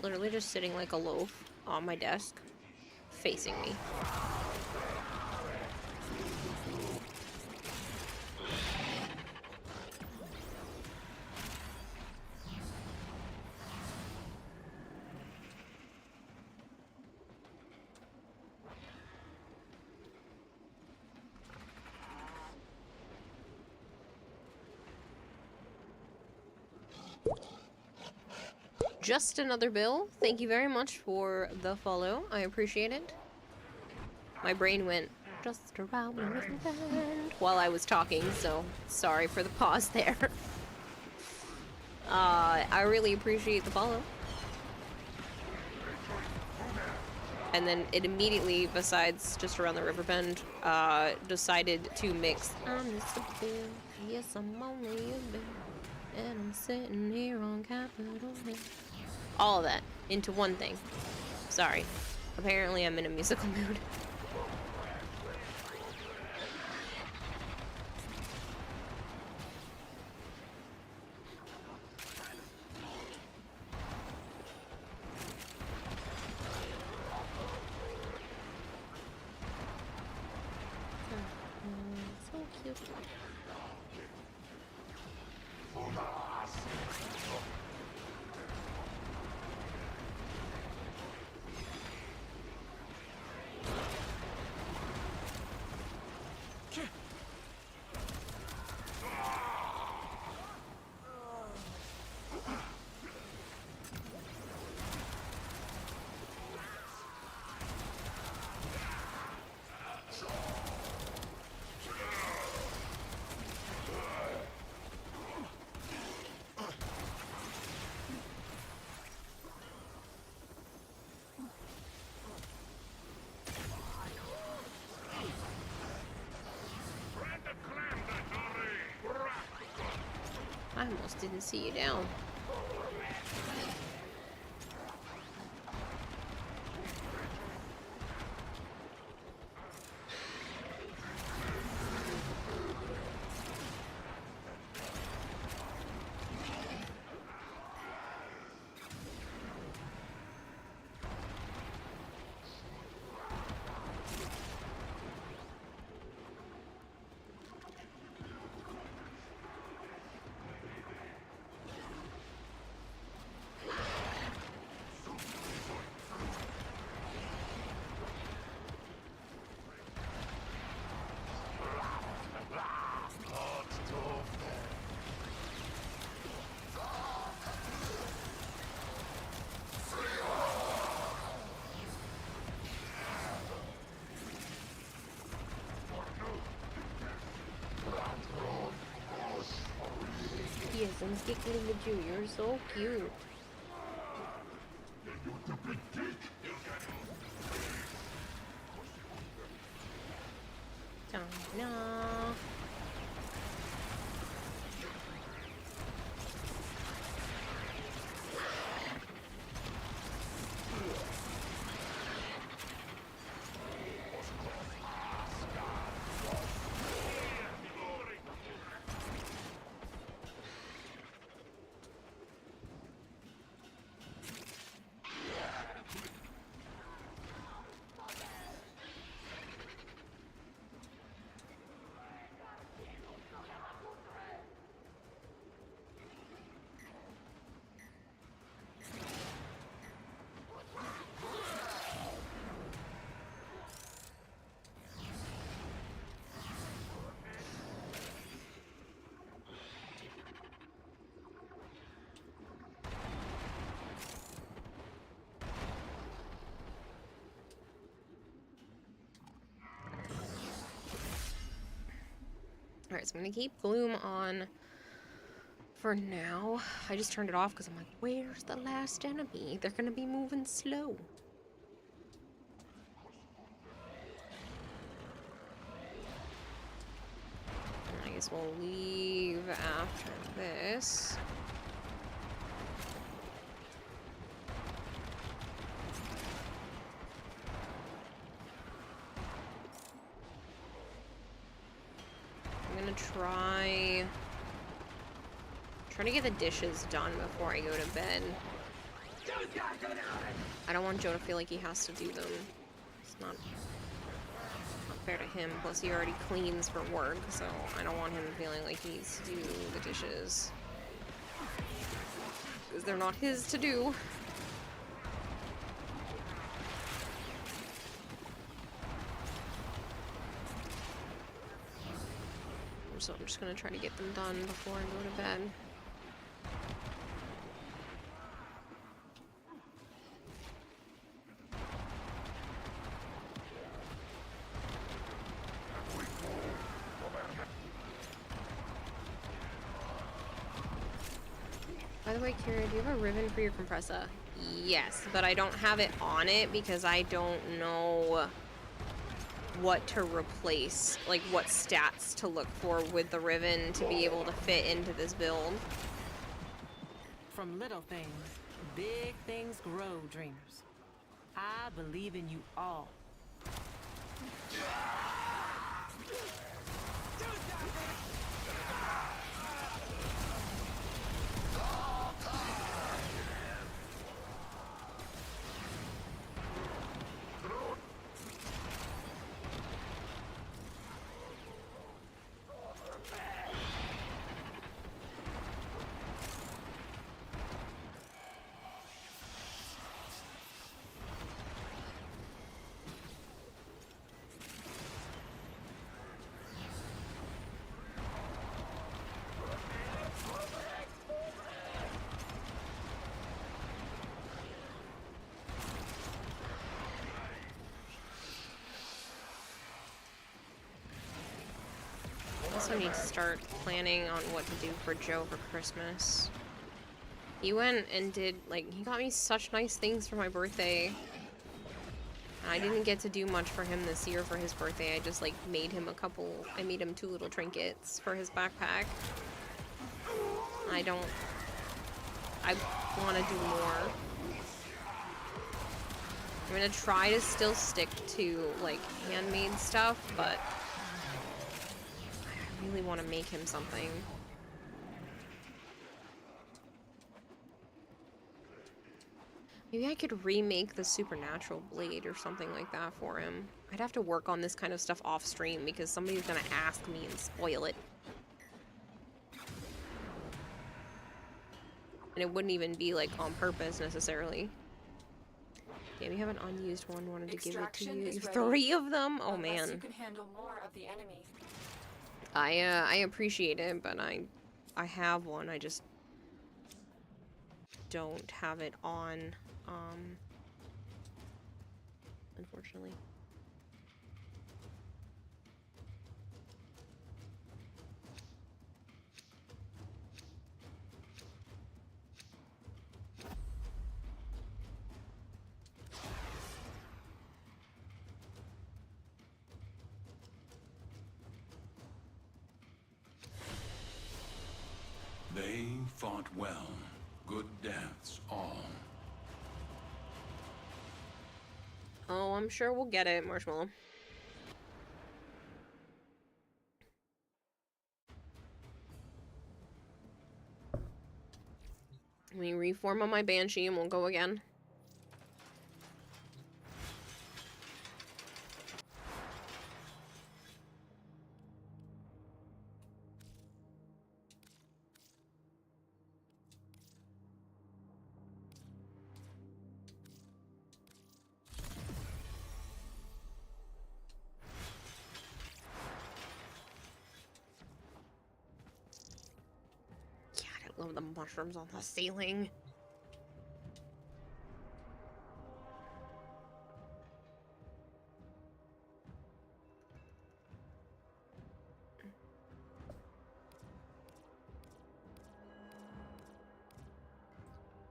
Literally just sitting like a loaf on my desk, facing me. Just another bill. Thank you very much for the follow. I appreciate it. My brain went just around the river bend while I was talking, so sorry for the pause there. I really appreciate the follow. And then it immediately, besides just around the river bend, decided to mix. I'm just a bill. Yes, I'm only a bill. And I'm sitting here on Capitol Hill. All of that into one thing. Sorry. Apparently I'm in a musical mood. So cute. didn't see you down. Yes, I'm giggling with you. You're so cute. No. Alright, so I'm gonna keep Gloom on for now. I just turned it off because I'm like, where's the last enemy? They're gonna be moving slow. I guess we'll leave after this. I'm gonna try to get the dishes done before I go to bed. I don't want Joe to feel like he has to do them. It's not fair to him. Plus he already cleans for work, so I don't want him feeling like he needs to do the dishes. Because they're not his to do. So I'm just gonna try to get them done before I go to bed. By the way, Kira, do you have a ribbon for your compressor? Yes, but I don't have it on it because I don't know what to replace, like what stats to look for with the ribbon to be able to fit into this build. From little things, big things grow, dreamers. I believe in you all. I also need to start planning on what to do for Joe for Christmas. He went and did, like, he got me such nice things for my birthday. I didn't get to do much for him this year for his birthday. I just, like, made him I made him 2 little trinkets for his backpack. I want to do more. I'm gonna try to still stick to, like, handmade stuff, but I really want to make him something. Maybe I could remake the supernatural blade or something like that for him. I'd have to work on this kind of stuff off stream because somebody's gonna ask me and spoil it. And it wouldn't even be, like, on purpose necessarily. Okay, we have an unused one. Wanted to give it to you. 3 of them? Oh man. You can handle more of the enemy. I appreciate it, but I have one. I just don't have it on, unfortunately. They fought well. Good deaths, all. Oh, I'm sure we'll get it, Marshmallow. Let me reform on my Banshee and we'll go again. God, I love the mushrooms on the ceiling.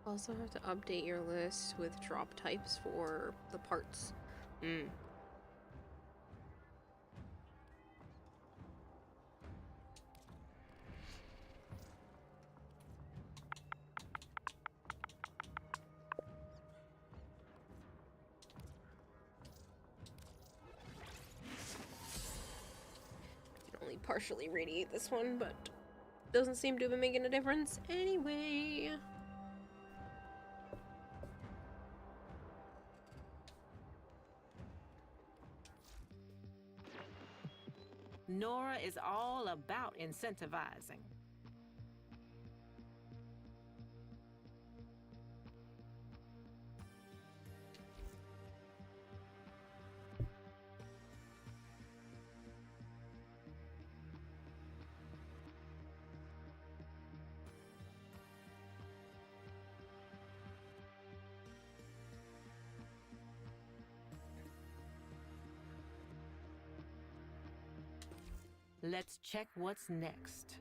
Also have to update your list with drop types for the parts. I can only partially radiate this one, but doesn't seem to have been making a difference anyway. Nora is all about incentivizing. Let's check what's next.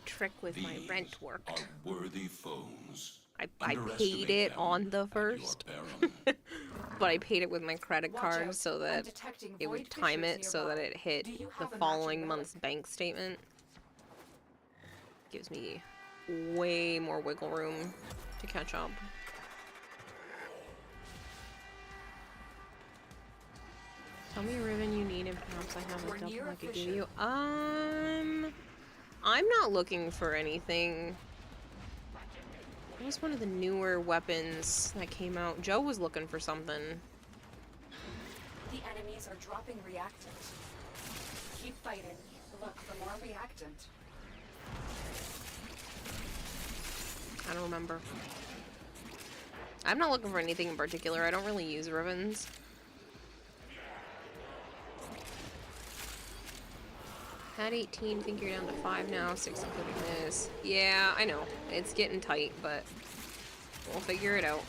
Trick with my rent work. Are worthy foes. I paid it on the first, but I paid it with my credit card so that it would time it so that it hit the following month's bank statement. Gives me way more wiggle room to catch up. Tell me a ribbon you need and perhaps I have a double I could give you. I'm not looking for anything. What was one of the newer weapons that came out? Joe was looking for something. enemies are dropping reactant. Keep fighting. Look for more reactant. I don't remember. I'm not looking for anything in particular. I don't really use ribbons. Had 18, think you're down to 5 now, 6 including this. Yeah, I know. It's getting tight, but we'll figure it out.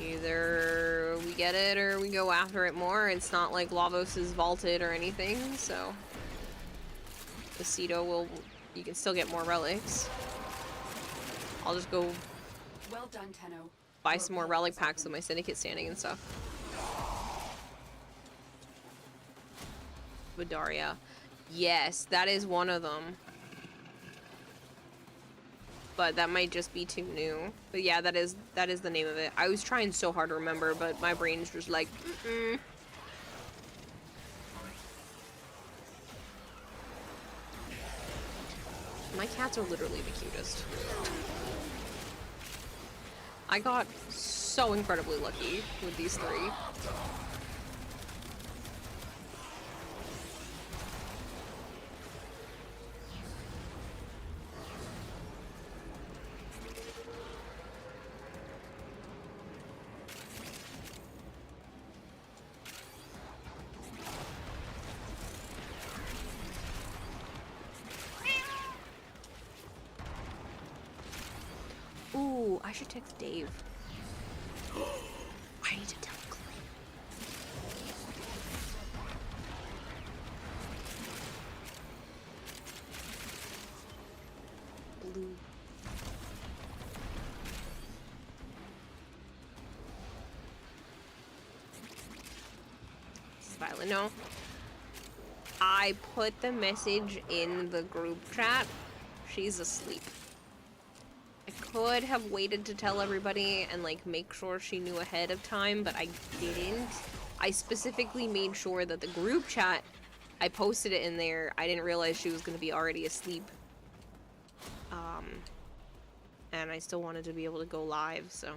Either we get it or we go after it more. It's not like Lavos is vaulted or anything, so the Cedo will... You can still get more relics. I'll just go Well done, Tenno. buy some more relic packs with my syndicate standing and stuff. Vidaria. Yes, that is one of them. But that might just be too new. But yeah, that is the name of it. I was trying so hard to remember, but my brain's just like, My cats are literally the cutest. I got so incredibly lucky with these 3. Ooh, I should text Dave. I need to tell Chloe. Blue. This is Violet. No. I put the message in the group chat. She's asleep. I could have waited to tell everybody and like make sure she knew ahead of time, but I didn't. I specifically made sure that the group chat, I posted it in there. I didn't realize she was going to be already asleep. And I still wanted to be able to go live, so.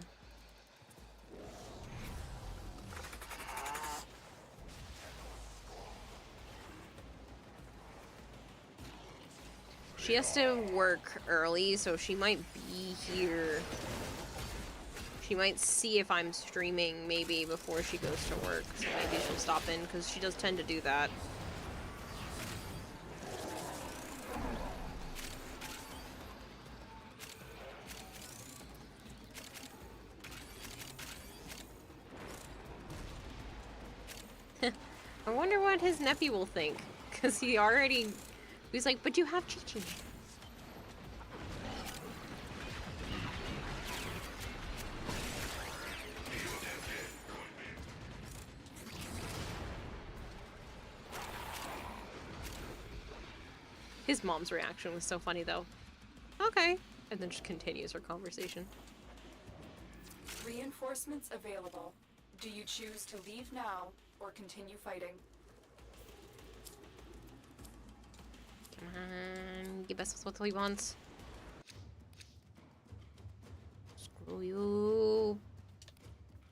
She has to work early, so she might be here. She might see if I'm streaming maybe before she goes to work, so maybe she'll stop in, because she does tend to do that. I wonder what his nephew will think, because he's like, but you have Chi-Chi. His mom's reaction was so funny, though. Okay. And then just continues her conversation. Reinforcements available. Do you choose to leave now or continue fighting? Come on, give us what we want. Screw you,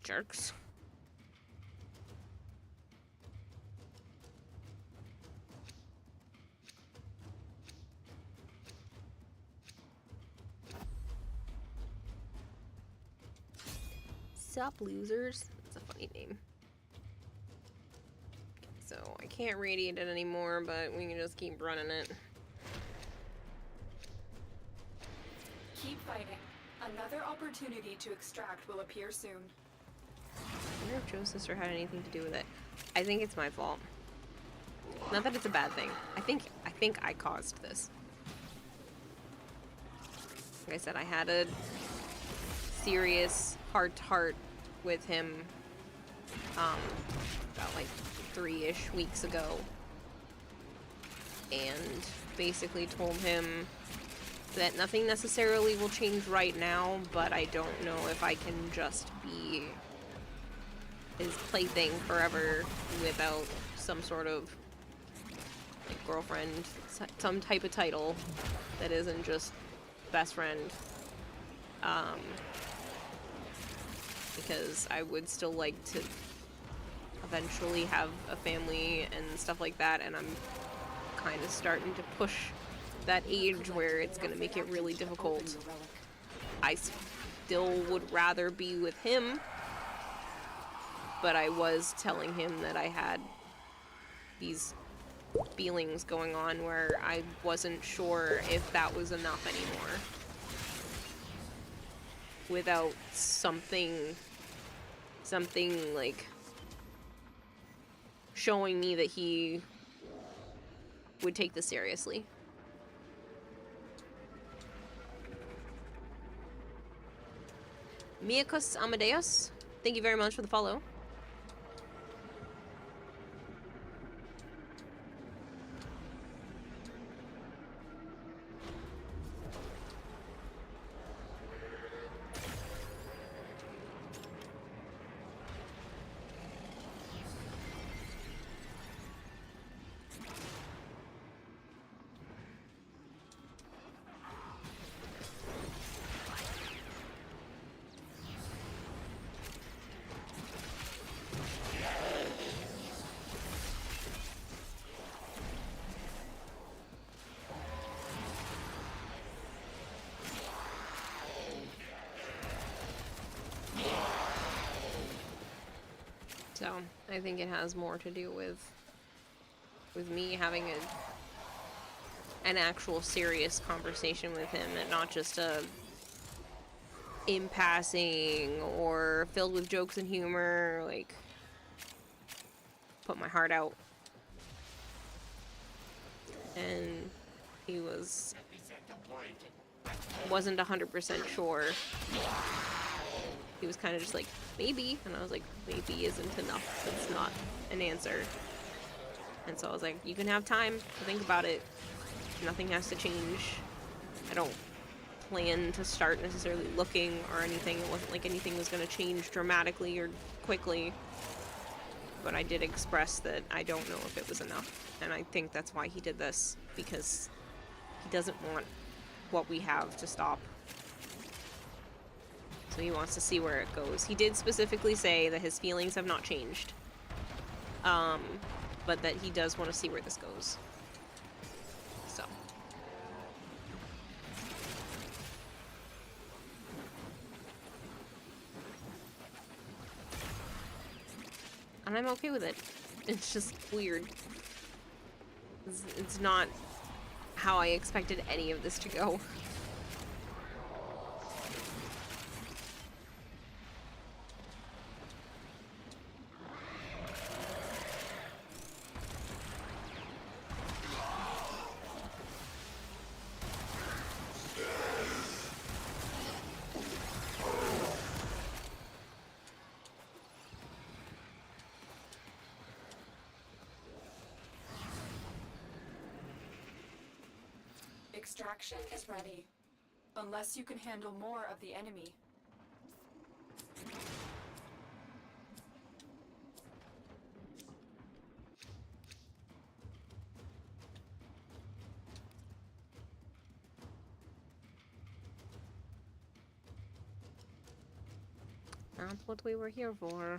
jerks. Sup, losers? That's a funny name. So I can't radiate it anymore, but we can just keep running it. Keep fighting. Another opportunity to extract will appear soon. I wonder if Joe's sister had anything to do with it. I think it's my fault. Not that it's a bad thing. I think I caused this. Like I said, I had a serious heart-to-heart with him about like 3-ish weeks ago, and basically told him that nothing necessarily will change right now, but I don't know if I can just be his plaything forever without some sort of like girlfriend, some type of title that isn't just best friend. because I would still like to eventually have a family and stuff like that, and I'm kind of starting to push that age where it's going to make it really difficult. I still would rather be with him, but I was telling him that I had these feelings going on where I wasn't sure if that was enough anymore without something like showing me that he would take this seriously. Miakos Amadeus, thank you very much for the follow. So, I think it has more to do with me having an actual serious conversation with him and not just a in passing or filled with jokes and humor, like put my heart out. And he wasn't 100% sure. He was kind of just like, maybe, and I was like, maybe isn't enough. It's not an answer. And so I was like, you can have time to think about it. Nothing has to change. I don't plan to start necessarily looking or anything. It wasn't like anything was going to change dramatically or quickly. But I did express that I don't know if it was enough. And I think that's why he did this, because he doesn't want what we have to stop. So he wants to see where it goes. He did specifically say that his feelings have not changed. But that he does want to see where this goes. So. And I'm okay with it. It's just weird. It's not how I expected any of this to go. Extraction is ready. Unless you can handle more of the enemy. That's what we were here for.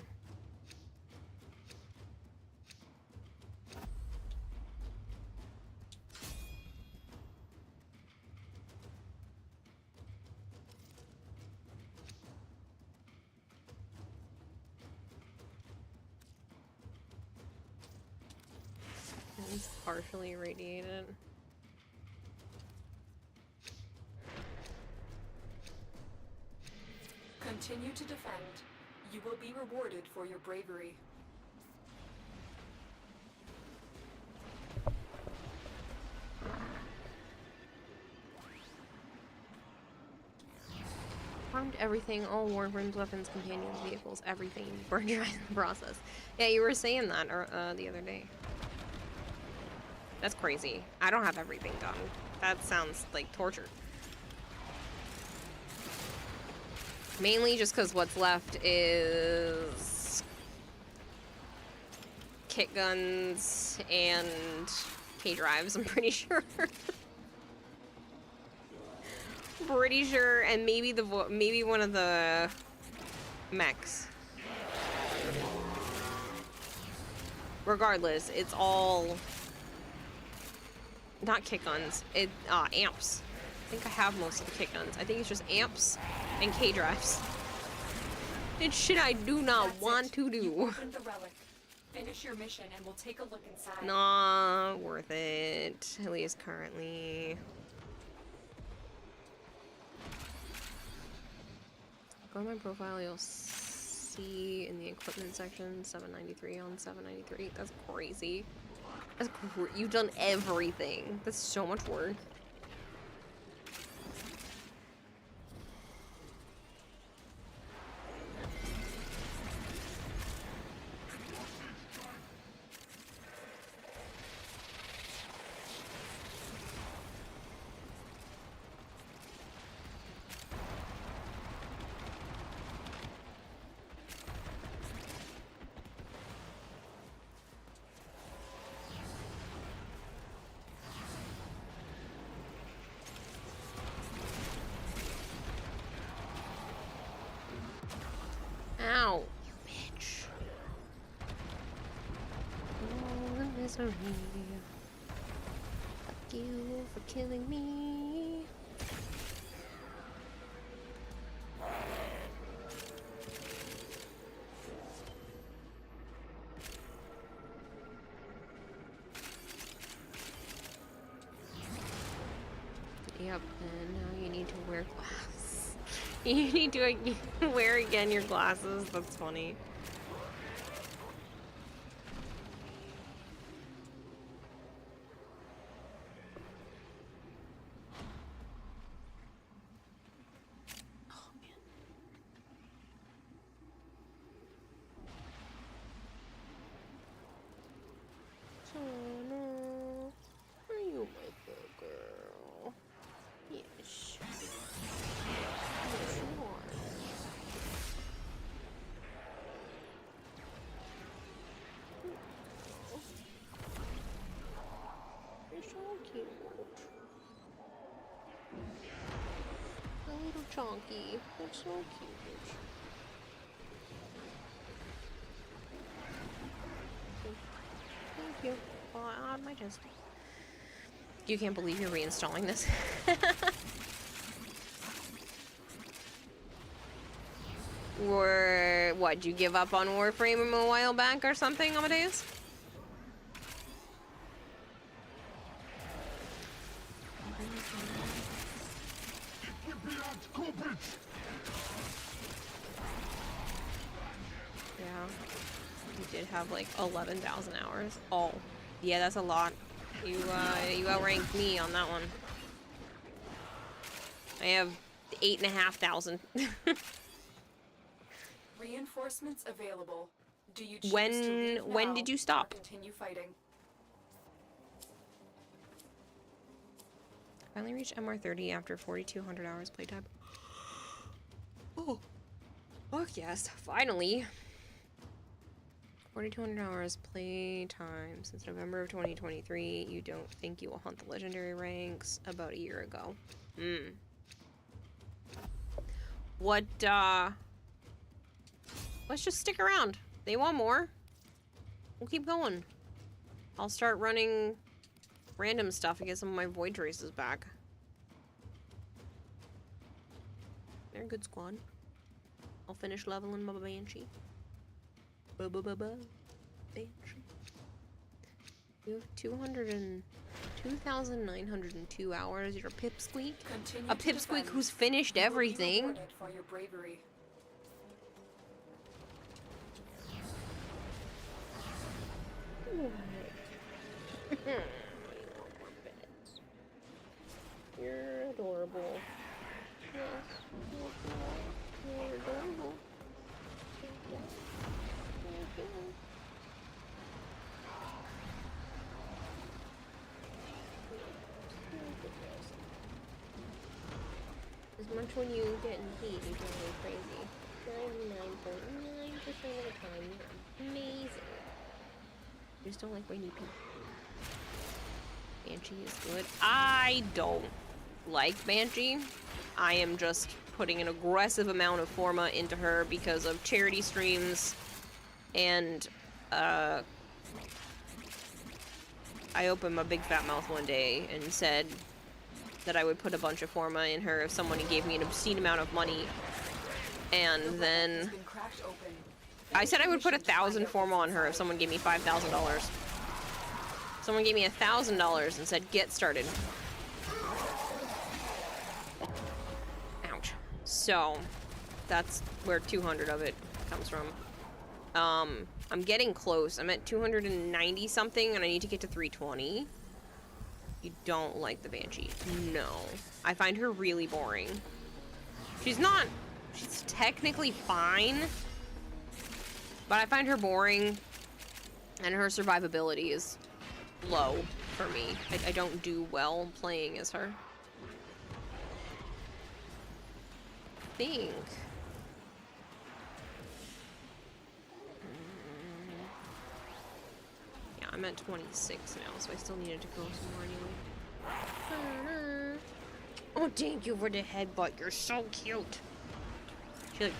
It's partially irradiated. Continue to defend. You will be rewarded for your bravery. Harmed everything, all warframes, weapons, companions, vehicles, everything. Burned your eyes in the process. Yeah, you were saying that the other day. That's crazy. I don't have everything done. That sounds like torture. Mainly just because what's left is kit guns and K-drives, I'm pretty sure. Pretty sure, and maybe one of the mechs. Regardless, it's all not kick guns. Amps. I think I have most of the kick guns. I think it's just amps and K drives. It's shit I do not want to do. Open the relic. Finish your mission and we'll take a look inside. Not worth it. At least currently. Go to my profile, you'll see in the equipment section 793 on 793. That's crazy. You've done everything. That's so much work. Ow, you bitch. Oh, the misery. Fuck you for killing me. Yep, and now you need to wear glasses. You need to wear again your glasses. That's funny. Oh man. So no, are you my good girl? Yes. You're so cute. A little chonky. That's so cute. Thank you. On my chest. You can't believe you're reinstalling this. Or what? Did you give up on Warframe a while back or something, Amadeus? Yeah, you did have like 11,000 hours. Oh, yeah, that's a lot. You outranked me on that one. I have 8,500. Reinforcements available. Do you choose When to leave now did you or stop? continue fighting? Finally reached MR30 after 4,200 hours playtime. Oh, fuck yes, finally. 4,200 hours playtime since November of 2023. You don't think you will hunt the legendary ranks about a year ago. What, let's just stick around. They want more. We'll keep going. I'll start running random stuff to get some of my void traces back. They're a good squad. I'll finish leveling my Banshee. Banshee. You have 2,902 hours. You're a pipsqueak? A pipsqueak who's finished everything. For your bravery. You're adorable. Yes. You're adorable. As much when you get in heat, you drive me crazy. 99.9% of the time, you're amazing. I just don't like rainy people. Banshee is good. I don't like Banshee. I am just putting an aggressive amount of forma into her because of charity streams, and I opened my big fat mouth one day and said that I would put a bunch of forma in her if someone gave me an obscene amount of money, and then I said I would put 1,000 forma on her if someone gave me $5,000. Someone gave me $1,000 and said, get started. Ouch. So, that's where 200 of it comes from. I'm getting close. I'm at 290 something and I need to get to 320. You don't like the Banshee. No. I find her really boring. She's technically fine, but I find her boring and her survivability is low for me. I don't do well playing as her. I think. Yeah, I'm at 26 now, so I still needed to go some more anyway. Oh, thank you for the headbutt. You're so cute. She like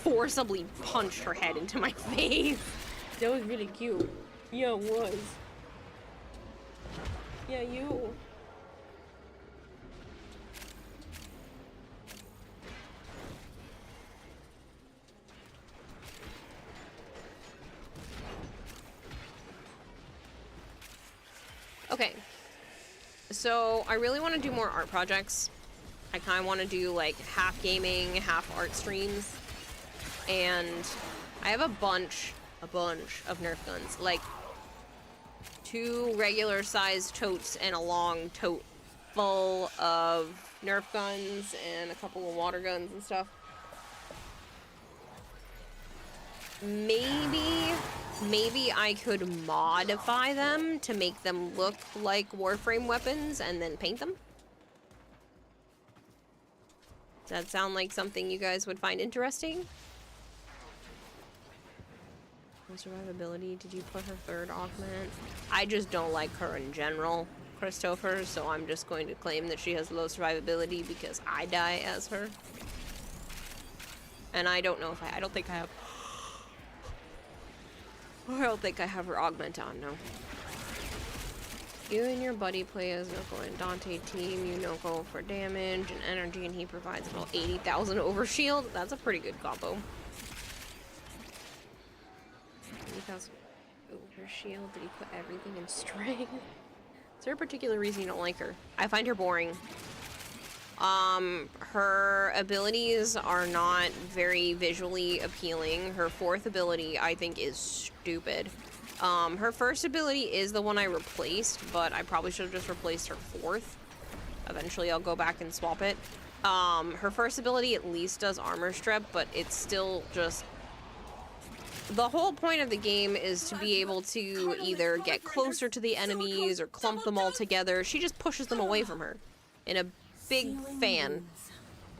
forcibly punched her head into my face. That was really cute. Yeah, it was. Yeah, you. Okay. So, I really want to do more art projects. I kind of want to do, like, half gaming, half art streams. And I have a bunch of Nerf guns. Like, 2 regular-sized totes and a long tote full of Nerf guns and a couple of water guns and stuff. Maybe I could modify them to make them look like Warframe weapons and then paint them. Does that sound like something you guys would find interesting? Survivability, did you put her 3rd augment? I just don't like her in general, Christopher, so I'm just going to claim that she has low survivability because I die as her. And I don't know if I don't think I have... I don't think I have her augment on, no. You and your buddy play as Noko and Dante team. You Noko for damage and energy, and he provides about 80,000 overshield. That's a pretty good combo. 80,000 overshield. Did he put everything in strength? Is there a particular reason you don't like her? I find her boring. Her abilities are not very visually appealing. Her 4th ability, I think, is stupid. Her 1st ability is the one I replaced, but I probably should have just replaced her 4th. Eventually, I'll go back and swap it. Her 1st ability at least does armor strip, but it's still just... The whole point of the game is to be able to either get closer to the enemies or clump them all together. She just pushes them away from her in a big fan.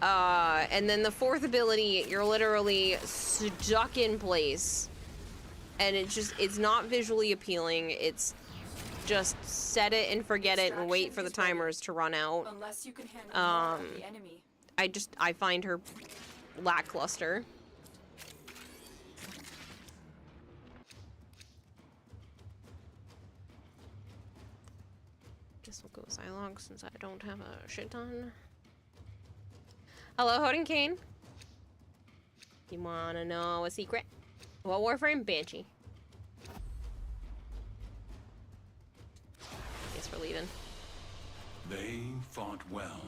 And then the 4th ability, you're literally stuck in place. And it's not visually appealing. It's just set it and forget it and wait for the timers to run out. I find her lackluster. Guess we'll go Zylog since I don't have a shit ton. Hello, Hodin Kane. You wanna know a secret? What Warframe? Banshee. Guess we're leaving. They fought well.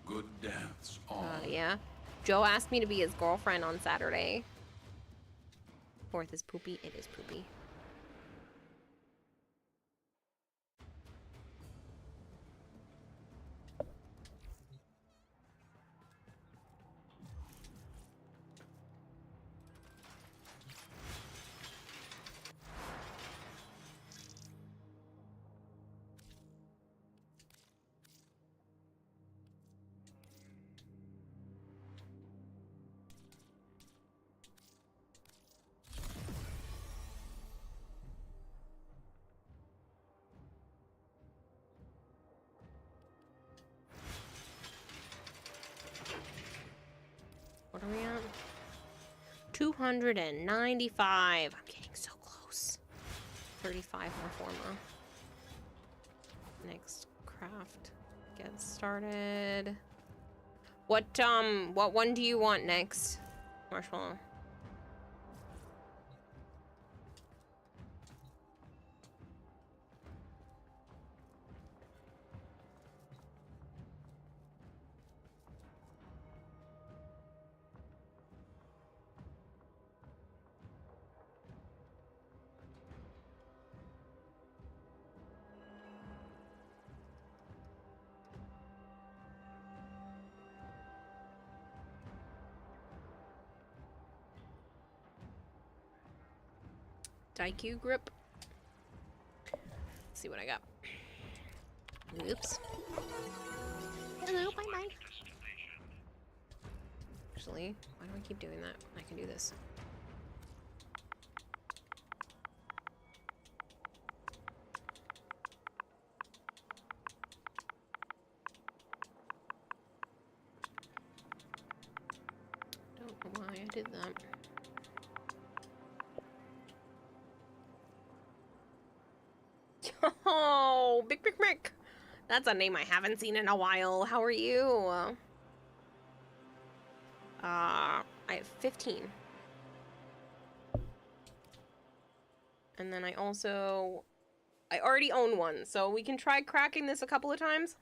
Good deaths, all. Yeah. Joe asked me to be his girlfriend on Saturday. 4th is poopy. It is poopy. Are we at? 295. I'm getting so close. 35 more forma. Next craft. Get started. What one do you want next? Marshmallow. Daikyu grip. Let's see what I got. Oops. Hello, bye bye. Actually, why do I keep doing that? I can do this. Don't know why I did that. Oh, Big Mick Mick. That's a name I haven't seen in a while. How are you? I have 15. And then I already own one, so we can try cracking this a couple of times.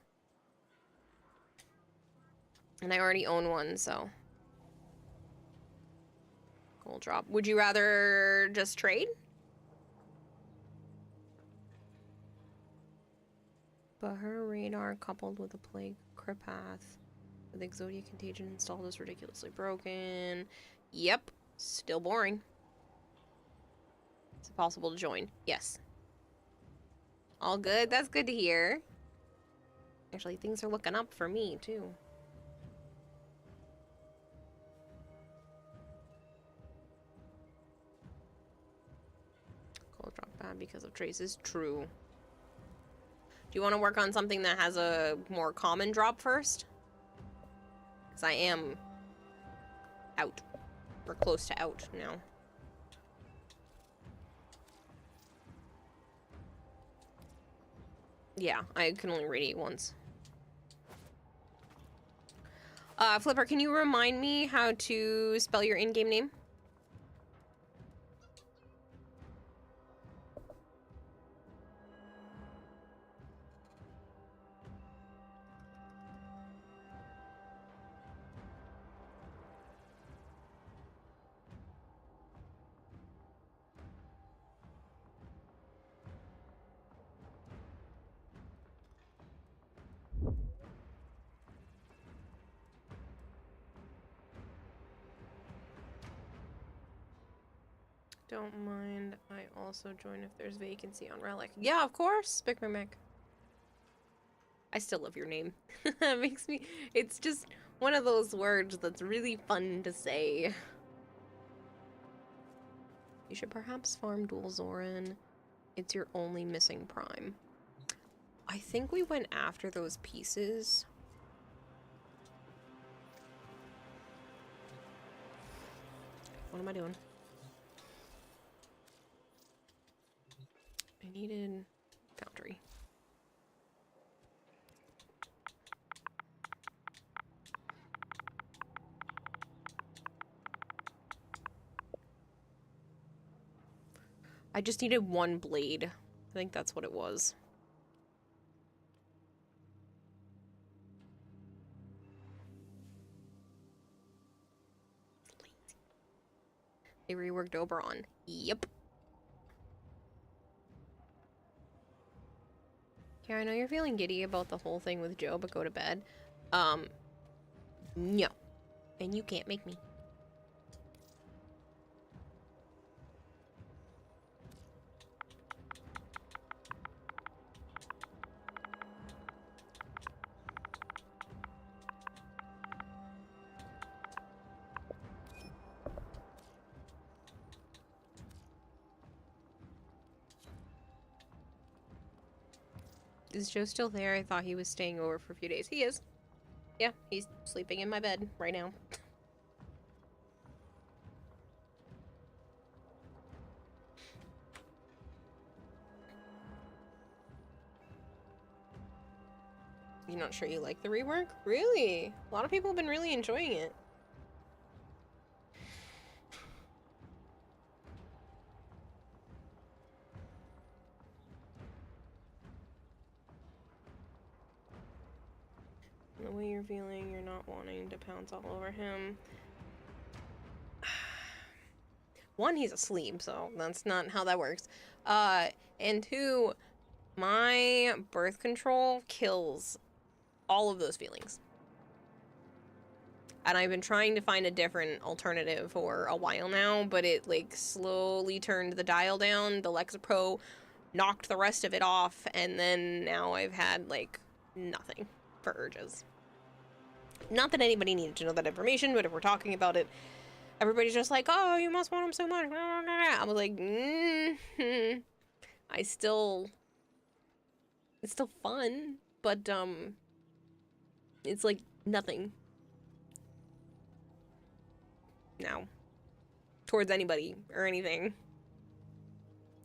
And I already own one, so. Gold drop. Would you rather just trade? But her radar coupled with a plague Kripath with Exodia Contagion installed is ridiculously broken. Yep. Still boring. Is it possible to join? Yes. All good? That's good to hear. Actually, things are looking up for me, too. Cold drop bad because of traces. True. Do you want to work on something that has a more common drop first? Because I am out. Or close to out now. Yeah, I can only radiate once. Flipper, can you remind me how to spell your in-game name? Don't mind. I also join if there's vacancy on Relic. Yeah, of course, Big Mick. I still love your name. That makes me... It's just one of those words that's really fun to say. You should perhaps farm Dual Zoran. It's your only missing prime. I think we went after those pieces. What am I doing? I needed foundry. I just needed one blade. I think that's what it was. They reworked Oberon. Yep. Yeah, I know you're feeling giddy about the whole thing with Joe, but go to bed. No. And you can't make me. Is Joe still there? I thought he was staying over for a few days. He is. Yeah, he's sleeping in my bed right now. You're not sure you like the rework? Really? A lot of people have been really enjoying it. The way you're feeling, you're not wanting to pounce all over him. One, he's asleep, so that's not how that works. And two, my birth control kills all of those feelings. And I've been trying to find a different alternative for a while now, but it, like, slowly turned the dial down. The Lexapro knocked the rest of it off, and then now I've had, like, nothing for urges. Not that anybody needed to know that information, but if we're talking about it, everybody's just like, oh, you must want him so much. I was like, it's still fun, but, it's like nothing now towards anybody or anything.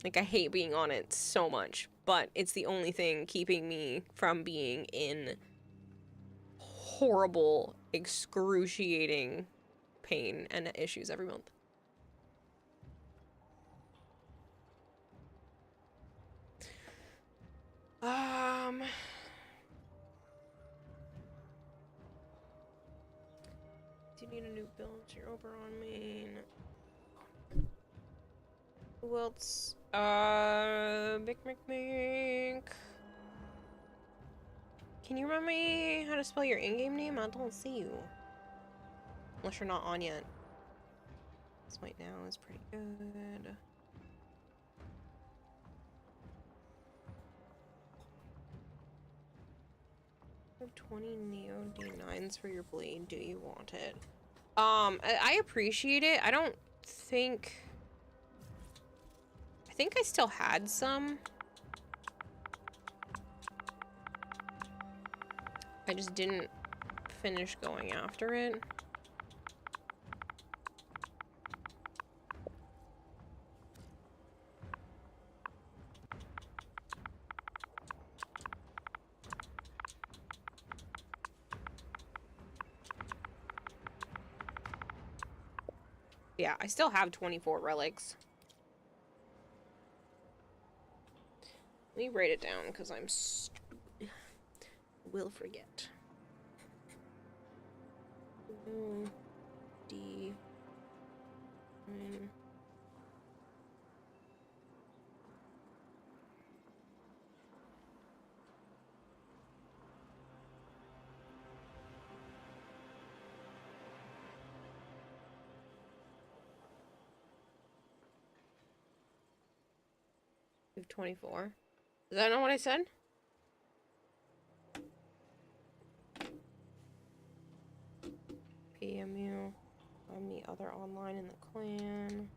Like, I hate being on it so much, but it's the only thing keeping me from being in horrible, excruciating pain and issues every month. Do you need a new build? You're over on main. Who else? Mick. Can you remind me how to spell your in-game name? I don't see you. Unless you're not on yet. This right now is pretty good. I have 20 Neo D9s for your blade. Do you want it? I appreciate it. I don't think... I think I still had some. I just didn't finish going after it. Yeah, I still have 24 relics. Let me write it down because I'm will forget. D. You have 24. Is that not what I said? PMU. I'm the other online in the clan.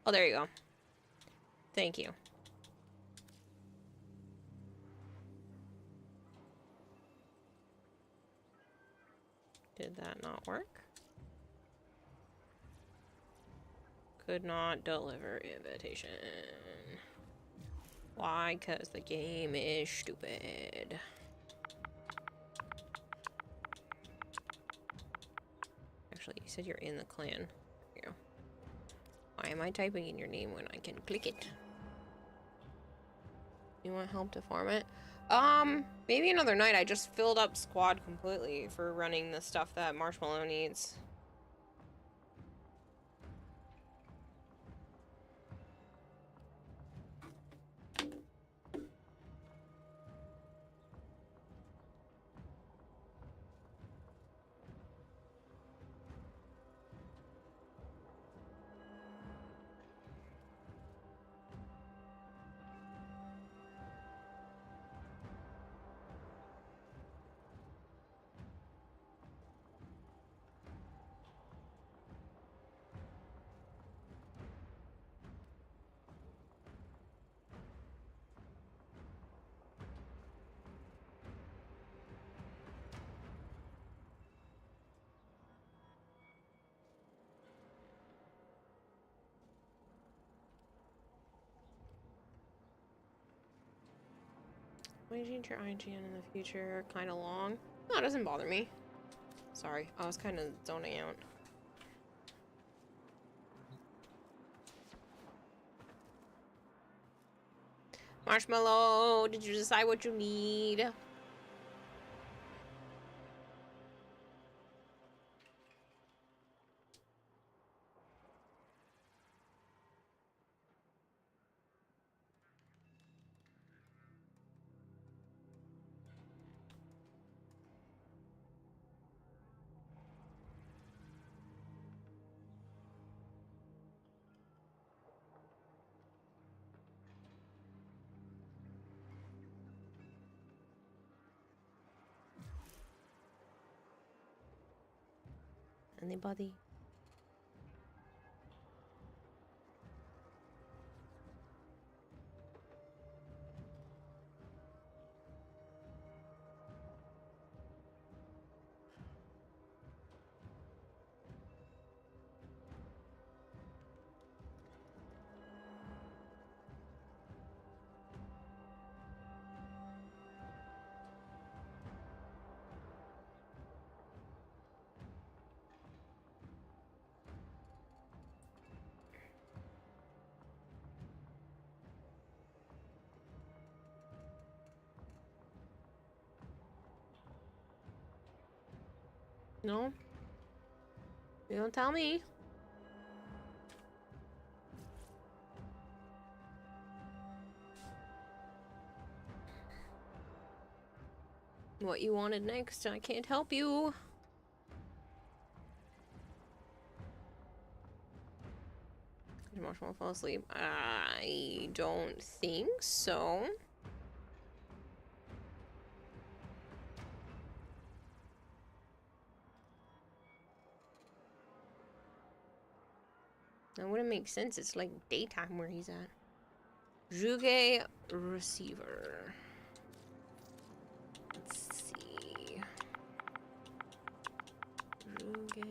Oh, there you go. Thank you. Did that not work? Could not deliver invitation. Why? 'Cause the game is stupid. Actually, you said you're in the clan. Here you go. Why am I typing in your name when I can click it? You want help to farm it? Maybe another night. I just filled up squad completely for running the stuff that Marshmallow needs. Why change your IGN in the future? Kind of long. No, it doesn't bother me. Sorry, I was kind of zoning out. Marshmallow, did you decide what you need? Anybody? No? You don't tell me. What you wanted next, I can't help you. Did Marshmallow fall asleep? I don't think so. That wouldn't make sense. It's like daytime where he's at. Juge receiver. Let's see. Juge.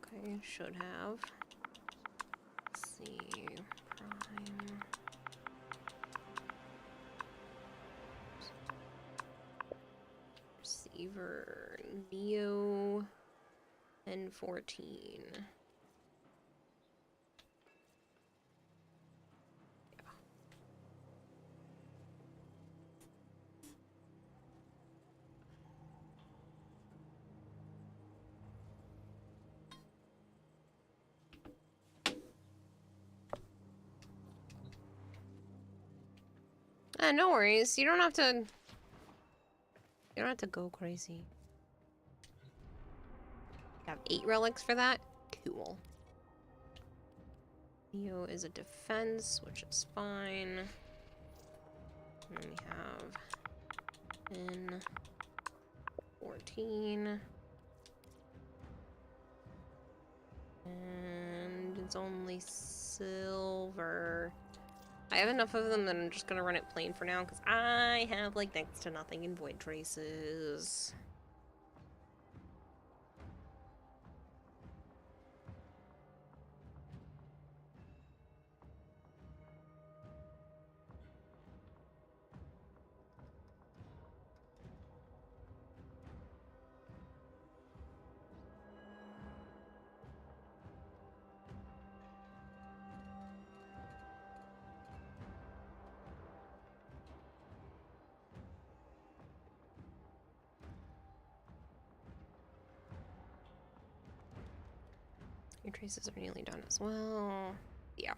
Okay, should have. Let's see. Prime. Receiver. Neo. And 14. No worries. You don't have to. You don't have to go crazy. Have 8 relics for that? Cool. Neo is a defense, which is fine. And then we have N 14. And it's only silver. I have enough of them that I'm just gonna run it plain for now, because I have like next to nothing in Void Traces. Your traces are nearly done as well. Yeah.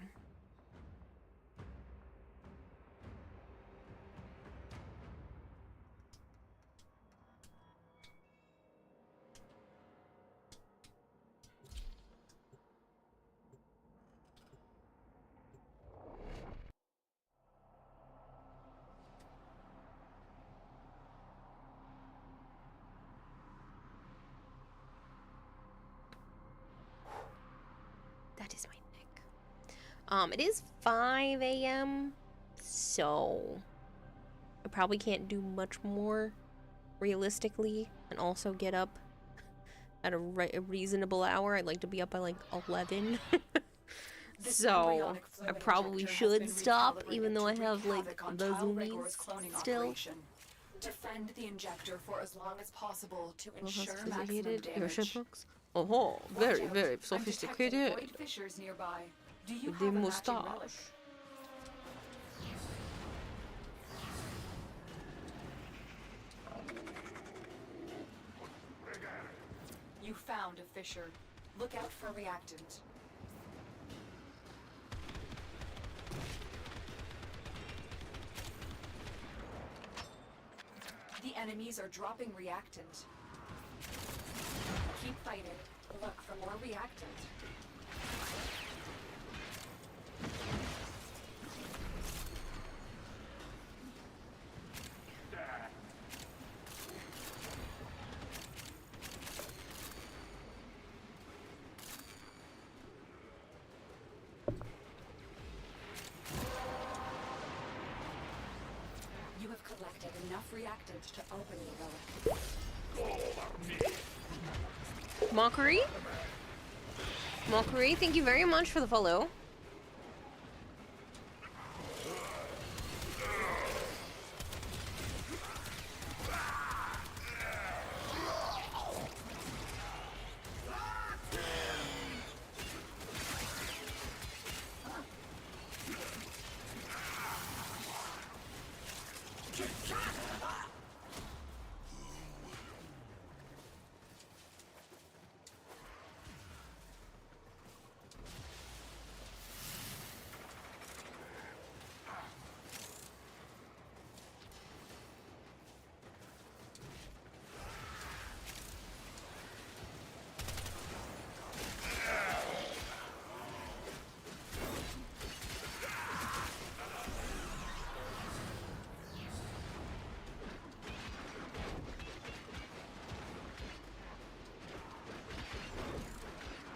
That is my neck. It is 5 a.m. So I probably can't do much more realistically and also get up at a reasonable hour. I'd like to be up by like 11. So I probably should stop, even though I have like the zoomies still. Defend the injector for as long as possible to Well, ensure that's maximum sophisticated. Your damage. shipbooks? Oh, very, very I'm detecting sophisticated. void fissures nearby. Do you With the have a matching relic? mustache. You found a fissure. Look out for reactant. The enemies are dropping reactant. Keep fighting. Look for more reactant. You have collected enough reactant to open the relic. Mockery? Mockery, thank you very much for the follow.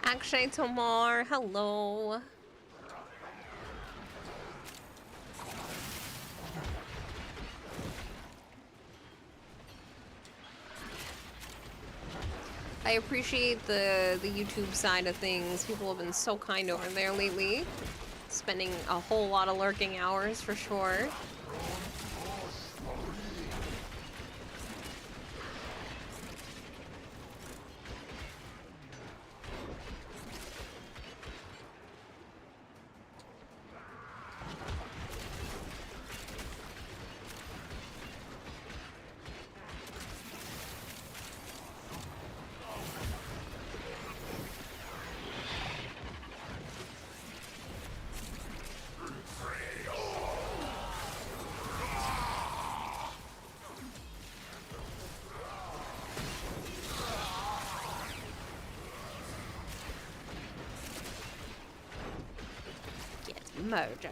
Akshay Tomar, hello. I appreciate the YouTube side of things. People have been so kind over there lately. Spending a whole lot of lurking hours for sure. Murdered.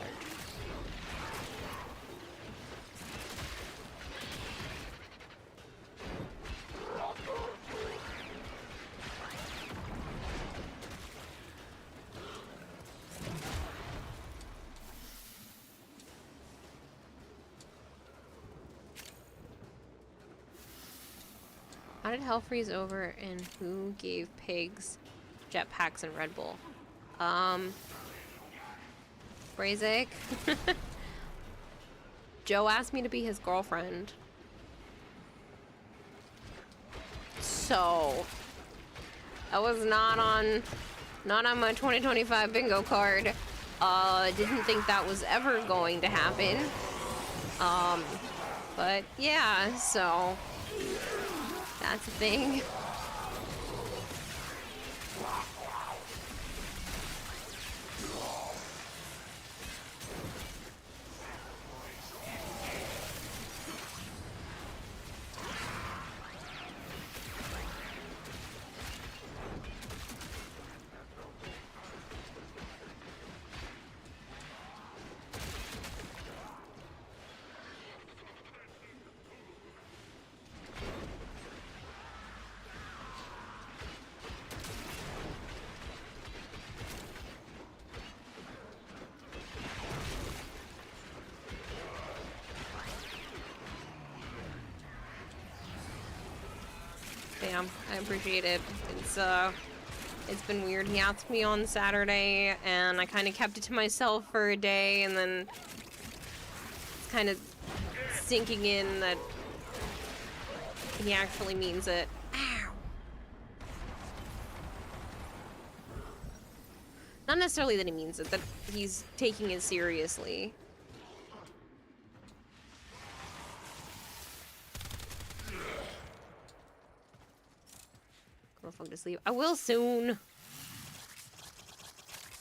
How did hell freeze over and who gave pigs jetpacks and Red Bull? Brazik. Joe asked me to be his girlfriend. So that was not on my 2025 bingo card. Didn't think that was ever going to happen. But yeah, so that's a thing. Damn, I appreciate it. It's It's been weird. He asked me on Saturday, and I kind of kept it to myself for a day, and then it's kind of sinking in that he actually means it. Ow. Not necessarily that he means it, that he's taking it seriously. Go the fuck to sleep. I will soon.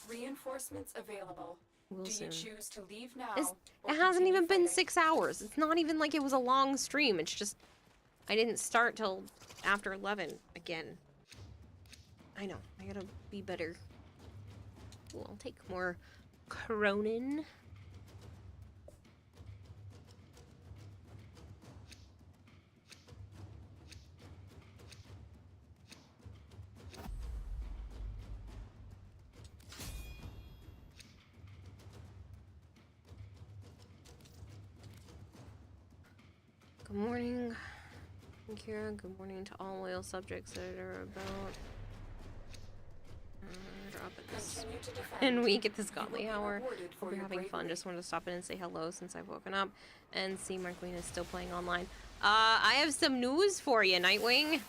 Reinforcements available. Do you choose to leave now? It hasn't even been 6 hours. It's not even like it was a long stream. It's just I didn't start till after 11 again. I know. I gotta be better. Ooh, I'll take more Cronin. Good morning, Kira. Good morning to all loyal subjects that are about. Drop at this and week at this godly hour. Hope you're having fun. Just wanted to stop in and say hello since I've woken up and see my queen is still playing online. I have some news for you, Nightwing.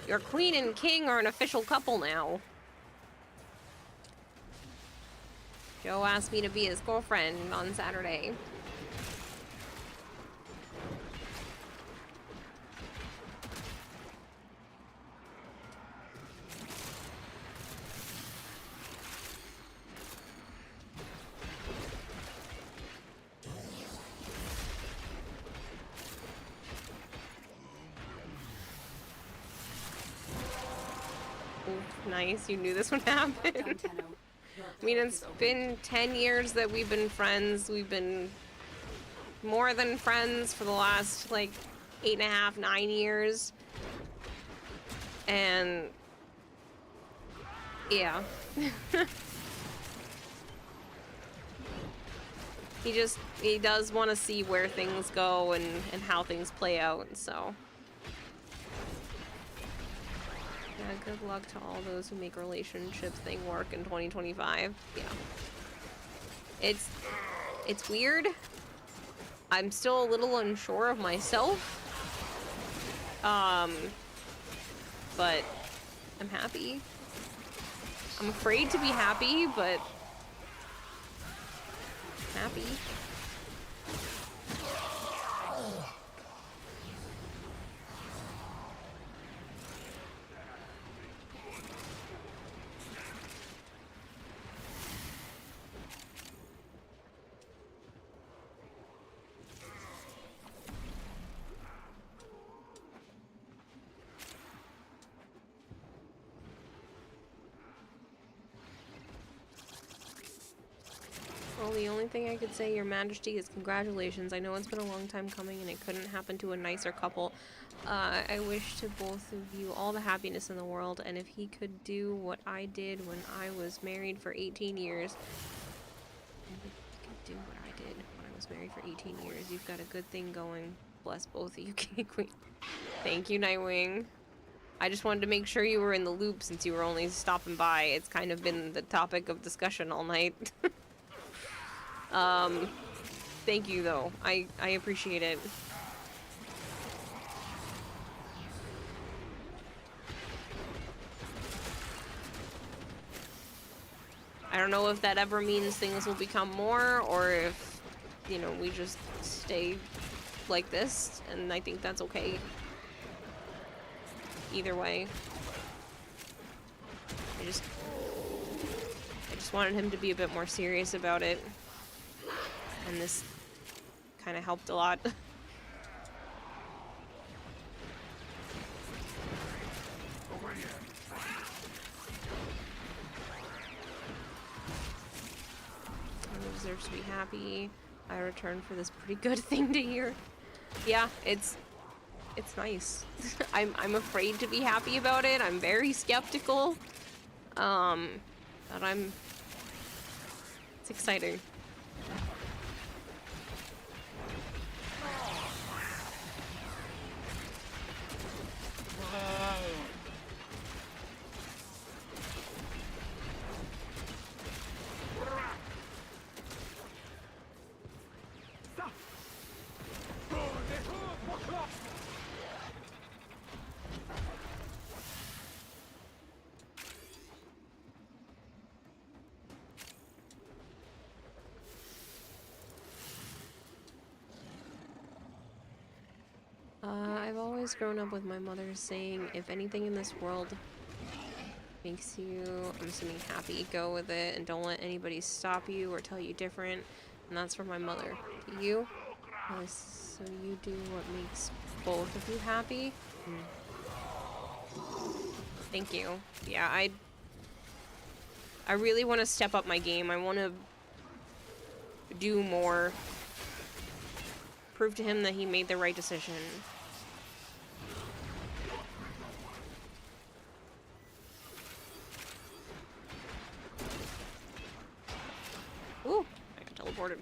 Your queen and king are an official couple now. Joe asked me to be his girlfriend on Saturday. Nice, you knew this would happen. I mean, it's been 10 years that we've been friends. We've been more than friends for the last, like, 8.5, 9 years. And, yeah. He does want to see where things go and how things play out, so. Yeah, good luck to all those who make relationship thing work in 2025. Yeah. It's weird. I'm still a little unsure of myself. But I'm happy. I'm afraid to be happy, but happy. Well, the only thing I could say, Your Majesty, is congratulations. I know it's been a long time coming and it couldn't happen to a nicer couple. I wish to both of you all the happiness in the world, and if he could do what I did when I was married for 18 years, and if he could do what I did when I was married for 18 years, you've got a good thing going. Bless both of you, King and Queen. Thank you, Nightwing. I just wanted to make sure you were in the loop since you were only stopping by. It's kind of been the topic of discussion all night. Thank you though. I appreciate it. I don't know if that ever means things will become more or if, you know, we just stay like this, and I think that's okay. Either way. I just wanted him to be a bit more serious about it. And this kind of helped a lot. He deserves to be happy. I returned for this pretty good thing to hear. Yeah, it's nice. I'm afraid to be happy about it. I'm very skeptical. But it's exciting. just grown up with my mother saying, if anything in this world makes you, I'm assuming, happy, go with it, and don't let anybody stop you or tell you different. And that's from my mother. To you? So you do what makes both of you happy? Thank you. Yeah, I really want to step up my game. I want to do more. Prove to him that he made the right decision. Ooh, I got teleported.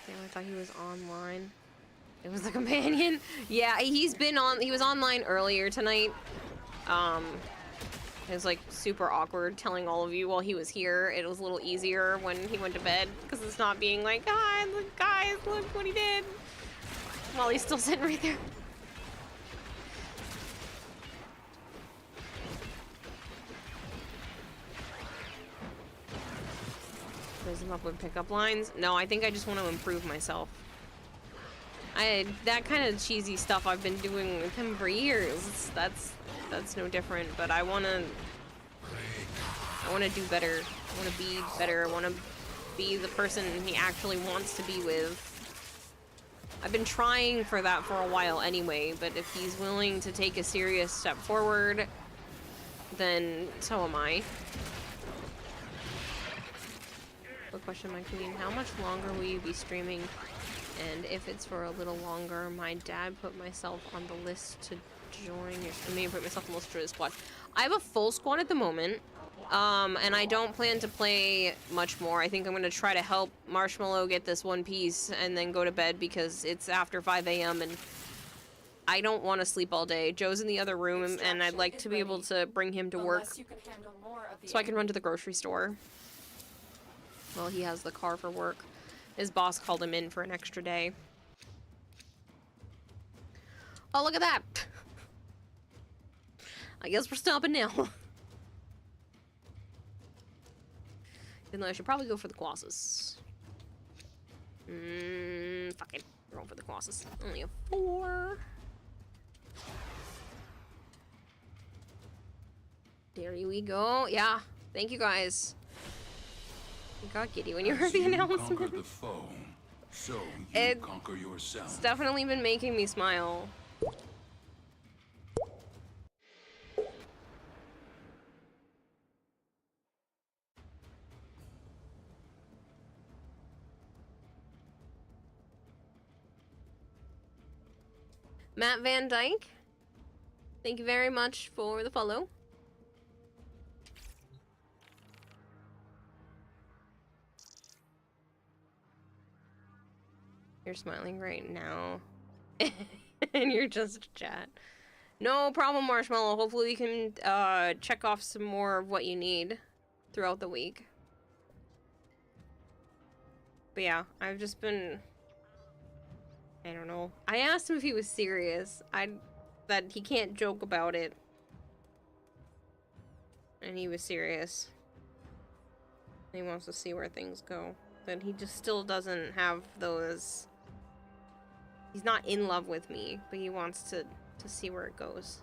Damn, I thought he was online. It was the companion. Yeah, he was online earlier tonight. It was like super awkward telling all of you while he was here. It was a little easier when he went to bed because it's not being like, ah, look, guys, look what he did. While he's still sitting right there. Raise him up with pickup lines. No, I think I just want to improve myself. That kind of cheesy stuff I've been doing with him for years. That's no different, but I want to do better. I want to be better. I want to be the person he actually wants to be with. I've been trying for that for a while anyway, but if he's willing to take a serious step forward, then so am I. Quick question, my queen. How much longer will you be streaming? And if it's for a little longer, my dad put myself on the list to join your stream. Put myself on the list to join the squad. I have a full squad at the moment, and I don't plan to play much more. I think I'm gonna try to help Marshmallow get this one piece and then go to bed because it's after 5 a.m. and I don't want to sleep all day. Joe's in the other room, and I'd like to be able to bring him to work so I can run to the grocery store. Well, he has the car for work. His boss called him in for an extra day. Oh, look at that! I guess we're stopping now. Even though I should probably go for the quasses. Fuck it. We're going for the quasses. Only a 4. There we go. Yeah. Thank you guys. You got giddy when you heard the announcement. Conquer the foe, so you conquer yourself. It's definitely been making me smile. Matt Van Dyke, thank you very much for the follow. You're smiling right now. And you're just chat. No problem, Marshmallow. Hopefully we can check off some more of what you need throughout the week. But yeah, I've just been... I don't know. I asked him if he was serious. That he can't joke about it. And he was serious. He wants to see where things go. But he just still doesn't have those... He's not in love with me, but he wants to see where it goes.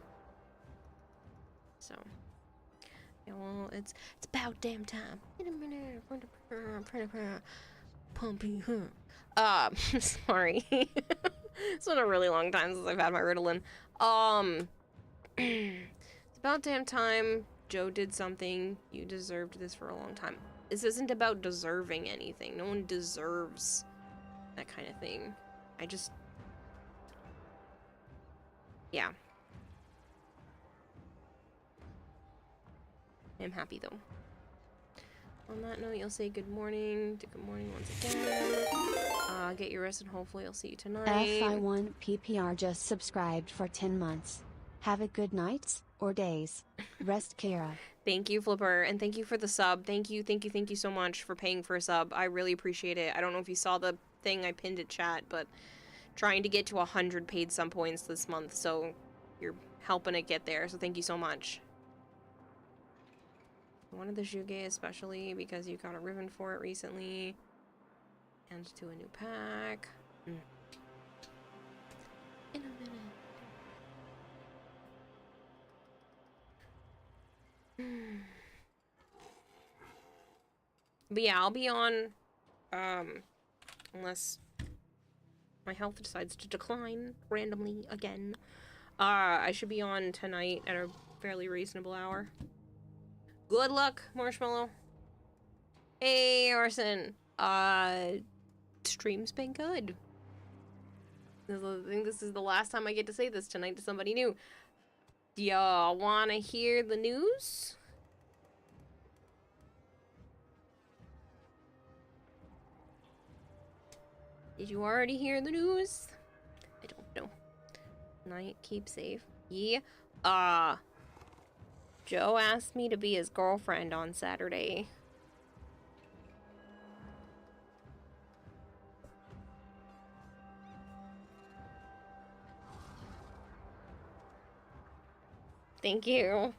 So, yeah, well, it's about damn time. In a minute, pumping her. Sorry. It's been a really long time since I've had my Ritalin. It's about damn time Joe did something. You deserved this for a long time. This isn't about deserving anything. No one deserves that kind of thing. I just... Yeah. I'm happy though. On that note, you'll say good morning to good morning once again. Get your rest and hopefully I'll see you tonight. FI1 PPR just subscribed for 10 months. Have a good night or days. Rest, Kara. Thank you, Flipper, and thank you for the sub. Thank you so much for paying for a sub. I really appreciate it. I don't know if you saw the thing I pinned at chat, but trying to get to 100 paid sub points this month, so you're helping it get there, so thank you so much. I wanted the Juge especially because you got a ribbon for it recently. And to a new pack. In a minute. But yeah, I'll be on, unless my health decides to decline randomly again. I should be on tonight at a fairly reasonable hour. Good luck, Marshmallow. Hey, Arson. Stream's been good. I think this is the last time I get to say this tonight to somebody new. Do y'all wanna hear the news? Did you already hear the news? I don't know. Night, keep safe. Yeah. Joe asked me to be his girlfriend on Saturday. Thank you.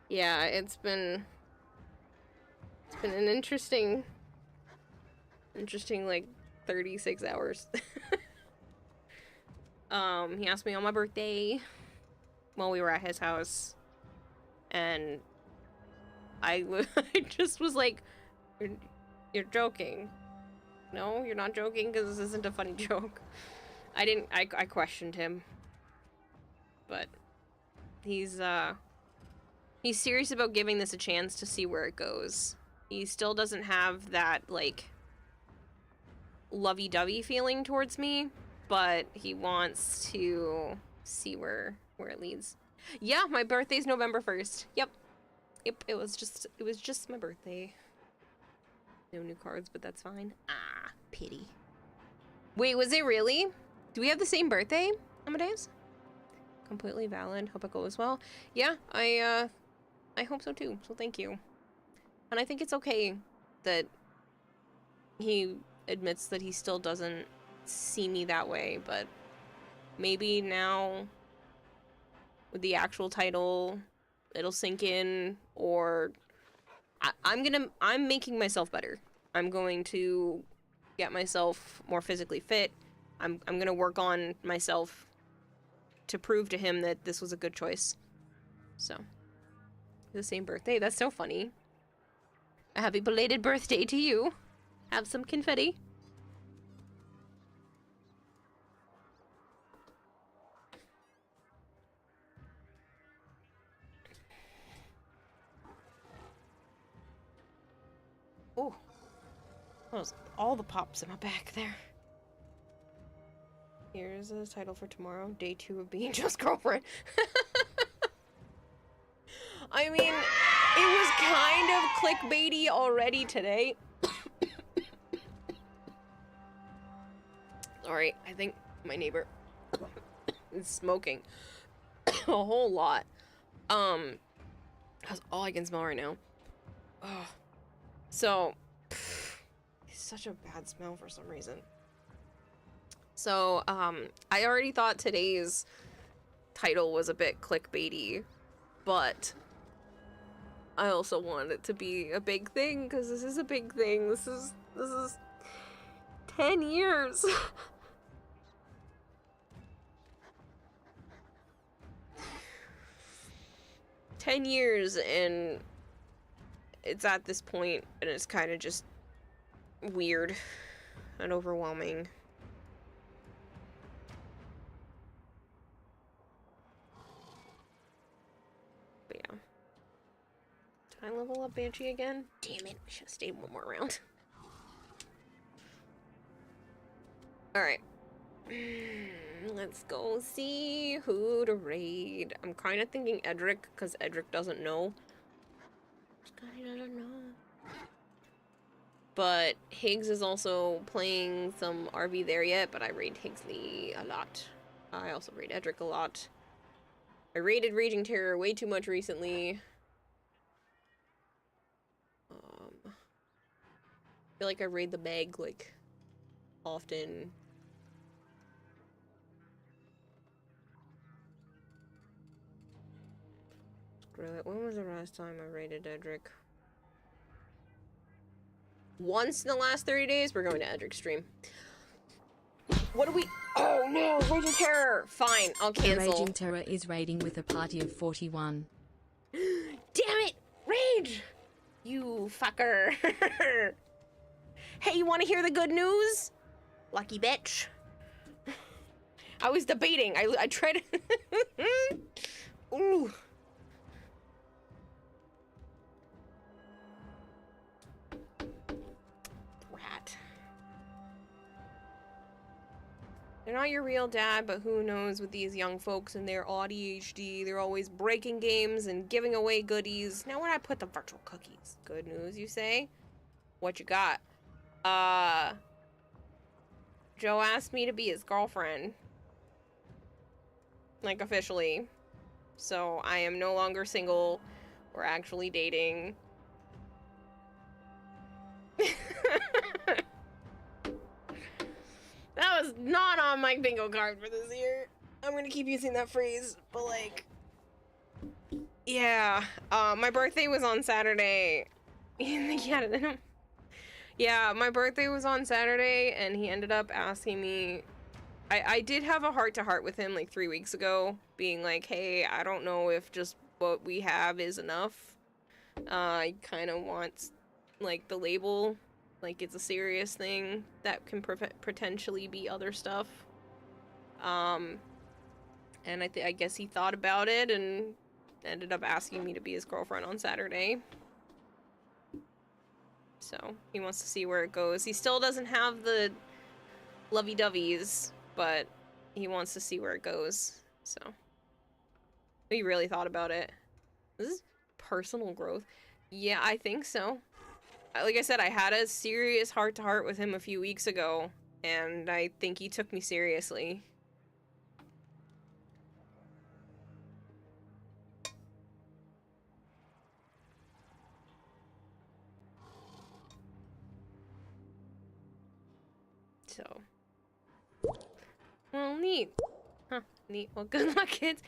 Yeah, it's been an interesting like 36 hours. He asked me on my birthday while we were at his house, and I just was like, you're joking. No, you're not joking, because this isn't a funny joke. I questioned him, but he's serious about giving this a chance to see where it goes. He still doesn't have that, like, lovey-dovey feeling towards me, but he wants to see where it leads. Yeah, my birthday's November 1st. Yep, it was just my birthday. No new cards, but that's fine. Ah, pity. Wait, was it really? Do we have the same birthday, Amadeus? Completely valid. Hope it goes well. Yeah, I hope so too, so thank you. And I think it's okay that he admits that he still doesn't see me that way, but maybe now with the actual title it'll sink in, or I'm making myself better. I'm going to get myself more physically fit. I'm gonna work on myself to prove to him that this was a good choice. So, the same birthday. That's so funny. A happy belated birthday to you. Have some confetti. Oh, that was all the pops in my back there. Here's the title for tomorrow. Day 2 of being Joe's girlfriend. I mean, it was kind of clickbaity already today. Sorry, I think my neighbor is smoking a whole lot. That's all I can smell right now. Oh. So, it's such a bad smell for some reason. So, I already thought today's title was a bit clickbaity, but I also want it to be a big thing, because this is a big thing. This is 10 years. 10 years, and it's at this point, and it's kind of just weird and overwhelming. But yeah. Did I level up Banshee again? Damn it, I should have stayed one more round. Alright. Let's go see who to raid. I'm kind of thinking Edric, because Edric doesn't know. He doesn't know. But Higgs is also playing some RV there yet, but I raid Higgsley a lot. I also raid Edric a lot. I raided Raging Terror way too much recently. I feel like I raid the Meg, like, often. Really? When was the last time I raided Edric? Once in the last 30 days? We're going to Edric's stream. What do we... Oh no! Raging Terror! Fine, I'll cancel. Raging Terror is raiding with a party of 41. Damn it! Rage! You fucker. Hey, you want to hear the good news? Lucky bitch. I was debating. I tried to... Ooh. Rat. They're not your real dad, but who knows with these young folks and their ADHD. They're always breaking games and giving away goodies. Now where'd I put the virtual cookies? Good news, you say? What you got? Joe asked me to be his girlfriend. Like, officially. So, I am no longer single. We're actually dating. That was not on my bingo card for this year. I'm gonna keep using that phrase, but like... Yeah. My birthday was on Saturday. Yeah, my birthday was on Saturday, and he ended up asking me... I did have a heart-to-heart with him, like, 3 weeks ago, being like, hey, I don't know if just what we have is enough. I kind of want, like, the label, like, it's a serious thing that can potentially be other stuff. And I guess he thought about it, and ended up asking me to be his girlfriend on Saturday. So, he wants to see where it goes. He still doesn't have the lovey-doveys, but he wants to see where it goes, so. He really thought about it. This is personal growth. Yeah, I think so. Like I said, I had a serious heart-to-heart with him a few weeks ago, and I think he took me seriously. So. Well, neat. Huh, neat. Well, good luck, kids.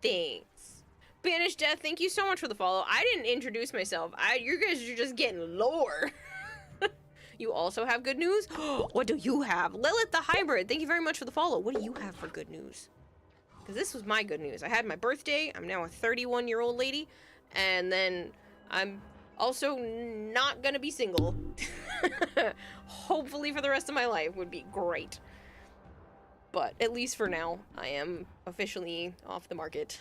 Thanks. Banished Death, thank you so much for the follow. I didn't introduce myself. You guys are just getting lore. You also have good news? What do you have? Lilith the Hybrid, thank you very much for the follow. What do you have for good news? Because this was my good news. I had my birthday. I'm now a 31-year-old lady. And then I'm also not gonna be single. Hopefully for the rest of my life would be great. But at least for now, I am officially off the market.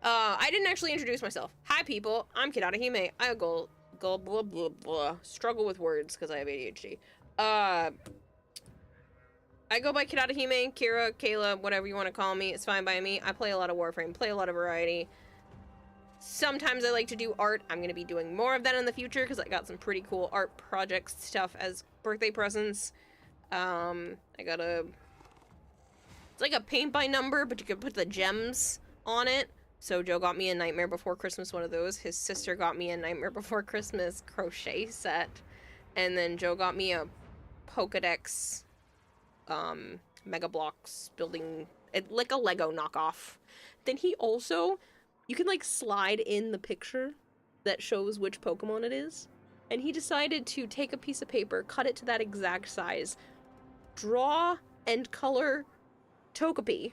I didn't actually introduce myself. Hi, people. I'm Kirarahime. I go blah, blah, blah. Struggle with words because I have ADHD. I go by Kirarahime, Kira, Kayla, whatever you want to call me. It's fine by me. I play a lot of Warframe, play a lot of variety. Sometimes I like to do art. I'm going to be doing more of that in the future because I got some pretty cool art projects stuff as birthday presents. I got it's like a paint by number, but you can put the gems on it. So Joe got me a Nightmare Before Christmas one of those. His sister got me a Nightmare Before Christmas crochet set. And then Joe got me a Pokedex, Mega Bloks building, like a Lego knockoff. Then he also, you can like slide in the picture that shows which Pokemon it is. And he decided to take a piece of paper, cut it to that exact size, draw and color Togepi,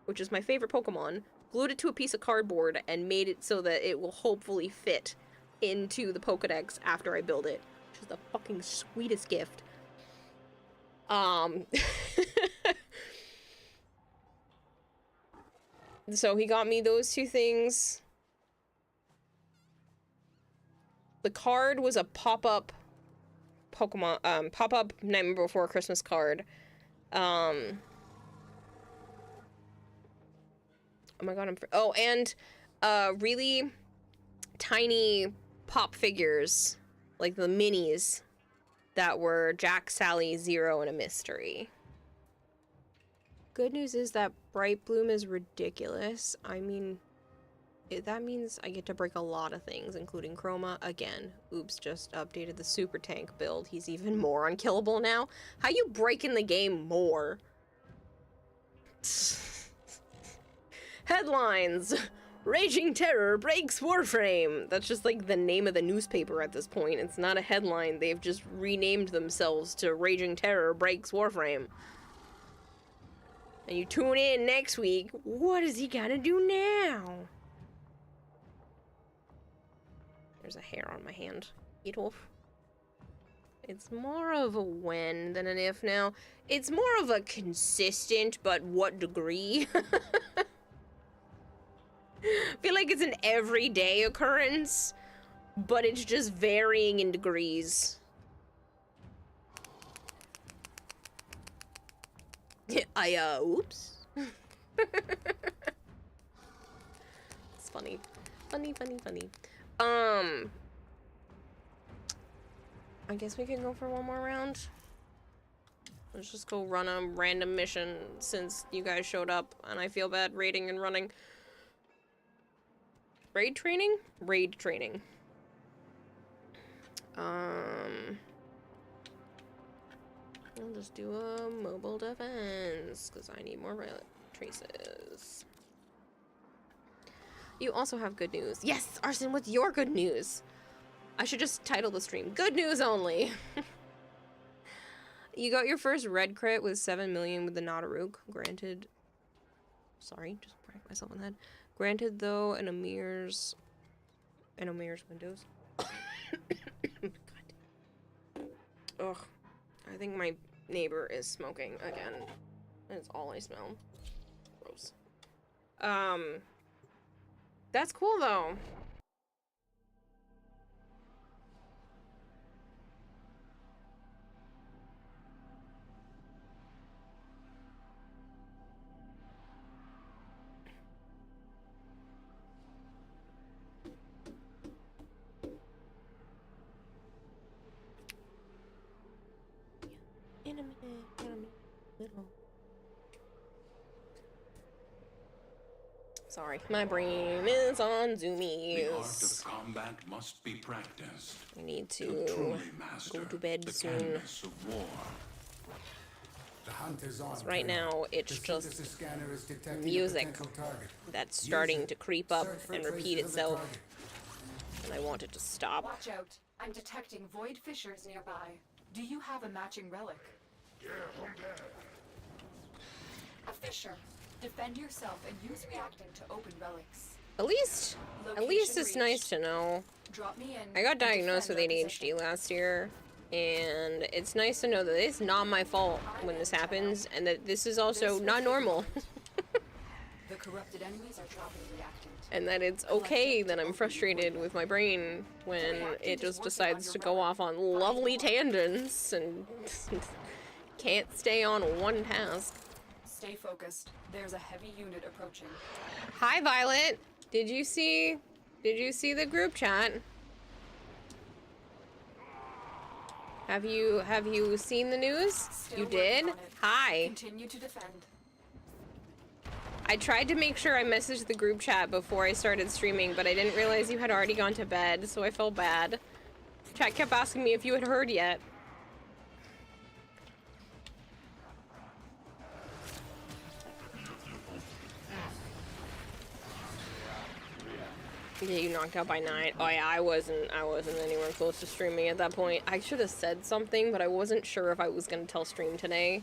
which is my favorite Pokemon, glued it to a piece of cardboard, and made it so that it will hopefully fit into the Pokedex after I build it, which is the fucking sweetest gift. So he got me those two things. The card was a pop-up Pokemon, pop-up Nightmare Before Christmas card. Oh my god, and, really tiny pop figures, like the minis, that were Jack, Sally, Zero, and a mystery. Good news is that Bright Bloom is ridiculous. I mean, that means I get to break a lot of things, including Chroma. Again, oops, just updated the Super Tank build. He's even more unkillable now. How you breaking the game more? Headlines! Raging Terror breaks Warframe! That's just like the name of the newspaper at this point. It's not a headline. They've just renamed themselves to Raging Terror breaks Warframe. And you tune in next week. What is he gonna do now? There's a hair on my hand. Get off. It's more of a when than an if now. It's more of a consistent, but what degree? I feel like it's an everyday occurrence, but it's just varying in degrees. Oops. It's funny. Funny. I guess we can go for one more round. Let's just go run a random mission since you guys showed up and I feel bad raiding and running. Raid training? Raid training. I'll just do a mobile defense because I need more relic traces. You also have good news. Yes, Arson, what's your good news? I should just title the stream, Good News Only. You got your first red crit with 7 million with the Nadaruk. Granted. Sorry, just cracked myself in the head. Granted, though, in Amir's windows. God. Ugh. I think my neighbor is smoking again. That's all I smell. Gross. That's cool, though. In a minute. Sorry, my brain is on zoomies. The art of combat must be practiced. I need to truly master go to bed the soon. canvas of war. The hunt is on. Right now, it's The just synthesis scanner is detecting a music potential target. that's Use starting it. to creep up Search for and traces repeat of the itself, target. and I want it to stop. Watch out. I'm detecting void fissures nearby. Do you have a matching relic? A fissure. Defend yourself and use reactant to open relics. At least it's nice to know. Drop me in. I got diagnosed with ADHD last year, and it's nice to know that it's not my fault when this happens, and that this is also not normal. The corrupted enemies are dropping reactant. And that it's okay that I'm frustrated with my brain when it just decides to go off on lovely tangents and can't stay on one task. Stay focused. There's a heavy unit approaching. Hi, Violet. Did you see the group chat? Have you seen the news? You did? Hi. Continue to defend. I tried to make sure I messaged the group chat before I started streaming, but I didn't realize you had already gone to bed, so I felt bad. Chat kept asking me if you had heard yet. Yeah, you knocked out by 9. Oh yeah, I wasn't anywhere close to streaming at that point. I should have said something, but I wasn't sure if I was gonna tell stream today.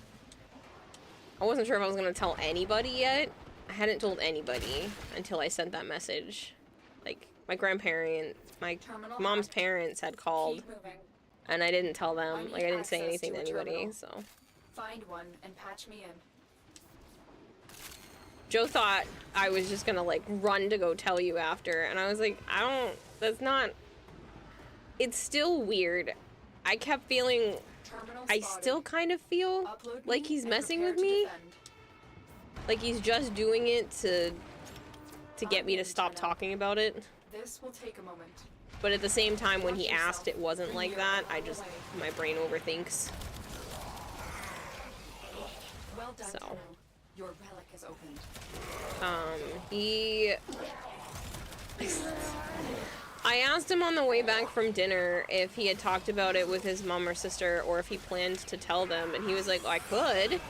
I wasn't sure if I was gonna tell anybody yet. I hadn't told anybody until I sent that message. Like, my mom's parents had called, and I didn't tell them. Like, I didn't say anything to anybody, so. Find one and patch me in. Joe thought I was just gonna, like, run to go tell you after, and I was like, that's not, it's still weird. I kept feeling, I still kind of feel like he's messing with me. Like he's just doing it to get me to stop talking about it. This will take a moment. But at the same time, when he asked, it wasn't like that. My brain overthinks. Well done, So. Kuro. Your relic is opened. I asked him on the way back from dinner if he had talked about it with his mom or sister, or if he planned to tell them, and he was like, oh, I could.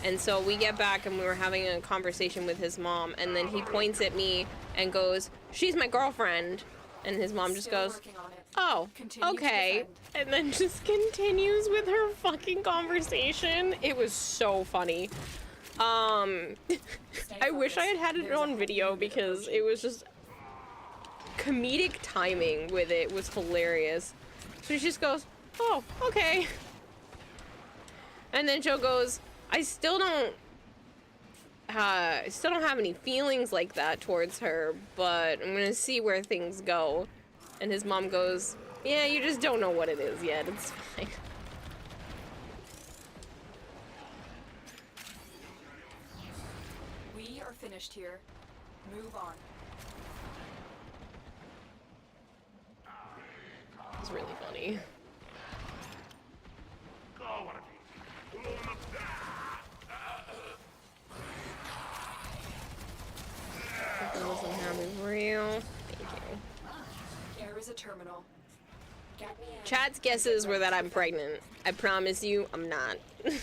And so we get back and we were having a conversation with his mom, and then he points at me and goes, "She's my girlfriend." And his mom just goes, "Oh, okay." And then just continues with her fucking conversation. It was so funny. I wish I had it on video because it was just comedic timing with it was hilarious. So she just goes, "Oh, okay." And then Joe goes, I still don't have any feelings like that towards her, but I'm gonna see where things go." And his mom goes, "Yeah, you just don't know what it is yet. It's fine." We are finished here. Move on. It's really funny. That wasn't having real. Thank you. There is a terminal. Get me in. Chat's guesses were that I'm pregnant. I promise you, I'm not. I'm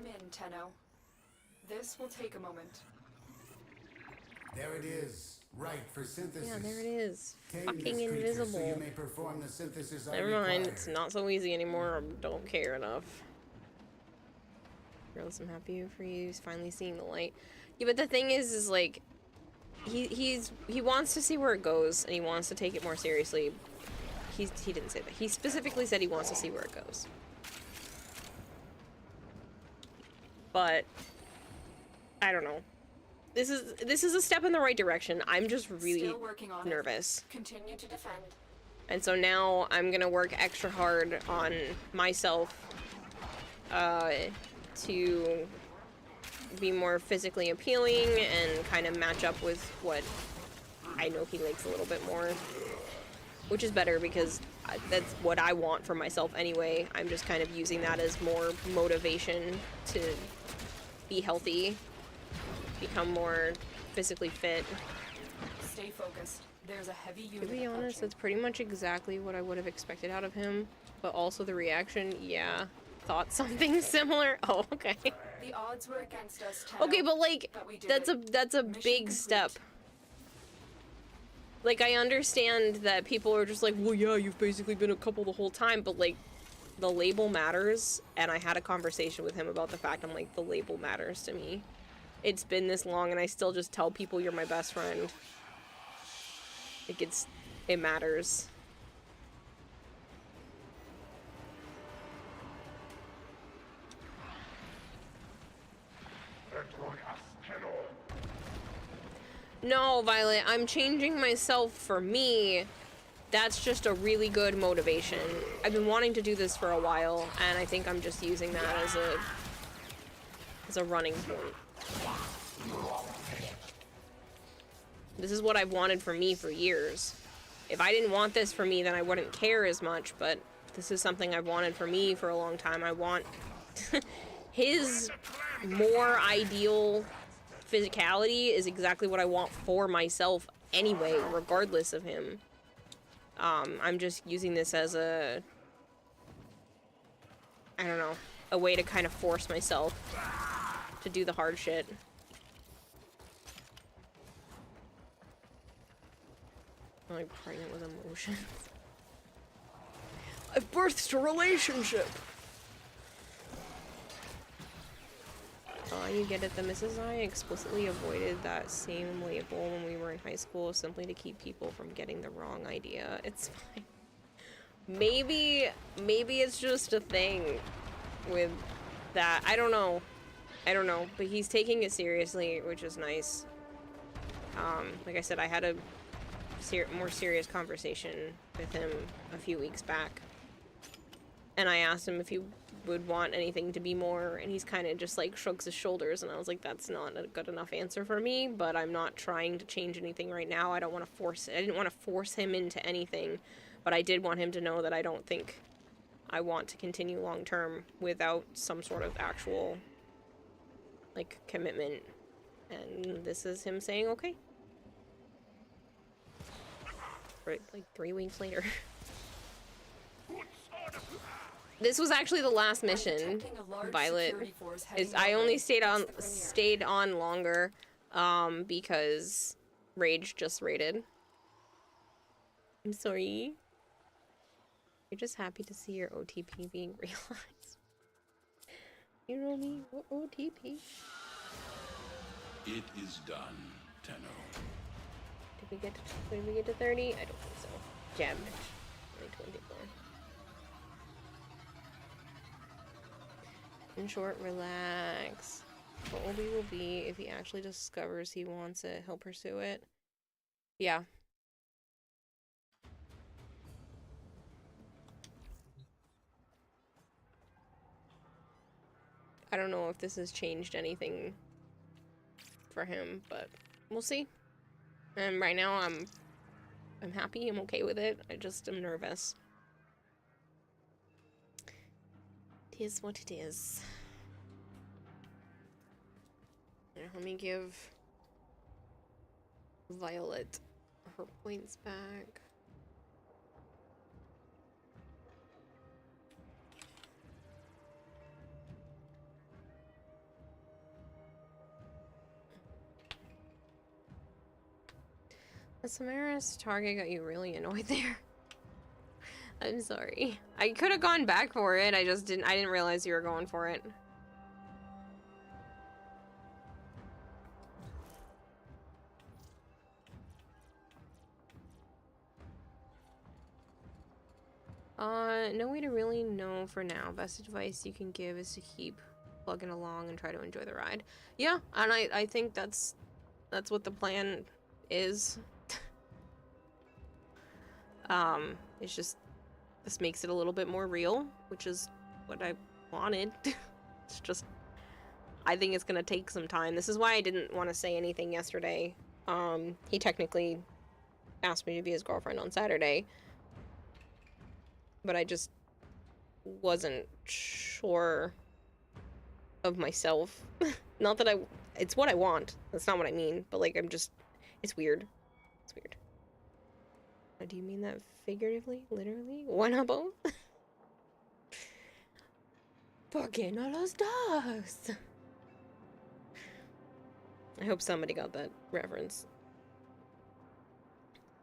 in, Tenno. This will take a moment. There it is. Right for synthesis. Yeah, there it is. Tame Fucking this creature invisible. So you may perform the synthesis I Never mind, require. it's not so easy anymore. I don't care enough. Girls, I'm happy for you. He's finally seeing the light. Yeah, but the thing is like, he wants to see where it goes, and he wants to take it more seriously. He didn't say that. He specifically said he wants to see where it goes. But I don't know. This is a step in the right direction. I'm just really nervous. Continue to defend. And so now I'm gonna work extra hard on myself to be more physically appealing and kind of match up with what I know he likes a little bit more. Which is better because that's what I want for myself anyway. I'm just kind of using that as more motivation to be healthy, become more physically fit. Stay focused. There's a heavy unit. To be honest, that's pretty much exactly what I would have expected out of him. But also the reaction, yeah, thought something similar. Oh, okay. The odds were against us, Tenno, Okay, but like, that's a big step. Like, I understand that people are just like, well, yeah, you've basically been a couple the whole time, but like, the label matters, and I had a conversation with him about the fact, I'm like, the label matters to me. It's been this long, and I still just tell people you're my best friend. Like, it matters. No, Violet, I'm changing myself for me. That's just a really good motivation. I've been wanting to do this for a while, and I think I'm just using that as a running point. This is what I've wanted for me for years. If I didn't want this for me, then I wouldn't care as much, but this is something I've wanted for me for a long time. I want his more ideal physicality is exactly what I want for myself anyway, regardless of him. I'm just using this as I don't know, a way to kind of force myself to do the hard shit. I'm like pregnant with emotions. I've birthed a relationship! Oh, you get it. The Mrs. I explicitly avoided that same label when we were in high school simply to keep people from getting the wrong idea. It's fine. Maybe it's just a thing with that. I don't know. But he's taking it seriously, which is nice. Like I said, I had a more serious conversation with him a few weeks back. And I asked him if he would want anything to be more, and he's kind of just like shrugs his shoulders, and I was like, that's not a good enough answer for me, but I'm not trying to change anything right now. I didn't want to force him into anything, but I did want him to know that I don't think I want to continue long term without some sort of actual like commitment. And this is him saying okay. Right, like 3 weeks later. This was actually the last mission, Violet. I only stayed on longer, because Rage just raided. I'm sorry. You're just happy to see your OTP being realized. You know me, OTP. It is done, Tenno. Did we get to 30? I don't think so. Gem. Only 24. In short, relax. What Obi will be if he actually discovers he wants it, he'll pursue it. Yeah. I don't know if this has changed anything for him, but we'll see. And right now I'm happy, I'm okay with it. I just am nervous. It is what it is. Here, let me give Violet her points back. The Samara's target got you really annoyed there. I'm sorry. I could have gone back for it. I didn't realize you were going for it. No way to really know for now. Best advice you can give is to keep plugging along and try to enjoy the ride. Yeah, and I think that's what the plan is. It's just, this makes it a little bit more real, which is what I wanted. It's just, I think it's gonna take some time. This is why I didn't want to say anything yesterday. He technically asked me to be his girlfriend on Saturday, but I just wasn't sure of myself. Not that it's what I want. That's not what I mean, but like, it's weird. It's weird. Do you mean that figuratively? Literally? Why not both? ¿Por qué no los dos? I hope somebody got that reference.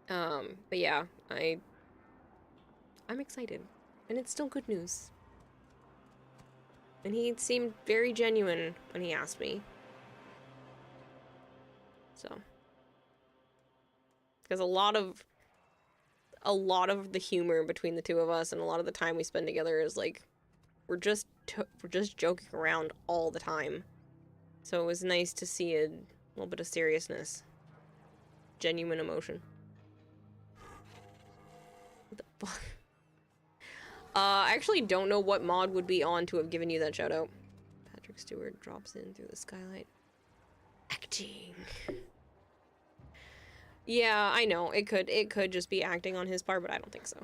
But yeah, I'm excited. And it's still good news. And he seemed very genuine when he asked me. So. Because a lot of the humor between the two of us and a lot of the time we spend together is like, we're just joking around all the time. So it was nice to see a little bit of seriousness. Genuine emotion. What the fuck? I actually don't know what mod would be on to have given you that shout out. Patrick Stewart drops in through the skylight. Acting. Yeah, I know. It could just be acting on his part, but I don't think so.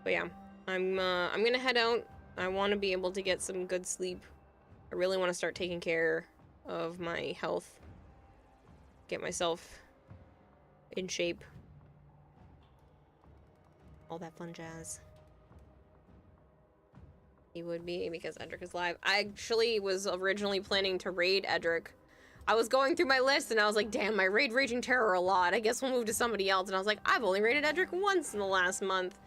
But yeah, I'm gonna head out. I want to be able to get some good sleep. I really want to start taking care of my health. Get myself in shape. All that fun jazz. He would be, because Edric is live. I actually was originally planning to raid Edric. I was going through my list and I was like, damn, I raid Raging Terror a lot. I guess we'll move to somebody else. And I was like, I've only raided Edric once in the last month.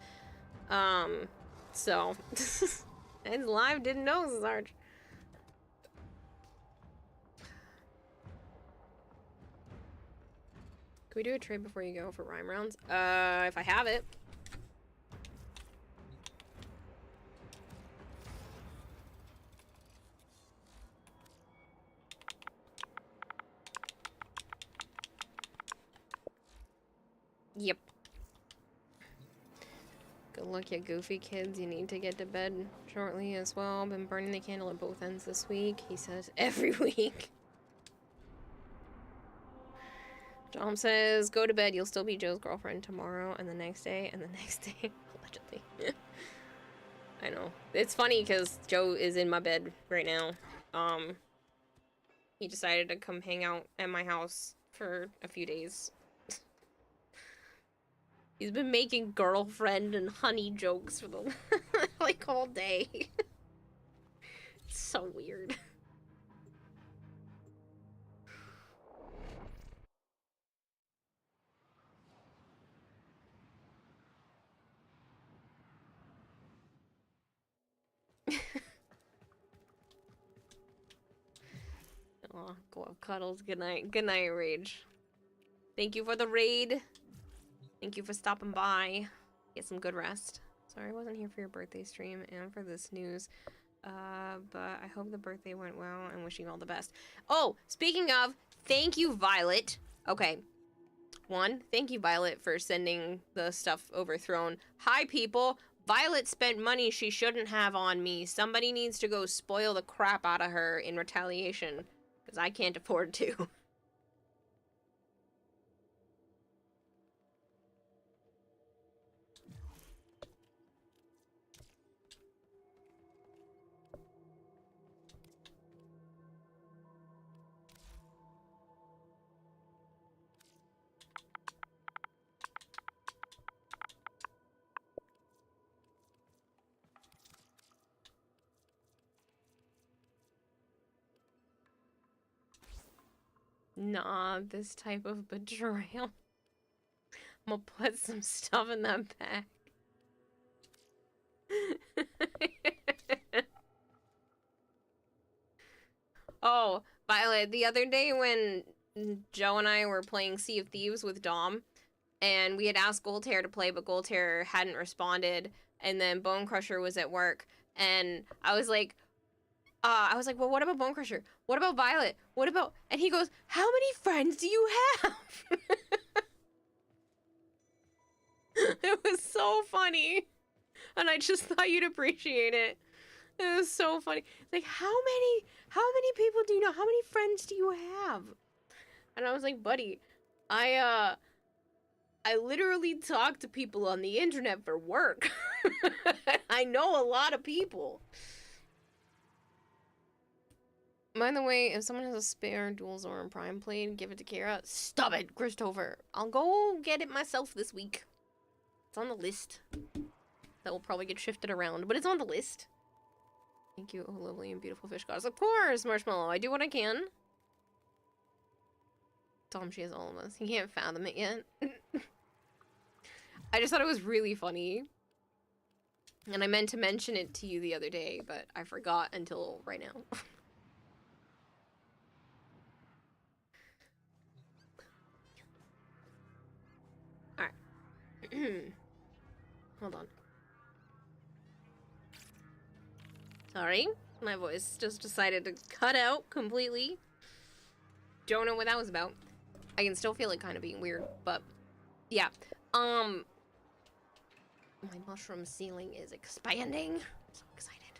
So. And live didn't know, Sarge. Can we do a trade before you go for rhyme rounds? If I have it. Yep. Good luck, you goofy kids. You need to get to bed shortly as well. Been burning the candle at both ends this week. He says every week. Dom says, go to bed, you'll still be Joe's girlfriend tomorrow, and the next day, and the next day. Allegedly. I know. It's funny, because Joe is in my bed right now. He decided to come hang out at my house for a few days. He's been making girlfriend and honey jokes for the, like, all day. It's so weird. Aw, go up cuddles. Good night. Good night, Rage. Thank you for the raid. Thank you for stopping by. Get some good rest. Sorry I wasn't here for your birthday stream and for this news. But I hope the birthday went well and wishing you all the best. Oh, speaking of, thank you, Violet. Okay. One, thank you, Violet, for sending the stuff overthrown. Hi, people. Violet spent money she shouldn't have on me. Somebody needs to go spoil the crap out of her in retaliation. Because I can't afford to. Nah, this type of betrayal. I'm gonna put some stuff in that bag. Oh, Violet, the other day when Joe and I were playing Sea of Thieves with Dom, and we had asked Goldhair to play, but Goldhair hadn't responded, and then Bone Crusher was at work, and I was like, well, what about Bone Crusher? What about Violet? What about... And he goes, how many friends do you have? It was so funny. And I just thought you'd appreciate it. It was so funny. Like, how many people do you know? How many friends do you have? And I was like, buddy, I literally talk to people on the internet for work. I know a lot of people. By the way, if someone has a spare dual Zoran Prime plate, give it to Kira. Stop it, Christopher. I'll go get it myself this week. It's on the list. That will probably get shifted around, but it's on the list. Thank you, oh lovely and beautiful fish goddess. Of course, Marshmallow. I do what I can. Tom, she has all of us. He can't fathom it yet. I just thought it was really funny. And I meant to mention it to you the other day, but I forgot until right now. Hold on. Sorry, my voice just decided to cut out completely. Don't know what that was about. I can still feel it kind of being weird, but yeah. My mushroom ceiling is expanding. I'm so excited.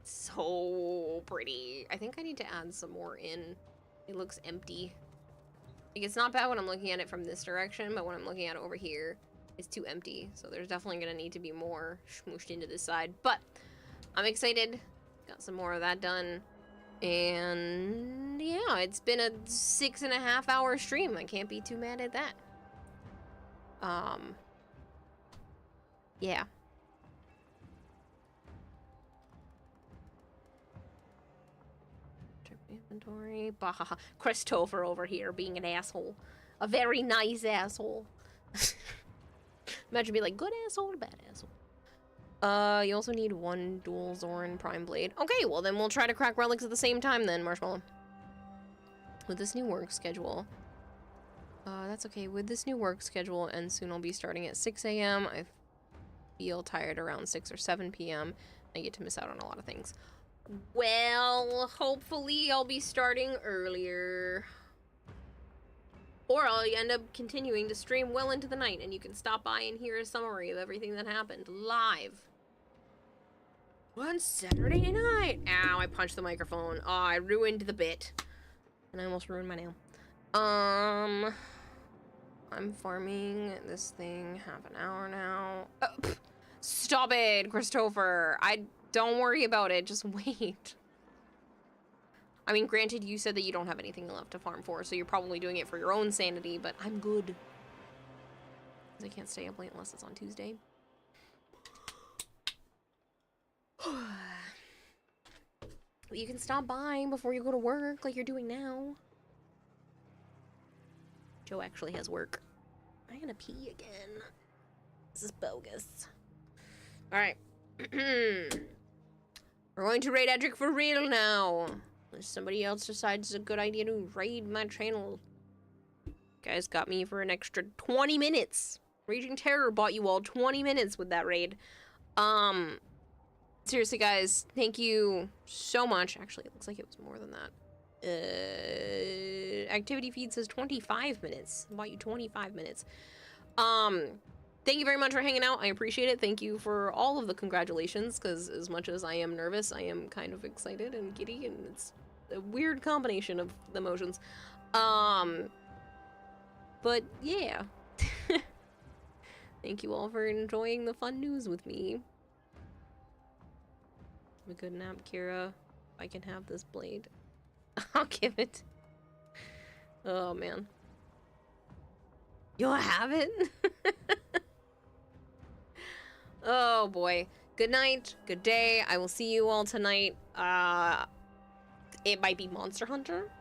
It's so pretty. I think I need to add some more in. It looks empty. Like, it's not bad when I'm looking at it from this direction, but when I'm looking at it over here, it's too empty. So there's definitely gonna need to be more smooshed into this side. But I'm excited. Got some more of that done. And yeah, it's been a 6.5 hour stream. I can't be too mad at that. Yeah. Inventory. Bahaha. Christopher over here being an asshole. A very nice asshole. Imagine be like, good asshole, bad asshole. You also need one dual Zoran Prime Blade. Okay, well then we'll try to crack relics at the same time then, Marshmallow. With this new work schedule. That's okay. With this new work schedule, and soon I'll be starting at 6 a.m. I feel tired around 6 or 7 p.m. I get to miss out on a lot of things. Well, hopefully I'll be starting earlier. Or I'll end up continuing to stream well into the night, and you can stop by and hear a summary of everything that happened live. On Saturday night. Ow, I punched the microphone. Oh, I ruined the bit. And I almost ruined my nail. I'm farming this thing half an hour now. Stop it, Christopher. Don't worry about it. Just wait. I mean, granted, you said that you don't have anything left to farm for, so you're probably doing it for your own sanity, but I'm good. 'Cause I can't stay up late unless it's on Tuesday. You can stop by before you go to work, like you're doing now. Joe actually has work. I'm gonna pee again. This is bogus. Alright. We're going to raid Edric for real now. Unless somebody else decides it's a good idea to raid my channel. Guys got me for an extra 20 minutes. Raging Terror bought you all 20 minutes with that raid. Seriously, guys, thank you so much. Actually, it looks like it was more than that. Activity feed says 25 minutes. Bought you 25 minutes. Thank you very much for hanging out. I appreciate it. Thank you for all of the congratulations, because as much as I am nervous, I am kind of excited and giddy, and it's a weird combination of emotions. But yeah. Thank you all for enjoying the fun news with me. Have a good nap, Kira. If I can have this blade, I'll give it. Oh, man. You'll have it? Oh, boy. Good night. Good day. I will see you all tonight. It might be Monster Hunter.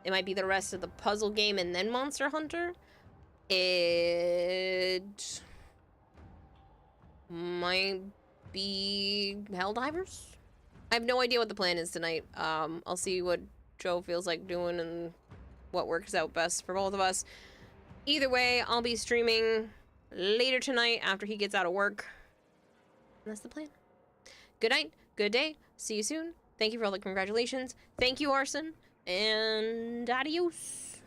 It might be the rest of the puzzle game and then Monster Hunter. It might be Helldivers. I have no idea what the plan is tonight. I'll see what Joe feels like doing and what works out best for both of us. Either way, I'll be streaming later tonight after he gets out of work. And that's the plan. Good night, good day, see you soon. Thank you for all the congratulations. Thank you, Arson, and adios.